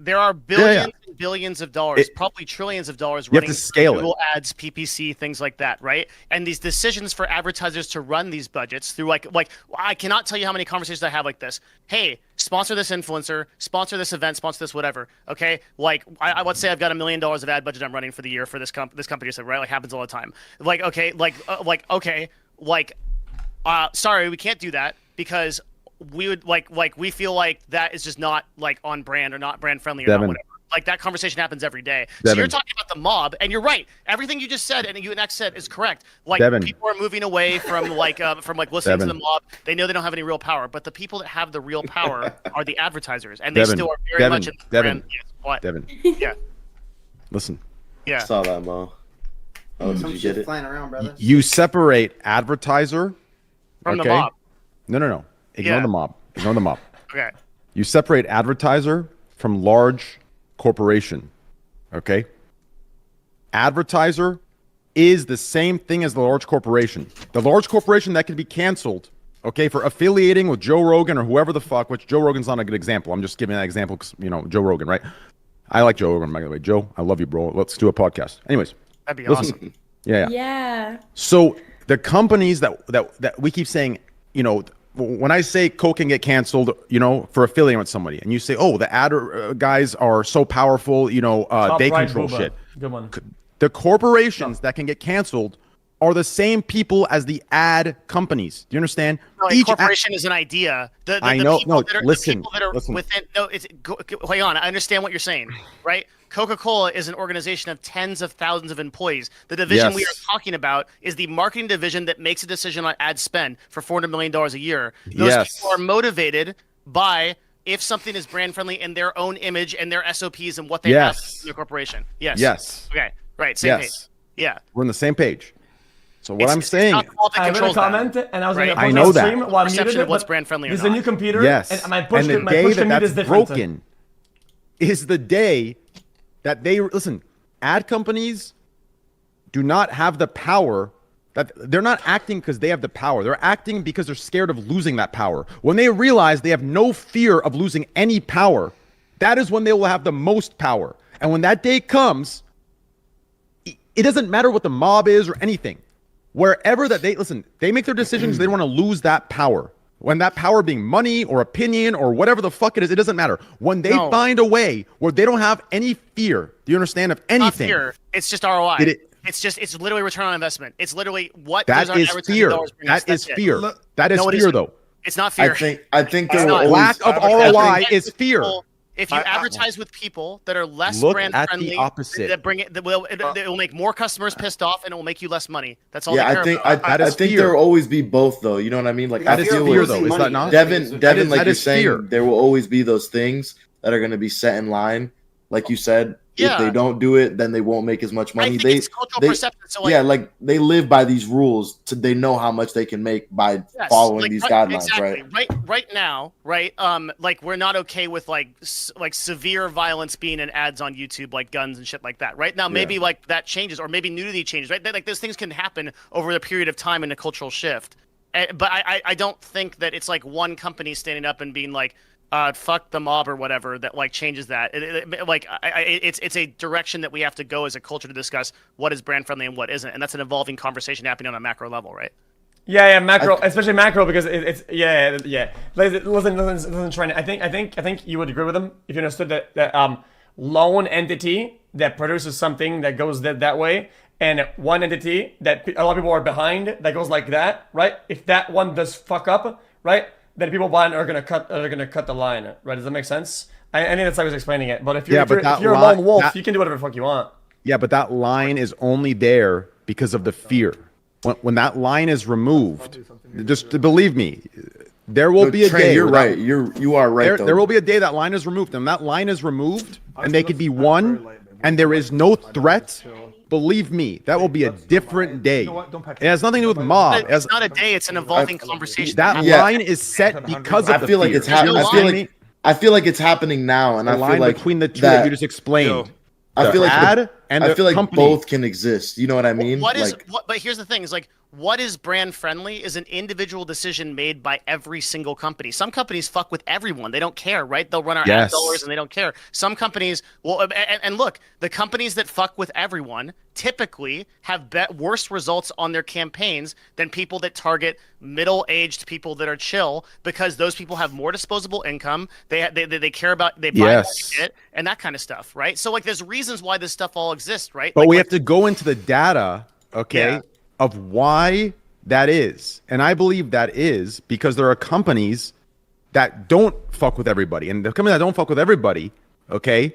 There are billions and billions of dollars, probably trillions of dollars running Google ads, PPC, things like that, right? And these decisions for advertisers to run these budgets through like I cannot tell you how many conversations I have like this. Hey, sponsor this influencer, sponsor this event, sponsor this whatever. Okay, like I would say I've got $1 million of ad budget I'm running for the year for this company, so right, like happens all the time. Like okay, sorry, we can't do that because we would we feel like that is just not like on brand or not brand friendly or not whatever. Like that conversation happens every day. So you're talking about the mob, and you're right. Everything you just said and you and X said is correct. Like people are moving away from listening to the mob. They know they don't have any real power, but the people that have the real power are the advertisers, and they still are very much in the brand. Yes, what? Devin. Yeah. Listen. Yeah. Saw that, Mo. Oh, did Some you shit get it? flying around, brother. You separate advertiser from the mob. No. Ignore the mob. Ignore the mob. Okay. You separate advertiser from large corporation. Okay? Advertiser is the same thing as the large corporation. The large corporation that can be canceled, okay, for affiliating with Joe Rogan or whoever the fuck, which Joe Rogan's not a good example. I'm just giving that example because, Joe Rogan, right? I like Joe Rogan, by the way. Joe, I love you, bro. Let's do a podcast. Anyways. That'd be awesome. Yeah. So the companies that we keep saying, when I say Coke can get canceled, for affiliating with somebody, and you say, oh, the ad guys are so powerful, they control shit. Good one. The corporations that can get canceled are the same people as the ad companies. Do you understand? No, a corporation is an idea. I know. Listen. Within. No, hang on. I understand what you're saying, right? Coca-Cola is an organization of tens of thousands of employees. The division we are talking about is the marketing division that makes a decision on ad spend for $400 million a year. Those people are motivated by if something is brand friendly in their own image and their SOPs and what they have in their corporation. Yes. Okay. Right. Same page. Yeah. We're on the same page. So what I'm saying, I read a comment and I was going to I know that. stream while Perception muted of what's brand friendly or There's not. a new computer. Yes. And my push the my day push that commute that's is different. broken is the day that they listen. Ad companies do not have the power. That they're not acting because they have the power. They're acting because they're scared of losing that power. When they realize they have no fear of losing any power, that is when they will have the most power. And when that day comes, it doesn't matter what the mob is or anything. Wherever that they make their decisions, they don't want to lose that power. When that power being money or opinion or whatever the fuck it is, it doesn't matter. When they find a way where they don't have any fear, do you understand, of anything? Not fear. It's just ROI. It's literally return on investment. It's literally what that is fear. That is fear. That is fear, though. It's not fear. I think there will always, lack of ROI is fear. If you advertise with people that are less brand friendly, the opposite. It will make more customers pissed off, and it will make you less money. That's all. I think there will always be both, though. You know what I mean? Like that is fear, though. Is that not? Devin, like you're saying, there will always be those things that are going to be set in line, like you said. If they don't do it, then they won't make as much money. It's cultural perception. So they live by these rules. They know how much they can make by following these guidelines, right? Right now, right? We're not okay with like severe violence being in ads on YouTube, like guns and shit like that. Right now, maybe like that changes, or maybe nudity changes. Right? Like those things can happen over a period of time in a cultural shift. But I don't think that it's like one company standing up and being like, fuck the mob or whatever that like changes that. It's a direction that we have to go as a culture to discuss what is brand friendly and what isn't, and that's an evolving conversation happening on a macro level, right? Yeah, macro, especially macro because it's. Listen, Trent. I think you would agree with him if you understood that lone entity that produces something that goes that way, and one entity that a lot of people are behind that goes like that, right? If that one does fuck up, right? Then people behind are gonna cut the line, right? Does that make sense? I think that's how I was explaining it. But if you're, Yeah, if but you're, that if you're a line- lone wolf, that- you can do whatever the fuck you want. Yeah, but that line is only there because of the fear. When that line is removed, just believe me, there will be a Trey, day. you're where right. You are right. there will be a day that line is removed, and that line is removed, and they could be one, and there is no threat. Believe me, that will be a different day. It has nothing to do with mob. It has- It's not a day; it's an evolving conversation. that Yeah. line is set because of I the feel like fear. it's happening. There's no I feel like it's happening now, and the I line feel like between the two that you just explained. I feel like ad and I the feel like company. both can exist. You know what I mean? What is like, what? But here's the thing: is like what is brand friendly is an individual decision made by every single company. Some companies fuck with everyone; they don't care, right? They'll run our ad Yes. dollars and they don't care. Some companies, well, and look, the companies that fuck with everyone typically have worse results on their campaigns than people that target middle-aged people that are chill, because those people have more disposable income. They care about, they buy more Yes. shit and that kind of stuff, right? So like, there's reasons why this stuff all exists, right? But Like, we have to go into the data, okay, Yeah. of why that is. And I believe that is because there are companies that don't fuck with everybody. And the companies that don't fuck with everybody, okay,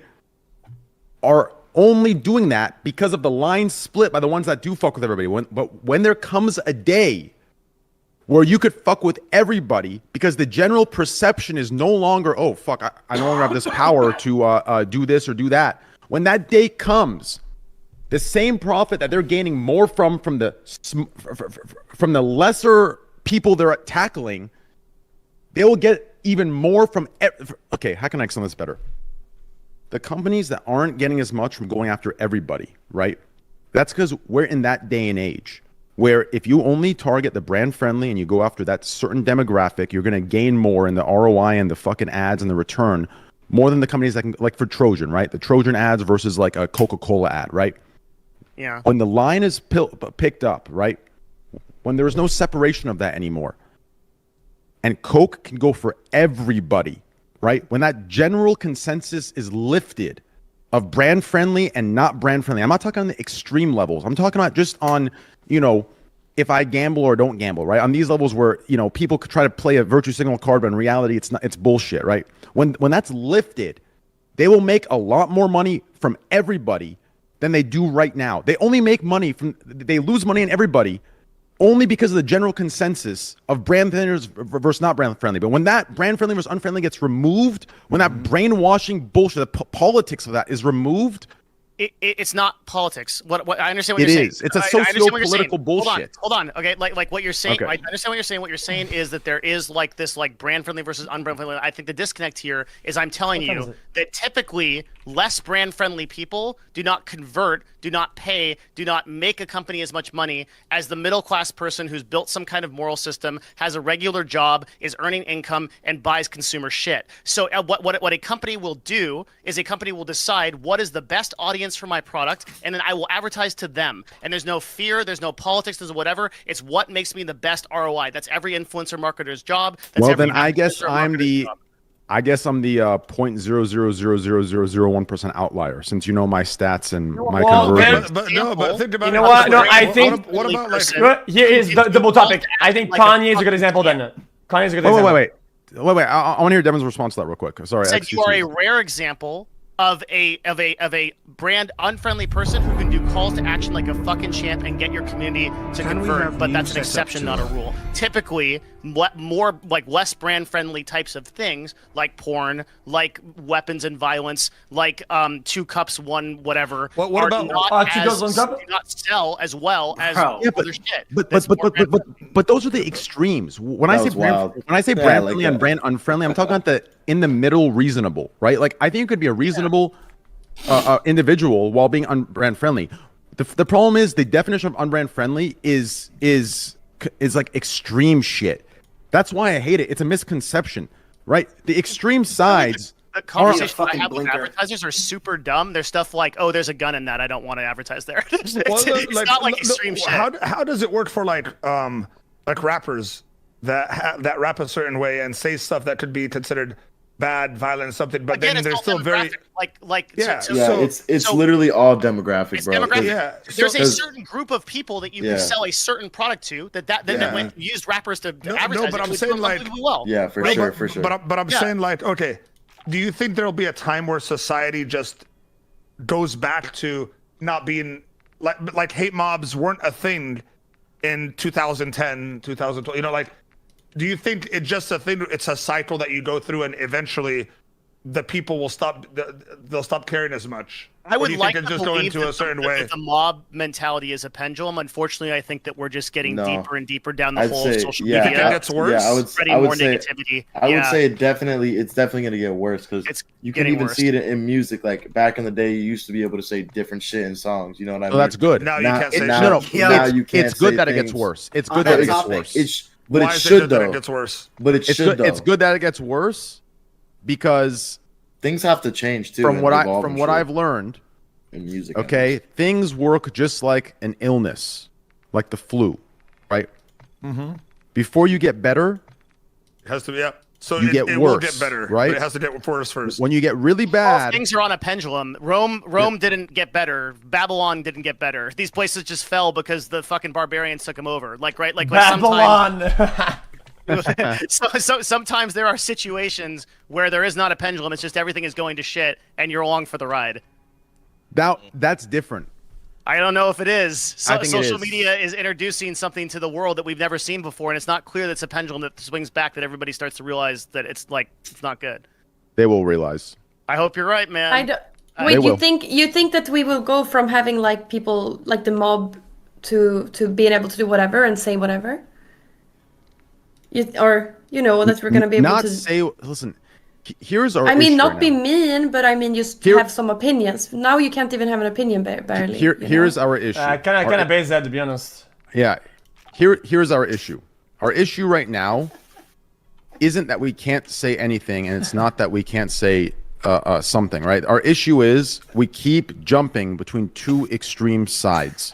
are only doing that because of the line split by the ones that do fuck with everybody. But when there comes a day where you could fuck with everybody because the general perception is no longer, oh, fuck, I no longer have this power to do this or do that. When that day comes, the same profit that they're gaining more from the lesser people they're tackling, they will get even more from. Okay, how can I explain this better? The companies that aren't getting as much from going after everybody, right? That's because we're in that day and age where if you only target the brand friendly and you go after that certain demographic, you're going to gain more in the ROI and the fucking ads and the return more than the companies that can, like for Trojan, right? The Trojan ads versus like a Coca-Cola ad, right? yeah. When the line is picked up, right? When there is no separation of that anymore, and Coke can go for everybody, right? When that general consensus is lifted of brand friendly and not brand friendly, I'm not talking on the extreme levels. I'm talking about just on, you know, if I gamble or don't gamble, right? On these levels where, you know, people could try to play a virtue signal card, but in reality, it's not. It's bullshit, right? When that's lifted, they will make a lot more money from everybody than they do right now. They only make money from. They lose money on everybody only because of the general consensus of brand friendly versus not brand friendly. But when that brand friendly versus unfriendly gets removed, when that brainwashing bullshit, the politics of that is removed, It's not politics. What I understand what it you're is. saying. It's a I understand what you're saying. socio-political bullshit. Hold on. Okay, like what you're saying. Okay. I understand what you're saying. What you're saying is that there is like this like brand friendly versus unbrand friendly. I think the disconnect here is I'm telling you that typically less brand friendly people do not convert, do not pay, do not make a company as much money as the middle class person who's built some kind of moral system, has a regular job, is earning income, and buys consumer shit. So what a company will do is a company will decide what is the best audience for my product, and then I will advertise to them. And there's no fear, there's no politics, there's whatever. It's what makes me the best ROI. That's every influencer marketer's job. That's well, every then I guess influencer I'm marketer's the. job. I guess I'm the 0.0000001% outlier, since you know my stats and my Well, conversion. But no, but think about You it. know what? No, I think- What about like? Here is the double topic. I think Like a Kanye is a good fucking example. Then Kanye is a good Wait. example. I want to hear Devin's response to that real quick. Sorry. Said excuse you are me. a rare example of a brand unfriendly person who can do calls to action like a fucking champ and get your community to convert, but that's an exception, not a rule. Typically, more like less brand friendly types of things like porn, like weapons and violence, like 2 cups 1 whatever. What are about- not 2 cups 1 cup? do not sell as well as Bro. Yeah, but- other shit. But that's more brand friendly. those are the extremes. When I That say was wild. brand Yeah, I like friendly and that. brand unfriendly, I'm talking about the in the middle reasonable, right? Like I think it could be a reasonable individual while being unbrand friendly. The problem is the definition of unbrand friendly is like extreme shit. That's why I hate it. It's a misconception, right? The extreme sides. The conversations I fucking have with blinker. advertisers are super dumb. There's stuff like, oh, there's a gun in that. I don't want to advertise there. it's not like extreme shit. How does it work for like rappers that rap a certain way and say stuff that could be considered bad, violent, something, but Again, then it's they're all still very like Yeah, so, Yeah, So- it's so- literally all demographic, it's bro. demographic. Yeah. There's So- a certain group of people that you Yeah. can sell a certain product to that Yeah. when used rappers to No, advertise but it, I'm would saying, do like- unbelievably well. Yeah, for Right? sure, for sure. But I'm Yeah. saying like, okay, do you think there'll be a time where society just goes back to not being like hate mobs weren't a thing in 2010, 2012? You know, like, do you think it's just a thing? It's a cycle that you go through, and eventually the people will stop. They'll stop caring as much. I would like to to just go believe into a certain way. that the mob mentality is a pendulum. Unfortunately, I think that we're just getting No. deeper and deeper down the I'd whole say, social yeah, media. It gets worse. Yeah, spreading I would more say, negativity. I would Yeah. say it's definitely going to get worse because It's you can getting even worse. see it in music. Like back in the day, you used to be able to say different shit in songs. You know what I mean? So that's good. Now you Now- can't say now- shit. No, Yeah. now it's, you can't it's good say that it gets things. worse. It's On good that that it gets topic, worse. But Why it is should good that though. it gets worse? But it It's should good. though. It's good that it gets worse because Things have to change too. from and what evolve from and what shit I've learned, in music. okay, things work just like an illness, like the flu, right? Mm-hmm. Before you get better, It has to be. Yeah. So You get it will worse, get better, right? But it has to get worse first. when you get really All bad, things are on a pendulum. Rome didn't get better. Babylon didn't get better. These places just fell because the fucking barbarians took them over. Like sometimes, Babylon. so sometimes there are situations where there is not a pendulum. It's just everything is going to shit, and you're along for the ride. that's different. I don't know if it is. I think it Social is. media is introducing something to the world that we've never seen before, and it's not clear that it's a pendulum that swings back. That everybody starts to realize that it's not good. They will realize. I hope you're right, man. I don't. They Wait, will. you think that we will go from having like people like the mob to being able to do whatever and say whatever? That we're gonna be able Not to. say. Listen, here's our. I mean, issue not right be now. mean, but I mean just Here- have some opinions. Now you can't even have an opinion barely. Here's our issue. Kind of base that, to be honest. Yeah. Here's our issue. Our issue right now isn't that we can't say anything, and it's not that we can't say something, right? Our issue is we keep jumping between two extreme sides.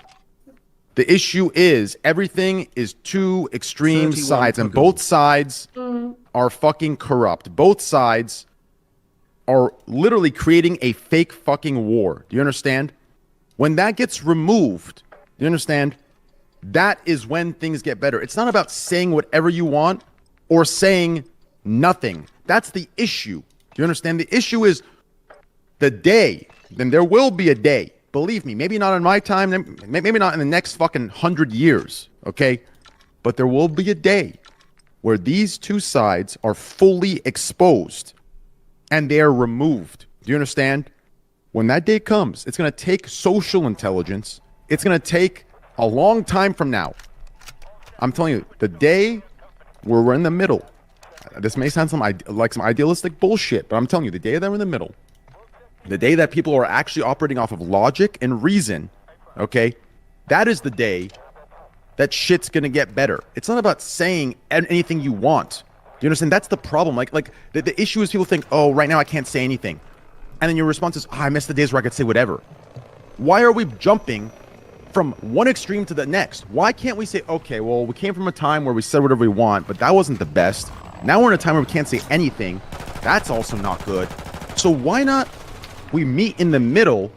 The issue is everything is two extreme 31 sides, and cookies. both sides are fucking corrupt. Both sides are literally creating a fake fucking war. Do you understand? When that gets removed, do you understand? That is when things get better. It's not about saying whatever you want or saying nothing. That's the issue. Do you understand? The issue is the day, then there will be a day. Believe me, maybe not in my time, maybe not in the next fucking 100 years, okay? But there will be a day where these two sides are fully exposed and they are removed. Do you understand? When that day comes, it's going to take social intelligence. It's going to take a long time from now. I'm telling you, the day where we're in the middle, this may sound like some idealistic bullshit, but I'm telling you, the day that we're in the middle, the day that people are actually operating off of logic and reason, okay, that is the day that shit's gonna get better. It's not about saying anything you want. Do you understand? That's the problem. Like the issue is people think, oh, right now I can't say anything. And then your response is, oh, I miss the days where I could say whatever. Why are we jumping from one extreme to the next? Why can't we say, okay, well, we came from a time where we said whatever we want, but that wasn't the best. Now we're in a time where we can't say anything. That's also not good. So why not we meet in the middle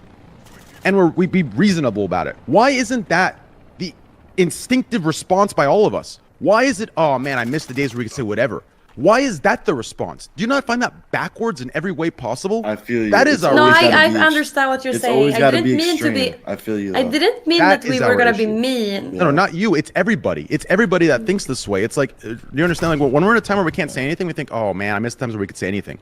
and we be reasonable about it? Why isn't that the instinctive response by all of us? Why is it, oh man, I miss the days where we could say whatever? Why is that the response? Do you not find that backwards in every way possible? I feel you. That is It's our No, always issue. gotta I be understand what you're It's saying. always I got to didn't be mean extreme. to be. I feel you. I though. didn't mean That that we is were our gonna be issue. mean. No, not you. It's everybody. It's everybody that thinks this way. It's like, do you understand? Like when we're in a time where we can't say anything, we think, oh man, I miss times where we could say anything.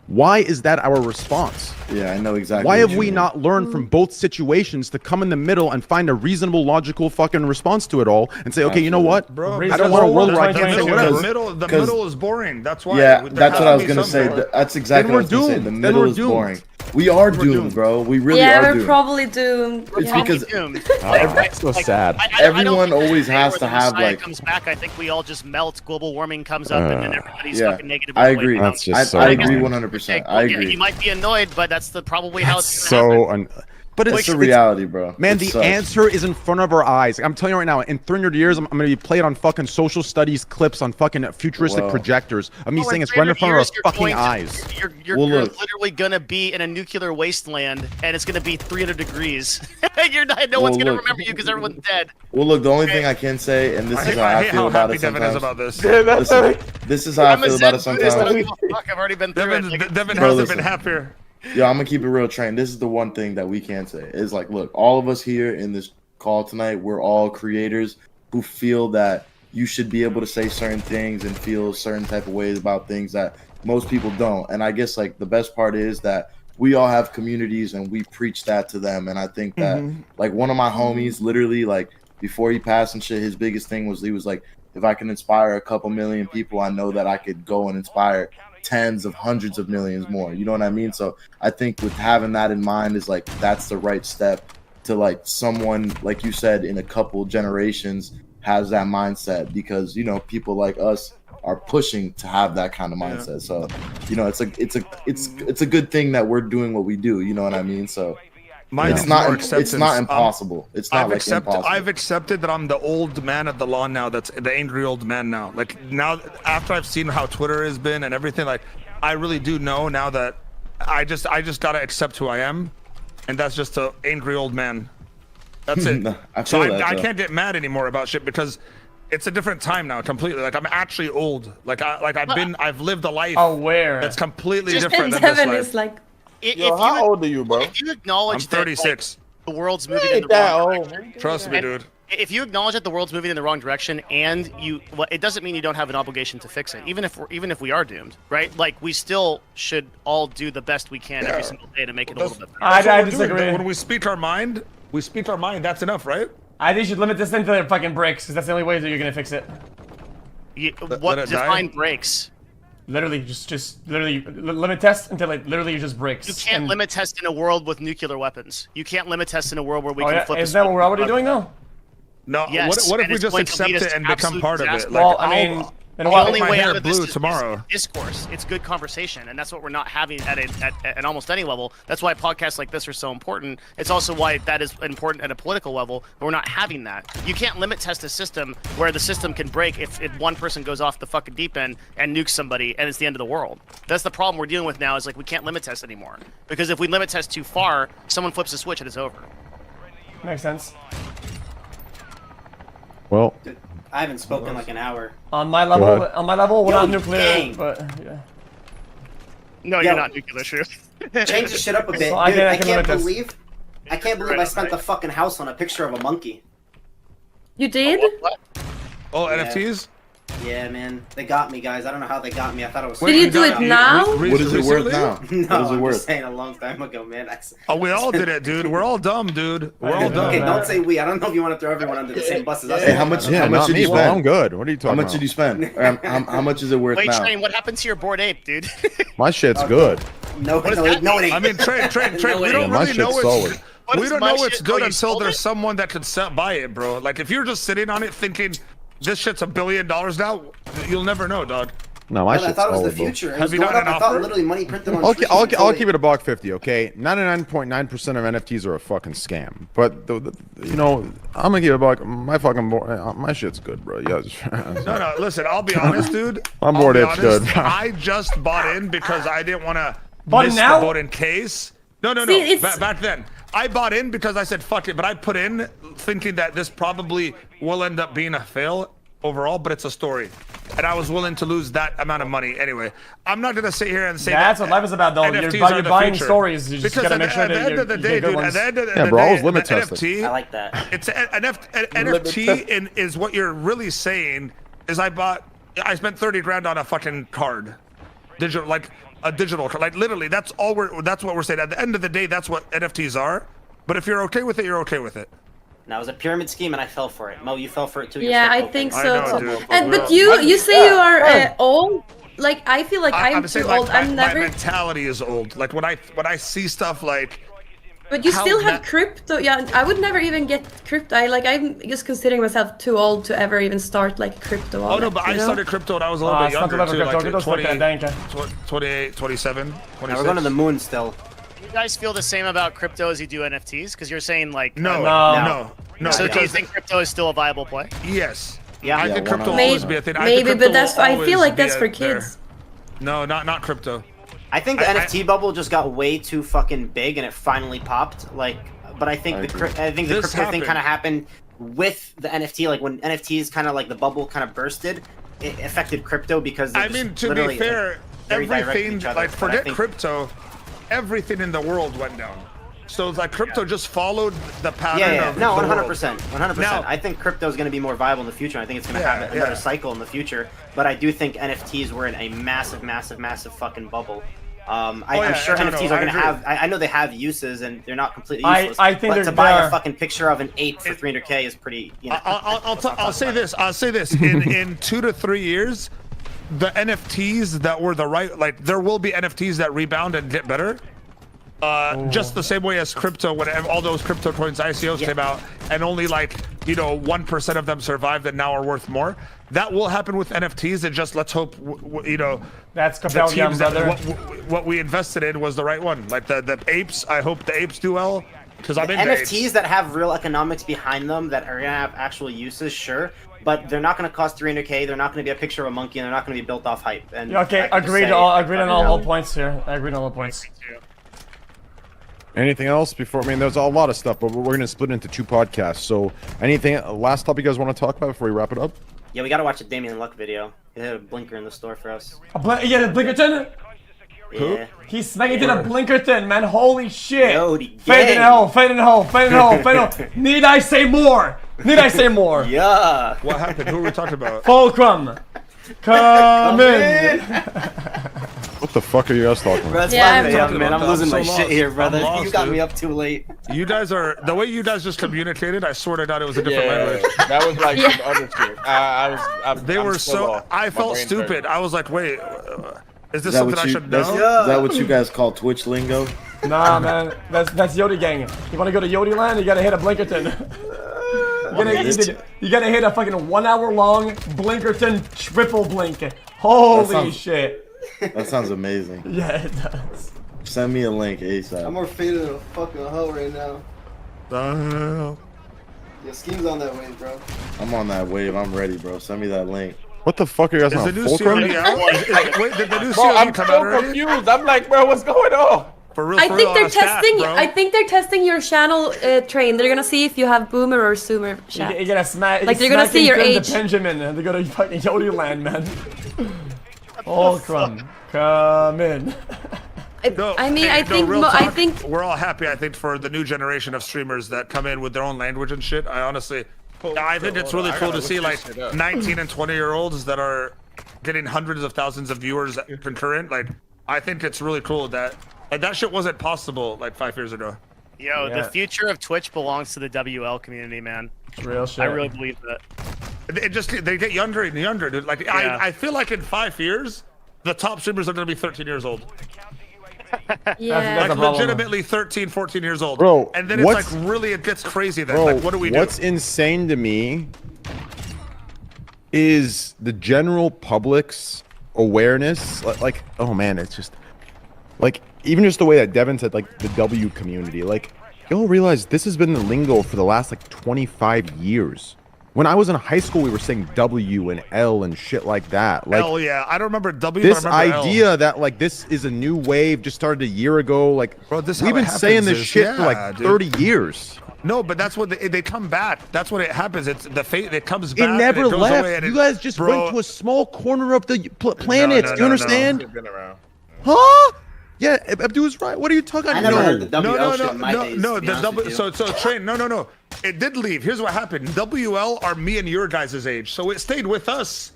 Why is that our response? Yeah, I know exactly. Why what have you we mean. not learned from both situations to come in the middle and find a reasonable, logical fucking response to it all and say, okay, you know what? Bro, I don't want a world where I the can't say middle, whatever. the 'Cause- middle is boring. That's why. Yeah, There that's has what to I was be gonna say. something. That's exactly Then what I was we're gonna say. The doomed. Then middle we're is doomed. boring. We are doomed, doomed. bro. We really Yeah, are we're doomed. probably doomed. It's Yeah. because Doomed. That's so sad. I don't Everyone think always the day has where to the have, Messiah like- comes back. I think we all just melt. Global warming comes up, and then everybody's Yeah, fucking negative. I all the way agree. down. That's just so I agree annoying. 100%. Well, I yeah, agree. you might be annoyed, but that's probably how That's it's gonna happen. so But It's the reality, bro. Man, It the sucks. answer is in front of our eyes. I'm telling you right now, in 300 years, I'm going to be played on fucking social studies clips on fucking futuristic Wow. projectors of me Oh, saying in it's right in 300 front of our years, you're fucking going to- eyes. You're Well, look. literally gonna be in a nuclear wasteland, and it's gonna be 300 degrees. You're not. No one's Well, gonna look. remember you because everyone's dead. Well, look, the only thing I can say, and this is how I I hate feel how about happy it Devin is sometimes. about this. Listen, this is how I I'm a feel Zen about it Buddhist. I don't sometimes. give a fuck. I've already been through it. Like, Devin Bro, hasn't listen. been happier. Yo, I'm gonna keep it real, Train. This is the one thing that we can say is like, look, all of us here in this call tonight, we're all creators who feel that you should be able to say certain things and feel certain type of ways about things that most people don't. And I guess like the best part is that we all have communities and we preach that to them. And I think that like one of my homies, literally like before he passed and shit, his biggest thing was he was like, if I can inspire a couple million people, I know that I could go and inspire tens of hundreds of millions more. You know what I mean? So I think with having that in mind is like that's the right step to like someone like you said in a couple generations has that mindset, because you know people like us are pushing to have that kind of mindset. So you know it's a good thing that we're doing what we do. You know what I mean? So Mine it's is not more it's acceptance. not impossible. It's not I've like accepted. impossible. I've accepted that I'm the old man of the law now. That's the angry old man now. Like now, after I've seen how Twitter has been and everything, like I really do know now that I just gotta accept who I am, and that's just an angry old man. That's it. I So feel that, I though. can't get mad anymore about shit because it's a different time now completely. Like I'm actually old. I've lived a life Aware. that's completely Just- different And than this Devin life. is like, Yo, how old are you, bro? If you acknowledge I'm that, 36. like, the world's moving in Ain't the that wrong old. direction, Trust me, dude. if you acknowledge that the world's moving in the wrong direction, and it doesn't mean you don't have an obligation to fix it. Even if we are doomed, right? Like we still should all do the best we can every single day to make it a little bit better. That's what I we're doing. disagree. When we speak our mind, that's enough, right? I think you should limit this thing to their fucking bricks, because that's the only way that you're gonna fix it. What let it die? define breaks? Literally, just literally limit test until it literally you're just bricks. You can't And- limit test in a world with nuclear weapons. You can't limit test in a world where we Oh, can yeah? flip. Is that what we're already doing though? No. Yes, what if and we it's just going to accept lead us it to and become absolute part of it? disaster. Like, Well, I mean, then The what? only my way hair out of this blue is tomorrow. discourse. It's good conversation, and that's what we're not having at almost any level. That's why podcasts like this are so important. It's also why that is important at a political level. But we're not having that. You can't limit test a system where the system can break if one person goes off the fucking deep end and nukes somebody, and it's the end of the world. That's the problem we're dealing with now. Is like we can't limit test anymore, because if we limit test too far, someone flips a switch and it's over. Makes sense. Well, I haven't spoken like an hour. On my level, we're Yo, not nuclear, dang. but yeah. No, Yo. you're not nuclear, true. Change the shit up a bit. So I Dude, I can can't limit this. believe I spent the fucking house on a picture of a monkey. you did? What? Oh, Yeah. NFTs? Yeah, man. They got me, guys. I don't know how they got me. I thought it was... Did you do it now? What is it worth Recently? now? No, What is it I'm worth? just saying a long time ago, man. Oh, we all did it, dude. We're all dumb, dude. We're all dumb. Okay, don't say we. I don't know if you want to throw everyone under the same bus as us. Hey, how much? yeah, how much not did me. you Well, I'm spend? good. What are you How talking much about? did you spend? Or, how much is it worth Wait, now? Train, what happened to your bored ape, dude? My shit's good. No, What does no, that no, it mean? ain't. I mean, Train, No, we it don't ain't. My really know shit's it's solid. What we is don't my know it's shit? good Oh, you until sold there's it? someone that could buy it, bro. Like if you're just sitting on it thinking this shit's $1 billion now, you'll never know, dog. No, my Man, I shit's thought it was the solid, bro. future. It Have was you going done up. an I thought offer? literally money printed on I'll trees keep until it a $1.50, okay? 99.9% of NFTs are a fucking scam. But you know, I'm gonna give a buck. My shit's good, bro. Yeah. No, listen, I'll be honest, dude. I'm I'll bored be apes honest, good. I just bought in because I didn't want to Bought miss in now? the boat in case. No. See, it's- Back then. I bought in because I said, fuck it. But I put in thinking that this probably will end up being a fail overall, but it's a story. And I was willing to lose that amount of money anyway. I'm not going to sit here and say That's that what life is about, though. NFTs You're are the buying future. stories. You just Because gotta at make sure the that end of the you day, get good dude, at ones. the end of Yeah, the bro, I day, was limit an tested. NFT, I like that. it's an NFT is what you're really saying is I spent 30 grand on a fucking card. Digital, like a digital card. Like literally, that's what we're saying. At the end of the day, that's what NFTs are. But if you're okay with it, you're okay with it. Now, it was a pyramid scheme, and I fell for it. Mo, you fell for it too. Yeah, I yourself, think okay? so I know, too. dude. And but you say you are old. Like I feel like I'm too saying, old. like, I'm my never. mentality is old. Like when I see stuff like. But you how still have na- crypto. Yeah, I would never even get crypto. I'm just considering myself too old to ever even start like crypto. Oh no, but I started crypto when I was a little bit it's not younger clever too, crypto. like Crypto's fucking 20, dank. 28, 27, 26. Now we're going to the moon still. You guys feel the same about crypto as you do NFTs? Because you're saying like No. So do you think crypto is still a viable play? Yes. Yeah. I think crypto will Maybe, always be a thing. maybe, but that's I feel like that's for there. kids. No, not crypto. I think the NFT bubble just got way too fucking big and it finally popped. Like, but I think the crypto thing kind of happened with the NFT. Like when NFTs kind of like the bubble kind of bursted, it affected crypto because I mean, to be fair, everything like forget crypto, everything in the world went down. So it's like crypto just followed the pattern of no, the 100%, 100%. I think crypto is going to be more viable in the future. I think it's going to have another cycle in the future. But I do think NFTs were in a massive, massive, massive fucking bubble. I'm sure NFTs are going to have. I know they have uses and they're not completely useless. I think but to buy a fucking picture of an ape for 300K is pretty. You know, I'll say this. I'll say this. In 2 to 3 years, the NFTs that were the right, like there will be NFTs that rebound and get better. Just the same way as crypto, when all those crypto coins ICOs came out, and only like 1% of them survived and now are worth more. That will happen with NFTs, and just let's hope that's the teams that what we invested in was the right one. Like the apes, I hope the apes do well because I'm into NFTs that have real economics behind them that are gonna have actual uses, sure. But they're not going to cost 300K. They're not going to be a picture of a monkey, and they're not going to be built off hype. And okay, agreed on all points here. I agreed on all points. Anything else before? I mean, there's a lot of stuff, but we're going to split into 2 podcasts. So, anything last topic you guys want to talk about before we wrap it up? Yeah, we got to watch a Damien Luck video. He had a blinker in the store for us. The Blinkerton? Yeah. He's smacking to the Blinkerton, man. Holy shit. Yodi, fade in hole. Need I say more? Yeah. What happened? Who are we talking about? Fulcrum. Come in. What the fuck are you guys talking about? Man, I'm losing my shit here, brother. You got me up too late. You guys are the way you guys just communicated. I swear to God, it was a different language. That was like some other shit. They were so. I felt stupid. I was like, wait, is this something I should know? Is that what you guys call Twitch lingo? Nah, man, that's Yodi gang. You want to go to Yodi land? You gotta hit a Blinkerton. You gotta hit a fucking 1 hour long Blinkerton triple blink. Holy shit. That sounds amazing. Yeah, it does. Send me a link ASAP. I'm more faded than a fucking hoe right now. Your scheme's on that wave, bro. I'm on that wave. I'm ready, bro. Send me that link. What the fuck are you guys on? Fulcrum? Wait, did the new Bro, I'm so confused. I'm like, bro, what's going on? I think they're testing. I think they're testing your channel train. They're gonna see if you have boomer or zoomer chat. You're gonna smack. Like they're gonna see your age. Benjamin. They go to fucking Yodi land, man. Fulcrum, come in. I think we're all happy. I think for the new generation of streamers that come in with their own language and shit. I think it's really cool to see like 19 and 20-year-olds that are getting hundreds of thousands of viewers concurrent. Like, I think it's really cool that that shit wasn't possible like 5 years ago. Yo, the future of Twitch belongs to the WL community, man. It's real shit. I really believe that. They get younger and younger, dude. Like I feel like in 5 years, the top streamers are gonna be 13 years old. Yeah. Like legitimately 13, 14 years old. Bro, and then it's like really it gets crazy then. Bro, like what do we do? What's insane to me is the general public's awareness. Like, oh man, it's just like even just the way that Devin said, like the W community. Like, you'll realize this has been the lingo for the last like 25 years. When I was in high school, we were saying W and L and shit like that. Like, L, yeah, I don't remember W. This but I remember idea L. that like this is a new wave just started a year ago. Like, bro, this we've been saying this shit for like 30 years. No, but that's what they come back. That's what it happens. It's the fate that comes back. It never and it goes left. away and You guys just went to a small corner of the planet. No, Do you understand? no. Been around. Huh? Yeah, Abdu's right. What are you talking about? I never heard the WL shit in my days, No, to be the honest W. with you. So train. No. It did leave. Here's what happened. WL are me and your guys' age, so it stayed with us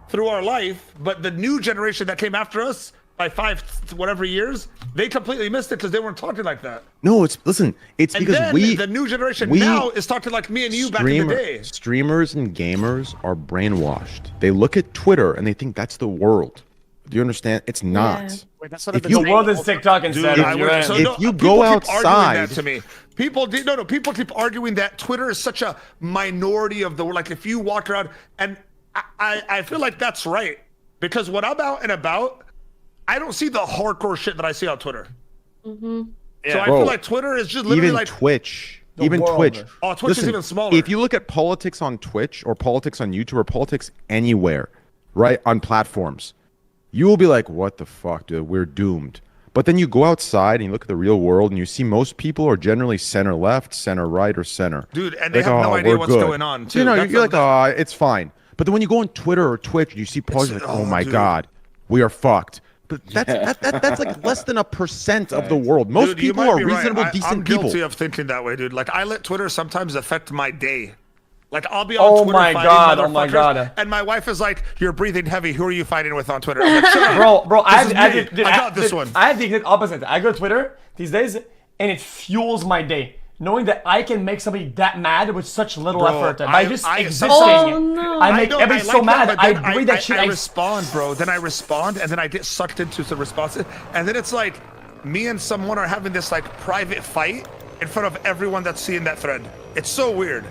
through our life. But the new generation that came after us by 5 whatever years, they completely missed it because they weren't talking like that. No, it's because then we the new generation now is talking like me and you back in the day. Streamers and gamers are brainwashed. They look at Twitter and they think that's the world. Do you understand? It's not. Yeah. Wait, that's what If I've you- been The world is TikTok and if you people go keep arguing outside- that to me. People keep arguing that Twitter is such a minority of the world. Like if you walk around, and I feel like that's right because when I'm out and about, I don't see the hardcore shit that I see on Twitter. So I Bro, feel like Twitter is just literally even like Twitch. The Even world. Twitch. Oh, Twitch is even smaller. If you look at politics on Twitch or politics on YouTube or politics anywhere, right, on platforms, you will be like, what the fuck, dude? We're doomed. But then you go outside and you look at the real world and you see most people are generally center left, center right, or center. Dude, and they Like, have no oh, idea we're what's good. going on, too. You know, That's you're the- like, oh, it's fine. But then when you go on Twitter or Twitch, you see politics like, oh my dude. God, we are fucked. But that's like less than 1% of the world. Most Dude, you people might are be right. reasonable, I'm decent guilty people. of thinking that way, dude. Like, I let Twitter sometimes affect my day. Like, I'll be on Oh Twitter my fighting God, oh my motherfuckers, God. and my wife is like, "You're breathing heavy. Who are you fighting with on Twitter?" I'm like, "Shut up." Bro, I This is me. dude, I got this one. I have the exact opposite. I go to Twitter these days, and it fuels my day. Knowing that I can make somebody that mad with such little Bro, effort. By just I- existing, Oh, no. I make know, everybody I so like mad. that, I but then breathe that shit. I respond, bro. Then I respond, and then I get sucked into the responses, and then it's like me and someone are having this like private fight in front of everyone that's seeing that thread. It's so weird.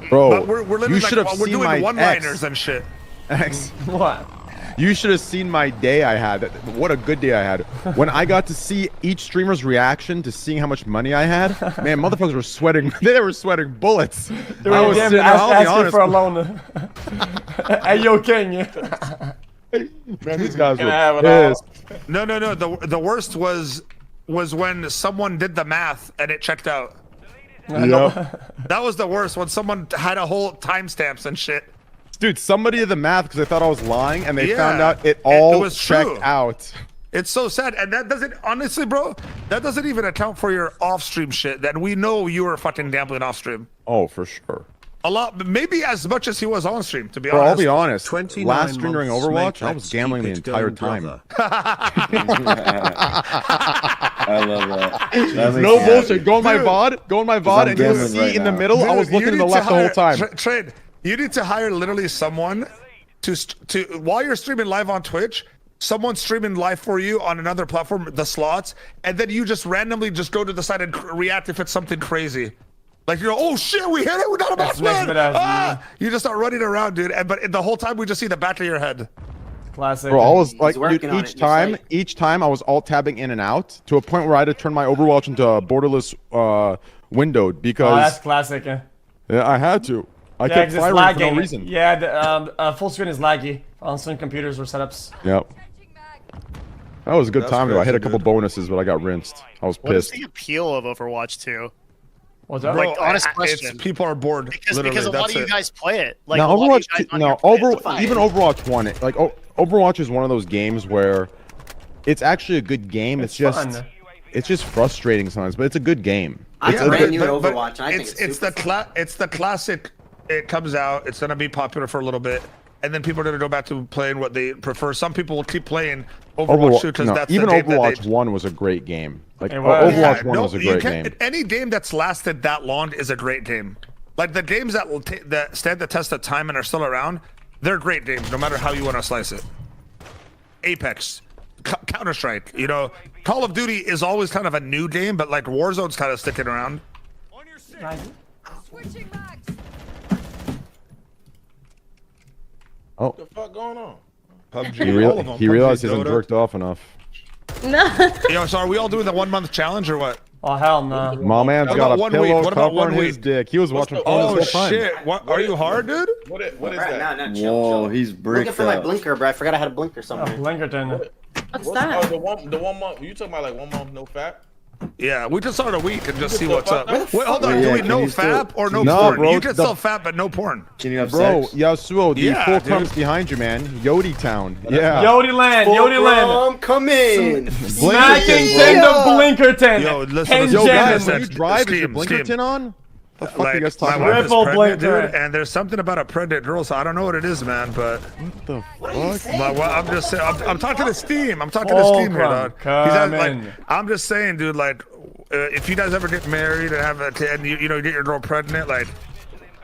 Bro, But we're literally you like, should have we're seen doing my one-liners and shit. X. What? You should have seen my day I had. What a good day I had. When I got to see each streamer's reaction to seeing how much money I had, man, motherfuckers were sweating. They were sweating bullets. I was sitting there, I'll be asking honest. for a loan. Hey, yo, King. Man, these guys Can I have were it all? pissed. No. The worst was when someone did the math and it checked out. Yep. That was the worst, when someone had a whole timestamps and shit. Dude, somebody did the math because they thought I was lying, and they Yeah, found out it it all was checked true. out. It's so sad, and that doesn't, honestly, bro, that doesn't even account for your off-stream shit. That we know you were fucking gambling off-stream. Oh, for sure. A lot, maybe as much as he was on-stream, to be Bro, honest. I'll be honest. 29 Last stream during months Overwatch, make I that was gambling the stupid entire dumb time. brother. I love that. That makes No me bullshit. happy. Go on my Dude. VOD. Go on my VOD, I'm and you'll gambling see right in the now. middle. I was Dude, looking you to the need left the whole hire- time. Trade. You need to hire literally someone to while you're streaming live on Twitch, someone streaming live for you on another platform, the slots, and then you just randomly just go to the side and react if it's something crazy. Like, you're, oh shit, we hit it, we got a That's boss next man. badass, Ah! You just start running around, dude. But the whole time we just see the back of your head. Classic. Bro, I was like, working dude, on each it, you're time, psyched. I was alt tabbing in and out to a point where I had to turn my Overwatch into a borderless windowed Oh, because that's classic. yeah, I had to. I Yeah, kept 'cause it's firing lagging. for no reason. Yeah, the full screen is laggy on some computers or setups. Yep. That was a good That's time though. I hit a crazy, couple dude. bonuses, but I got rinsed. I was What is pissed. the appeal of Overwatch 2? What's up? Like, honest it's- question. people are bored. Because literally, a lot that's of you it. guys play it. Like, Now a lot of Overwatch, you guys on no, here play it. It's fine. even Overwatch 1, Overwatch is one of those games where it's actually a good game. It's just fun. it's just frustrating sometimes, but it's a good game. I'm It's Yeah, a brand good- new at but Overwatch, and I think it's super it's the classic. It comes out. It's gonna be popular for a little bit, and then people are gonna go back to playing what they prefer. Some people will keep playing Overwatch 2 because no, that's even the game Overwatch that they. 1 was a great game. Like It was. Overwatch 1 no, was a you great can't- game. Any game that's lasted that long is a great game. Like the games that will that stand the test of time and are still around, they're great games, no matter how you want to slice it. Apex, Counter Strike, Call of Duty is always kind of a new game, but like Warzone's kind of sticking around. Oh, What the fuck going on? PUBG, all of them. he PUBG, realized he hasn't Dota. jerked off enough. No. Yo, so are we all doing the 1 month challenge or what? Oh hell no. My man's What got about a 1 week? pillow What about 1 covering his week? dick. He was watching the- porn Oh this whole time. shit! What are you hard, dude? What is Alright, that? no, chill, Whoa, chill. he's Looking bricked for my up. blinker, bro. I forgot I had a blinker Oh, somewhere. Blinkerton. What's Oh, that? the 1 month. You talking about like 1 month no fat? Yeah, we just started a week and just see the what's fuck up. up? Wait, hold on. Yeah, Do we can know you still- fap or no No, porn? bro, You can the- still fap, but no porn. Can you have Bro, sex? Yasuo, the Yeah, full dude. comes behind you, man. Yodi Town. Yeah. Yodi land, Yodi land. Come in. Smackington the Blinkerton. Yo, listen, Pen yo, Yo, Jen. guys, Jamming. when you drive, is your Scheme, blinker scheme. tin on? The fuck Like, you guys my talking wife about? is Ripple pregnant, blinker. dude, and there's something about a pregnant girl, so I don't know what it is, man. But What the fuck? I'm just saying, I'm talking to Steam. I'm talking Oh, to Steam here, dog. come like, in. I'm just saying, dude. Like, if you guys ever get married and have a kid, and you get your girl pregnant, like,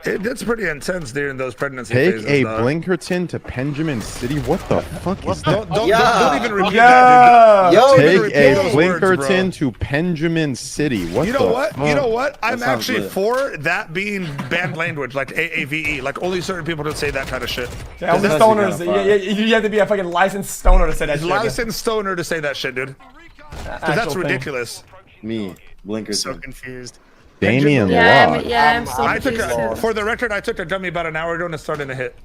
it's pretty intense during those pregnancy Take phases. a dog. Blinkerton to Benjamin City? What the fuck is that? Don't Yeah. even repeat Yeah. that, dude. Yo, Don't even Take repeat a those words, bro. Blinkerton to Benjamin City. What You the know what? fuck? You know what? I'm sounds actually lit. for that being banned language, like AAVE. Like only certain people can say that kind of shit. Yeah, only That's stoners. actually kinda You have to be a fucking licensed stoner to say that shit. Licensed stoner to say that shit, dude. 'Cause Actual that's thing. ridiculous. Me, Blinkers. So confused. Damien Yeah, Luck. I'm so I took confused. for the record, I took a dummy about an hour ago and it's starting to hit.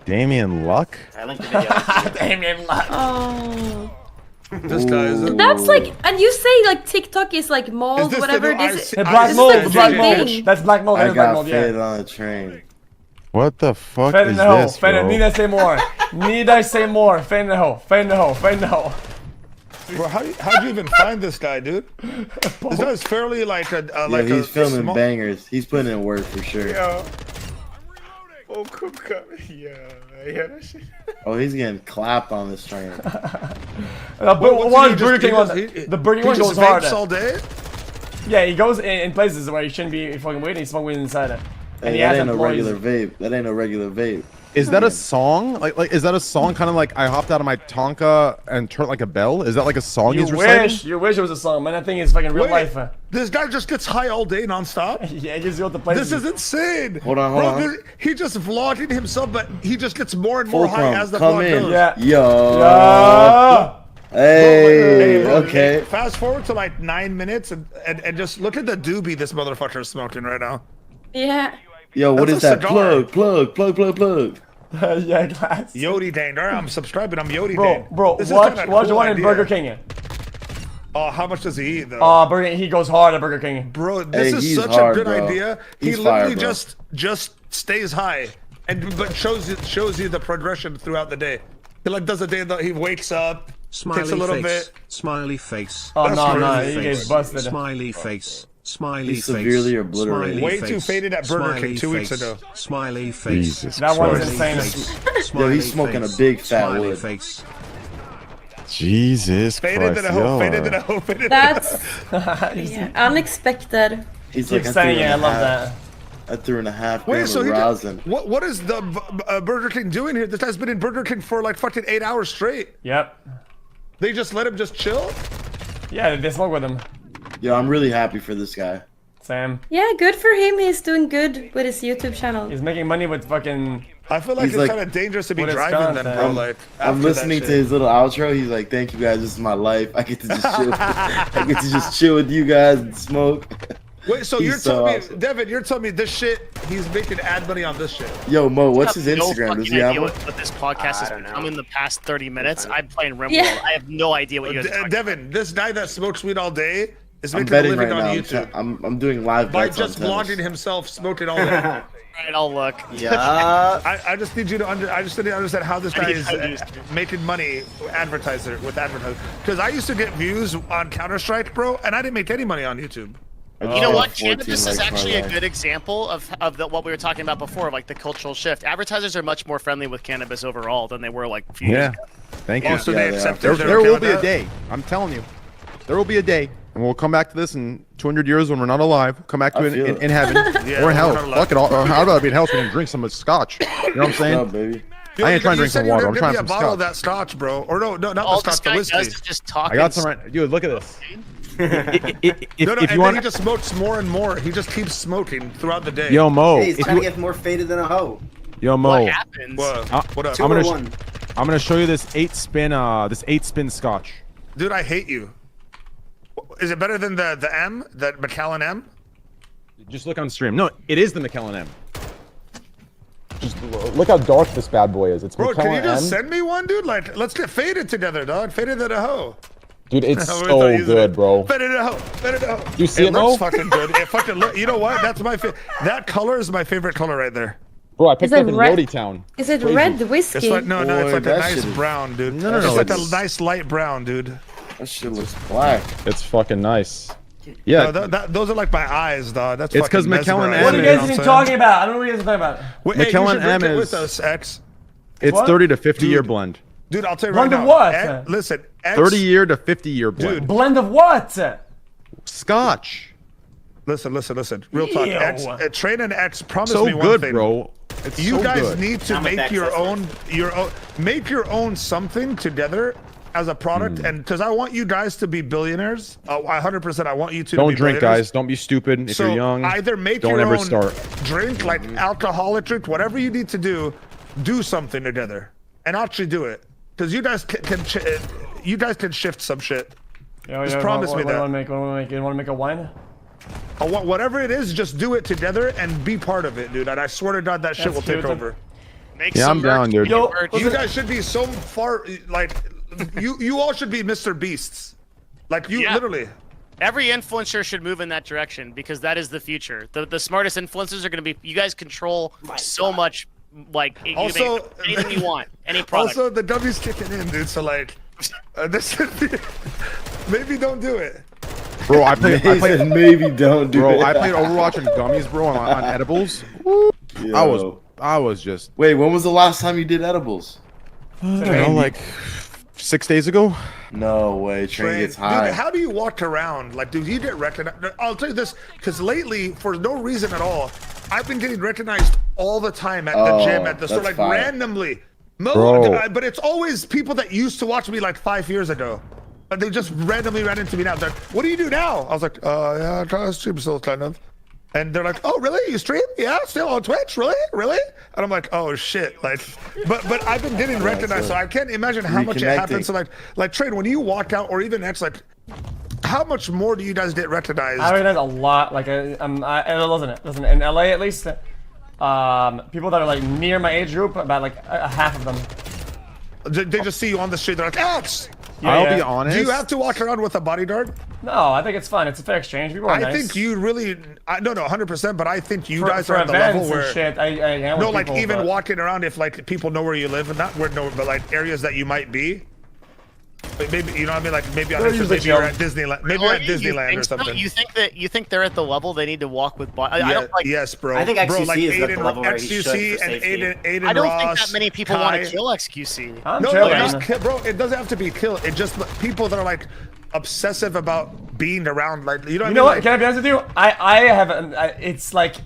Damien Luck? I linked the video. Damien Luck. Oh. This guy is. That's like, and you say like TikTok is like mold, this the whatever. new This IC The black is mold, like the the black same mold. thing. That's black mold. I That's black got mold. fed Yeah. on a train. What the fuck Fade in is the hole. this, bro? Need I say more? Need I say more? Fade in the hole. Fade in the hole. Fade in the hole. Bro, how'd you even find this guy, dude? This guy's fairly like a like He's a filming small- bangers. He's putting in work for sure. Yeah. Oh, come. Yeah, that shit. Oh, he's getting clapped on this train. One Burger King one. The Burger King one goes hard. all day. Yeah, he goes in places where he shouldn't be fucking waiting. He's smoking inside it. And Hey, he has that ain't no employees. regular vape. That ain't no regular vape. Is that a song? Like is that a song kind of like I hopped out of my Tonka and turned like a bell? Is that like a song he's reciting? You wish it was a song, man. That thing is fucking real Wait, life. this guy just gets high all day nonstop. Yeah, he just go to places. This is insane. Hold on. He just vlogging himself, but he just gets more and more high Fulcrum, as the come vlog in. goes. Yeah. Yo. Yeah. Hey. Bro, Okay. Fast forward to like 9 minutes and just look at the doobie this motherfucker is smoking right now. Yeah. Yo, what That's is a that? cigar. Plug. Yeah, glass. Yodi Dane. All right, I'm subscribing. I'm Yodi Bro, Dane. bro, This is watch kinda the cool one in idea. Burger King. Oh, how much does he eat though? Burger King, he goes hard at Burger King. Bro, this Hey, is he's such hard, a good bro. idea. He's he fire, literally bro. just stays high, but shows you the progression throughout the day. He like does a day that he wakes up, takes a little bit. Smiley face. Oh, That's no, crazy. he gets busted. Smiley face. Smiley He's face. severely obliterated. Smiley Way face. too faded at Burger King Smiley 2 weeks face. ago. Smiley face. Jesus That one is Christ. insane. Yo, he's smoking a big fat Smiley wood. face. Jesus Faded Christ. to the hoe, yo. faded to the hoe, faded to the That's yeah, unexpected. He's Keep like, saying it. I love that. I threw in a half Wait, gram so of he rosin. what is the Burger King doing here? This guy's been in Burger King for like fucking 8 hours straight. Yep. They just let him just chill? Yeah, they smoke with him. Yo, I'm really happy for this guy. Sam. Yeah, good for him. He's doing good with his YouTube channel. He's making money with fucking. I feel like He's it's like- kind of dangerous to be What is driving then, bro. content? Like, I'm after listening that to shit. his little outro. He's like, "Thank you guys. This is my life. I get to just chill. I get to just chill with you guys and smoke." Wait, so He's you're so telling awesome. me, Devin, you're telling me this shit, he's making ad money on this shit. Yo, Mo, what's his I have no Instagram? Does fucking he have idea one? what this podcast has don't become know. in the past 30 minutes. I'm playing RimWorld. Yeah. I have no idea what you guys are talking Devin, this guy that smokes weed all day is I'm making a betting living right on now. YouTube I'm doing live by bets on just tennis. vlogging himself smoking all day. about. Alright, I'll look. Yeah. I just need you to understand how this guy need is to use- making money with advertiser. Because I used to get views on Counter-Strike, bro, and I didn't make any money on YouTube. I You just know got what? 14 Cannabis is likes actually my a life. good example of what we were talking about before, like the cultural shift. Advertisers are much more friendly with cannabis overall than they were like a few years Yeah. ago. Thank you. Oh, so Yeah, they they accept are. it. There will be a day. I'm telling you. There will be a day. And we'll come back to this in 200 years when we're not alive. We'll come back to I it feel in, it. in heaven Yeah, or we're in hell. not alive. Fuck it all. How about I be in hell so we can drink some scotch? You know what I'm What's saying? up, baby? Yo, I ain't trying to you drink some said you water. were I'm gonna trying give some me a bottle of scotch. that scotch, bro. Or no, not All the this scotch, the guy whiskey. does is just talk. I got and some right. Dude, look at this. No, no, if and you then want, he just smokes more and more. He just keeps smoking throughout the day. yo Mo, Hey, he's if trying to you, get more faded than a hoe. yo What Mo, happens? What up? I'm gonna 201. I'm gonna show you this 8-spin scotch. Dude, I hate you. Is it better than the M, the Macallan M? Just look on stream. No, it is the McKellen M. Just look how dark this bad boy is. It's Bro, can you McKellen just M. send me one, dude? Like, let's get faded together, dog. Faded to the hoe. Dude, it's We're so using good, it. bro. Faded to the hoe. Faded to the hoe. You see it, looks Mo? fucking good. It fucking look. You know what? That's my that color is my favorite color right there. Bro, I picked Is it up it in red? Yodi Town. Is it Crazy. red whiskey? It's like no, it's Boy, like a that nice shit is- brown, dude. No, it's no, like it's- a nice light brown, dude. That shit looks black. It's fucking nice. Yeah, No, those are like my eyes, dog. That's It's 'cause fucking McKellen mesmerizing, What are you know guys what even I'm talking saying? about? I don't know what you guys are talking about. Wait, hey, you McKellen should drink M it with is- us, X. it's What? 30 to 50 year Dude. blend. Dude, I'll tell you right Blend of now. what? Listen, X, 30 year to 50 year blend. Dude. Blend of what? Scotch. Listen. Real talk. Ew. X, Train and X promised So me one good, thing. bro. It's You so guys good. need to I'm with make X, your that's own, make your own something together as a product, Hmm. and because I want you guys to be billionaires. 100%, I want you to. Don't be drink, billionaires. guys. Don't be stupid. If So you're young, either make don't your ever own start. drink, like alcoholic drink, whatever you need to do something together and actually do it. Because you guys can shift some shit. Just promise me that. You want to make a wine? Whatever it is, just do it together and be part of it, dude. And I swear to God, that shit will take over. Yeah, I'm down, dude. You guys should be so far, like, you all should be Mr. Beasts. Like, you literally. Every influencer should move in that direction because that is the future. The smartest influencers are going to be. You guys control so much. Like Also, you make anything you want, any product. Also, the W's kicking in, dude. So like, this should be. Maybe don't do it. Bro, I played maybe don't do it. Bro, I played Overwatch and gummies, bro, on edibles. I was just. Wait, when was the last time you did edibles? I don't know, like 6 days ago. No way, Train gets high. Dude, how do you walk around? Like, dude, you get recognized. I'll tell you this, because lately, for no reason at all, I've been getting recognized all the time at the gym, at the store, like randomly. But it's always people that used to watch me like 5 years ago. They just randomly ran into me now. They're like, what do you do now? I was like, yeah, I try to stream still, kind of. And they're like, oh, really? You stream? Yeah, still on Twitch? Really? Really? And I'm like, oh, shit. Like, but I've been getting recognized, so I can't imagine how much it happens. So like Train, when you walk out, or even X, like, how much more do you guys get recognized? I recognize a lot. Like, listen, in LA at least, people that are like near my age group, about like half of them. They just see you on the street. They're like, X. I'll be honest. Do you have to walk around with a bodyguard? No, I think it's fun. It's a fair exchange. People are nice. I think you really, no, 100%. But I think you guys for are at the level where, shit, I hang with like people, even walking around, if like people know where you live, and not where, but like areas that you might be. Maybe you know what I mean, like maybe you're at Disneyland, maybe you're at Disneyland or something. You think they're at the level they need to walk with? I don't like. Yes, bro. I think XQC like is Aiden, at the level where he should for safety. Aiden I don't Ross, think that many people want to kill XQC. Bro, it doesn't have to be kill. It just people that are like obsessive about being around, like you know. You know what? Can I be honest with you? I have. It's like.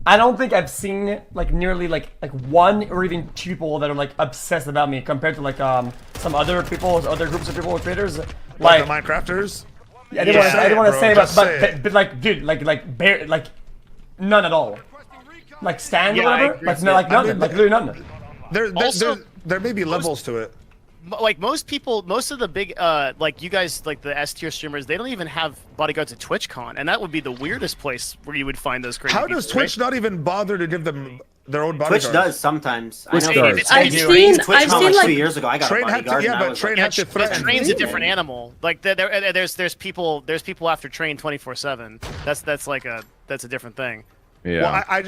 I don't think I've seen like nearly like one or even two people that are like obsessed about me compared to like some other people, other groups of people with creators, like the Minecrafters. I didn't want to say, but like dude, like none at all. Like stand or whatever, but no, like none, like literally none. There may be levels to it. Like most people, most of the big, like you guys, like the S tier streamers, they don't even have bodyguards at TwitchCon, and that would be the weirdest place where you would find those crazy. How does Twitch not even bother to give them their own bodyguards? Twitch does sometimes. I've seen like 2 years ago. I got a bodyguard. But Train had to threaten. Train's a different animal. Like there's people after Train 24/7. That's a different thing. Yeah. Well, I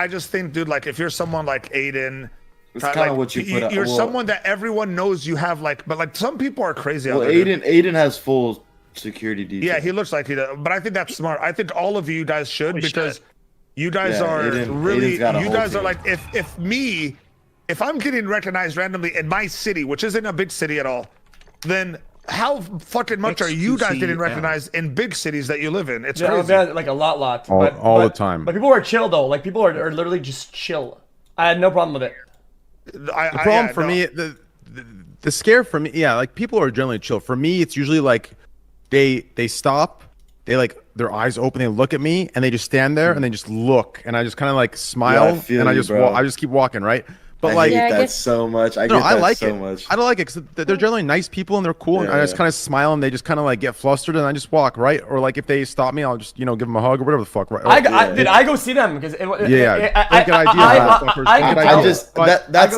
just think, dude, like if you're someone like Aiden. It's kind of what you put out. You're someone that everyone knows you have, like, but like some people are crazy out there. Aiden has full security detail. Yeah, he looks like he does, but I think that's smart. I think all of you guys should because you guys are really. You guys are like if I'm getting recognized randomly in my city, which isn't a big city at all, then how fucking much are you guys getting recognized in big cities that you live in? It's crazy. Like a lot. All the time. But people are chill though. Like people are literally just chill. I had no problem with it. The problem for me, the scare for me, like people are generally chill. For me, it's usually like they stop, they like their eyes open, they look at me, and they just stand there and they just look, and I just kind of like smile, and I just keep walking, right? But I hate that so much. I like so much. I don't like it because they're generally nice people and they're cool. And I just kind of smile and they just kind of like get flustered and I just walk, right? Or like if they stop me, I'll just give them a hug or whatever the fuck, right? I go see them because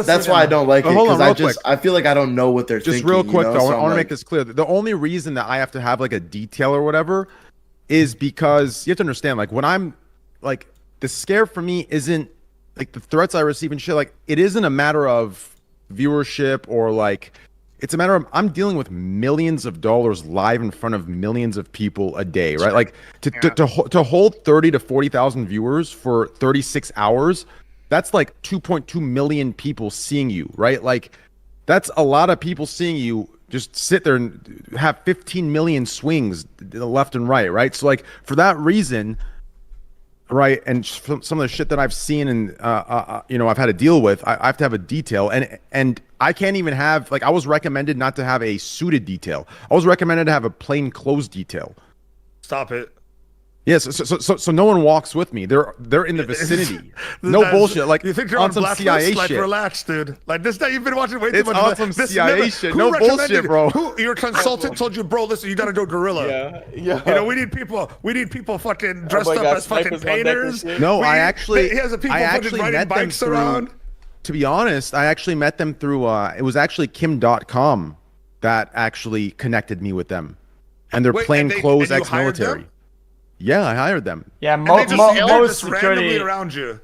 that's why I don't like it because I feel like I don't know what they're thinking. Just real quick though, I want to make this clear. The only reason that I have to have like a detail or whatever is because you have to understand, like when I'm like the scare for me isn't like the threats I receive and shit, like it isn't a matter of viewership or like it's a matter of I'm dealing with millions of dollars live in front of millions of people a day, right? Like to hold 30 to 40,000 viewers for 36 hours, that's like 2.2 million people seeing you, right? Like that's a lot of people seeing you just sit there and have 15 million swings left and right? So like for that reason, right, and some of the shit that I've seen and I've had to deal with, I have to have a detail, and I can't even have like I was recommended not to have a suited detail. I was recommended to have a plain clothes detail. Stop it. Yes, so no one walks with me. They're in the vicinity. No bullshit. Like you think you're on on some blacklist? CIA Like shit. relax, dude. Like this night you've been watching way too It's much. on some This CIA never- shit. who No recommended bullshit, it? bro. Who your consultant told you, bro? Listen, you gotta go gorilla. Yeah. You know, we need people fucking dressed my up God, as fucking snipers on deck and painters. shit. No, We I need- actually, he has a people I fucking actually riding met them bikes through. around. To be honest, I actually met them through. It was actually Kim.com that actually connected me with them, and they're Wait, plain and clothes and you hired ex-military. them? Yeah, I hired them. Yeah, And they just, they're most just randomly security. around you.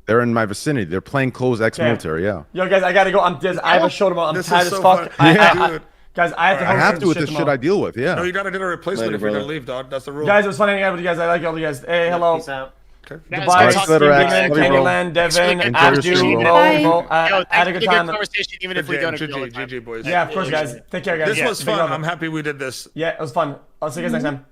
They're in my vicinity. They're plain clothes ex-military. Yeah. Yo, guys, I gotta go. I have a show tomorrow. I'm This tired is as so fuck. fun. Dude. Guys, I have to. I have to with the the shit I deal with. Yeah. No, you gotta get a replacement Later, if you're gonna brother. leave, dog. That's the rule. Guys, it was fun hanging out with you guys. I like all you guys. Hey, hello. Peace out. Okay. Guys, Dubai, good talk Steven, later, X. Love you, bro. Candyland, Devin, Enjoy your Abdu, stream, Mo, bro. Mo. Yo, I had a thanks good for the time. conversation, even if we don't agree all the time. GG, boys. Yeah, of course, guys. Take care, guys. This was Big fun. love. I'm happy we did this. Yeah, it was fun. I'll see you guys next time.